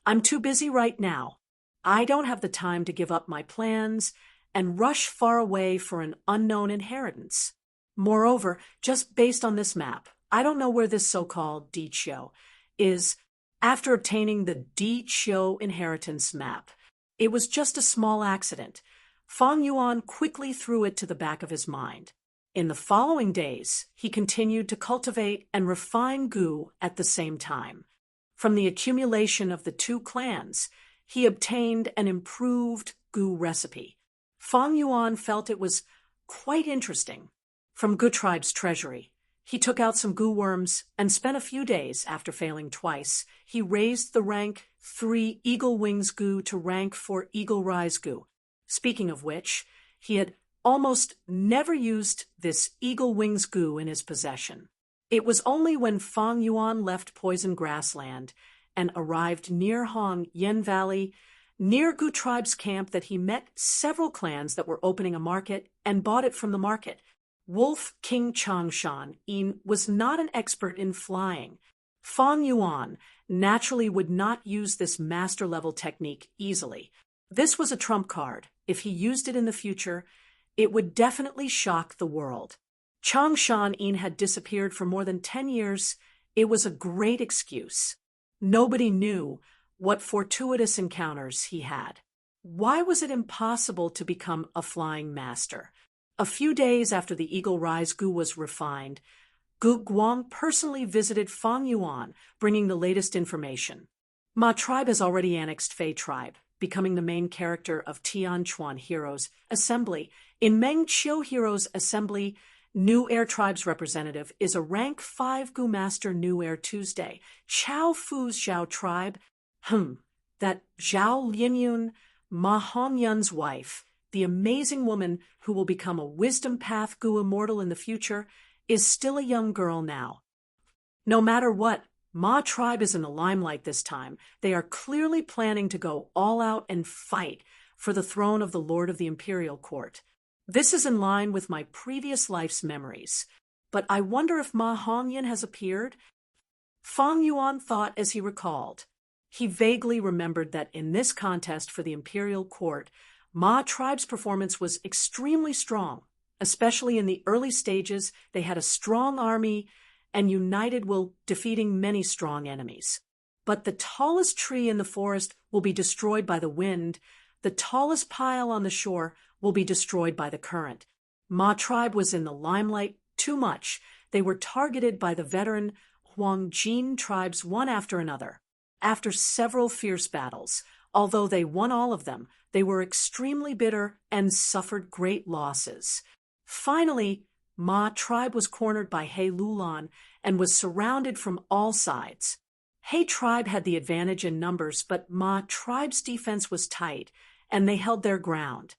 I'm too busy right now. I don't have the time to give up my plans and rush far away for an unknown inheritance. Moreover, just based on this map, I don't know where this so-called Dichio is. After obtaining the Dichio inheritance map, it was just a small accident. Fang Yuan quickly threw it to the back of his mind. In the following days, he continued to cultivate and refine gu at the same time. From the accumulation of the 2 clans, he obtained an improved gu recipe. Fang Yuan felt it was quite interesting. From Gu tribe's treasury, he took out some gu worms and spent a few days, after failing twice, he raised the rank 3 Eagle Wings gu to rank 4 Eagle Rise gu. Speaking of which, he had almost never used this Eagle Wings gu in his possession. It was only when Fang Yuan left Poison Grassland and arrived near Hong Yen Valley, near Gu tribe's camp, that he met several clans that were opening a market and bought it from the market. Wolf King Changshan Yin was not an expert in flying. Fang Yuan naturally would not use this master-level technique easily. This was a trump card. If he used it in the future, it would definitely shock the world. Changshan-in had disappeared for more than 10 years. It was a great excuse. Nobody knew what fortuitous encounters he had. Why was it impossible to become a flying master? A few days after the Eagle Rise Gu was refined, Gu Guang personally visited Fang Yuan, bringing the latest information. Ma tribe has already annexed Fei tribe, becoming the main character of Tianquan Heroes Assembly. In Meng Qiu Heroes Assembly, New Air Tribe's representative is a rank 5 Gu Master New Air Tuesday, Chao Fu's Zhao Tribe. That Zhao Linyun, Ma Hongyun's wife, the amazing woman who will become a Wisdom Path Gu Immortal in the future, is still a young girl now. No matter what, Ma tribe is in the limelight this time. They are clearly planning to go all out and fight for the throne of the Lord of the Imperial Court. This is in line with my previous life's memories. But I wonder if Ma Hongyun has appeared? Fang Yuan thought as he recalled. He vaguely remembered that in this contest for the Imperial Court, Ma tribe's performance was extremely strong. Especially in the early stages, they had a strong army and united will defeating many strong enemies. But the tallest tree in the forest will be destroyed by the wind. The tallest pile on the shore will be destroyed by the current. Ma tribe was in the limelight too much. They were targeted by the veteran Huangjin tribes one after another. After several fierce battles, although they won all of them, they were extremely bitter and suffered great losses. Finally, Ma tribe was cornered by He Lulan and was surrounded from all sides. He tribe had the advantage in numbers, but Ma tribe's defense was tight, and they held their ground.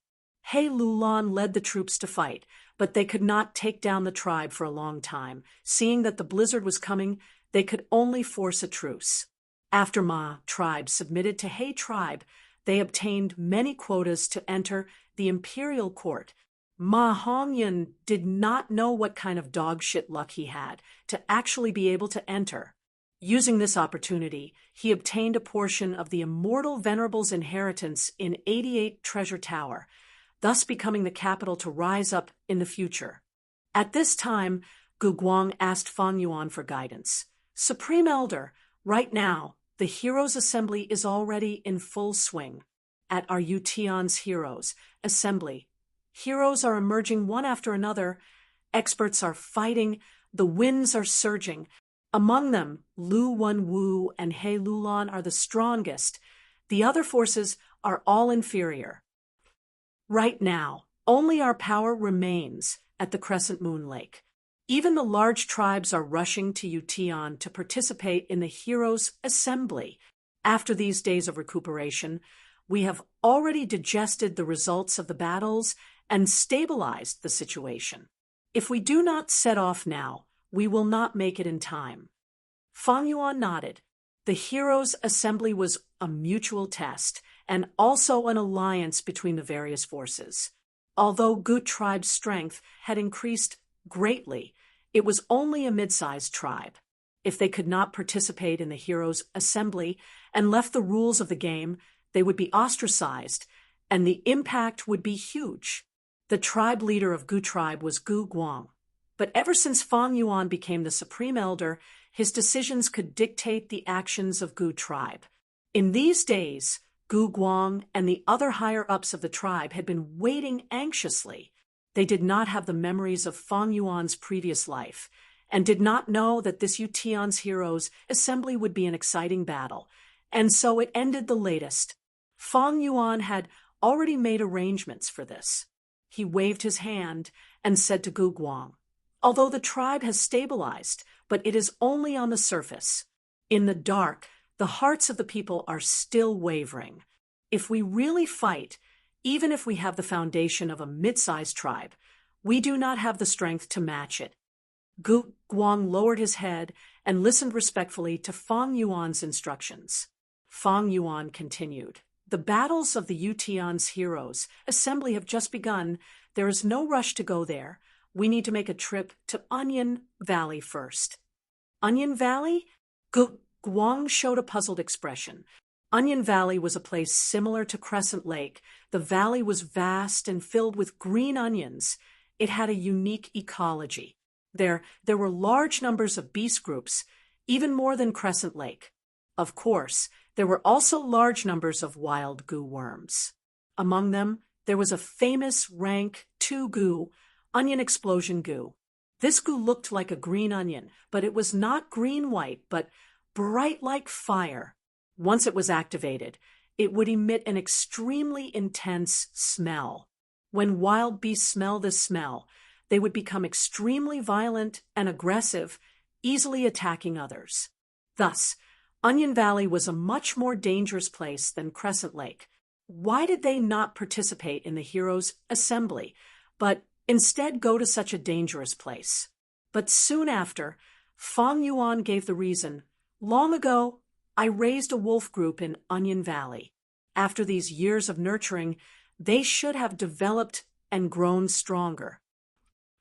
He Lulan led the troops to fight, but they could not take down the tribe for a long time. Seeing that the blizzard was coming, they could only force a truce. After Ma tribe submitted to He tribe, they obtained many quotas to enter the imperial court. Ma Hongyun did not know what kind of dogshit luck he had to actually be able to enter. Using this opportunity, he obtained a portion of the immortal venerable's inheritance in 88 Treasure Tower, thus becoming the capital to rise up in the future. At this time, Gu Guang asked Fang Yuan for guidance. Supreme Elder, right now, the Heroes' Assembly is already in full swing. At our Yutian's Heroes' Assembly, heroes are emerging one after another. Experts are fighting. The winds are surging. Among them, Lu Wenwu and He Lulan are the strongest. The other forces are all inferior. Right now, only our power remains at the Crescent Moon Lake. Even the large tribes are rushing to Yutian to participate in the Heroes' Assembly. After these days of recuperation, we have already digested the results of the battles and stabilized the situation. If we do not set off now, we will not make it in time. Fang Yuan nodded. The Heroes' Assembly was a mutual test and also an alliance between the various forces. Although Gu tribe's strength had increased greatly, it was only a mid-sized tribe. If they could not participate in the Heroes' Assembly and left the rules of the game, they would be ostracized, and the impact would be huge. The tribe leader of Gu tribe was Gu Guang. But ever since Fang Yuan became the supreme elder, his decisions could dictate the actions of Gu tribe. In these days, Gu Guang and the other higher-ups of the tribe had been waiting anxiously. They did not have the memories of Fang Yuan's previous life, and did not know that this Yutian's Heroes' Assembly would be an exciting battle, and so it ended the latest. Fang Yuan had already made arrangements for this. He waved his hand and said to Gu Guang, "Although the tribe has stabilized, but it is only on the surface. In the dark, the hearts of the people are still wavering. If we really fight, even if we have the foundation of a mid-sized tribe, we do not have the strength to match it." Gu Guang lowered his head and listened respectfully to Fang Yuan's instructions. Fang Yuan continued. "The battles of the Yutian's Heroes' Assembly have just begun. There is no rush to go there. We need to make a trip to Onion Valley first." Onion Valley? Gu Guang showed a puzzled expression. Onion Valley was a place similar to Crescent Lake. The valley was vast and filled with green onions. It had a unique ecology. There were large numbers of beast groups, even more than Crescent Lake. Of course, there were also large numbers of wild goo worms. Among them, there was a famous rank 2 goo, onion explosion goo. This goo looked like a green onion, but it was not green-white, but bright like fire. Once it was activated, it would emit an extremely intense smell. When wild beasts smell this smell, they would become extremely violent and aggressive, easily attacking others. Thus, Onion Valley was a much more dangerous place than Crescent Lake. Why did they not participate in the heroes' assembly, but instead go to such a dangerous place? But soon after, Fang Yuan gave the reason. Long ago, I raised a wolf group in Onion Valley. After these years of nurturing, they should have developed and grown stronger.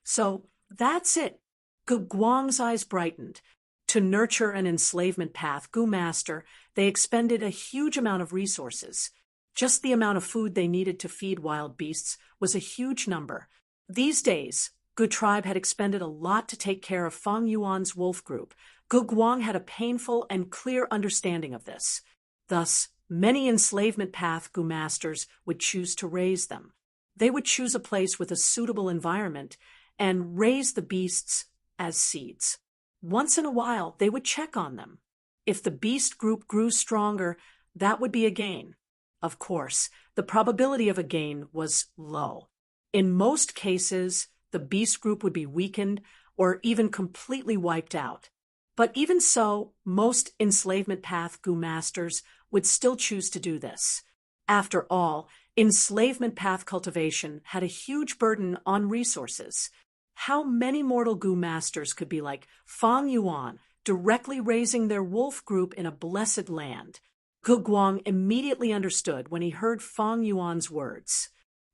So that's it. Gu Guang's eyes brightened. To nurture an enslavement path, Gu Master, they expended a huge amount of resources. Just the amount of food they needed to feed wild beasts was a huge number. These days, Gu tribe had expended a lot to take care of Fang Yuan's wolf group. Gu Guang had a painful and clear understanding of this. Thus, many enslavement path Gu masters would choose to raise them. They would choose a place with a suitable environment and raise the beasts as seeds. Once in a while, they would check on them. If the beast group grew stronger, that would be a gain. Of course, the probability of a gain was low. In most cases, the beast group would be weakened or even completely wiped out. But even so, most enslavement path Gu masters would still choose to do this. After all, enslavement path cultivation had a huge burden on resources. How many mortal Gu masters could be like Fang Yuan, directly raising their wolf group in a blessed land? Gu Guang immediately understood when he heard Fang Yuan's words.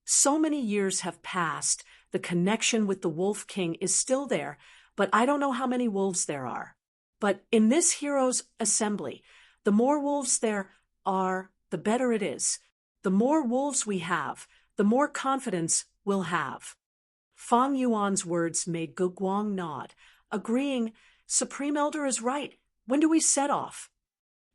So many years have passed, the connection with the Wolf King is still there, but I don't know how many wolves there are. But in this hero's assembly, the more wolves there are, the better it is. The more wolves we have, the more confidence we'll have. Fang Yuan's words made Gu Guang nod, agreeing, Supreme Elder is right. When do we set off?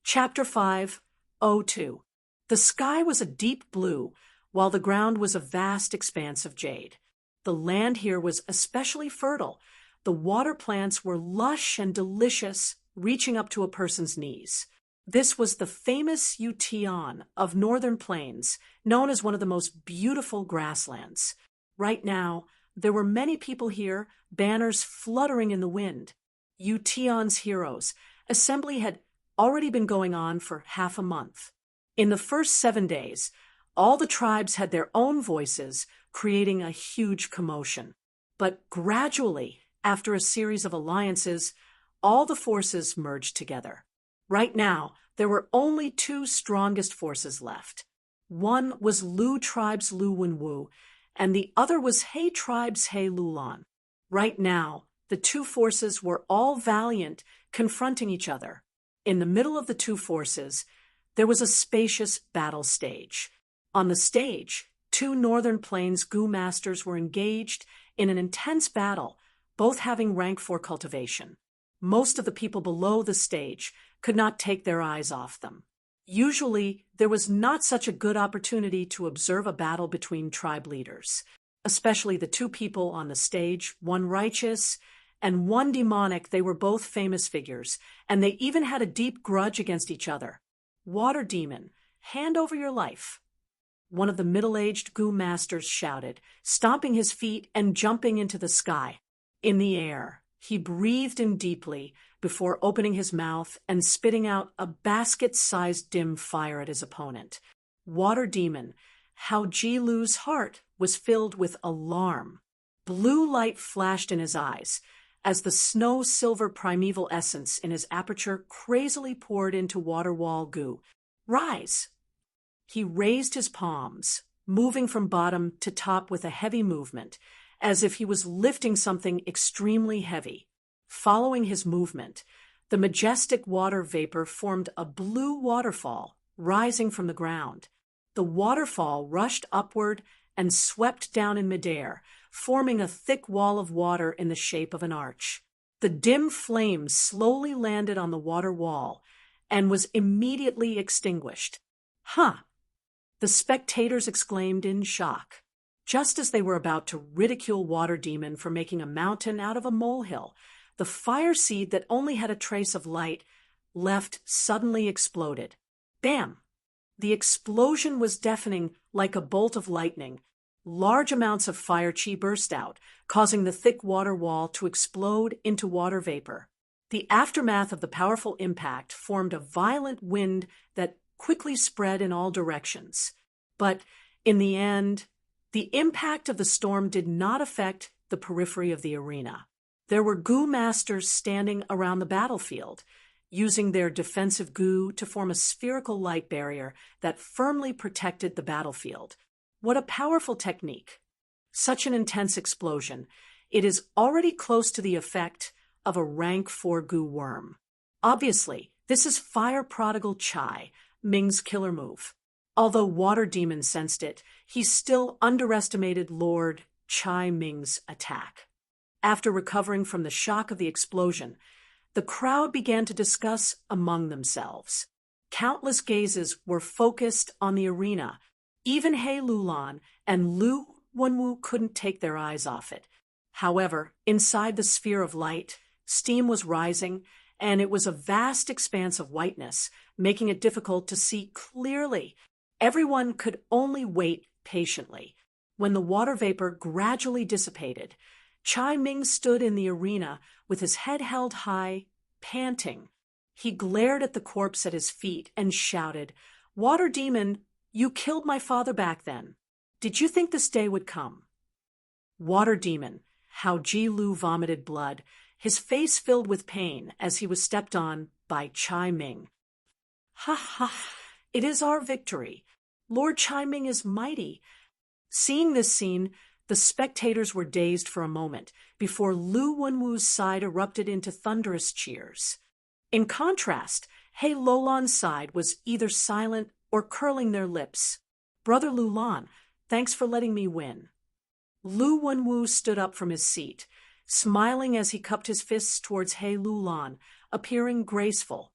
Chapter 5:02. The sky was a deep blue, while the ground was a vast expanse of jade. The land here was especially fertile. The water plants were lush and delicious, reaching up to a person's knees. This was the famous Yutian of northern plains, known as one of the most beautiful grasslands. Right now, there were many people here, banners fluttering in the wind. Yutian's heroes. Assembly had already been going on for half a month. In the first 7 days, all the tribes had their own voices, creating a huge commotion. But gradually, after a series of alliances, all the forces merged together. Right now, there were only 2 strongest forces left. One was Lu tribe's Lu Wenwu, and the other was He tribe's He Lulan. Right now, the 2 forces were all valiant, confronting each other. In the middle of the 2 forces, there was a spacious battle stage. On the stage, 2 Northern Plains Gu masters were engaged in an intense battle, both having rank 4 cultivation. Most of the people below the stage could not take their eyes off them. Usually, there was not such a good opportunity to observe a battle between tribe leaders, especially the 2 people on the stage, one righteous and one demonic. They were both famous figures, and they even had a deep grudge against each other. Water Demon, hand over your life. One of the middle-aged Gu masters shouted, stomping his feet and jumping into the sky. In the air, he breathed in deeply before opening his mouth and spitting out a basket-sized dim fire at his opponent. Water Demon, how Ji Lu's heart was filled with alarm. Blue light flashed in his eyes as the snow-silver primeval essence in his aperture crazily poured into Water Wall Gu. Rise! He raised his palms, moving from bottom to top with a heavy movement, as if he was lifting something extremely heavy. Following his movement, the majestic water vapor formed a blue waterfall, rising from the ground. The waterfall rushed upward and swept down in midair, forming a thick wall of water in the shape of an arch. The dim flame slowly landed on the water wall and was immediately extinguished. Huh! The spectators exclaimed in shock. Just as they were about to ridicule Water Demon for making a mountain out of a molehill, the fire seed that only had a trace of light left suddenly exploded. Bam! The explosion was deafening like a bolt of lightning. Large amounts of fire chi burst out, causing the thick water wall to explode into water vapor. The aftermath of the powerful impact formed a violent wind that quickly spread in all directions. But in the end, the impact of the storm did not affect the periphery of the arena. There were goo masters standing around the battlefield, using their defensive goo to form a spherical light barrier that firmly protected the battlefield. What a powerful technique! Such an intense explosion. It is already close to the effect of a rank 4 goo worm. Obviously, this is Fire Prodigal Chai, Ming's killer move. Although Water Demon sensed it, he still underestimated Lord Chai Ming's attack. After recovering from the shock of the explosion, the crowd began to discuss among themselves. Countless gazes were focused on the arena. Even He Lulan and Lu Wenwu couldn't take their eyes off it. However, inside the sphere of light, steam was rising, and it was a vast expanse of whiteness, making it difficult to see clearly. Everyone could only wait patiently. When the water vapor gradually dissipated, Chai Ming stood in the arena with his head held high, panting. He glared at the corpse at his feet and shouted, "Water Demon, you killed my father back then. Did you think this day would come?" Water Demon, how Ji Lu vomited blood, his face filled with pain as he was stepped on by Chai Ming. "Ha ha, it is our victory. Lord Chai Ming is mighty." Seeing this scene, the spectators were dazed for a moment before Lu Wenwu's side erupted into thunderous cheers. In contrast, He Lulan's side was either silent or curling their lips. "Brother Lulan, thanks for letting me win." Lu Wenwu stood up from his seat, smiling as he cupped his fists towards He Lulan, appearing graceful.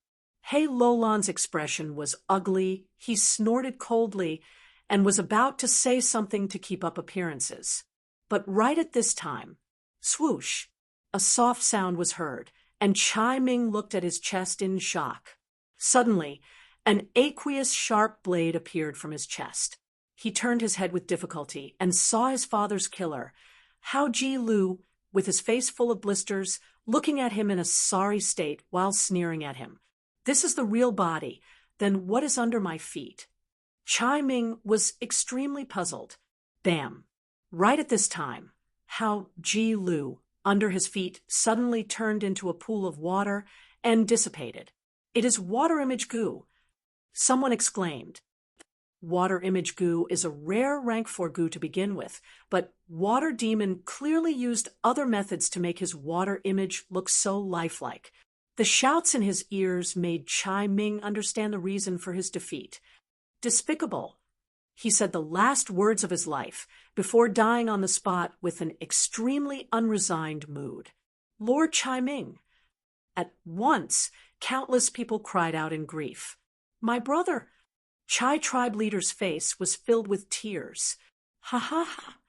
He Lulan's expression was ugly, he snorted coldly, and was about to say something to keep up appearances. But right at this time, swoosh, a soft sound was heard, and Chai Ming looked at his chest in shock. Suddenly, an aqueous sharp blade appeared from his chest. He turned his head with difficulty and saw his father's killer, Hao Ji Lu, with his face full of blisters, looking at him in a sorry state while sneering at him. "This is the real body. Then what is under my feet?" Chai Ming was extremely puzzled. Bam! Right at this time, Hao Ji Lu, under his feet, suddenly turned into a pool of water and dissipated. "It is water image goo," someone exclaimed. Water image goo is a rare rank 4 goo to begin with, but Water Demon clearly used other methods to make his water image look so lifelike. The shouts in his ears made Chai Ming understand the reason for his defeat. "Despicable." He said the last words of his life before dying on the spot with an extremely unresigned mood. "Lord Chai Ming." At once, countless people cried out in grief. "My brother!" Chai tribe leader's face was filled with tears. "Ha ha ha."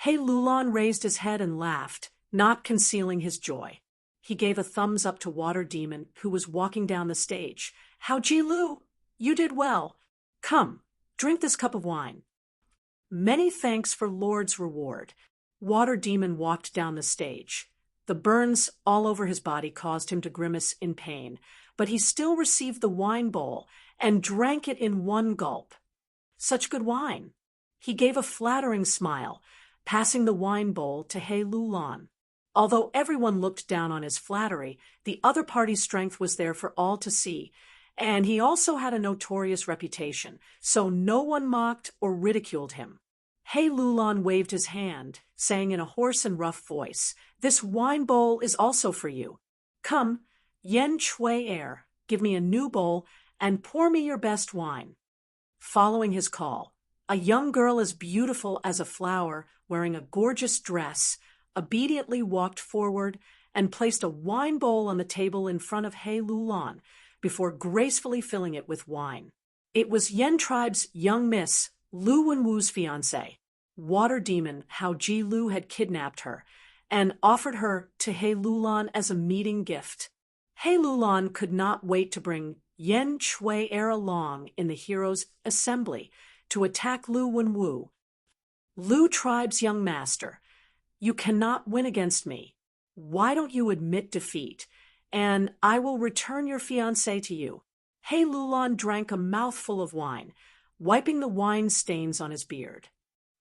He Lulan raised his head and laughed, not concealing his joy. He gave a thumbs up to Water Demon, who was walking down the stage. "Hao Ji Lu, you did well. Come, drink this cup of wine." "Many thanks for Lord's reward." Water Demon walked down the stage. The burns all over his body caused him to grimace in pain, but he still received the wine bowl and drank it in one gulp. Such good wine! He gave a flattering smile, passing the wine bowl to He Lulan. Although everyone looked down on his flattery, the other party's strength was there for all to see, and he also had a notorious reputation, so no one mocked or ridiculed him. He Lulan waved his hand, saying in a hoarse and rough voice, "This wine bowl is also for you. Come, Yen Chui Air, give me a new bowl, and pour me your best wine." Following his call, a young girl as beautiful as a flower, wearing a gorgeous dress, obediently walked forward and placed a wine bowl on the table in front of He Lulan before gracefully filling it with wine. It was Yen tribe's young miss, Lu Wenwu's fiancé, Water Demon Hao Ji Lu, had kidnapped her and offered her to He Lulan as a meeting gift. He Lulan could not wait to bring Yen Chui Er along in the heroes' assembly to attack Lu Wenwu. "Lu tribe's young master, you cannot win against me. Why don't you admit defeat, and I will return your fiancé to you." He Lulan drank a mouthful of wine, wiping the wine stains on his beard.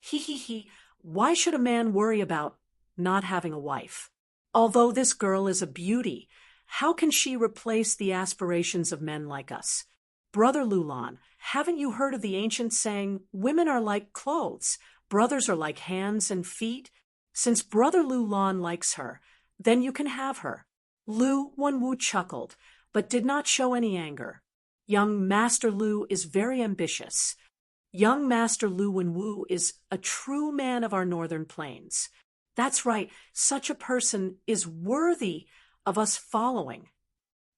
He, why should a man worry about not having a wife? Although this girl is a beauty, how can she replace the aspirations of men like us? Brother Lulan, haven't you heard of the ancient saying, "Women are like clothes, brothers are like hands and feet"? Since Brother Lulan likes her, then you can have her." Lu Wenwu chuckled, but did not show any anger. Young Master Lu is very ambitious. Young Master Lu Wenwu is a true man of our northern plains. That's right, such a person is worthy of us following.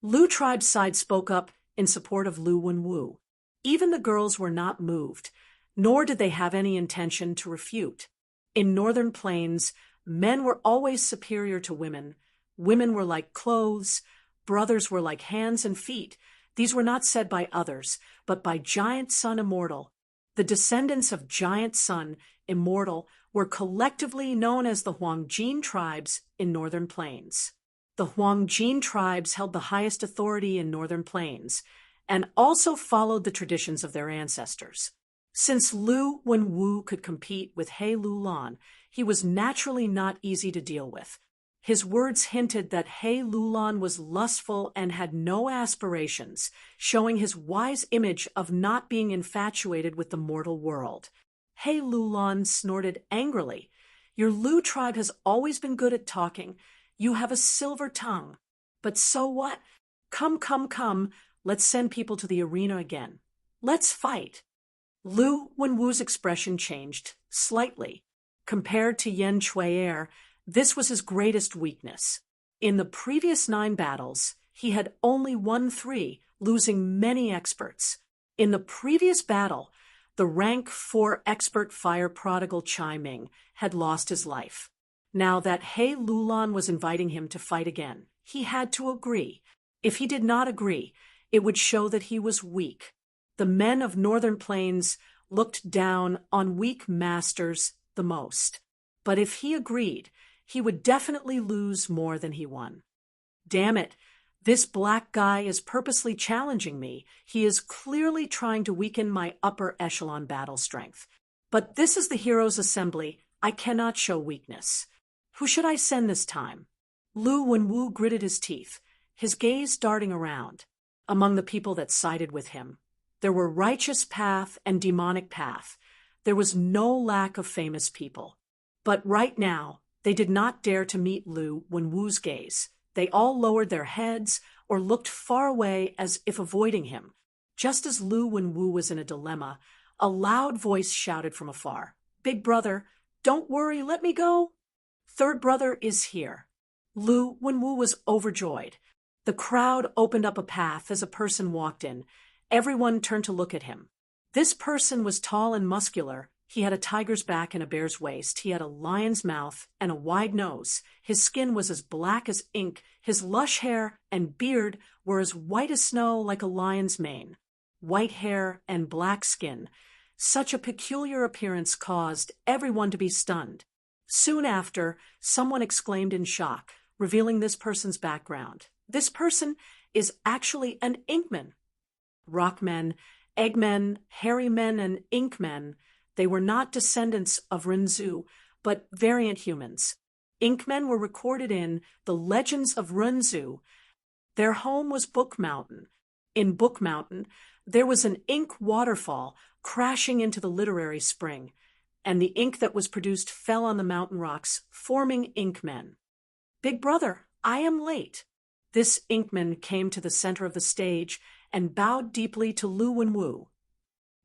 Lu tribe's side spoke up in support of Lu Wenwu. Even the girls were not moved, nor did they have any intention to refute. In northern plains, men were always superior to women. Women were like clothes, brothers were like hands and feet. These were not said by others, but by Giant Sun Immortal. The descendants of Giant Sun Immortal were collectively known as the Huangjin tribes in northern plains. The Huangjin tribes held the highest authority in northern plains and also followed the traditions of their ancestors. Since Lu Wenwu could compete with He Lulan, he was naturally not easy to deal with. His words hinted that He Lulan was lustful and had no aspirations, showing his wise image of not being infatuated with the mortal world. He Lulan snorted angrily. "Your Lu tribe has always been good at talking. You have a silver tongue. But so what? Come, let's send people to the arena again. Let's fight." Lu Wenwu's expression changed slightly. Compared to Yen Chui, this was his greatest weakness. In the previous 9 battles, he had only won 3, losing many experts. In the previous battle, the rank 4 expert fire prodigal Chai Ming had lost his life. Now that He Lulan was inviting him to fight again, he had to agree. If he did not agree, it would show that he was weak. The men of northern plains looked down on weak masters the most. But if he agreed, he would definitely lose more than he won. Damn it, this black guy is purposely challenging me. He is clearly trying to weaken my upper echelon battle strength. But this is the heroes' assembly. I cannot show weakness. Who should I send this time? Lu Wenwu gritted his teeth, his gaze darting around. Among the people that sided with him, there were righteous path and demonic path. There was no lack of famous people. But right now, they did not dare to meet Lu Wenwu's gaze. They all lowered their heads or looked far away as if avoiding him. Just as Lu Wenwu was in a dilemma, a loud voice shouted from afar, "Big brother, don't worry, let me go." "Third brother is here." Lu Wenwu was overjoyed. The crowd opened up a path as a person walked in. Everyone turned to look at him. This person was tall and muscular. He had a tiger's back and a bear's waist. He had a lion's mouth and a wide nose. His skin was as black as ink. His lush hair and beard were as white as snow, like a lion's mane. White hair and black skin. Such a peculiar appearance caused everyone to be stunned. Soon after, someone exclaimed in shock, revealing this person's background. This person is actually an Inkman. Rockmen, Eggmen, Hairy Men, and Inkmen, they were not descendants of Renzu, but variant humans. Inkmen were recorded in the Legends of Renzu. Their home was Book Mountain. In Book Mountain, there was an ink waterfall crashing into the literary spring, and the ink that was produced fell on the mountain rocks, forming Inkmen. "Big brother, I am late." This Inkman came to the center of the stage and bowed deeply to Lu Wenwu.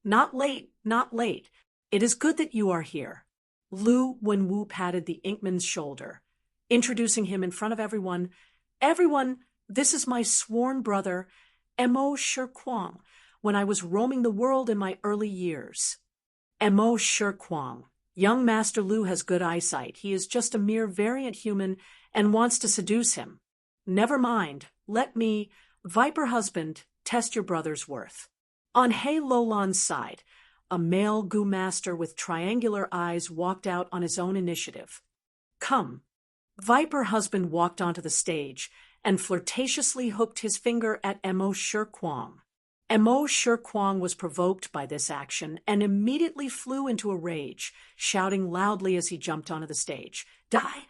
Not late, not late. It is good that you are here. Lu Wenwu patted the Inkman's shoulder, introducing him in front of everyone. Everyone, this is my sworn brother, Mo Shirkwang, when I was roaming the world in my early years. Mo Shirkwang. Young Master Lu has good eyesight. He is just a mere variant human and wants to seduce him. Never mind. Let me, Viper husband, test your brother's worth. On He Lolan's side, a male Gu master with triangular eyes walked out on his own initiative. Come. Viper husband walked onto the stage and flirtatiously hooked his finger at Mo Shirkwang. Mo Shirkwang was provoked by this action and immediately flew into a rage, shouting loudly as he jumped onto the stage, "Die!"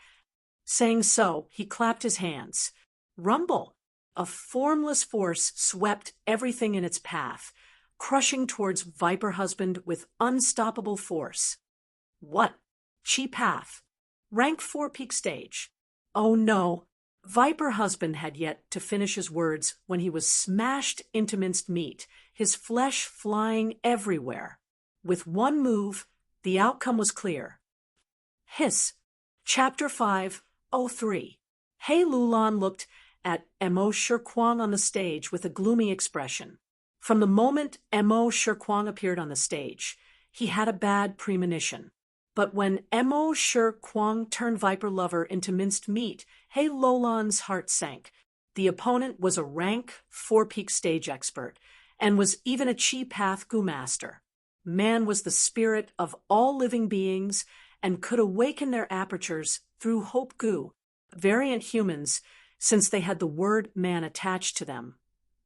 Saying so, he clapped his hands. Rumble! A formless force swept everything in its path, crushing towards Viper husband with unstoppable force. What? Chi path. Rank 4 peak stage. Oh no! Viper husband had yet to finish his words when he was smashed into minced meat, his flesh flying everywhere. With one move, the outcome was clear. Hiss. Chapter 5:03. He Lulan looked at Mo Shirkwang on the stage with a gloomy expression. From the moment Mo Shirkwang appeared on the stage, he had a bad premonition. But when Mo Shirkwang turned Viper Lover into minced meat, He Lolan's heart sank. The opponent was a rank 4 peak stage expert, and was even a Chi Path Gu master. Man was the spirit of all living beings, and could awaken their apertures through Hope Gu, variant humans, since they had the word man attached to them.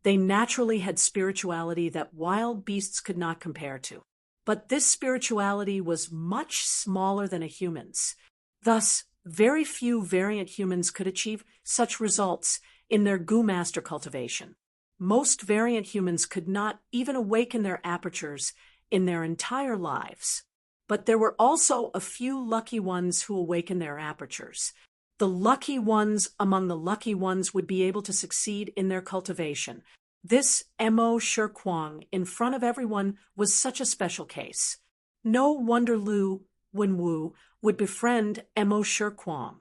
They naturally had spirituality that wild beasts could not compare to. But this spirituality was much smaller than a human's. Thus, very few variant humans could achieve such results in their Gu master cultivation. Most variant humans could not even awaken their apertures in their entire lives. But there were also a few lucky ones who awakened their apertures. The lucky ones among the lucky ones would be able to succeed in their cultivation. This Mo Shirkwang in front of everyone was such a special case. No wonder Lu Wenwu would befriend Mo Shirkwang,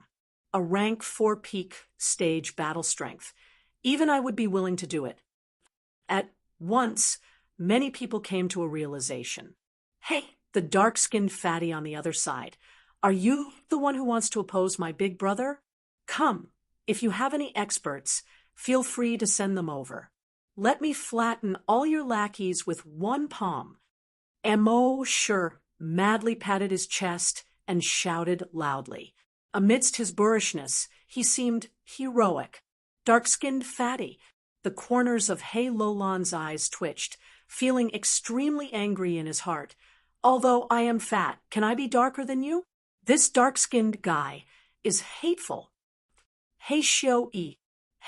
a rank 4 peak stage battle strength. Even I would be willing to do it. At once, many people came to a realization. Hey, the dark-skinned fatty on the other side, are you the one who wants to oppose my big brother? Come, if you have any experts, feel free to send them over. Let me flatten all your lackeys with one palm. Mo Shir madly patted his chest and shouted loudly. Amidst his boorishness, he seemed heroic. Dark-skinned fatty. The corners of He Lolan's eyes twitched, feeling extremely angry in his heart. Although I am fat, can I be darker than you? This dark-skinned guy is hateful. He Xiao-yi.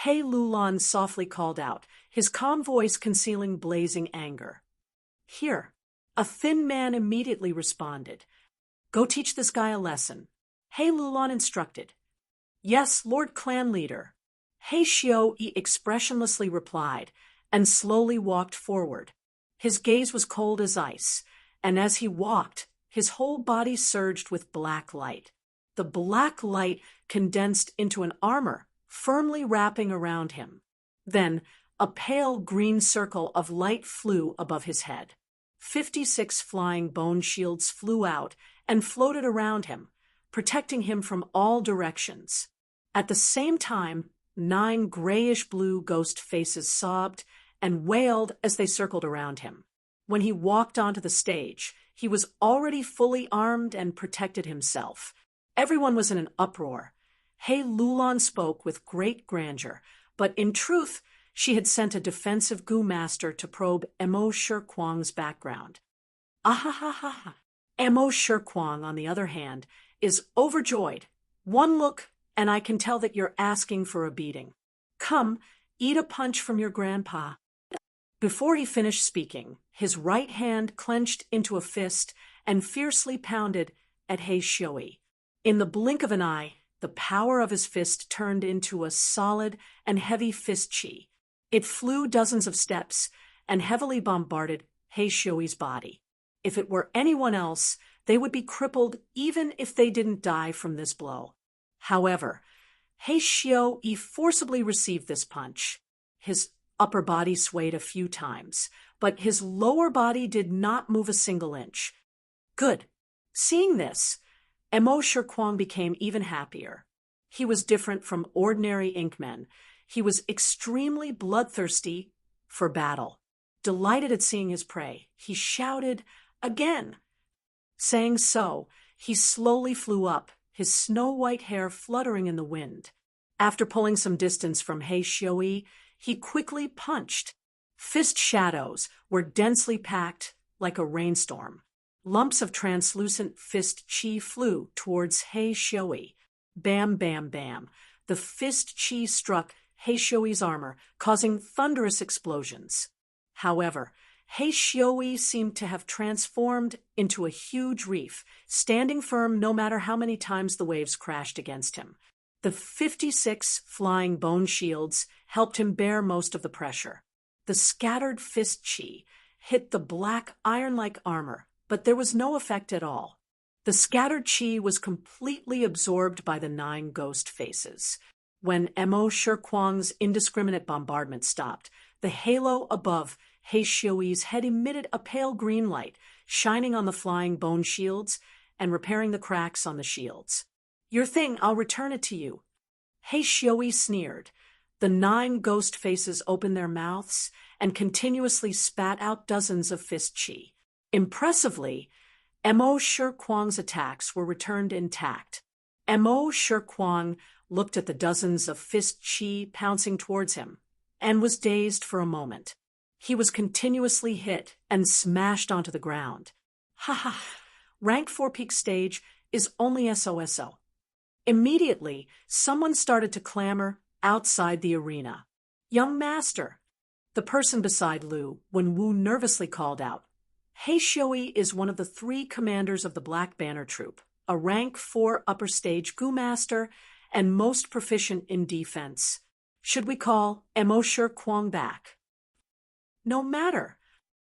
He Lulan softly called out, his calm voice concealing blazing anger. Here. A thin man immediately responded. Go teach this guy a lesson. He Lulan instructed. Yes, Lord Clan Leader. He Xiao-yi expressionlessly replied, and slowly walked forward. His gaze was cold as ice, and as he walked, his whole body surged with black light. The black light condensed into an armor, firmly wrapping around him. Then, a pale green circle of light flew above his head. 56 flying bone shields flew out and floated around him, protecting him from all directions. At the same time, 9 grayish-blue ghost faces sobbed and wailed as they circled around him. When he walked onto the stage, he was already fully armed and protected himself. Everyone was in an uproar. He Lulan spoke with great grandeur, but in truth, she had sent a defensive Gu master to probe Mo Shirkwang's background. Ahahaha. Mo Shirkwang, on the other hand, is overjoyed. One look, and I can tell that you're asking for a beating. Come, eat a punch from your grandpa. Before he finished speaking, his right hand clenched into a fist and fiercely pounded at He Xiao-yi. In the blink of an eye, the power of his fist turned into a solid and heavy fist chi. It flew dozens of steps and heavily bombarded He Xiui's body. If it were anyone else, they would be crippled even if they didn't die from this blow. However, He Xiui forcibly received this punch. His upper body swayed a few times, but his lower body did not move a single inch. Good. Seeing this, Emo Shirkwang became even happier. He was different from ordinary Inkmen. He was extremely bloodthirsty for battle. Delighted at seeing his prey, he shouted again. Saying so, he slowly flew up, his snow-white hair fluttering in the wind. After pulling some distance from He Xiui, he quickly punched. Fist shadows were densely packed like a rainstorm. Lumps of translucent fist chi flew towards He Xiui. Bam, bam, bam. The fist chi struck He Xiui's armor, causing thunderous explosions. However, He Xiui seemed to have transformed into a huge reef, standing firm no matter how many times the waves crashed against him. The 56 flying bone shields helped him bear most of the pressure. The scattered fist chi hit the black iron-like armor, but there was no effect at all. The scattered chi was completely absorbed by the 9 ghost faces. When Emo Shirkwang's indiscriminate bombardment stopped, the halo above He Xiui's head emitted a pale green light, shining on the flying bone shields and repairing the cracks on the shields. Your thing, I'll return it to you. He Xiui sneered. The 9 ghost faces opened their mouths and continuously spat out dozens of fist chi. Impressively, Emo Shirkwang's attacks were returned intact. Emo Shirkwang looked at the dozens of fist chi pouncing towards him and was dazed for a moment. He was continuously hit and smashed onto the ground. Ha ha! Rank 4 peak stage is only SOSO. Immediately, someone started to clamor outside the arena. Young master! The person beside Lu, when Wu nervously called out. He Xiui is one of the 3 commanders of the Black Banner Troop, a rank 4 upper stage Gu master, and most proficient in defense. Should we call Emo Shirkwang back? No matter.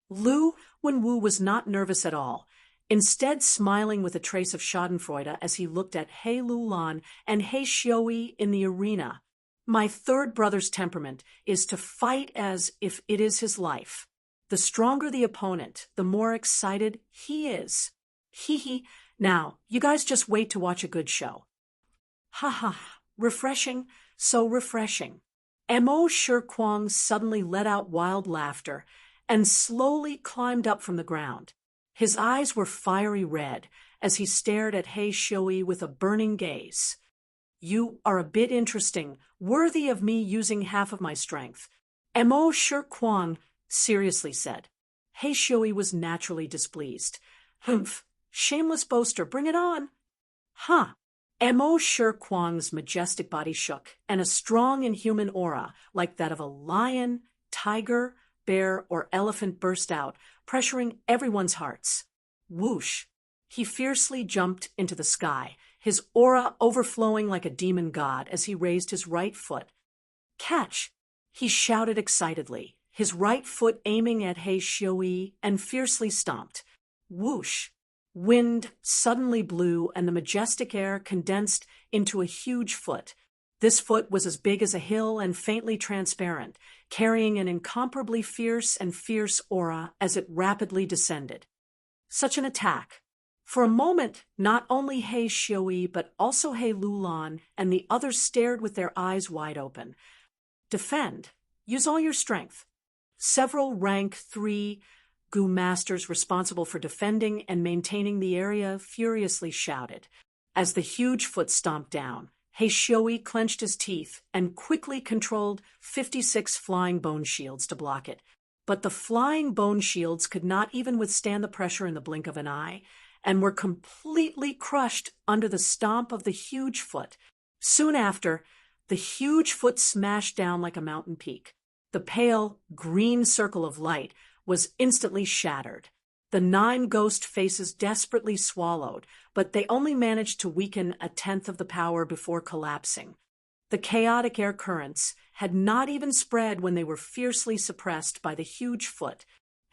Lu Wenwu was not nervous at all, instead smiling with a trace of schadenfreude as he looked at He Lulan and He Xiui in the arena. My third brother's temperament is to fight as if it is his life. The stronger the opponent, the more excited he is. Hee hee. Now, you guys just wait to watch a good show. Ha ha. Refreshing, so refreshing. Emo Shirkwang suddenly let out wild laughter and slowly climbed up from the ground. His eyes were fiery red as he stared at He Xiui with a burning gaze. You are a bit interesting, worthy of me using half of my strength, Emo Shirkwang seriously said. He Xiui was naturally displeased. Humph, shameless boaster, bring it on. Huh. Emo Shirkwang's majestic body shook, and a strong inhuman aura, like that of a lion, tiger, bear, or elephant burst out, pressuring everyone's hearts. Whoosh! He fiercely jumped into the sky, his aura overflowing like a demon god as he raised his right foot. Catch! He shouted excitedly, his right foot aiming at He Xiui, and fiercely stomped. Whoosh! Wind suddenly blew and the majestic air condensed into a huge foot. This foot was as big as a hill and faintly transparent, carrying an incomparably fierce aura as it rapidly descended. Such an attack! For a moment, not only He Xiui but also He Lulan and the others stared with their eyes wide open. Defend. Use all your strength. Several rank 3 Gu masters responsible for defending and maintaining the area furiously shouted. As the huge foot stomped down, He Xiui clenched his teeth and quickly controlled 56 flying bone shields to block it. But the flying bone shields could not even withstand the pressure in the blink of an eye, and were completely crushed under the stomp of the huge foot. Soon after, the huge foot smashed down like a mountain peak. The pale, green circle of light was instantly shattered. The 9 ghost faces desperately swallowed, but they only managed to weaken 1/10 of the power before collapsing. The chaotic air currents had not even spread when they were fiercely suppressed by the huge foot.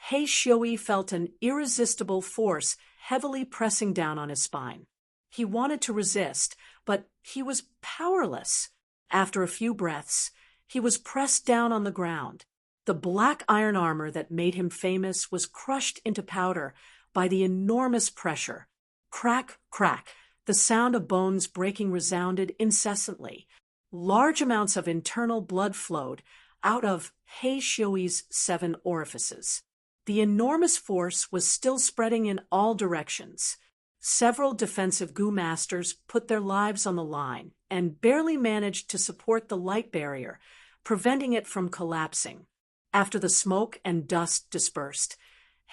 He Xiui felt an irresistible force heavily pressing down on his spine. He wanted to resist, but he was powerless. After a few breaths, he was pressed down on the ground. The black iron armor that made him famous was crushed into powder by the enormous pressure. Crack, crack, the sound of bones breaking resounded incessantly. Large amounts of internal blood flowed out of He Xiui's 7 orifices. The enormous force was still spreading in all directions. Several defensive Gu masters put their lives on the line and barely managed to support the light barrier, preventing it from collapsing. After the smoke and dust dispersed,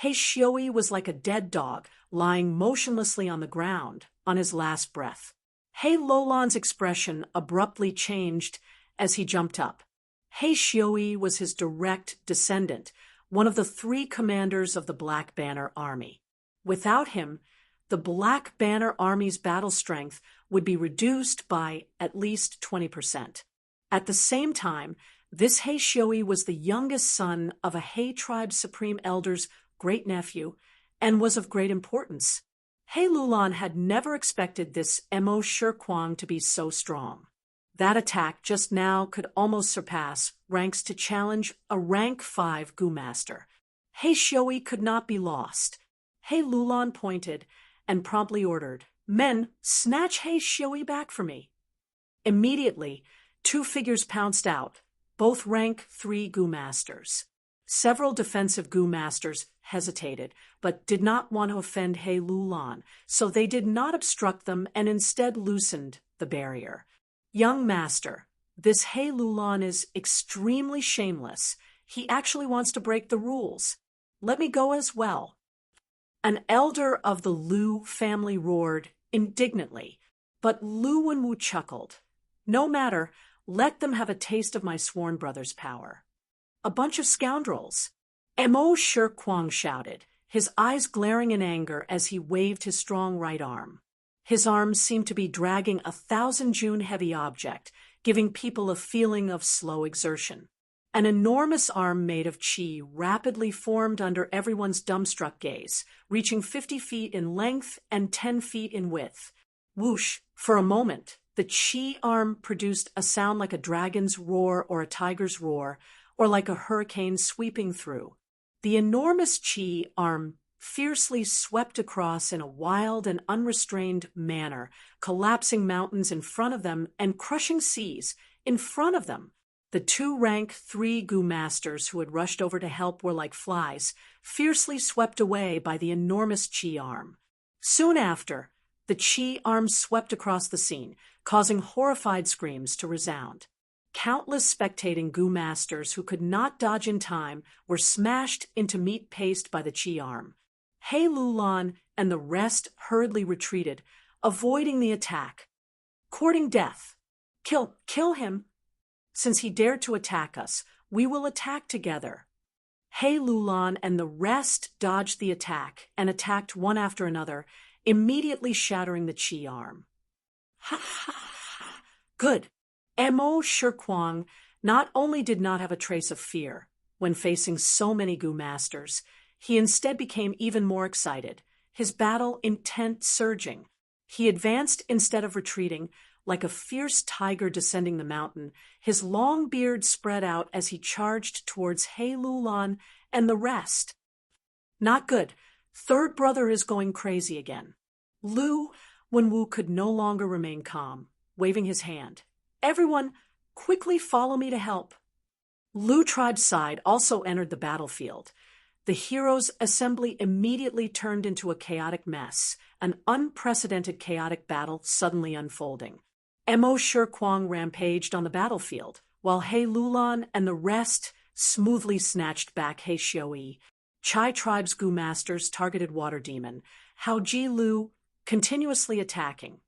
He Xiui was like a dead dog lying motionlessly on the ground on his last breath. He Lulan's expression abruptly changed as he jumped up. He Xiui was his direct descendant, one of the 3 commanders of the Black Banner Army. Without him, the Black Banner Army's battle strength would be reduced by at least 20%. At the same time, this He Xiui was the youngest son of a He tribe supreme elder's great-nephew and was of great importance. He Lulan had never expected this Mo Shirkwang to be so strong. That attack just now could almost surpass ranks to challenge a rank 5 Gu master. He Xiui could not be lost. He Lulan pointed and promptly ordered, "Men, snatch He Xiui back for me." Immediately, 2 figures pounced out, both rank 3 Gu masters. Several defensive Gu masters hesitated, but did not want to offend He Lulan, so they did not obstruct them and instead loosened the barrier. "Young master, this He Lulan is extremely shameless. He actually wants to break the rules. Let me go as well." An elder of the Lu family roared indignantly, but Lu Wenwu chuckled. "No matter, let them have a taste of my sworn brother's power." "A bunch of scoundrels!" Mo Shirkwang shouted, his eyes glaring in anger as he waved his strong right arm. His arms seemed to be dragging a 1,000-jun heavy object, giving people a feeling of slow exertion. An enormous arm made of qi rapidly formed under everyone's dumbstruck gaze, reaching 50 feet in length and 10 feet in width. Whoosh! For a moment, the qi arm produced a sound like a dragon's roar or a tiger's roar, or like a hurricane sweeping through. The enormous qi arm fiercely swept across in a wild and unrestrained manner, collapsing mountains in front of them and crushing seas in front of them. The 2 rank 3 Gu masters who had rushed over to help were like flies, fiercely swept away by the enormous qi arm. Soon after, the qi arm swept across the scene, causing horrified screams to resound. Countless spectating Gu masters who could not dodge in time were smashed into meat paste by the qi arm. He Lulan and the rest hurriedly retreated, avoiding the attack. "Courting death. Kill him. Since he dared to attack us, we will attack together." He Lulan and the rest dodged the attack and attacked one after another, immediately shattering the qi arm. "Ha ha ha! Good." Mo Shirkwang not only did not have a trace of fear when facing so many Gu masters, he instead became even more excited, his battle intent surging. He advanced instead of retreating, like a fierce tiger descending the mountain, his long beard spread out as he charged towards He Lulan and the rest. Not good. Third brother is going crazy again. Lu Wenwu could no longer remain calm, waving his hand. "Everyone, quickly follow me to help." Lu tribe's side also entered the battlefield. The heroes' assembly immediately turned into a chaotic mess, an unprecedented chaotic battle suddenly unfolding. Mo Shirkwang rampaged on the battlefield, while He Lulan and the rest smoothly snatched back He Xiui. Chai tribe's Gu masters targeted Water Demon, Hao Ji Lu continuously attacking.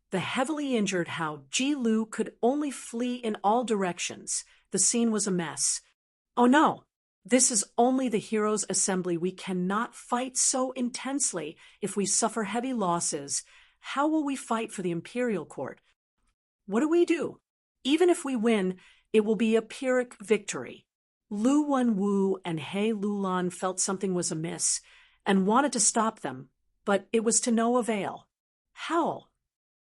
The heavily injured Hao Ji Lu could only flee in all directions. The scene was a mess. "Oh no! This is only the heroes' assembly. We cannot fight so intensely. If we suffer heavy losses, how will we fight for the imperial court? What do we do?" Even if we win, it will be a Pyrrhic victory. Lu Wenwu and He Lulan felt something was amiss and wanted to stop them, but it was to no avail. Howl!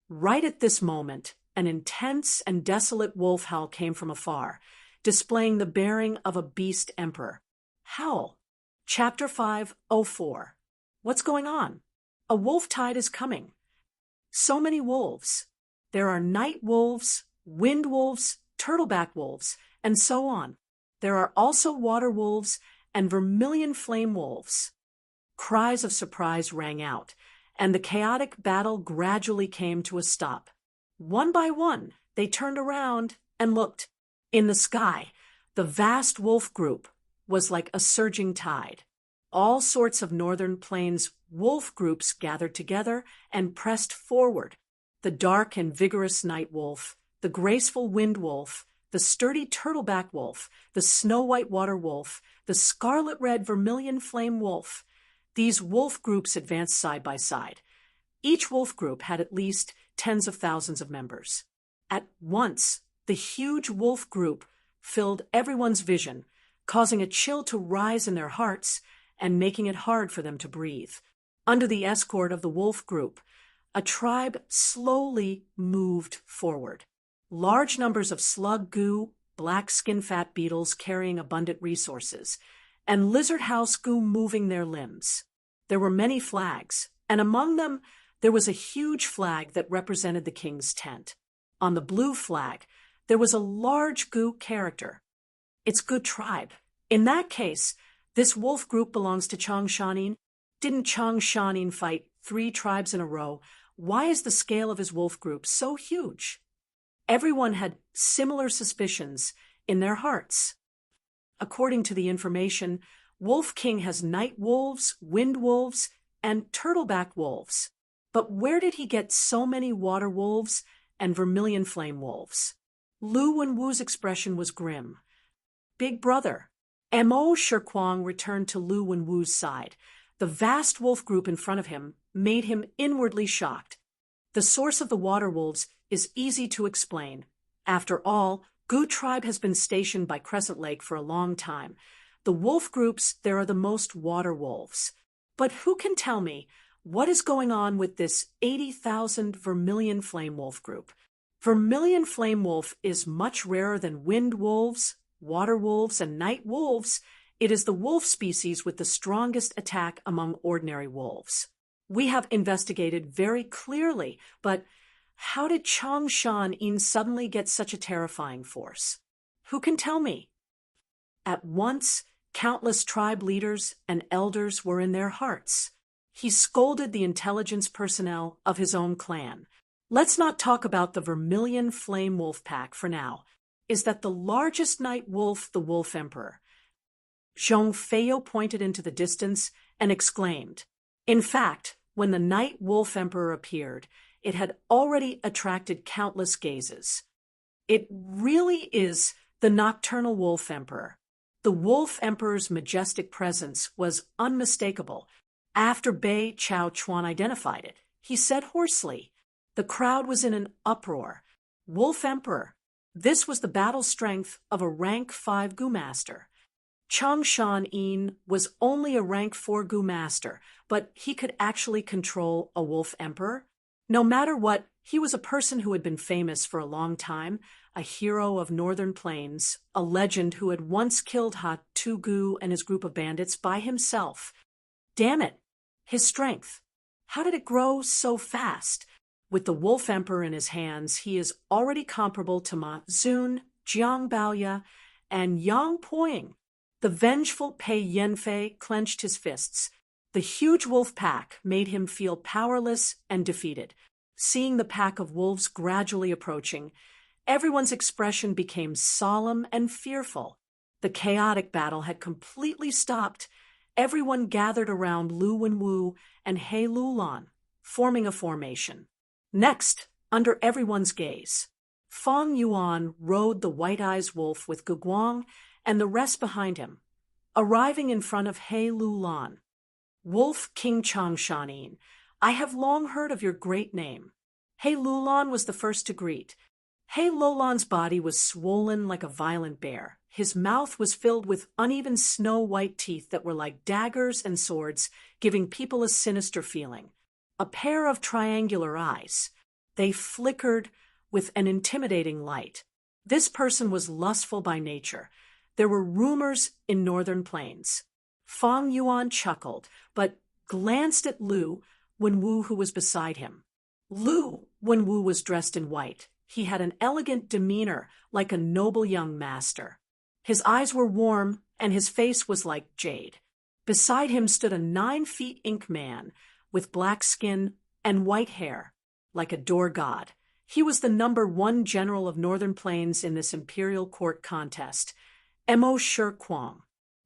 Right at this moment, an intense and desolate wolf howl came from afar, displaying the bearing of a beast emperor. Howl! Chapter 504. What's going on? A wolf tide is coming. So many wolves. There are night wolves, wind wolves, turtleback wolves, and so on. There are also water wolves and vermilion flame wolves. Cries of surprise rang out, and the chaotic battle gradually came to a stop. One by one, they turned around and looked. In the sky, the vast wolf group was like a surging tide. All sorts of northern plains wolf groups gathered together and pressed forward. The dark and vigorous night wolf, the graceful wind wolf, the sturdy turtleback wolf, the snow-white water wolf, the scarlet-red vermilion flame wolf. These wolf groups advanced side by side. Each wolf group had at least tens of thousands of members. At once, the huge wolf group filled everyone's vision, causing a chill to rise in their hearts and making it hard for them to breathe. Under the escort of the wolf group, a tribe slowly moved forward. Large numbers of slug goo, black skin fat beetles carrying abundant resources, and lizard house goo moving their limbs. There were many flags, and among them there was a huge flag that represented the king's tent. On the blue flag, there was a large goo character. It's Good Tribe. In that case, this wolf group belongs to Chang Shanin. Didn't Chang Shanin fight 3 tribes in a row? Why is the scale of his wolf group so huge? Everyone had similar suspicions in their hearts. According to the information, Wolf King has night wolves, wind wolves, and turtleback wolves. But where did he get so many water wolves and vermilion flame wolves? Lu Wenwu's expression was grim. Big brother. Mo Shirkwang returned to Lu Wenwu's side. The vast wolf group in front of him made him inwardly shocked. The source of the water wolves is easy to explain. After all, Gu tribe has been stationed by Crescent Lake for a long time. The wolf groups, there are the most water wolves. But who can tell me what is going on with this 80,000 vermilion flame wolf group? Vermilion flame wolf is much rarer than wind wolves, water wolves, and night wolves. It is the wolf species with the strongest attack among ordinary wolves. We have investigated very clearly, but how did Chang Shan-in suddenly get such a terrifying force? Who can tell me? At once, countless tribe leaders and elders were in their hearts. He scolded the intelligence personnel of his own clan. Let's not talk about the vermilion flame wolf pack for now. Is that the largest night wolf, the Wolf Emperor? Zhong Feiyo pointed into the distance and exclaimed. In fact, when the night wolf emperor appeared, it had already attracted countless gazes. It really is the nocturnal wolf emperor. The wolf emperor's majestic presence was unmistakable. After Bei Chao Chuan identified it, he said hoarsely. The crowd was in an uproar. Wolf emperor. This was the battle strength of a rank 5 Gu master. Chang Shan-in was only a rank 4 Gu master, but he could actually control a wolf emperor. No matter what, he was a person who had been famous for a long time, a hero of northern plains, a legend who had once killed Ha Tu-gu and his group of bandits by himself. Damn it! His strength. How did it grow so fast? With the wolf emperor in his hands, he is already comparable to Ma Zun, Jiang Baoya, and Yang Poying. The vengeful Pei Yanfei clenched his fists. The huge wolf pack made him feel powerless and defeated. Seeing the pack of wolves gradually approaching, everyone's expression became solemn and fearful. The chaotic battle had completely stopped. Everyone gathered around Lu Wenwu and He Lulan, forming a formation. Next, under everyone's gaze, Fang Yuan rode the white-eyes wolf with Guguang and the rest behind him, arriving in front of He Lulan. Wolf King Chang Shanin, I have long heard of your great name. He Lulan was the first to greet. He Lulan's body was swollen like a violent bear. His mouth was filled with uneven snow-white teeth that were like daggers and swords, giving people a sinister feeling. A pair of triangular eyes. They flickered with an intimidating light. This person was lustful by nature. There were rumors in northern plains. Fang Yuan chuckled, but glanced at Lu Wenwu, who was beside him. Lu Wenwu was dressed in white. He had an elegant demeanor, like a noble young master. His eyes were warm, and his face was like jade. Beside him stood a 9-feet ink man, with black skin and white hair, like a door god. He was the #1 general of Northern Plains in this imperial court contest, Mo Shi Kuang.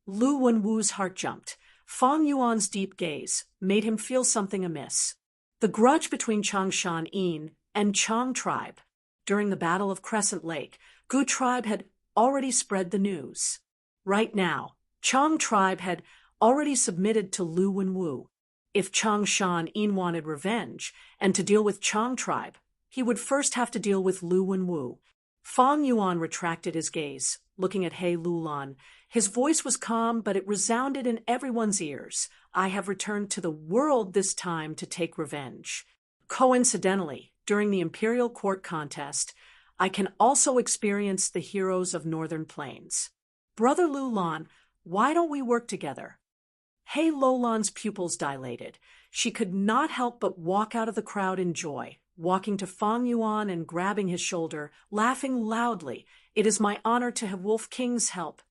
Lu Wenwu's heart jumped. Fang Yuan's deep gaze made him feel something amiss. The grudge between Changshan Yin and Chang tribe. During the Battle of Crescent Lake, Gu tribe had already spread the news. Right now, Chang tribe had already submitted to Lu Wenwu. If Changshan Yin wanted revenge and to deal with Chang tribe, he would first have to deal with Lu Wenwu. Fang Yuan retracted his gaze, looking at He Lulan. His voice was calm, but it resounded in everyone's ears. I have returned to the world this time to take revenge. Coincidentally, during the imperial court contest, I can also experience the heroes of Northern Plains. Brother Lulan, why don't we work together? He Lulan's pupils dilated. She could not help but walk out of the crowd in joy, walking to Fang Yuan and grabbing his shoulder, laughing loudly. It is my honor to have Wolf King's help.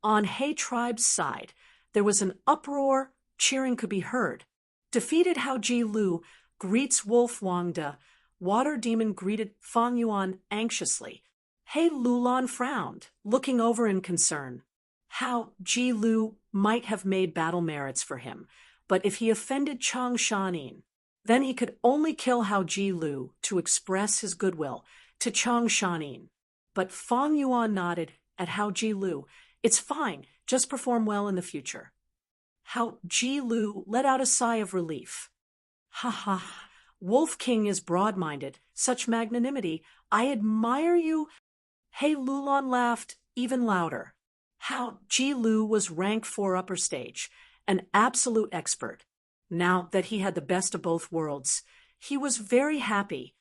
On He tribe's side, there was an uproar. Cheering could be heard. Defeated Hao Ji Lu greets Wolf Wangda. Water Demon greeted Fang Yuan anxiously. He Lulan frowned, looking over in concern. Hao Ji Lu might have made battle merits for him, but if he offended Chang Shanin, then he could only kill Hao Ji Lu to express his goodwill to Chang Shanin. But Fang Yuan nodded at Hao Ji Lu. It's fine, just perform well in the future. Hao Ji Lu let out a sigh of relief. Ha ha, Wolf King is broad-minded, such magnanimity. I admire you. He Lulan laughed even louder. Hao Ji Lu was rank 4 upper stage, an absolute expert. Now that he had the best of both worlds, he was very happy.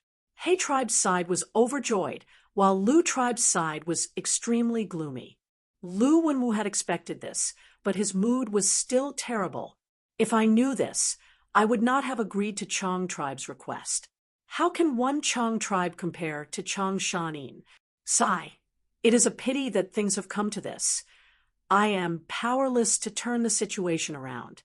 He tribe's side was overjoyed, while Lu tribe's side was extremely gloomy. Lu Wenwu had expected this, but his mood was still terrible. If I knew this, I would not have agreed to Chang tribe's request. How can one Chang tribe compare to Chang Shanin? Sigh. It is a pity that things have come to this. I am powerless to turn the situation around.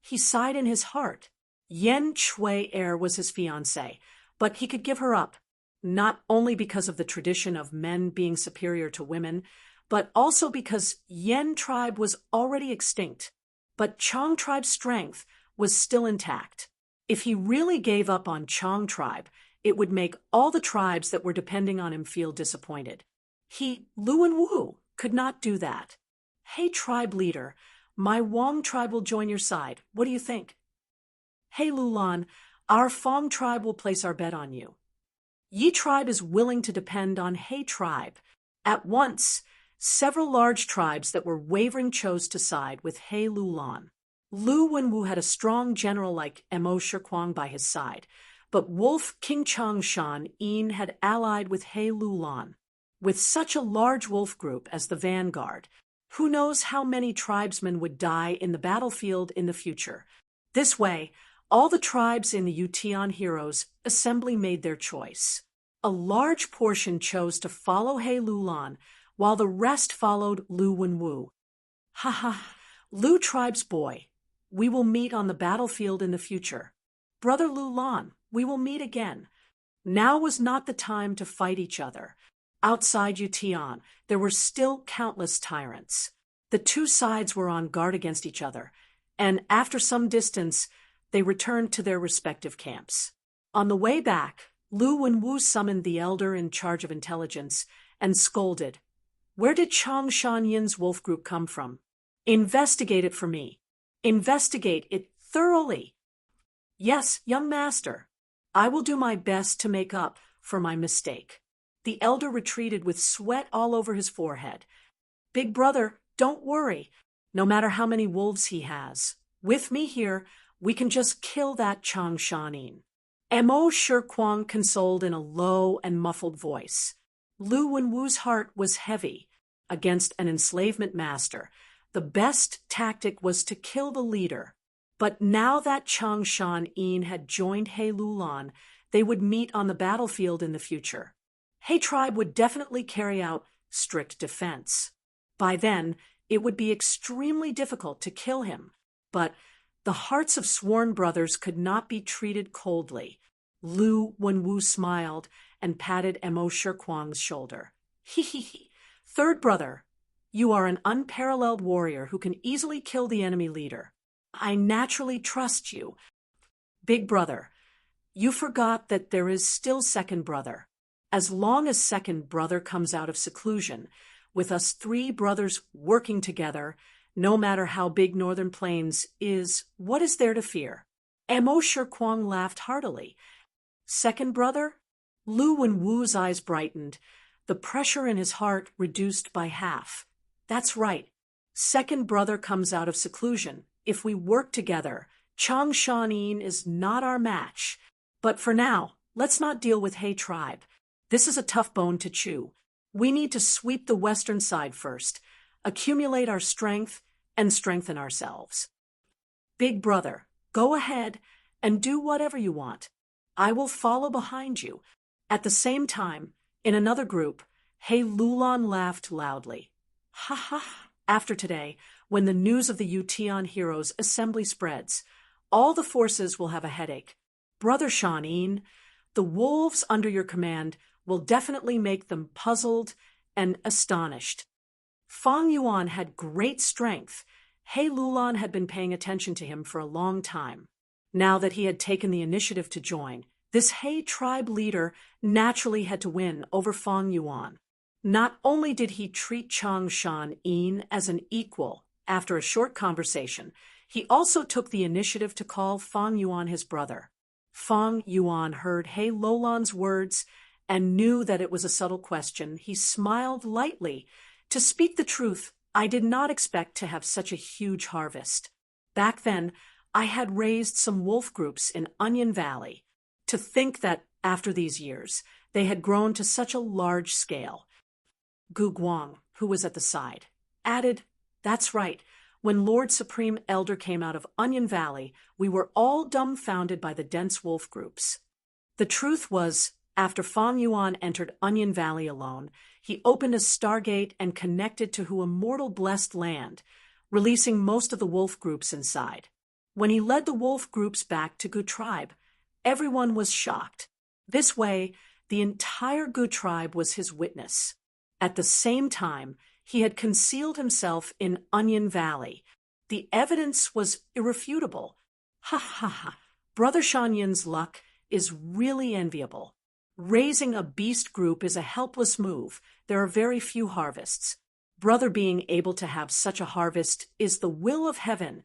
He sighed in his heart. Yen Chui Er was his fiancée, but he could give her up, not only because of the tradition of men being superior to women, but also because Yen tribe was already extinct. But Chang tribe's strength was still intact. If he really gave up on Chang tribe, it would make all the tribes that were depending on him feel disappointed. He, Lu Wenwu, could not do that. Hey, tribe leader, my Wang tribe will join your side. What do you think? Hey, Lulan, our Fang tribe will place our bet on you. Yi tribe is willing to depend on He tribe. At once, several large tribes that were wavering chose to side with He Lulan. Lu Wenwu had a strong general like Mo Shi Kuang by his side, but Wolf King Changshan Yin had allied with He Lulan. With such a large wolf group as the vanguard, who knows how many tribesmen would die in the battlefield in the future? This way, all the tribes in the Yutian Heroes Assembly made their choice. A large portion chose to follow He Lulan, while the rest followed Lu Wenwu. Ha ha, Lu tribe's boy, we will meet on the battlefield in the future. Brother Lulan, we will meet again. Now was not the time to fight each other. Outside Yutian, there were still countless tyrants. The two sides were on guard against each other, and after some distance, they returned to their respective camps. On the way back, Lu Wenwu summoned the elder in charge of intelligence and scolded. Where did Chang Shanyin's wolf group come from? Investigate it for me. Investigate it thoroughly. Yes, young master. I will do my best to make up for my mistake. The elder retreated with sweat all over his forehead. Big brother, don't worry. No matter how many wolves he has, with me here, we can just kill that Chang Shanin. Mo Shirkwang consoled in a low and muffled voice. Lu Wenwu's heart was heavy. Against an enslavement master, the best tactic was to kill the leader. But now that Chang Shan-in had joined He Lulan, they would meet on the battlefield in the future. He tribe would definitely carry out strict defense. By then, it would be extremely difficult to kill him, but the hearts of sworn brothers could not be treated coldly. Lu Wenwu smiled and patted Mo Shirkwang's shoulder. He. Third brother, you are an unparalleled warrior who can easily kill the enemy leader. I naturally trust you. Big brother, you forgot that there is still second brother. As long as second brother comes out of seclusion, with us three brothers working together, no matter how big Northern Plains is, what is there to fear? Mo Shirkwang laughed heartily. Second brother? Lu Wenwu's eyes brightened. The pressure in his heart reduced by half. That's right. Second brother comes out of seclusion. If we work together, Chang Shanin is not our match. But for now, let's not deal with He tribe. This is a tough bone to chew. We need to sweep the western side first, accumulate our strength, and strengthen ourselves. Big brother, go ahead and do whatever you want. I will follow behind you. At the same time, in another group, He Lulan laughed loudly. Ha ha! After today, when the news of the Yutian heroes' assembly spreads, all the forces will have a headache. Brother Shanin, the wolves under your command will definitely make them puzzled and astonished. Fang Yuan had great strength. He Lulan had been paying attention to him for a long time. Now that he had taken the initiative to join, this He tribe leader naturally had to win over Fang Yuan. Not only did he treat Chang Shan-in as an equal after a short conversation, he also took the initiative to call Fang Yuan his brother. Fang Yuan heard He Lulan's words and knew that it was a subtle question. He smiled lightly. To speak the truth, I did not expect to have such a huge harvest. Back then, I had raised some wolf groups in Onion Valley. To think that, after these years, they had grown to such a large scale. Gu Guang, who was at the side, added, "That's right. When Lord Supreme Elder came out of Onion Valley, we were all dumbfounded by the dense wolf groups." The truth was, after Fang Yuan entered Onion Valley alone, he opened a stargate and connected to Hu immortal blessed land, releasing most of the wolf groups inside. When he led the wolf groups back to Gu tribe, everyone was shocked. This way, the entire Gu tribe was his witness. At the same time, he had concealed himself in Onion Valley. The evidence was irrefutable. Ha ha ha. Brother Shanyin's luck is really enviable. Raising a beast group is a helpless move. There are very few harvests. Brother being able to have such a harvest is the will of heaven.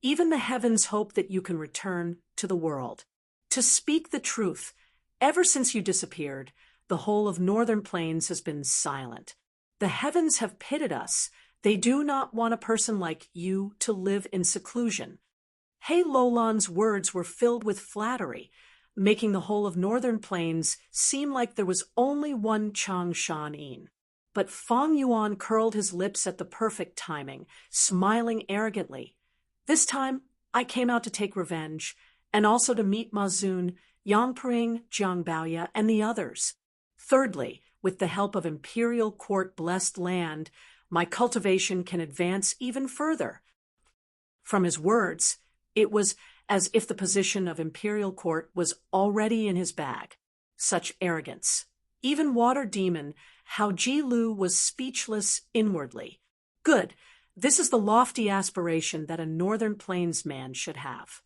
Even the heavens hope that you can return to the world. To speak the truth, ever since you disappeared, the whole of Northern Plains has been silent. The heavens have pitted us. They do not want a person like you to live in seclusion. He Lulan's words were filled with flattery, making the whole of Northern Plains seem like there was only one Chang Shan-in. But Fang Yuan curled his lips at the perfect timing, smiling arrogantly. This time, I came out to take revenge, and also to meet Ma Zun, Yang Pring, Jiang Baoya, and the others. Thirdly, with the help of Imperial Court blessed land, my cultivation can advance even further. From his words, it was as if the position of Imperial Court was already in his bag. Such arrogance. Even Water Demon Hao Ji Lu was speechless inwardly. Good. This is the lofty aspiration that a Northern Plains man should have.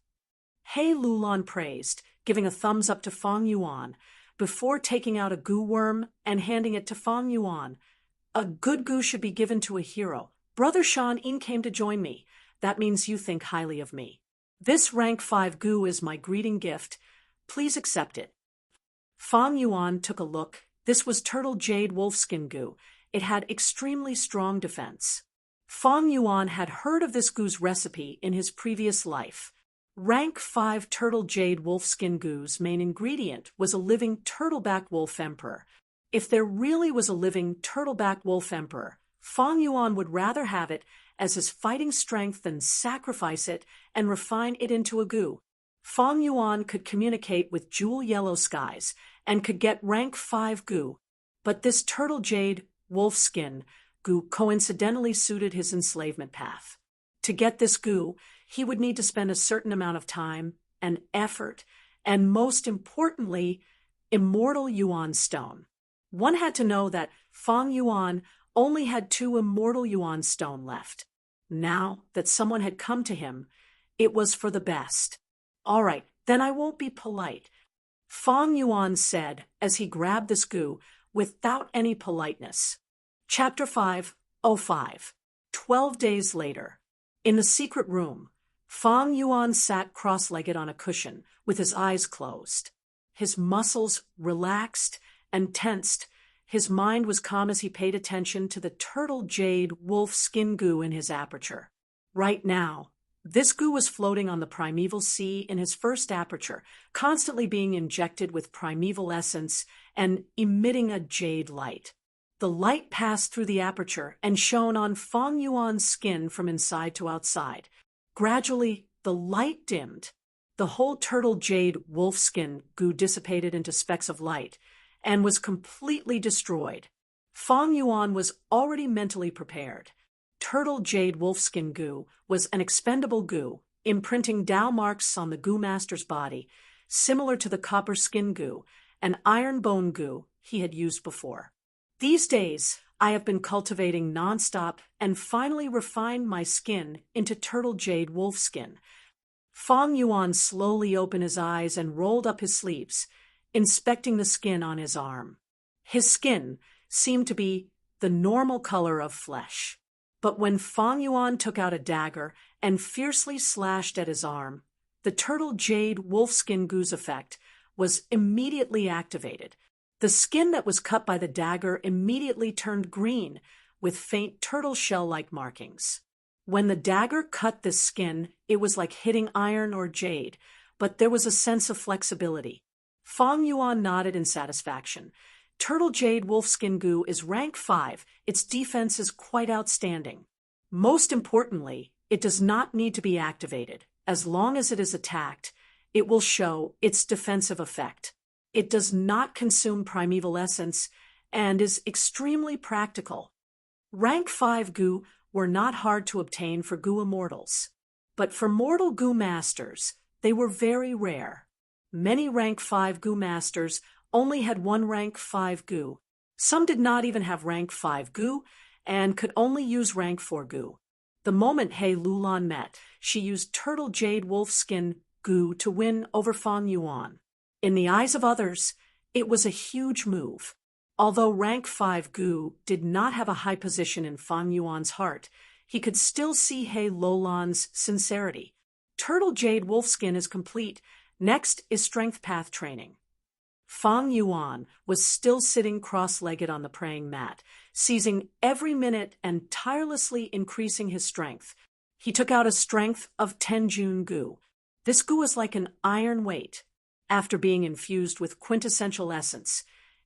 He Lulan praised, giving a thumbs up to Fang Yuan, before taking out a goo worm and handing it to Fang Yuan. A good goo should be given to a hero. Brother Shan-in came to join me. That means you think highly of me. This rank 5 goo is my greeting gift. Please accept it. Fang Yuan took a look This was turtle jade wolfskin goo. It had extremely strong defense. Fang Yuan had heard of this goo's recipe in his previous life. Rank 5 turtle jade wolfskin goo's main ingredient was a living turtleback wolf emperor. If there really was a living turtleback wolf emperor, Fang Yuan would rather have it as his fighting strength than sacrifice it and refine it into a goo. Fang Yuan could communicate with jewel yellow skies and could get rank 5 goo, but this turtle jade wolfskin goo coincidentally suited his enslavement path. To get this goo, he would need to spend a certain amount of time and effort, and most importantly, immortal Yuan stone. One had to know that Fang Yuan only had 2 immortal Yuan stone left. Now that someone had come to him, it was for the best. All right, then I won't be polite, Fang Yuan said as he grabbed this goo without any politeness. Chapter 5:05. 12 days later. In the secret room, Fang Yuan sat cross-legged on a cushion with his eyes closed. His muscles relaxed and tensed. His mind was calm as he paid attention to the turtle jade wolf skin goo in his aperture. Right now, this goo was floating on the primeval sea in his first aperture, constantly being injected with primeval essence and emitting a jade light. The light passed through the aperture and shone on Fang Yuan's skin from inside to outside. Gradually, the light dimmed. The whole turtle jade wolf skin goo dissipated into specks of light and was completely destroyed. Fang Yuan was already mentally prepared. Turtle jade wolfskin goo was an expendable goo, imprinting Dao marks on the goo master's body, similar to the copper skin goo and iron bone goo he had used before. These days, I have been cultivating nonstop and finally refined my skin into turtle jade wolfskin. Fang Yuan slowly opened his eyes and rolled up his sleeves, inspecting the skin on his arm. His skin seemed to be the normal color of flesh. But when Fang Yuan took out a dagger and fiercely slashed at his arm, the turtle jade wolfskin goo's effect was immediately activated. The skin that was cut by the dagger immediately turned green with faint turtle shell-like markings. When the dagger cut this skin, it was like hitting iron or jade, but there was a sense of flexibility. Fang Yuan nodded in satisfaction. Turtle jade wolfskin goo is rank 5. Its defense is quite outstanding. Most importantly, it does not need to be activated. As long as it is attacked, it will show its defensive effect. It does not consume primeval essence and is extremely practical. Rank 5 goo were not hard to obtain for goo immortals, but for mortal goo masters, they were very rare. Many rank 5 goo masters only had 1 rank 5 goo. Some did not even have rank 5 goo and could only use rank 4 goo. The moment He Lulan met, she used turtle jade wolfskin goo to win over Fang Yuan. In the eyes of others, it was a huge move. Although rank 5 goo did not have a high position in Fang Yuan's heart, he could still see He Lulan's sincerity. Turtle jade wolfskin is complete. Next is strength path training. Fang Yuan was still sitting cross-legged on the praying mat, seizing every minute and tirelessly increasing his strength. He took out a strength of 10 Jun goo. This goo is like an iron weight. After being infused with quintessential essence,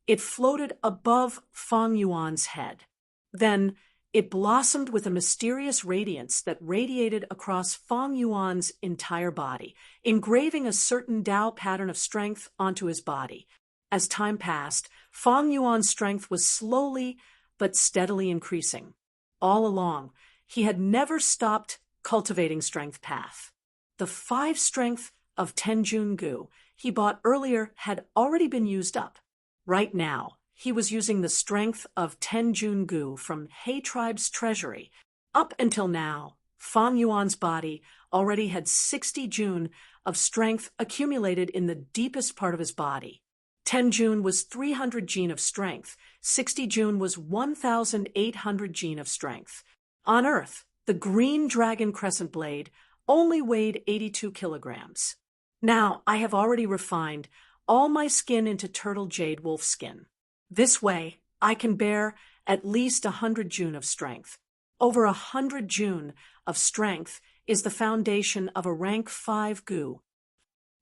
it floated above Fang Yuan's head. Then it blossomed with a mysterious radiance that radiated across Fang Yuan's entire body, engraving a certain Dao pattern of strength onto his body. As time passed, Fang Yuan's strength was slowly but steadily increasing. All along, he had never stopped cultivating strength path. The 5 strength of 10 Jun goo he bought earlier had already been used up. Right now, he was using the strength of 10 Jun goo from He Tribe's treasury. Up until now, Fang Yuan's body already had 60 Jun of strength accumulated in the deepest part of his body. 10 Jun was 300 Jin of strength. 60 Jun was 1,800 Jin of strength. On Earth, the green dragon crescent blade only weighed 82 kilograms. Now, I have already refined all my skin into turtle jade wolf skin. This way, I can bear at least 100 June of strength. Over 100 June of strength is the foundation of a rank 5 gu.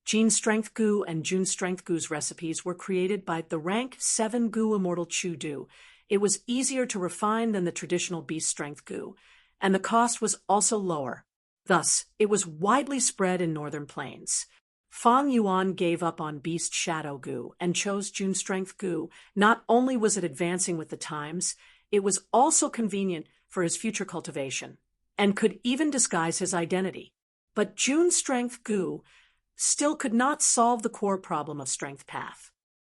Gene Strength Gu and June Strength Gu's recipes were created by the rank 7 gu Immortal Chu Du. It was easier to refine than the traditional Beast Strength Gu, and the cost was also lower. Thus, it was widely spread in northern plains. Fang Yuan gave up on Beast Shadow Gu and chose June Strength Gu. Not only was it advancing with the times, it was also convenient for his future cultivation, and could even disguise his identity. But June Strength Gu still could not solve the core problem of strength path.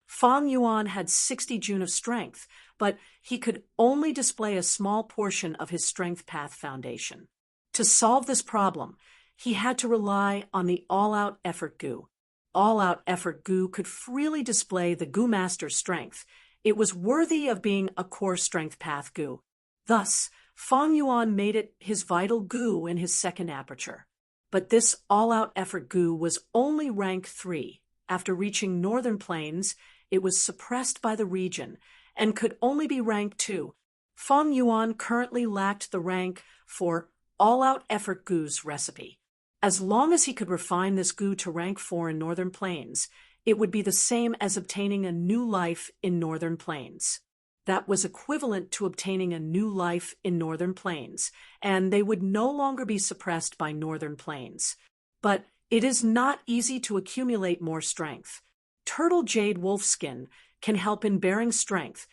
Fang Yuan had 60 June of strength, but he could only display a small portion of his strength path foundation. To solve this problem, he had to rely on the all-out effort gu. All-out effort gu could freely display the gu master's strength. It was worthy of being a core strength path gu. Thus, Fang Yuan made it his vital gu in his second aperture. But this all-out effort gu was only rank 3. After reaching northern plains, it was suppressed by the region and could only be rank 2. Fang Yuan currently lacked the rank for all-out effort gu's recipe. As long as he could refine this gu to rank 4 in northern plains, it would be the same as obtaining a new life in northern plains. That was equivalent to obtaining a new life in northern plains, and they would no longer be suppressed by northern plains. But it is not easy to accumulate more strength. Turtle Jade Wolf Skin can help in bearing strength,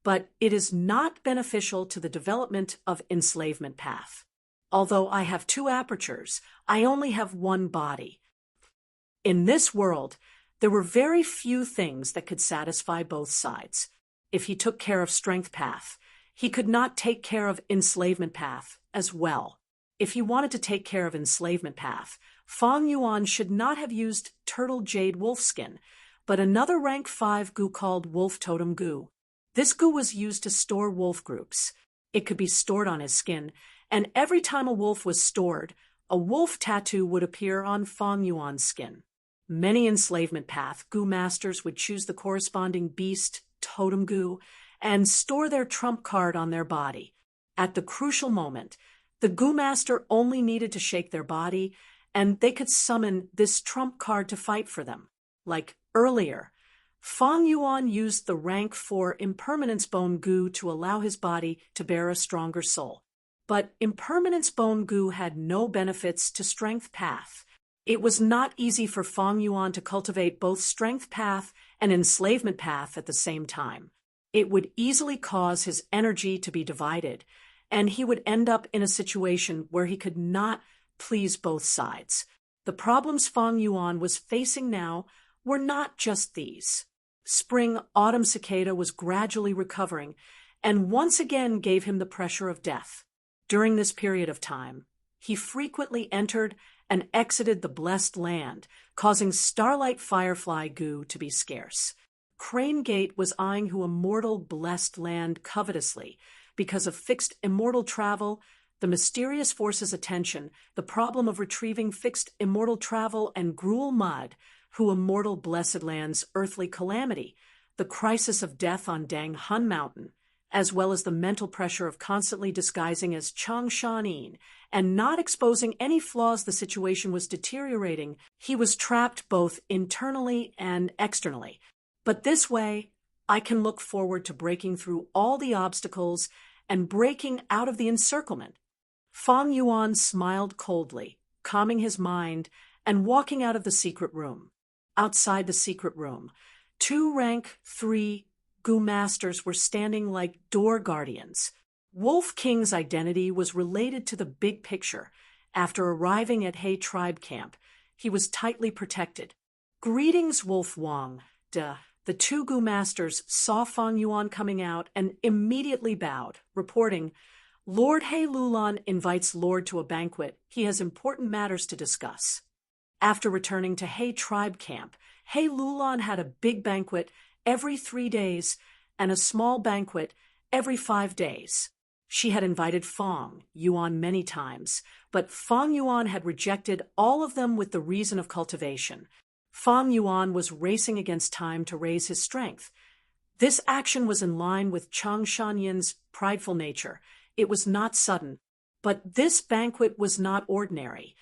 but it is not beneficial to the development of enslavement path. Although I have 2 apertures, I only have 1 body. In this world, there were very few things that could satisfy both sides. If he took care of strength path, he could not take care of enslavement path as well. If he wanted to take care of enslavement path, Fang Yuan should not have used Turtle Jade Wolf Skin, but another rank 5 gu called Wolf Totem Gu. This gu was used to store wolf groups. It could be stored on his skin, and every time a wolf was stored, a wolf tattoo would appear on Fang Yuan's skin. Many enslavement path gu masters would choose the corresponding beast totem gu and store their trump card on their body. At the crucial moment, the gu master only needed to shake their body, and they could summon this trump card to fight for them. Like earlier, Fang Yuan used the rank 4 Impermanence Bone Gu to allow his body to bear a stronger soul. But Impermanence Bone Gu had no benefits to Strength Path. It was not easy for Fang Yuan to cultivate both Strength Path and Enslavement Path at the same time. It would easily cause his energy to be divided, and he would end up in a situation where he could not please both sides. The problems Fang Yuan was facing now were not just these. Spring-autumn cicada was gradually recovering, and once again gave him the pressure of death. During this period of time, he frequently entered and exited the blessed land, causing starlight firefly gu to be scarce. Crane Gate was eyeing who immortal blessed land covetously because of fixed immortal travel, the mysterious force's attention, the problem of retrieving fixed immortal travel, and Gruel Mud, who immortal blessed land's earthly calamity, the crisis of death on Dang Hun Mountain, as well as the mental pressure of constantly disguising as Chang Shanin and not exposing any flaws the situation was deteriorating. He was trapped both internally and externally. But this way, I can look forward to breaking through all the obstacles and breaking out of the encirclement. Fang Yuan smiled coldly, calming his mind and walking out of the secret room. Outside the secret room, 2 rank 3 gu masters were standing like door guardians. Wolf King's identity was related to the big picture. After arriving at He tribe camp, he was tightly protected. Greetings, Wolf Wang. The 2 gu masters saw Fang Yuan coming out and immediately bowed, reporting, Lord He Lulan invites Lord to a banquet. He has important matters to discuss. After returning to He tribe camp, He Lulan had a big banquet every 3 days and a small banquet every 5 days. She had invited Fang Yuan many times, but Fang Yuan had rejected all of them with the reason of cultivation. Fang Yuan was racing against time to raise his strength. This action was in line with Chang Shanyan's prideful nature. It was not sudden. But this banquet was not ordinary.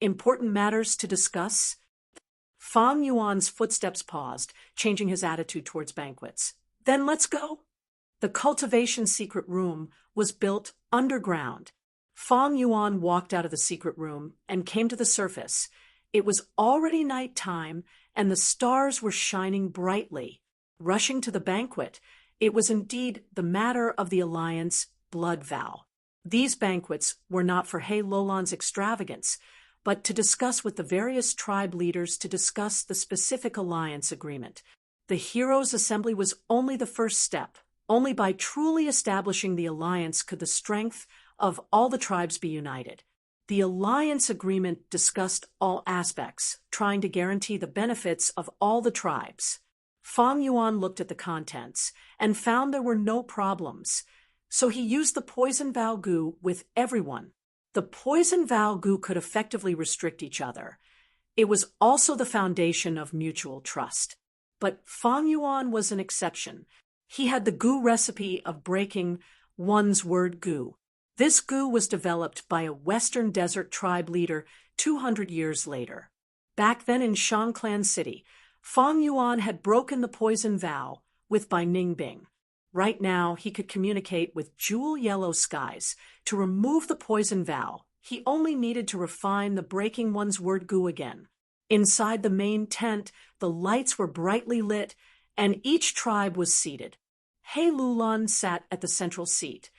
Important matters to discuss? Fang Yuan's footsteps paused, changing his attitude towards banquets. Then let's go. The cultivation secret room was built underground. Fang Yuan walked out of the secret room and came to the surface. It was already night time, and the stars were shining brightly. Rushing to the banquet, it was indeed the matter of the alliance blood vow. These banquets were not for He Luolan's extravagance, but to discuss with the various tribe leaders to discuss the specific alliance agreement. The heroes' assembly was only the first step. Only by truly establishing the alliance could the strength of all the tribes be united. The alliance agreement discussed all aspects, trying to guarantee the benefits of all the tribes. Fang Yuan looked at the contents and found there were no problems. So he used the poison vow gu with everyone. The poison vow gu could effectively restrict each other. It was also the foundation of mutual trust. But Fang Yuan was an exception. He had the gu recipe of breaking one's word gu. This gu was developed by a Western Desert tribe leader 200 years later. Back then in Shangclan City, Fang Yuan had broken the poison vow with Bai Ningbing. Right now, he could communicate with jewel-yellow skies. To remove the poison vow, he only needed to refine the breaking one's word gu again. Inside the main tent, the lights were brightly lit, and each tribe was seated. He Luolan sat at the central seat.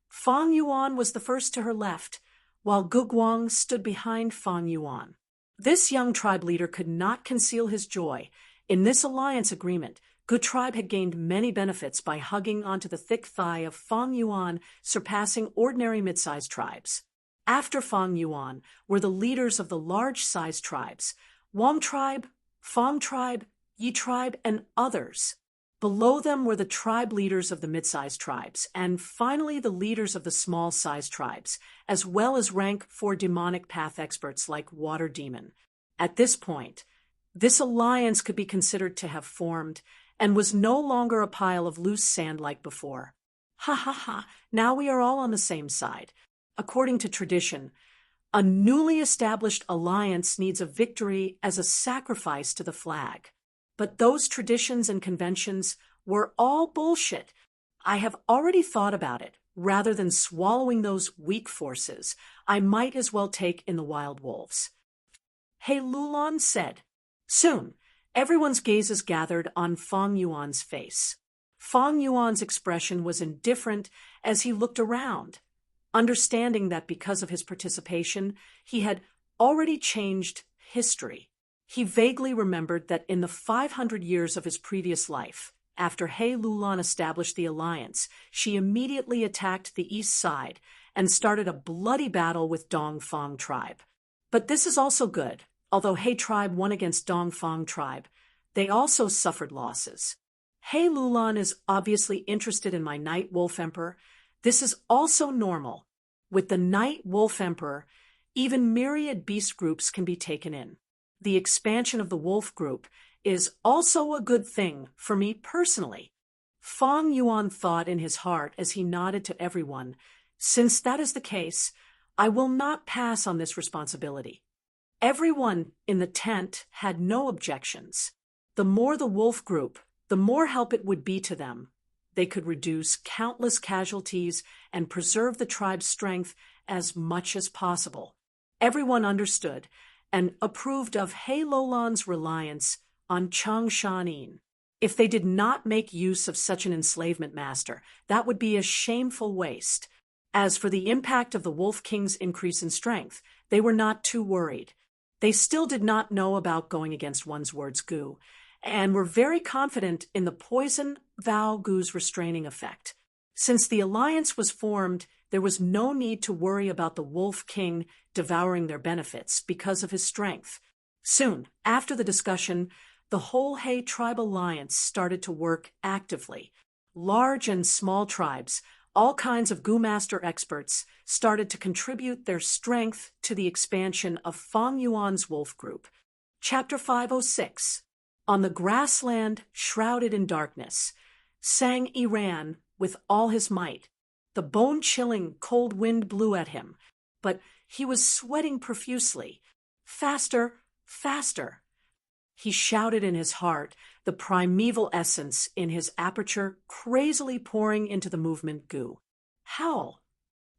Fang Yuan was the first to her left, while Gu Guang stood behind Fang Yuan. This young tribe leader could not conceal his joy. In this alliance agreement, Gu tribe had gained many benefits by hugging onto the thick thigh of Fang Yuan, surpassing ordinary mid-sized tribes. After Fang Yuan were the leaders of the large-sized tribes, Wang tribe, Fang tribe, Yi tribe, and others. Below them were the tribe leaders of the mid-sized tribes, and finally the leaders of the small-sized tribes, as well as rank 4 demonic path experts like Water Demon. At this point, this alliance could be considered to have formed, and was no longer a pile of loose sand like before. Ha ha ha, now we are all on the same side. According to tradition, a newly established alliance needs a victory as a sacrifice to the flag. But those traditions and conventions were all bullshit. I have already thought about it. Rather than swallowing those weak forces, I might as well take in the wild wolves. He Luolan said. Soon, everyone's gazes gathered on Fang Yuan's face. Fang Yuan's expression was indifferent as he looked around, understanding that because of his participation, he had already changed history. He vaguely remembered that in the 500 years of his previous life, after He Luolan established the alliance, she immediately attacked the east side and started a bloody battle with Dongfang tribe. But this is also good. Although He tribe won against Dongfang tribe, they also suffered losses. He Luolan is obviously interested in my Night Wolf Emperor. This is also normal. With the Night Wolf Emperor, even myriad beast groups can be taken in. The expansion of the wolf group is also a good thing for me personally. Fang Yuan thought in his heart as he nodded to everyone, since that is the case, I will not pass on this responsibility. Everyone in the tent had no objections. The more the wolf group, the more help it would be to them. They could reduce countless casualties and preserve the tribe's strength as much as possible. Everyone understood and approved of He Luolan's reliance on Chang Shanin. If they did not make use of such an enslavement master, that would be a shameful waste. As for the impact of the Wolf King's increase in strength, they were not too worried. They still did not know about going against one's words gu, and were very confident in the poison vow gu's restraining effect. Since the alliance was formed, there was no need to worry about the Wolf King devouring their benefits because of his strength. Soon, after the discussion, the whole He tribe alliance started to work actively. Large and small tribes, all kinds of Gu Master experts, started to contribute their strength to the expansion of Fang Yuan's wolf group. Chapter 506. On the grassland shrouded in darkness, Sang Yi ran with all his might. The bone-chilling cold wind blew at him, but he was sweating profusely. Faster, faster! He shouted in his heart, the primeval essence in his aperture crazily pouring into the movement goo. Howl!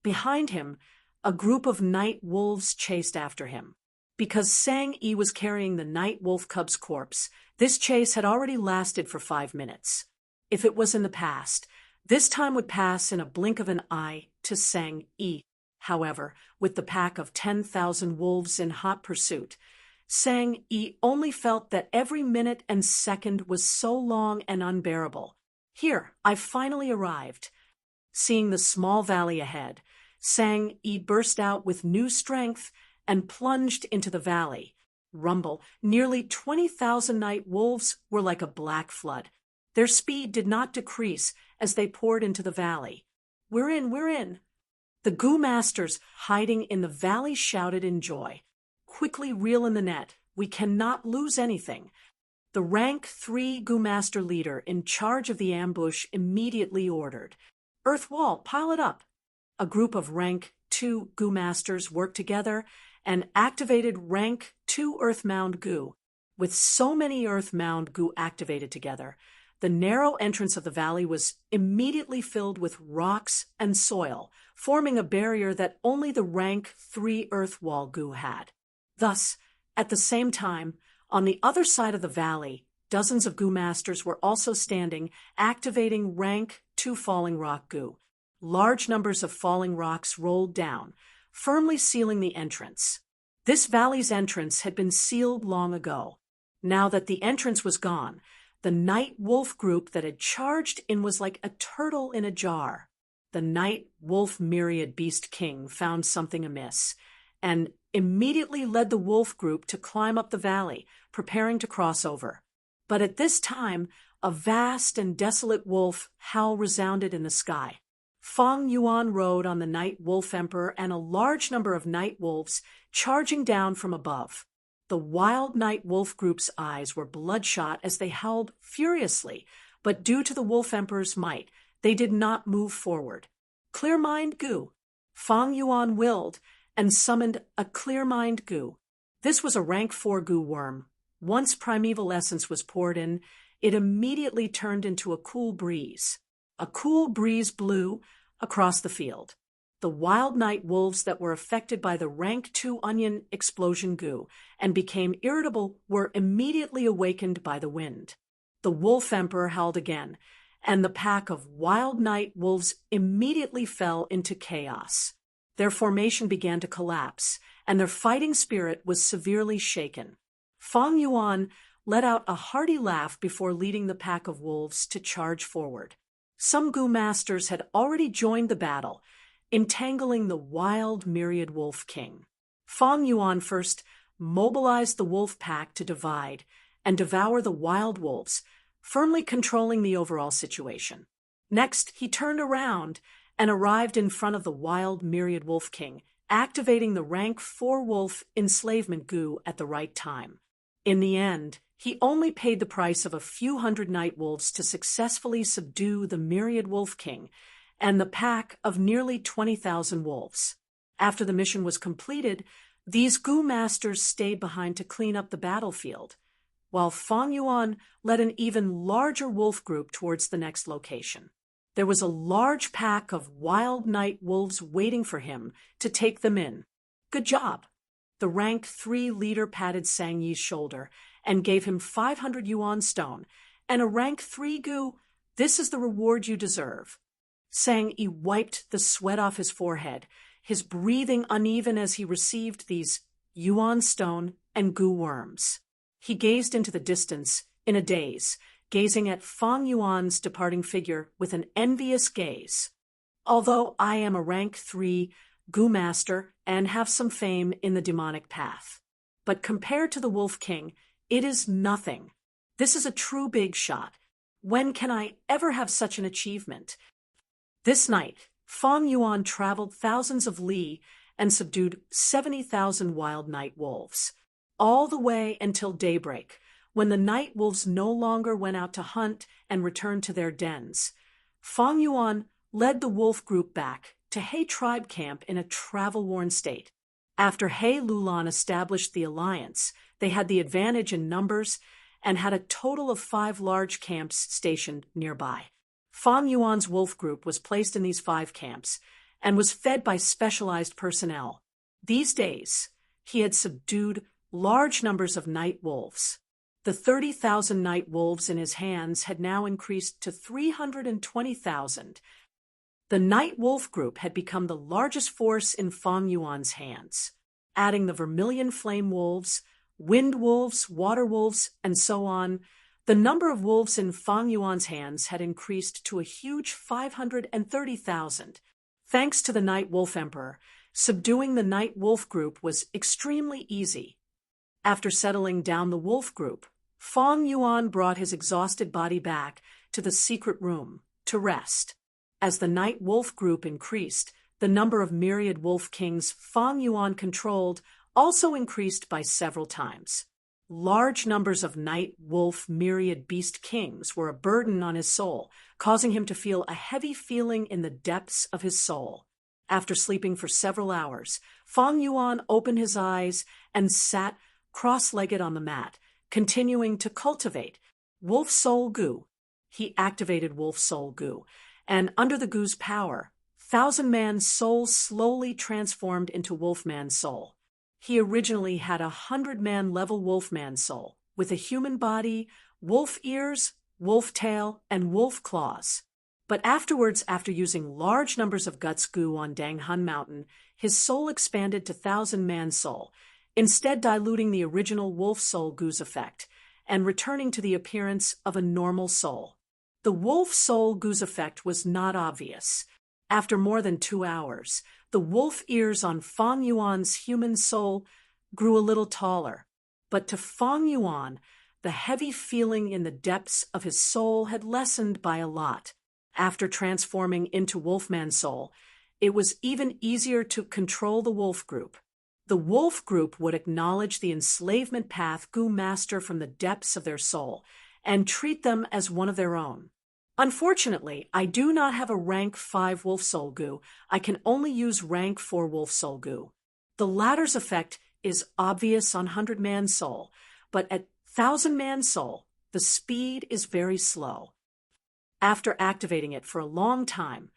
Behind him, a group of night wolves chased after him. Because Sang Yi was carrying the night wolf cub's corpse, this chase had already lasted for 5 minutes. If it was in the past, this time would pass in a blink of an eye to Sang Yi. However, with the pack of 10,000 wolves in hot pursuit, Sang Yi only felt that every minute and second was so long and unbearable. Here, I've finally arrived. Seeing the small valley ahead, Sang Yi burst out with new strength and plunged into the valley. Rumble, nearly 20,000 night wolves were like a black flood. Their speed did not decrease as they poured into the valley. We're in, we're in! The Goo Masters hiding in the valley shouted in joy. Quickly reel in the net. We cannot lose anything. The rank 3 Goo Master leader in charge of the ambush immediately ordered, "Earth wall, pile it up." A group of rank 2 Goo Masters worked together and activated rank 2 Earth Mound Goo. With so many Earth Mound Goo activated together, the narrow entrance of the valley was immediately filled with rocks and soil, forming a barrier that only the rank 3 Earth Wall Goo had. Thus, at the same time, on the other side of the valley, dozens of Goo Masters were also standing, activating rank 2 Falling Rock Goo. Large numbers of falling rocks rolled down, firmly sealing the entrance. This valley's entrance had been sealed long ago. Now that the entrance was gone, the night wolf group that had charged in was like a turtle in a jar. The night wolf myriad beast king found something amiss, and immediately led the wolf group to climb up the valley, preparing to cross over. But at this time, a vast and desolate wolf howl resounded in the sky. Feng Yuan rode on the night wolf emperor and a large number of night wolves charging down from above. The wild night wolf group's eyes were bloodshot as they howled furiously, but due to the wolf emperor's might, they did not move forward. Clear Mind Goo. Feng Yuan willed and summoned a Clear Mind Goo. This was a rank 4 Goo worm. Once primeval essence was poured in, it immediately turned into a cool breeze. A cool breeze blew across the field. The wild night wolves that were affected by the rank 2 onion explosion Goo and became irritable were immediately awakened by the wind. The wolf emperor howled again, and the pack of wild night wolves immediately fell into chaos. Their formation began to collapse, and their fighting spirit was severely shaken. Feng Yuan let out a hearty laugh before leading the pack of wolves to charge forward. Some Goo Masters had already joined the battle, entangling the wild myriad wolf king. Feng Yuan first mobilized the wolf pack to divide and devour the wild wolves, firmly controlling the overall situation. Next, he turned around and arrived in front of the wild myriad wolf king, activating the rank 4 wolf enslavement Goo at the right time. In the end, he only paid the price of a few hundred night wolves to successfully subdue the myriad wolf king and the pack of nearly 20,000 wolves. After the mission was completed, these Goo Masters stayed behind to clean up the battlefield, while Feng Yuan led an even larger wolf group towards the next location. There was a large pack of wild night wolves waiting for him to take them in. Good job. The rank 3 leader patted Sang Yi's shoulder and gave him 500 yuan stone, and a rank 3 Goo, this is the reward you deserve. Sang Yi wiped the sweat off his forehead, his breathing uneven as he received these yuan stone and Goo worms. He gazed into the distance in a daze, gazing at Feng Yuan's departing figure with an envious gaze. Although I am a rank 3 Goo Master and have some fame in the demonic path, but compared to the Wolf King, it is nothing. This is a true big shot. When can I ever have such an achievement? This night, Feng Yuan traveled thousands of li and subdued 70,000 wild night wolves, all the way until daybreak, when the night wolves no longer went out to hunt and returned to their dens, Fang Yuan led the wolf group back to He tribe camp in a travel-worn state. After He Lulan established the alliance, they had the advantage in numbers and had a total of 5 large camps stationed nearby. Fang Yuan's wolf group was placed in these 5 camps and was fed by specialized personnel. These days, he had subdued large numbers of night wolves. The 30,000 night wolves in his hands had now increased to 320,000. The night wolf group had become the largest force in Fang Yuan's hands. Adding the vermilion flame wolves, wind wolves, water wolves, and so on, the number of wolves in Fang Yuan's hands had increased to a huge 530,000. Thanks to the Night Wolf Emperor, subduing the Night Wolf group was extremely easy. After settling down the wolf group, Fang Yuan brought his exhausted body back to the secret room to rest. As the Night Wolf group increased, the number of myriad wolf kings Fang Yuan controlled also increased by several times. Large numbers of night wolf myriad beast kings were a burden on his soul, causing him to feel a heavy feeling in the depths of his soul. After sleeping for several hours, Fang Yuan opened his eyes and sat cross-legged on the mat, continuing to cultivate Wolf Soul Gu. He activated Wolf Soul Gu, and under the Gu's power, Thousand-Man's soul slowly transformed into Wolfman's soul. He originally had 100-man level Wolfman soul, with a human body, wolf ears, wolf tail, and wolf claws. But afterwards, after using large numbers of Guts Gu on Danghun Mountain, his soul expanded to Thousand-Man soul, instead diluting the original Wolf Soul Gu's effect, and returning to the appearance of a normal soul. The Wolf Soul Gu's effect was not obvious. After more than 2 hours, the wolf ears on Fang Yuan's human soul grew a little taller. But to Fang Yuan, the heavy feeling in the depths of his soul had lessened by a lot. After transforming into Wolfman soul, it was even easier to control the wolf group. The wolf group would acknowledge the enslavement path Gu master from the depths of their soul and treat them as one of their own. Unfortunately, I do not have a rank 5 Wolf Soul Gu. I can only use rank 4 Wolf Soul Gu. The latter's effect is obvious on 100-man soul, but at 1,000-man soul, the speed is very slow. After activating it for a long time,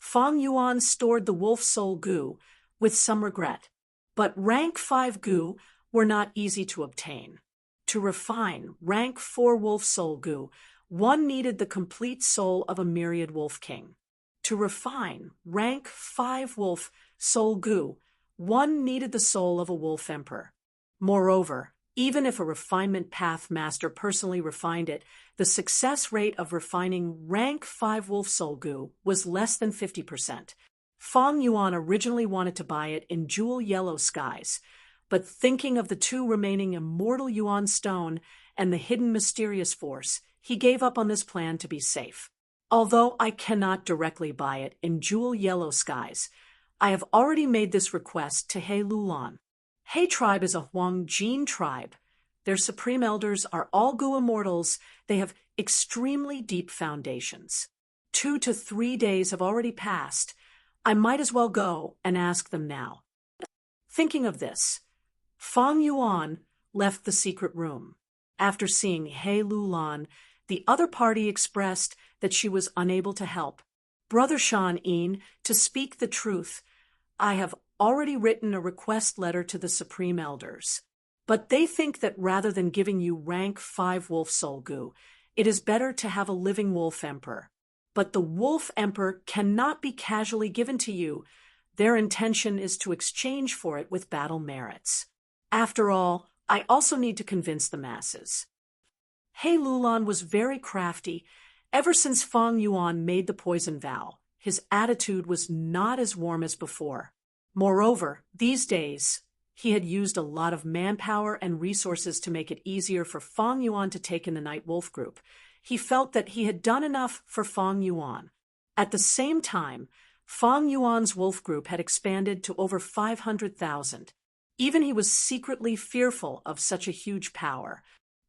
Fang Yuan stored the Wolf Soul Gu with some regret. But rank 5 Gu were not easy to obtain. To refine rank 4 Wolf Soul Gu, one needed the complete soul of a myriad wolf king. To refine rank 5 Wolf Soul Gu, one needed the soul of a wolf emperor. Moreover, even if a refinement path master personally refined it, the success rate of refining rank 5 Wolf Soul Gu was less than 50%. Fang Yuan originally wanted to buy it in jewel yellow skies, but thinking of the 2 remaining immortal Yuan stone and the hidden mysterious force, he gave up on this plan to be safe. Although I cannot directly buy it in jewel yellow skies, I have already made this request to He Lulan. He tribe is a Huangjin tribe. Their supreme elders are all Gu immortals. They have extremely deep foundations. 2 to 3 days have already passed. I might as well go and ask them now. Thinking of this, Fang Yuan left the secret room. After seeing He Lulan, the other party expressed that she was unable to help. Brother Shan Yin, to speak the truth, I have already written a request letter to the Supreme Elders. But they think that rather than giving you rank 5 Wolf Soul Gu, it is better to have a living Wolf Emperor. But the Wolf Emperor cannot be casually given to you. Their intention is to exchange for it with battle merits. After all, I also need to convince the masses. He Lulan was very crafty. Ever since Fang Yuan made the poison vow, his attitude was not as warm as before. Moreover, these days, he had used a lot of manpower and resources to make it easier for Fang Yuan to take in the Night Wolf group. He felt that he had done enough for Fang Yuan. At the same time, Fang Yuan's wolf group had expanded to over 500,000. Even he was secretly fearful of such a huge power.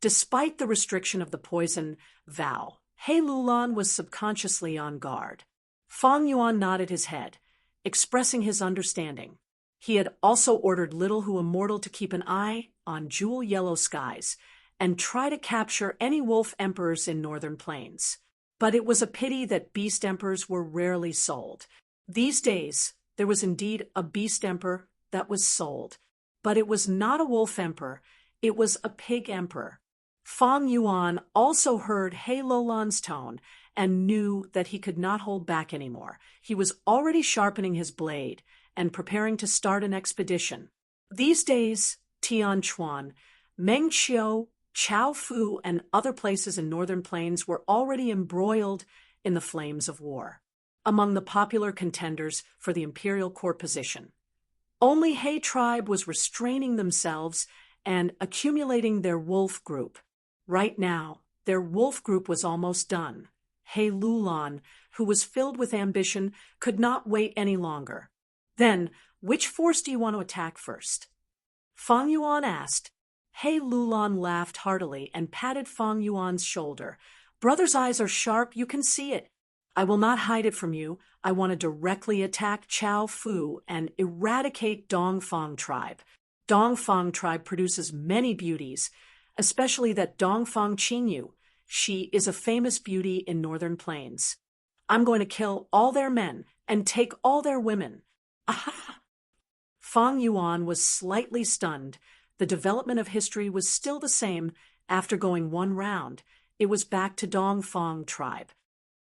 Despite the restriction of the poison vow, He Lulan was subconsciously on guard. Fang Yuan nodded his head, expressing his understanding. He had also ordered Little Who Immortal to keep an eye on jewel yellow skies and try to capture any wolf emperors in northern plains. But it was a pity that beast emperors were rarely sold. These days, there was indeed a beast emperor that was sold, but it was not a wolf emperor, it was a pig emperor. Fang Yuan also heard He Lulan's tone and knew that he could not hold back anymore. He was already sharpening his blade and preparing to start an expedition. These days, Tianchuan, Mengqiu, Chaofu, and other places in northern plains were already embroiled in the flames of war. Among the popular contenders for the imperial court position, only He tribe was restraining themselves and accumulating their wolf group. Right now, their wolf group was almost done. He Lulan, who was filled with ambition, could not wait any longer. Then, which force do you want to attack first? Fang Yuan asked. He Lulan laughed heartily and patted Fang Yuan's shoulder. Brother's eyes are sharp, you can see it. I will not hide it from you. I want to directly attack Chao Fu and eradicate Dongfang tribe. Dongfang tribe produces many beauties, especially that Dongfang Qingyu. She is a famous beauty in northern plains. I'm going to kill all their men and take all their women. Aha! Fang Yuan was slightly stunned. The development of history was still the same after going one round. It was back to Dongfang tribe.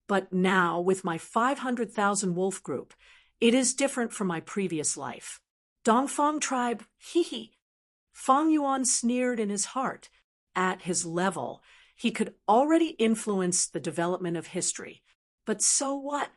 But now, with my 500,000 wolf group, it is different from my previous life. Dongfang tribe, hee. Fang Yuan sneered in his heart. At his level, he could already influence the development of history. But so what?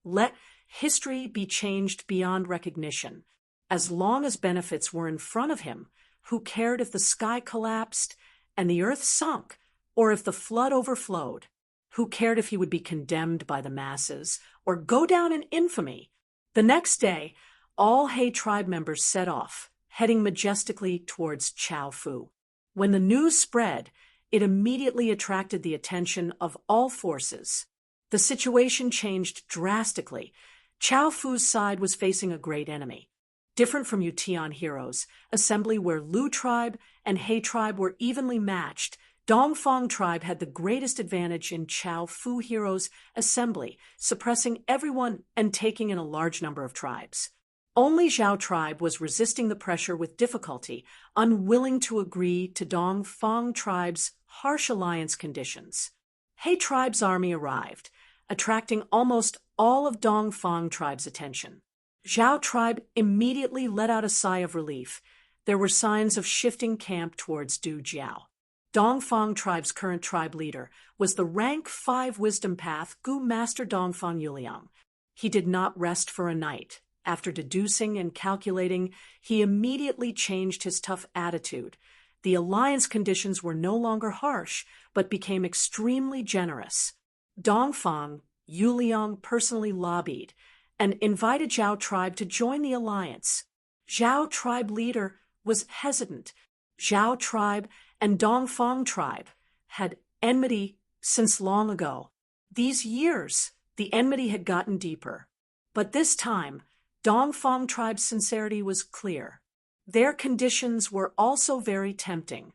Let history be changed beyond recognition. As long as benefits were in front of him, who cared if the sky collapsed and the earth sunk, or if the flood overflowed? Who cared if he would be condemned by the masses or go down in infamy? The next day, all He tribe members set off, heading majestically towards Chaofu. When the news spread, it immediately attracted the attention of all forces. The situation changed drastically. Chaofu's side was facing a great enemy. Different from Yutian heroes, assembly where Lu tribe and He tribe were evenly matched, Dongfang tribe had the greatest advantage in Chao Fu heroes' assembly, suppressing everyone and taking in a large number of tribes. Only Zhao tribe was resisting the pressure with difficulty, unwilling to agree to Dongfang tribe's harsh alliance conditions. He tribe's army arrived, attracting almost all of Dongfang tribe's attention. Zhao tribe immediately let out a sigh of relief. There were signs of shifting camp towards Du Jiao. Dongfang tribe's current tribe leader was the rank 5 wisdom path Gu Master Dongfang Yuliang. He did not rest for a night. After deducing and calculating, he immediately changed his tough attitude. The alliance conditions were no longer harsh, but became extremely generous. Dongfang Yuliang personally lobbied and invited Zhao tribe to join the alliance. Zhao tribe leader was hesitant. Zhao tribe and Dongfang tribe had enmity since long ago. These years, the enmity had gotten deeper. But this time, Dongfang tribe's sincerity was clear. Their conditions were also very tempting.